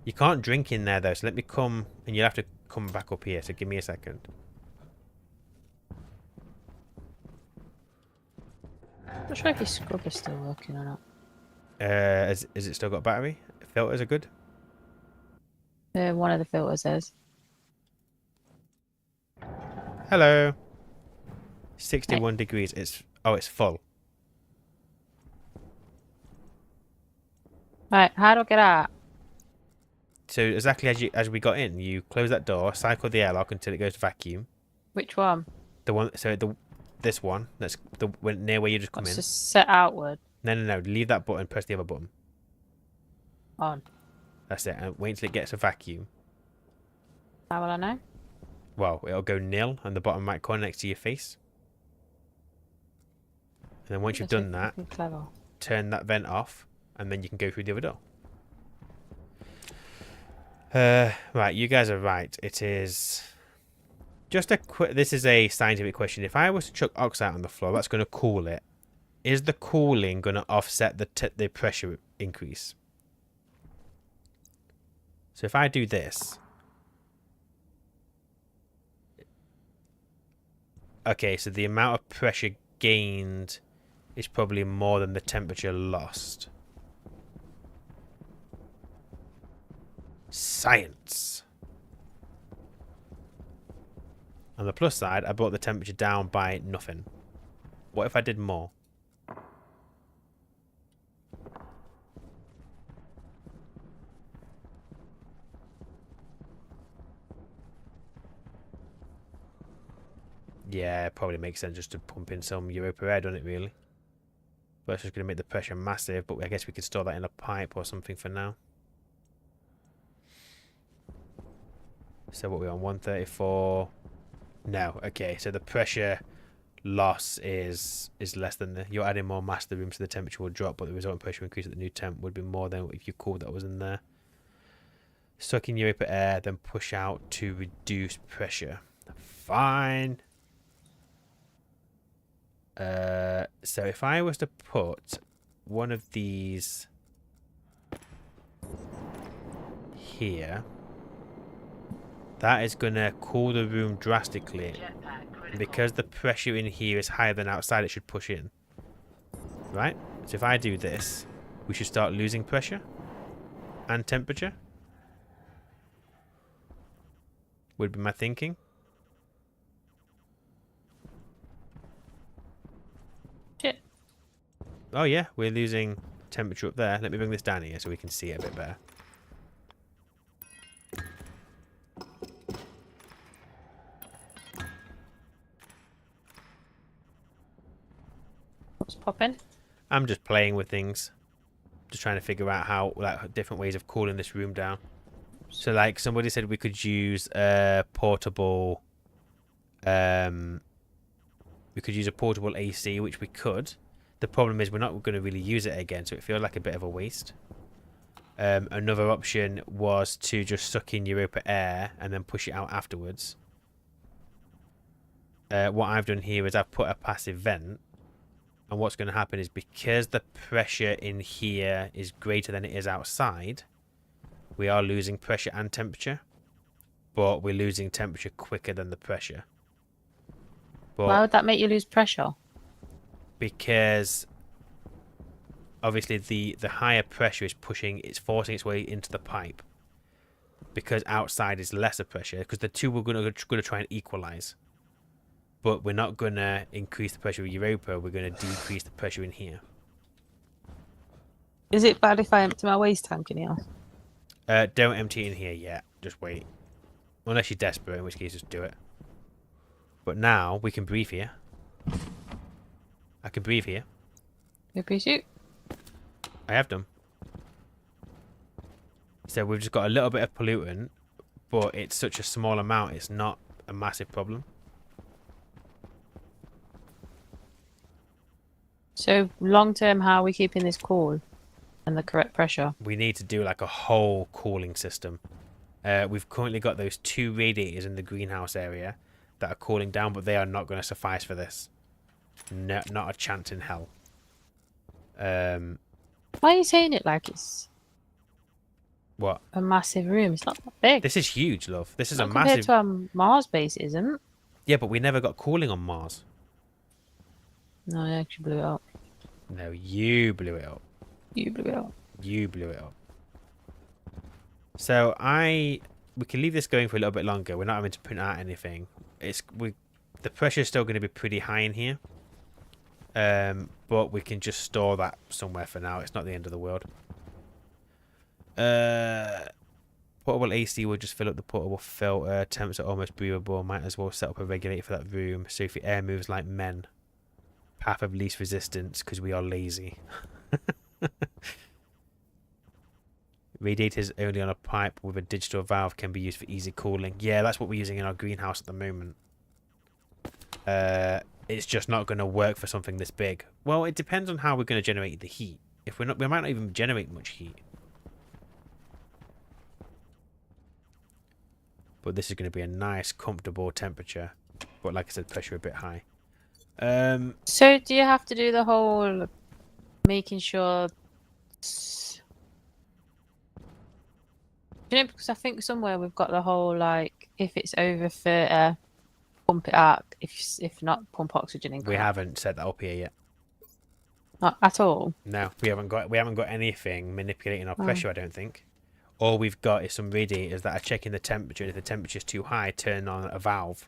You can't drink in there, though, so let me come, and you'll have to come back up here, so give me a second. I'm not sure if his scrubber's still working or not. Has it still got battery? Filters are good? One of the filters is. Hello. 61 degrees. It's full. Right, how do I get out? So exactly as we got in, you close that door, cycle the airlock until it goes to vacuum. Which one? The one, this one, that's near where you just come in. Just set outward. No. Leave that button. Press the other button. On. That's it. And wait until it gets a vacuum. How will I know? Well, it'll go nil, and the bottom right corner next to your face. And then once you've done that, clever. Turn that vent off, and then you can go through the other door. Right, you guys are right. It is just this is a scientific question. If I was to chuck oxide on the floor, that's going to cool it. Is the cooling going to offset the pressure increase? So if I do this, okay, so the amount of pressure gained is probably more than the temperature lost. Science. On the plus side, I brought the temperature down by nothing. What if I did more? Yeah, it probably makes sense just to pump in some Europa air, doesn't it, really? But it's just going to make the pressure massive, but I guess we could store that in a pipe or something for now. So what are we on, 134? No, okay, so the pressure loss is less than you're adding more mass to the room, so the temperature will drop, but the resultant pressure increase at the new temp would be more than if you cooled that was in there. Suck in Europa air, then push out to reduce pressure. Fine. So if I was to put one of these here, that is going to cool the room drastically. And because the pressure in here is higher than outside, it should push in. Right? So if I do this, we should start losing pressure and temperature. Would be my thinking. Shit. Oh yeah, we're losing temperature up there. Let me bring this down here so we can see it a bit better. What's popping? I'm just playing with things. Just trying to figure out how, like, different ways of cooling this room down. So, like, somebody said we could use a portable... we could use a portable AC, which we could. The problem is we're not going to really use it again, so it feels like a bit of a waste. Another option was to just suck in Europa air and then push it out afterwards. What I've done here is I've put a passive vent. And what's going to happen is because the pressure in here is greater than it is outside, we are losing pressure and temperature. But we're losing temperature quicker than the pressure. But why would that make you lose pressure? Because obviously the higher pressure is forcing its way into the pipe. Because outside is lesser pressure. Because the two we're going to try and equalize. But we're not going to increase the pressure of Europa. We're going to decrease the pressure in here. Is it bad if I empty my waste tank in here? Don't empty it in here yet. Just wait. Unless you're desperate, in which case just do it. But now we can breathe here. I can breathe here. You appreciate? I have done. So we've just got a little bit of pollutant, but it's such a small amount, it's not a massive problem. So long term, how are we keeping this cool and the correct pressure? We need to do like a whole cooling system. We've currently got those 2 radiators in the greenhouse area that are cooling down, but they are not going to suffice for this. No, not a chance in hell. Why are you saying it like it's What? a massive room? It's not that big. This is huge, love. This is Not a compared massive... to our Mars base, it isn't. Yeah, but we never got cooling on Mars. No, I actually blew it up. No, you blew it up. You blew it up. You blew it up. So we can leave this going for a little bit longer. We're not having to print out anything. The pressure is still going to be pretty high in here. But we can just store that somewhere for now. It's not the end of the world. Portable AC will just fill up the portable filter. Temps are almost breathable. Might as well set up a regulator for that room. So if the air moves like men. Path of least resistance because we are lazy. Radiators only on a pipe with a digital valve can be used for easy cooling. Yeah, that's what we're using in our greenhouse at the moment. It's just not going to work for something this big. Well, it depends on how we're going to generate the heat. If we might not even generate much heat. But this is going to be a nice, comfortable temperature. But like I said, pressure a bit high. So do you have to do the whole making sure? You know, because I think somewhere we've got the whole like if it's over 30, pump it out. If not, pump oxygen in. We haven't set that up here yet. Not at all. No, we haven't got anything manipulating our pressure. I don't think. All we've got is some radiators that are checking the temperature. And if the temperature's too high, turn on a valve,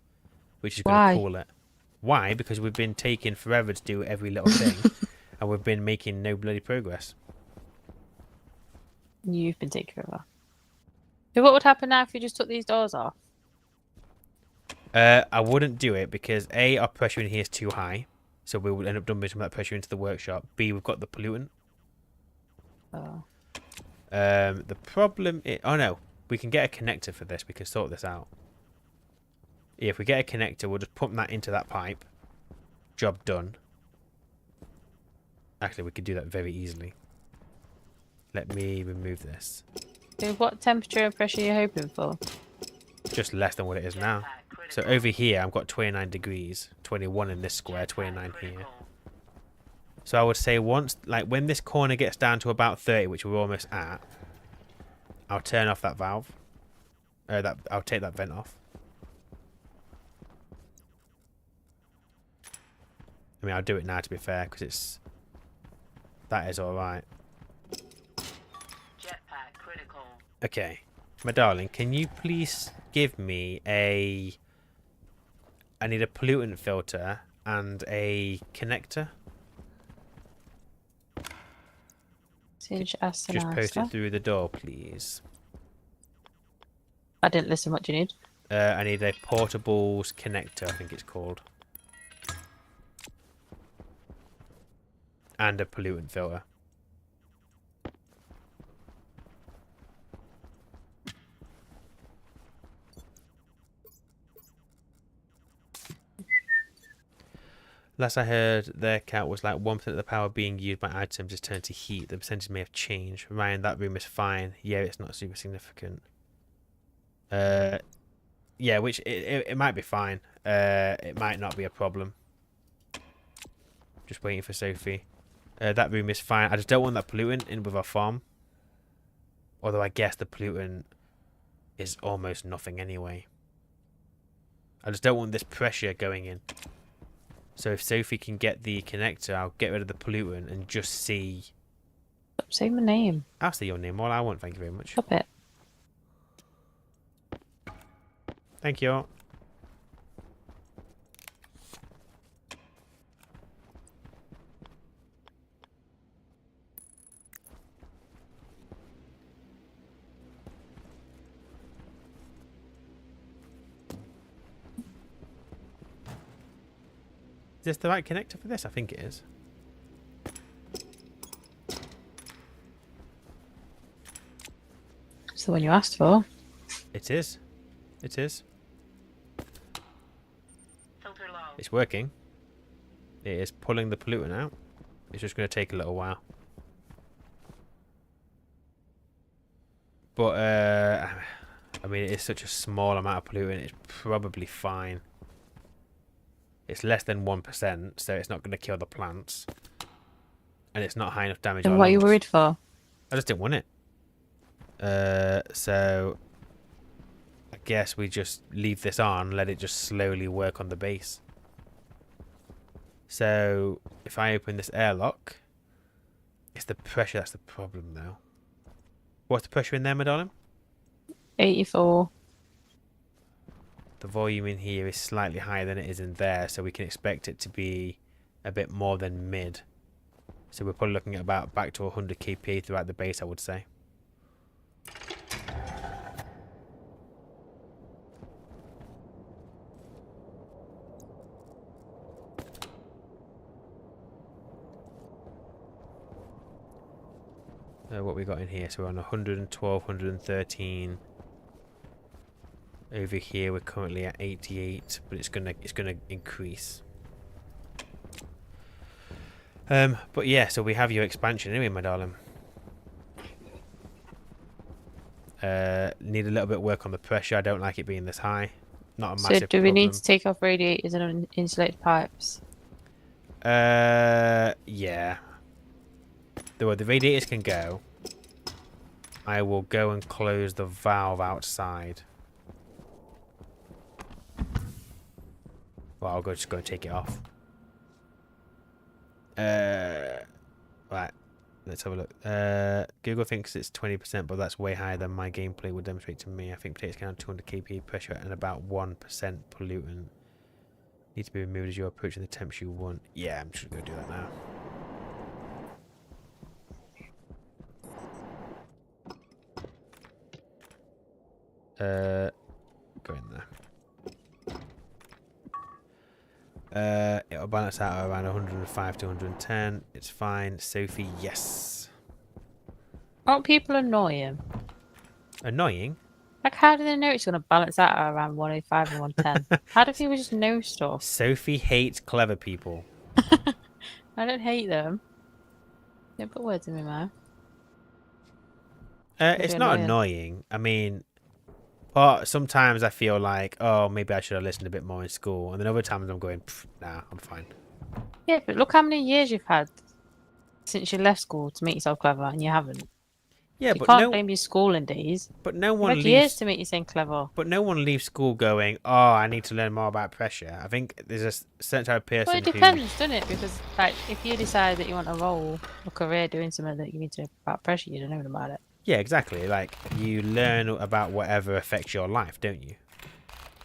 which is going to cool it. Why? Because we've been taking forever to do every little thing, and we've been making no bloody progress. You've been taking forever. So what would happen now if you just took these doors off? I wouldn't do it because A, our pressure in here is too high, so we would end up dumping some of that pressure into the workshop. B, we've got the pollutant. Oh. The problem is... Oh no, we can get a connector for this. We can sort this out. Yeah, if we get a connector, we'll just pump that into that pipe. Job done. Actually, we could do that very easily. Let me remove this. So what temperature and pressure are you hoping for? Just less than what it is now. So over here, I've got 29 degrees. 21 in this square, 29 here. So I would say once, like when this corner gets down to about 30, which we're almost at, I'll turn off that valve. I'll take that vent off. I mean, I'll do it now to be fair, because that is alright. Jetpack critical. Okay. My darling, can you please give me I need a pollutant filter and a connector. Just post it through the door, please. I didn't listen. What do you need? I need a portables connector, I think it's called. And a pollutant filter. Last I heard, their count was like 1% of the power being used by items is turned to heat. The percentage may have changed. Ryan, that room is fine. Yeah, it's not super significant. Yeah, which it might be fine. It might not be a problem. Just waiting for Sophie. That room is fine. I just don't want that pollutant in with our farm. Although I guess the pollutant is almost nothing anyway. I just don't want this pressure going in. So if Sophie can get the connector, I'll get rid of the pollutant and just see... Stop saying my name. I'll say your name. All I want, thank you very much. Stop it. Thank you. Is this the right connector for this? I think it is. It's the one you asked for. It is. It is. Filter low. It's working. It is pulling the pollutant out. It's just going to take a little while. But, I mean, it is such a small amount of pollutant. It's probably fine. It's less than 1%, so it's not going to kill the plants. And it's not high enough damage. Then what are you worried for? I just didn't want it. So I guess we just leave this on, let it just slowly work on the base. So if I open this airlock, it's the pressure that's the problem though. What's the pressure in there, my darling? 84. The volume in here is slightly higher than it is in there, so we can expect it to be a bit more than mid. So we're probably looking at about back to 100 kPa throughout the base, I would say. What we got in here, so we're on 112, 113. Over here we're currently at 88, but it's gonna increase. But yeah, so we have your expansion anyway, my darling. Need a little bit of work on the pressure. I don't like it being this high. Not a massive So do we need problem. to take off radiators and insulated pipes? Yeah. The radiators can go. I will go and close the valve outside. Well, I'll just go and take it off. Right. Let's have a look. Google thinks it's 20%, but that's way higher than my gameplay would demonstrate to me. I think potatoes can have 200 kPa pressure and about 1% pollutant. Need to be removed as you're approaching the temperature you want. Yeah, I'm just going to go do that now. Go in there. It'll balance out at around 105 to 110. It's fine. Sophie, yes. Aren't people annoying? Annoying? Like, how do they know it's going to balance out at around 105 and 110? How do people just know stuff? Sophie hates clever people. I don't hate them. Don't put words in my mouth. It's not annoying. I mean, but sometimes I feel like, oh, maybe I should have listened a bit more in school. And then other times I'm going, nah, I'm fine. Yeah, but look how many years you've had since you left school to make yourself clever, and you haven't. Yeah, You but can't blame your schooling days. But no You've one had leaves. years to make you sound clever. But no one leaves school going, oh, I need to learn more about pressure. I think there's a certain type of person. Well, it depends, doesn't it? Because like, if you decide that you want a role, a career doing something that you need to know about pressure, you don't know about it. Yeah, exactly. Like, you learn about whatever affects your life, don't you?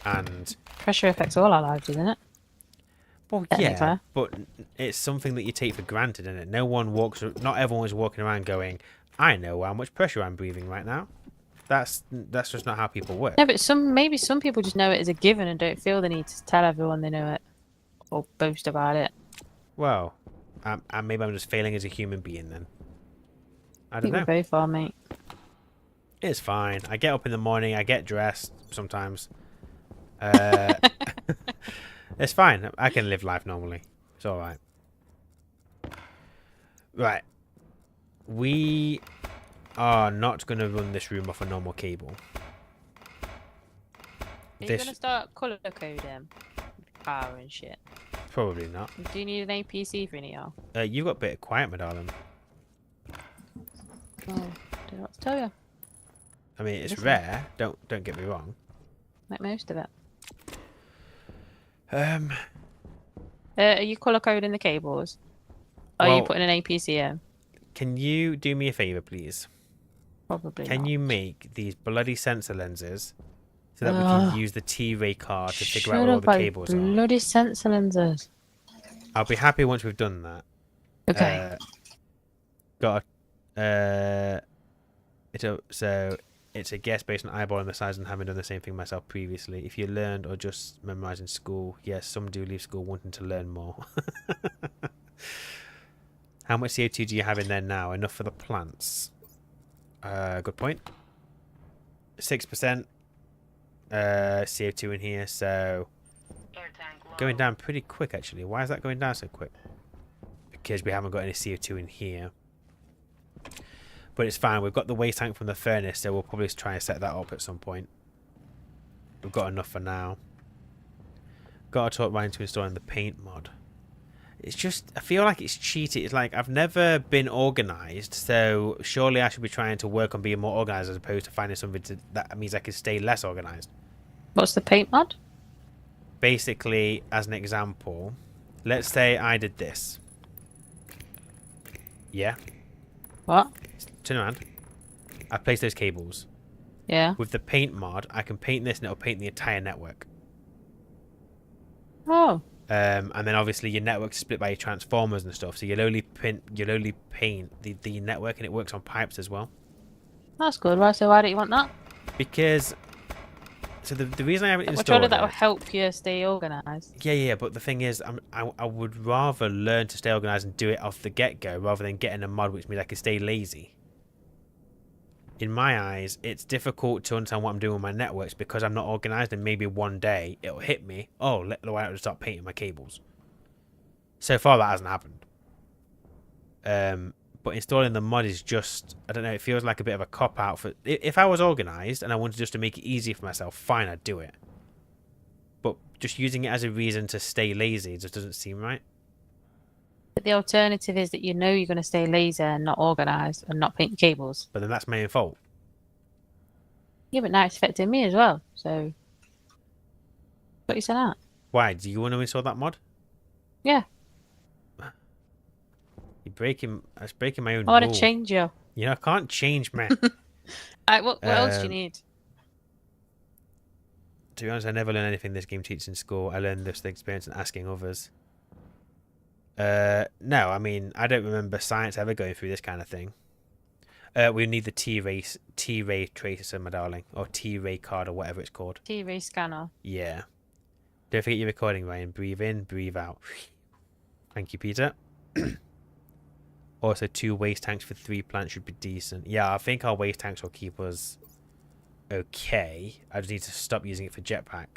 And pressure affects all our lives, doesn't it? Well, yeah, but it's something that you take for granted, isn't it? Not everyone is walking around going, I know how much pressure I'm breathing right now. That's just not how people work. No, but maybe some people just know it as a given and don't feel the need to tell everyone they know it or boast about it. Well, maybe I'm just failing as a human being then. I don't know. We both are, mate. It's fine. I get up in the morning. I get dressed sometimes. It's fine. I can live life normally. It's all right. Right. We are not going to run this room off a normal cable. Are you going to start colour coding? Power and shit? Probably not. Do you need an APC for any of y'all? You've got a bit of quiet, my darling. Oh, don't know what to tell you. I mean, it's rare. Don't get me wrong. Like most of it. Are you colour coding the cables? Are you putting an APC in? Can you do me a favour, please? Probably Can not. you make these bloody sensor lenses so that we can use the T-ray card to figure out where all the cables are? Bloody sensor lenses. I'll be happy once we've done that. Okay. It's a guess based on eyeballing the size and having done the same thing myself previously. If you learned or just memorized in school, yes, some do leave school wanting to learn more. How much CO2 do you have in there now? Enough for the plants. Good point. 6% CO2 in here, so going down pretty quick actually. Why is that going down so quick? Because we haven't got any CO2 in here. But it's fine. We've got the waste tank from the furnace, so we'll probably try and set that up at some point. We've got enough for now. Gotta talk Ryan to installing the paint mod. It's just, I feel like it's cheated. It's like I've never been organised, so surely I should be trying to work on being more organised as opposed to finding something that means I can stay less organised. What's the paint mod? Basically, as an example, let's say I did this. Yeah. What? Turn around. I place those cables. Yeah. With the paint mod, I can paint this and it'll paint the entire network. Oh. And then obviously your network's split by your transformers and stuff, so you'll only paint the network, and it works on pipes as well. That's good. Right, so why don't you want that? Because so the reason I haven't installed Surely that will help you stay organised. Yeah, but the thing is, I would rather learn to stay organised and do it off the get-go rather than getting a mod which means I can stay lazy. In my eyes, it's difficult to understand what I'm doing with my networks because I'm not organised, and maybe one day it'll hit me. Oh, why don't I start painting my cables? So far, that hasn't happened. But installing the mod is just, I don't know, it feels like a bit of a cop-out. For if I was organised and I wanted just to make it easy for myself, fine, I'd do it. But just using it as a reason to stay lazy just doesn't seem right. But the alternative is that you know you're going to stay lazy and not organised and not paint cables. But then that's my own fault. Yeah, but now it's affecting me as well, so... What you said that? Why? Do you want to install that mod? Yeah. You're breaking... That's breaking my own I want rule. to change you. You know, I can't change, man. What else do you need? To be honest, I never learned anything this game teaches in school. I learned this experience and asking others. No, I mean, I don't remember science ever going through this kind of thing. We need the T-ray tracer, my darling, or T-ray card, or whatever it's called. T-ray scanner. Yeah. Don't forget your recording, Ryan. Breathe in, breathe out. Thank you, Peter. Also, 2 waste tanks for 3 plants should be decent. Yeah, I think our waste tanks will keep us okay. I just need to stop using it for jetpack.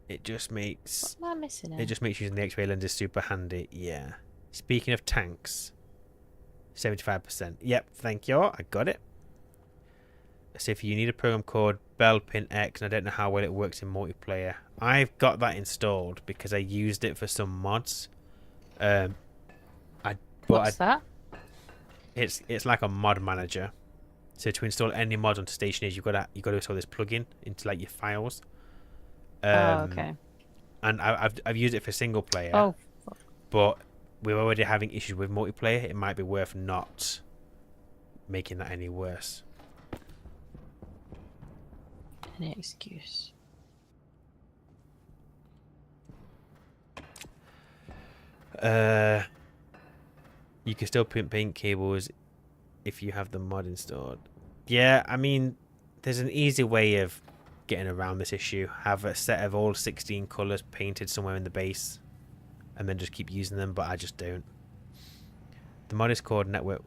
It just makes... What am I missing here? It just makes using the X-ray lenses super handy. Yeah. Speaking of tanks, 75%. Yep, thank you. I got it. So if you need a program called Bellpin X, and I don't know how well it works in multiplayer. I've got that installed because I used it for some mods. What's that? It's like a mod manager. So to install any mod onto Stationeers, you've got to install this plugin into like your files. Okay. And I've used it for single player. Oh. But we're already having issues with multiplayer. It might be worth not making that any worse. Any excuse. You can still paint cables if you have the mod installed. Yeah, I mean, there's an easy way of getting around this issue. Have a set of all 16 colours painted somewhere in the base, and then just keep using them, but I just don't. The mod is called Network,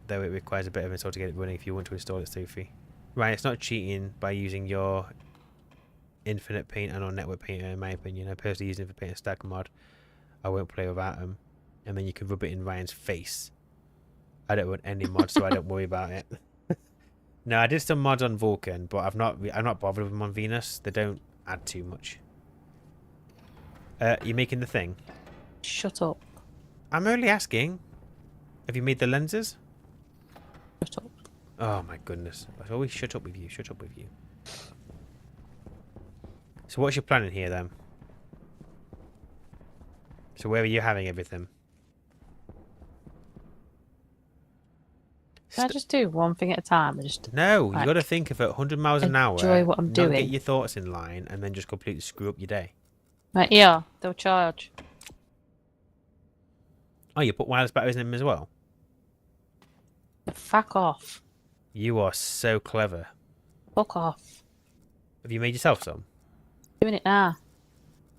though it requires a bit of install to get it running if you want to install it, Sophie. Right, it's not cheating by using your Infinite Paint and or Network Painter, in my opinion. I personally use Infinite Painter Stack mod. I won't play without them. And then you can rub it in Ryan's face. I don't want any mods, so I don't worry about it. No, I did some mods on Vulcan, but I'm not bothered with them on Venus. They don't add too much. You making the thing? Shut up. I'm only asking. Have you made the lenses? Shut up. Oh my goodness. I always shut up with you. Shut up with you. So what's your plan in here then? So where are you having everything? Can I just do one thing at a time? And just No, like, you got to think of it 100 miles an hour. enjoy what I'm not doing. Get your thoughts in line and then just completely screw up your day. Right, yeah, they'll charge. Oh, you put wireless batteries in them as well? Fuck off. You are so clever. Fuck off. Have you made yourself some? Doing it now.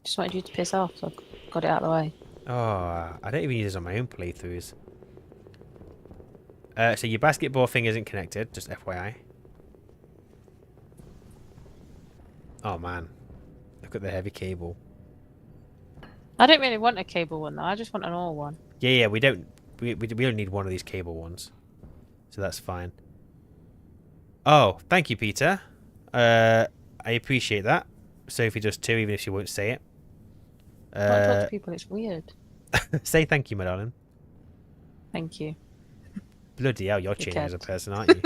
Just wanted you to piss off, so I got it out of the way. Oh, I don't even use this on my own playthroughs. So your basketball thing isn't connected, just FYI. Oh man, look at the heavy cable. I don't really want a cable one though. I just want an all one. Yeah, we don't. We only need one of these cable ones, so that's fine. Oh, thank you, Peter. I appreciate that. Sophie does too, even if she won't say it. Don't talk to people, it's weird. Say thank you, my darling. Thank you. Bloody hell, you're changing as a person, aren't you?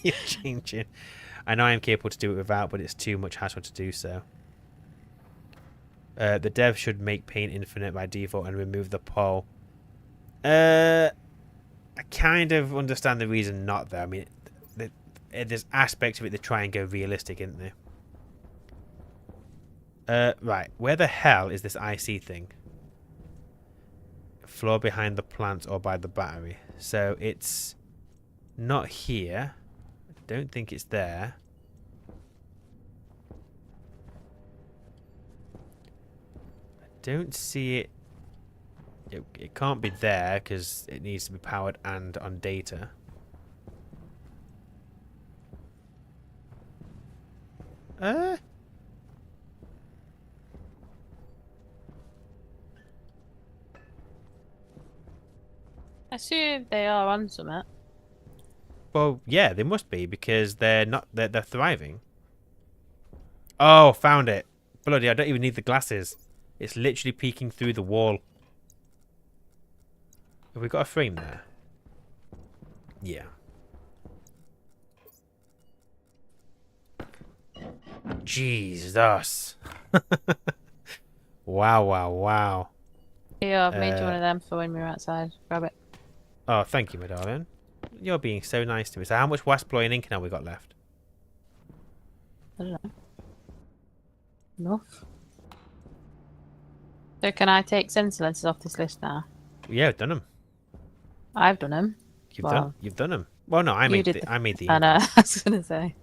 You're changing. I know I'm capable to do it without, but it's too much hassle to do so. The dev should make paint infinite by default and remove the pole. I kind of understand the reason not, though. I mean, there's aspects of it that try and go realistic, isn't there? Right. Where the hell is this IC thing? Floor behind the plant or by the battery. So it's not here. I don't think it's there. I don't see it. It can't be there because it needs to be powered and on data. I assume they are on something. Well, yeah, they must be because they're not. They're thriving. Oh, found it! Bloody! I don't even need the glasses. It's literally peeking through the wall. Have we got a frame there? Yeah. Jesus. Wow, wow, wow. Yeah, I've made you one of them for when we were outside. Grab it. Oh, thank you, my darling. You're being so nice to me. So how much Wasploy and ink have we got left? I don't know. Enough. So can I take sensor lenses off this list now? Yeah, I've done them. I've done them. You've done them. Well, no, I made the I know. I was gonna say.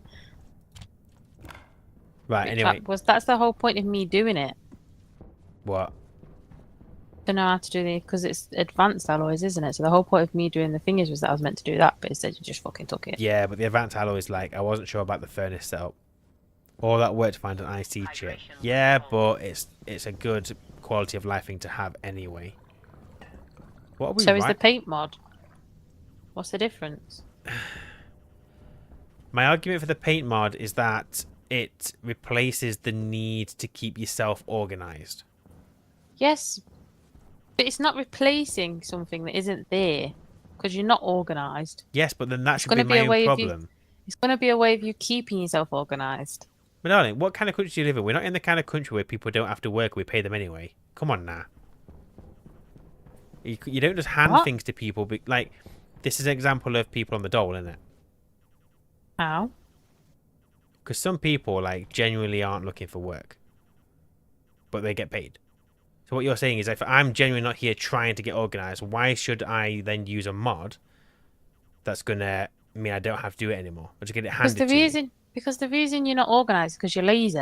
Right. Anyway, that's the whole point of me doing it. What? To know how to do because it's advanced alloys, isn't it? So the whole point of me doing the fingers was that I was meant to do that, but instead you just fucking took it. Yeah, but the advanced alloys, like, I wasn't sure about the furnace setup. All that work to find an IC chip. Yeah, but it's a good quality of life thing to have anyway. What are we? So is the paint mod? What's the difference? My argument for the paint mod is that it replaces the need to keep yourself organized. Yes, but it's not replacing something that isn't there because you're not organized. Yes, but then that should be my own problem. It's going to be a way of you keeping yourself organized. But darling, what kind of country do you live in? We're not in the kind of country where people don't have to work. We pay them anyway. Come on now. You don't just hand things to people. Like, this is an example of people on the dole, isn't it? How? Because some people, like, genuinely aren't looking for work. But they get paid. So what you're saying is, if I'm genuinely not here trying to get organised, why should I then use a mod that's going to mean I don't have to do it anymore? Or just get it handed to me? Because the reason you're not organised is because you're lazy.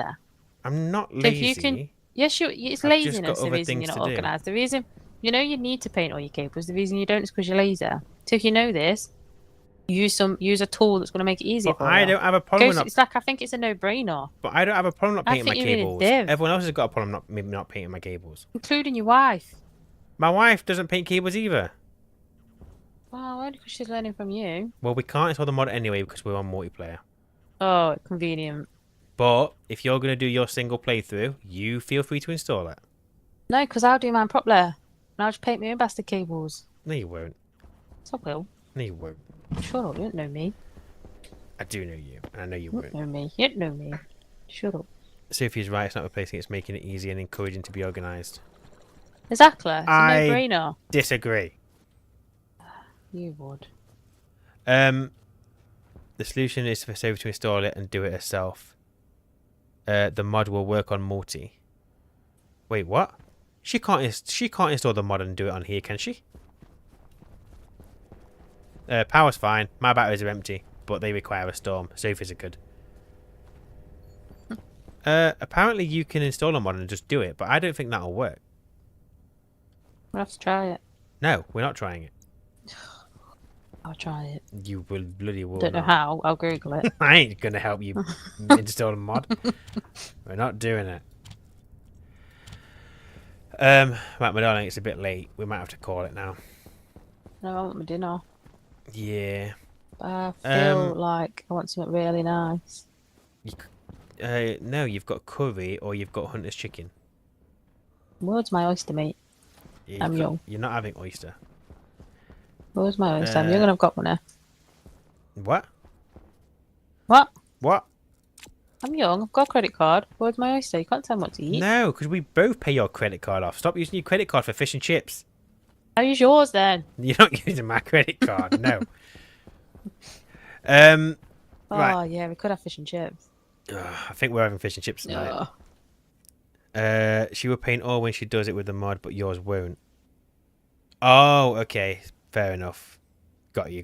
I'm not lazy. So it's laziness the reason you're not organised. The reason, you need to paint all your cables. The reason you don't is because you're lazy. So if you know this, use a tool that's going to make it easier for you. I don't have a problem with it's like, I think it's a no-brainer. But I don't have a problem not painting my cables. Really Everyone else has got a problem not painting my cables. Including your wife. My wife doesn't paint cables either. Well, only because she's learning from you. Well, we can't install the mod anyway because we're on multiplayer. Oh, convenient. But if you're going to do your single playthrough, you feel free to install it. No, because I'll do mine properly. And I'll just paint my own bastard cables. No, you won't. Yes, I will. No, you won't. Shut up, you don't know me. I do know you, and I know you won't. You don't know me. You don't know me. Shut up. Sophie's right, it's not replacing, it's making it easy and encouraging to be organised. Exactly. It's a no-brainer. Disagree. You would. The solution is for Sophie to install it and do it herself. The mod will work on multi. Wait, what? She can't install the mod and do it on here, can she? Power's fine. My batteries are empty, but they require a storm. Sophie's are good. Apparently you can install a mod and just do it, but I don't think that'll work. We'll have to try it. No, we're not trying it. I'll try it. You will bloody well. Don't know how. I'll Google it. I ain't gonna help you install a mod. We're not doing it. Right, my darling, it's a bit late. We might have to call it now. No, I want my dinner. Yeah. I feel like I want something really nice. No, you've got curry or you've got hunter's chicken. Where's my oyster meat? Yeah, I'm young. You're not having oyster. Where's my oyster? I'm young and I've got one now. What? What? What? I'm young. I've got a credit card. Where's my oyster? You can't tell me what to eat. No, because we both pay your credit card off. Stop using your credit card for fish and chips. I'll use yours then. You're not using my credit card, no. Oh, Right. yeah, we could have fish and chips. I think we're having fish and chips tonight. No. She will paint all when she does it with the mod, but yours won't. Oh, okay. Fair enough. Got you.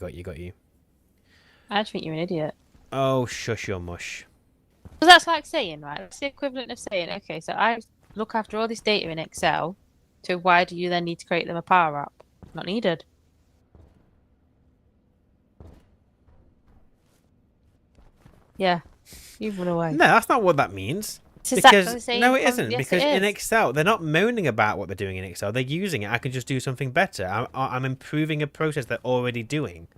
I just think you're an idiot. Oh, shush your mush. Because that's like saying, right? That's the equivalent of saying, okay, so I look after all this data in Excel, so why do you then need to create them a Power App? Not needed. Yeah, you've run away. No, that's not what that means. It's exactly the Because same no, it con- isn't. yes, Because it in is. Excel, they're not moaning about what they're doing in Excel. They're using it. I can just do something better. I'm improving a process they're already doing.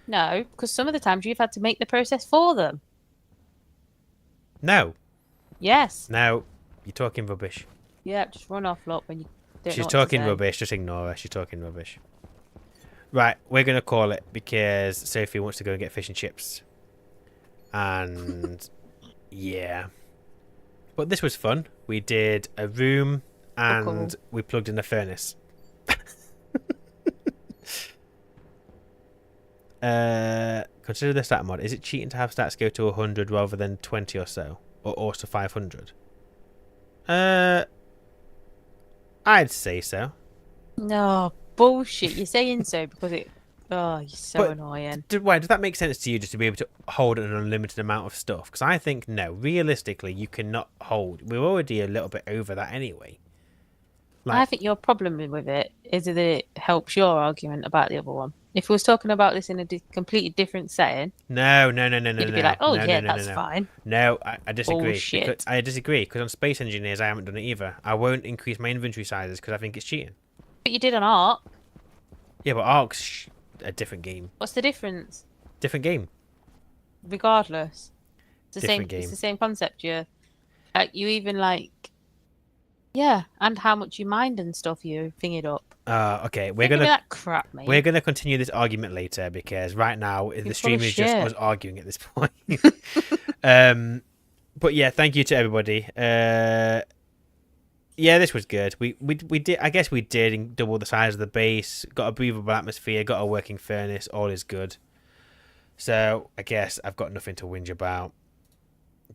No, because some of the times you've had to make the process for them. No, Yes. no, you're talking rubbish. Yeah, just run off, look, when you don't know She's what to talking say. rubbish. Just ignore her. She's talking rubbish. Right, we're gonna call it because Sophie wants to go and get fish and chips. And yeah, but this was fun. We did a room and cool. we plugged in a furnace. Consider the stat mod. Is it cheating to have stats go to 100 rather than 20 or so, or also 500? I'd say so. No, bullshit. You're saying so because it... Oh, you're so But annoying. Why does that make sense to you, just to be able to hold an unlimited amount of stuff? Because I think no, realistically, you cannot hold. We're already a little bit over that anyway. I think your problem with it is that it helps your argument about the other one. If we was talking about this in a completely different setting, no. you'd be like, "Oh no, yeah, no, that's no. fine." No, I disagree. Bullshit. I disagree because on Space Engineers, I haven't done it either. I won't increase my inventory sizes because I think it's cheating. But you did on Ark. Yeah, but Ark's a different game. What's the difference? Different game. Regardless, it's the Different same. game. It's the same concept. You even like, yeah, and how much you mind and stuff you thingied up. Okay, Give me that crap, mate. we're gonna continue this argument later because right now the stream is just us arguing at this point. But yeah, thank you to everybody. Yeah, this was good. We did. I guess we did double the size of the base. Got a breathable atmosphere. Got a working furnace. All is good. So I guess I've got nothing to whinge about.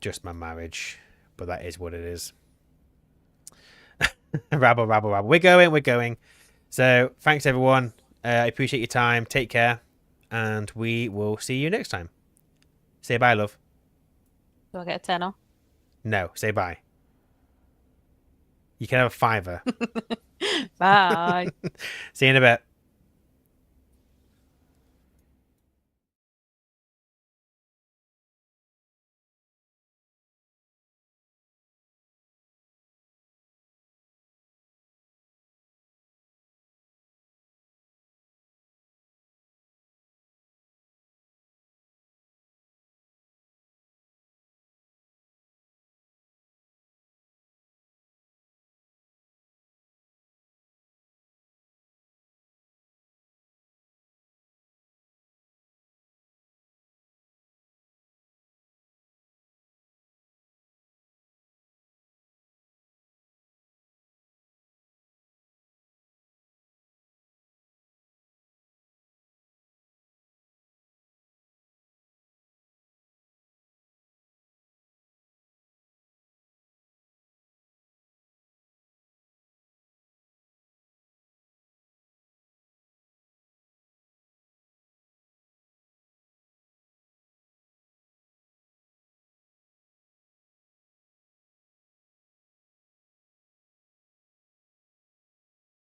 Just my marriage, but that is what it is. Rabble. We're going. So thanks everyone. I appreciate your time. Take care, and we will see you next time. Say bye, love. Do I get a tenner? No, say bye. You can have a $5. Bye. See you in a bit.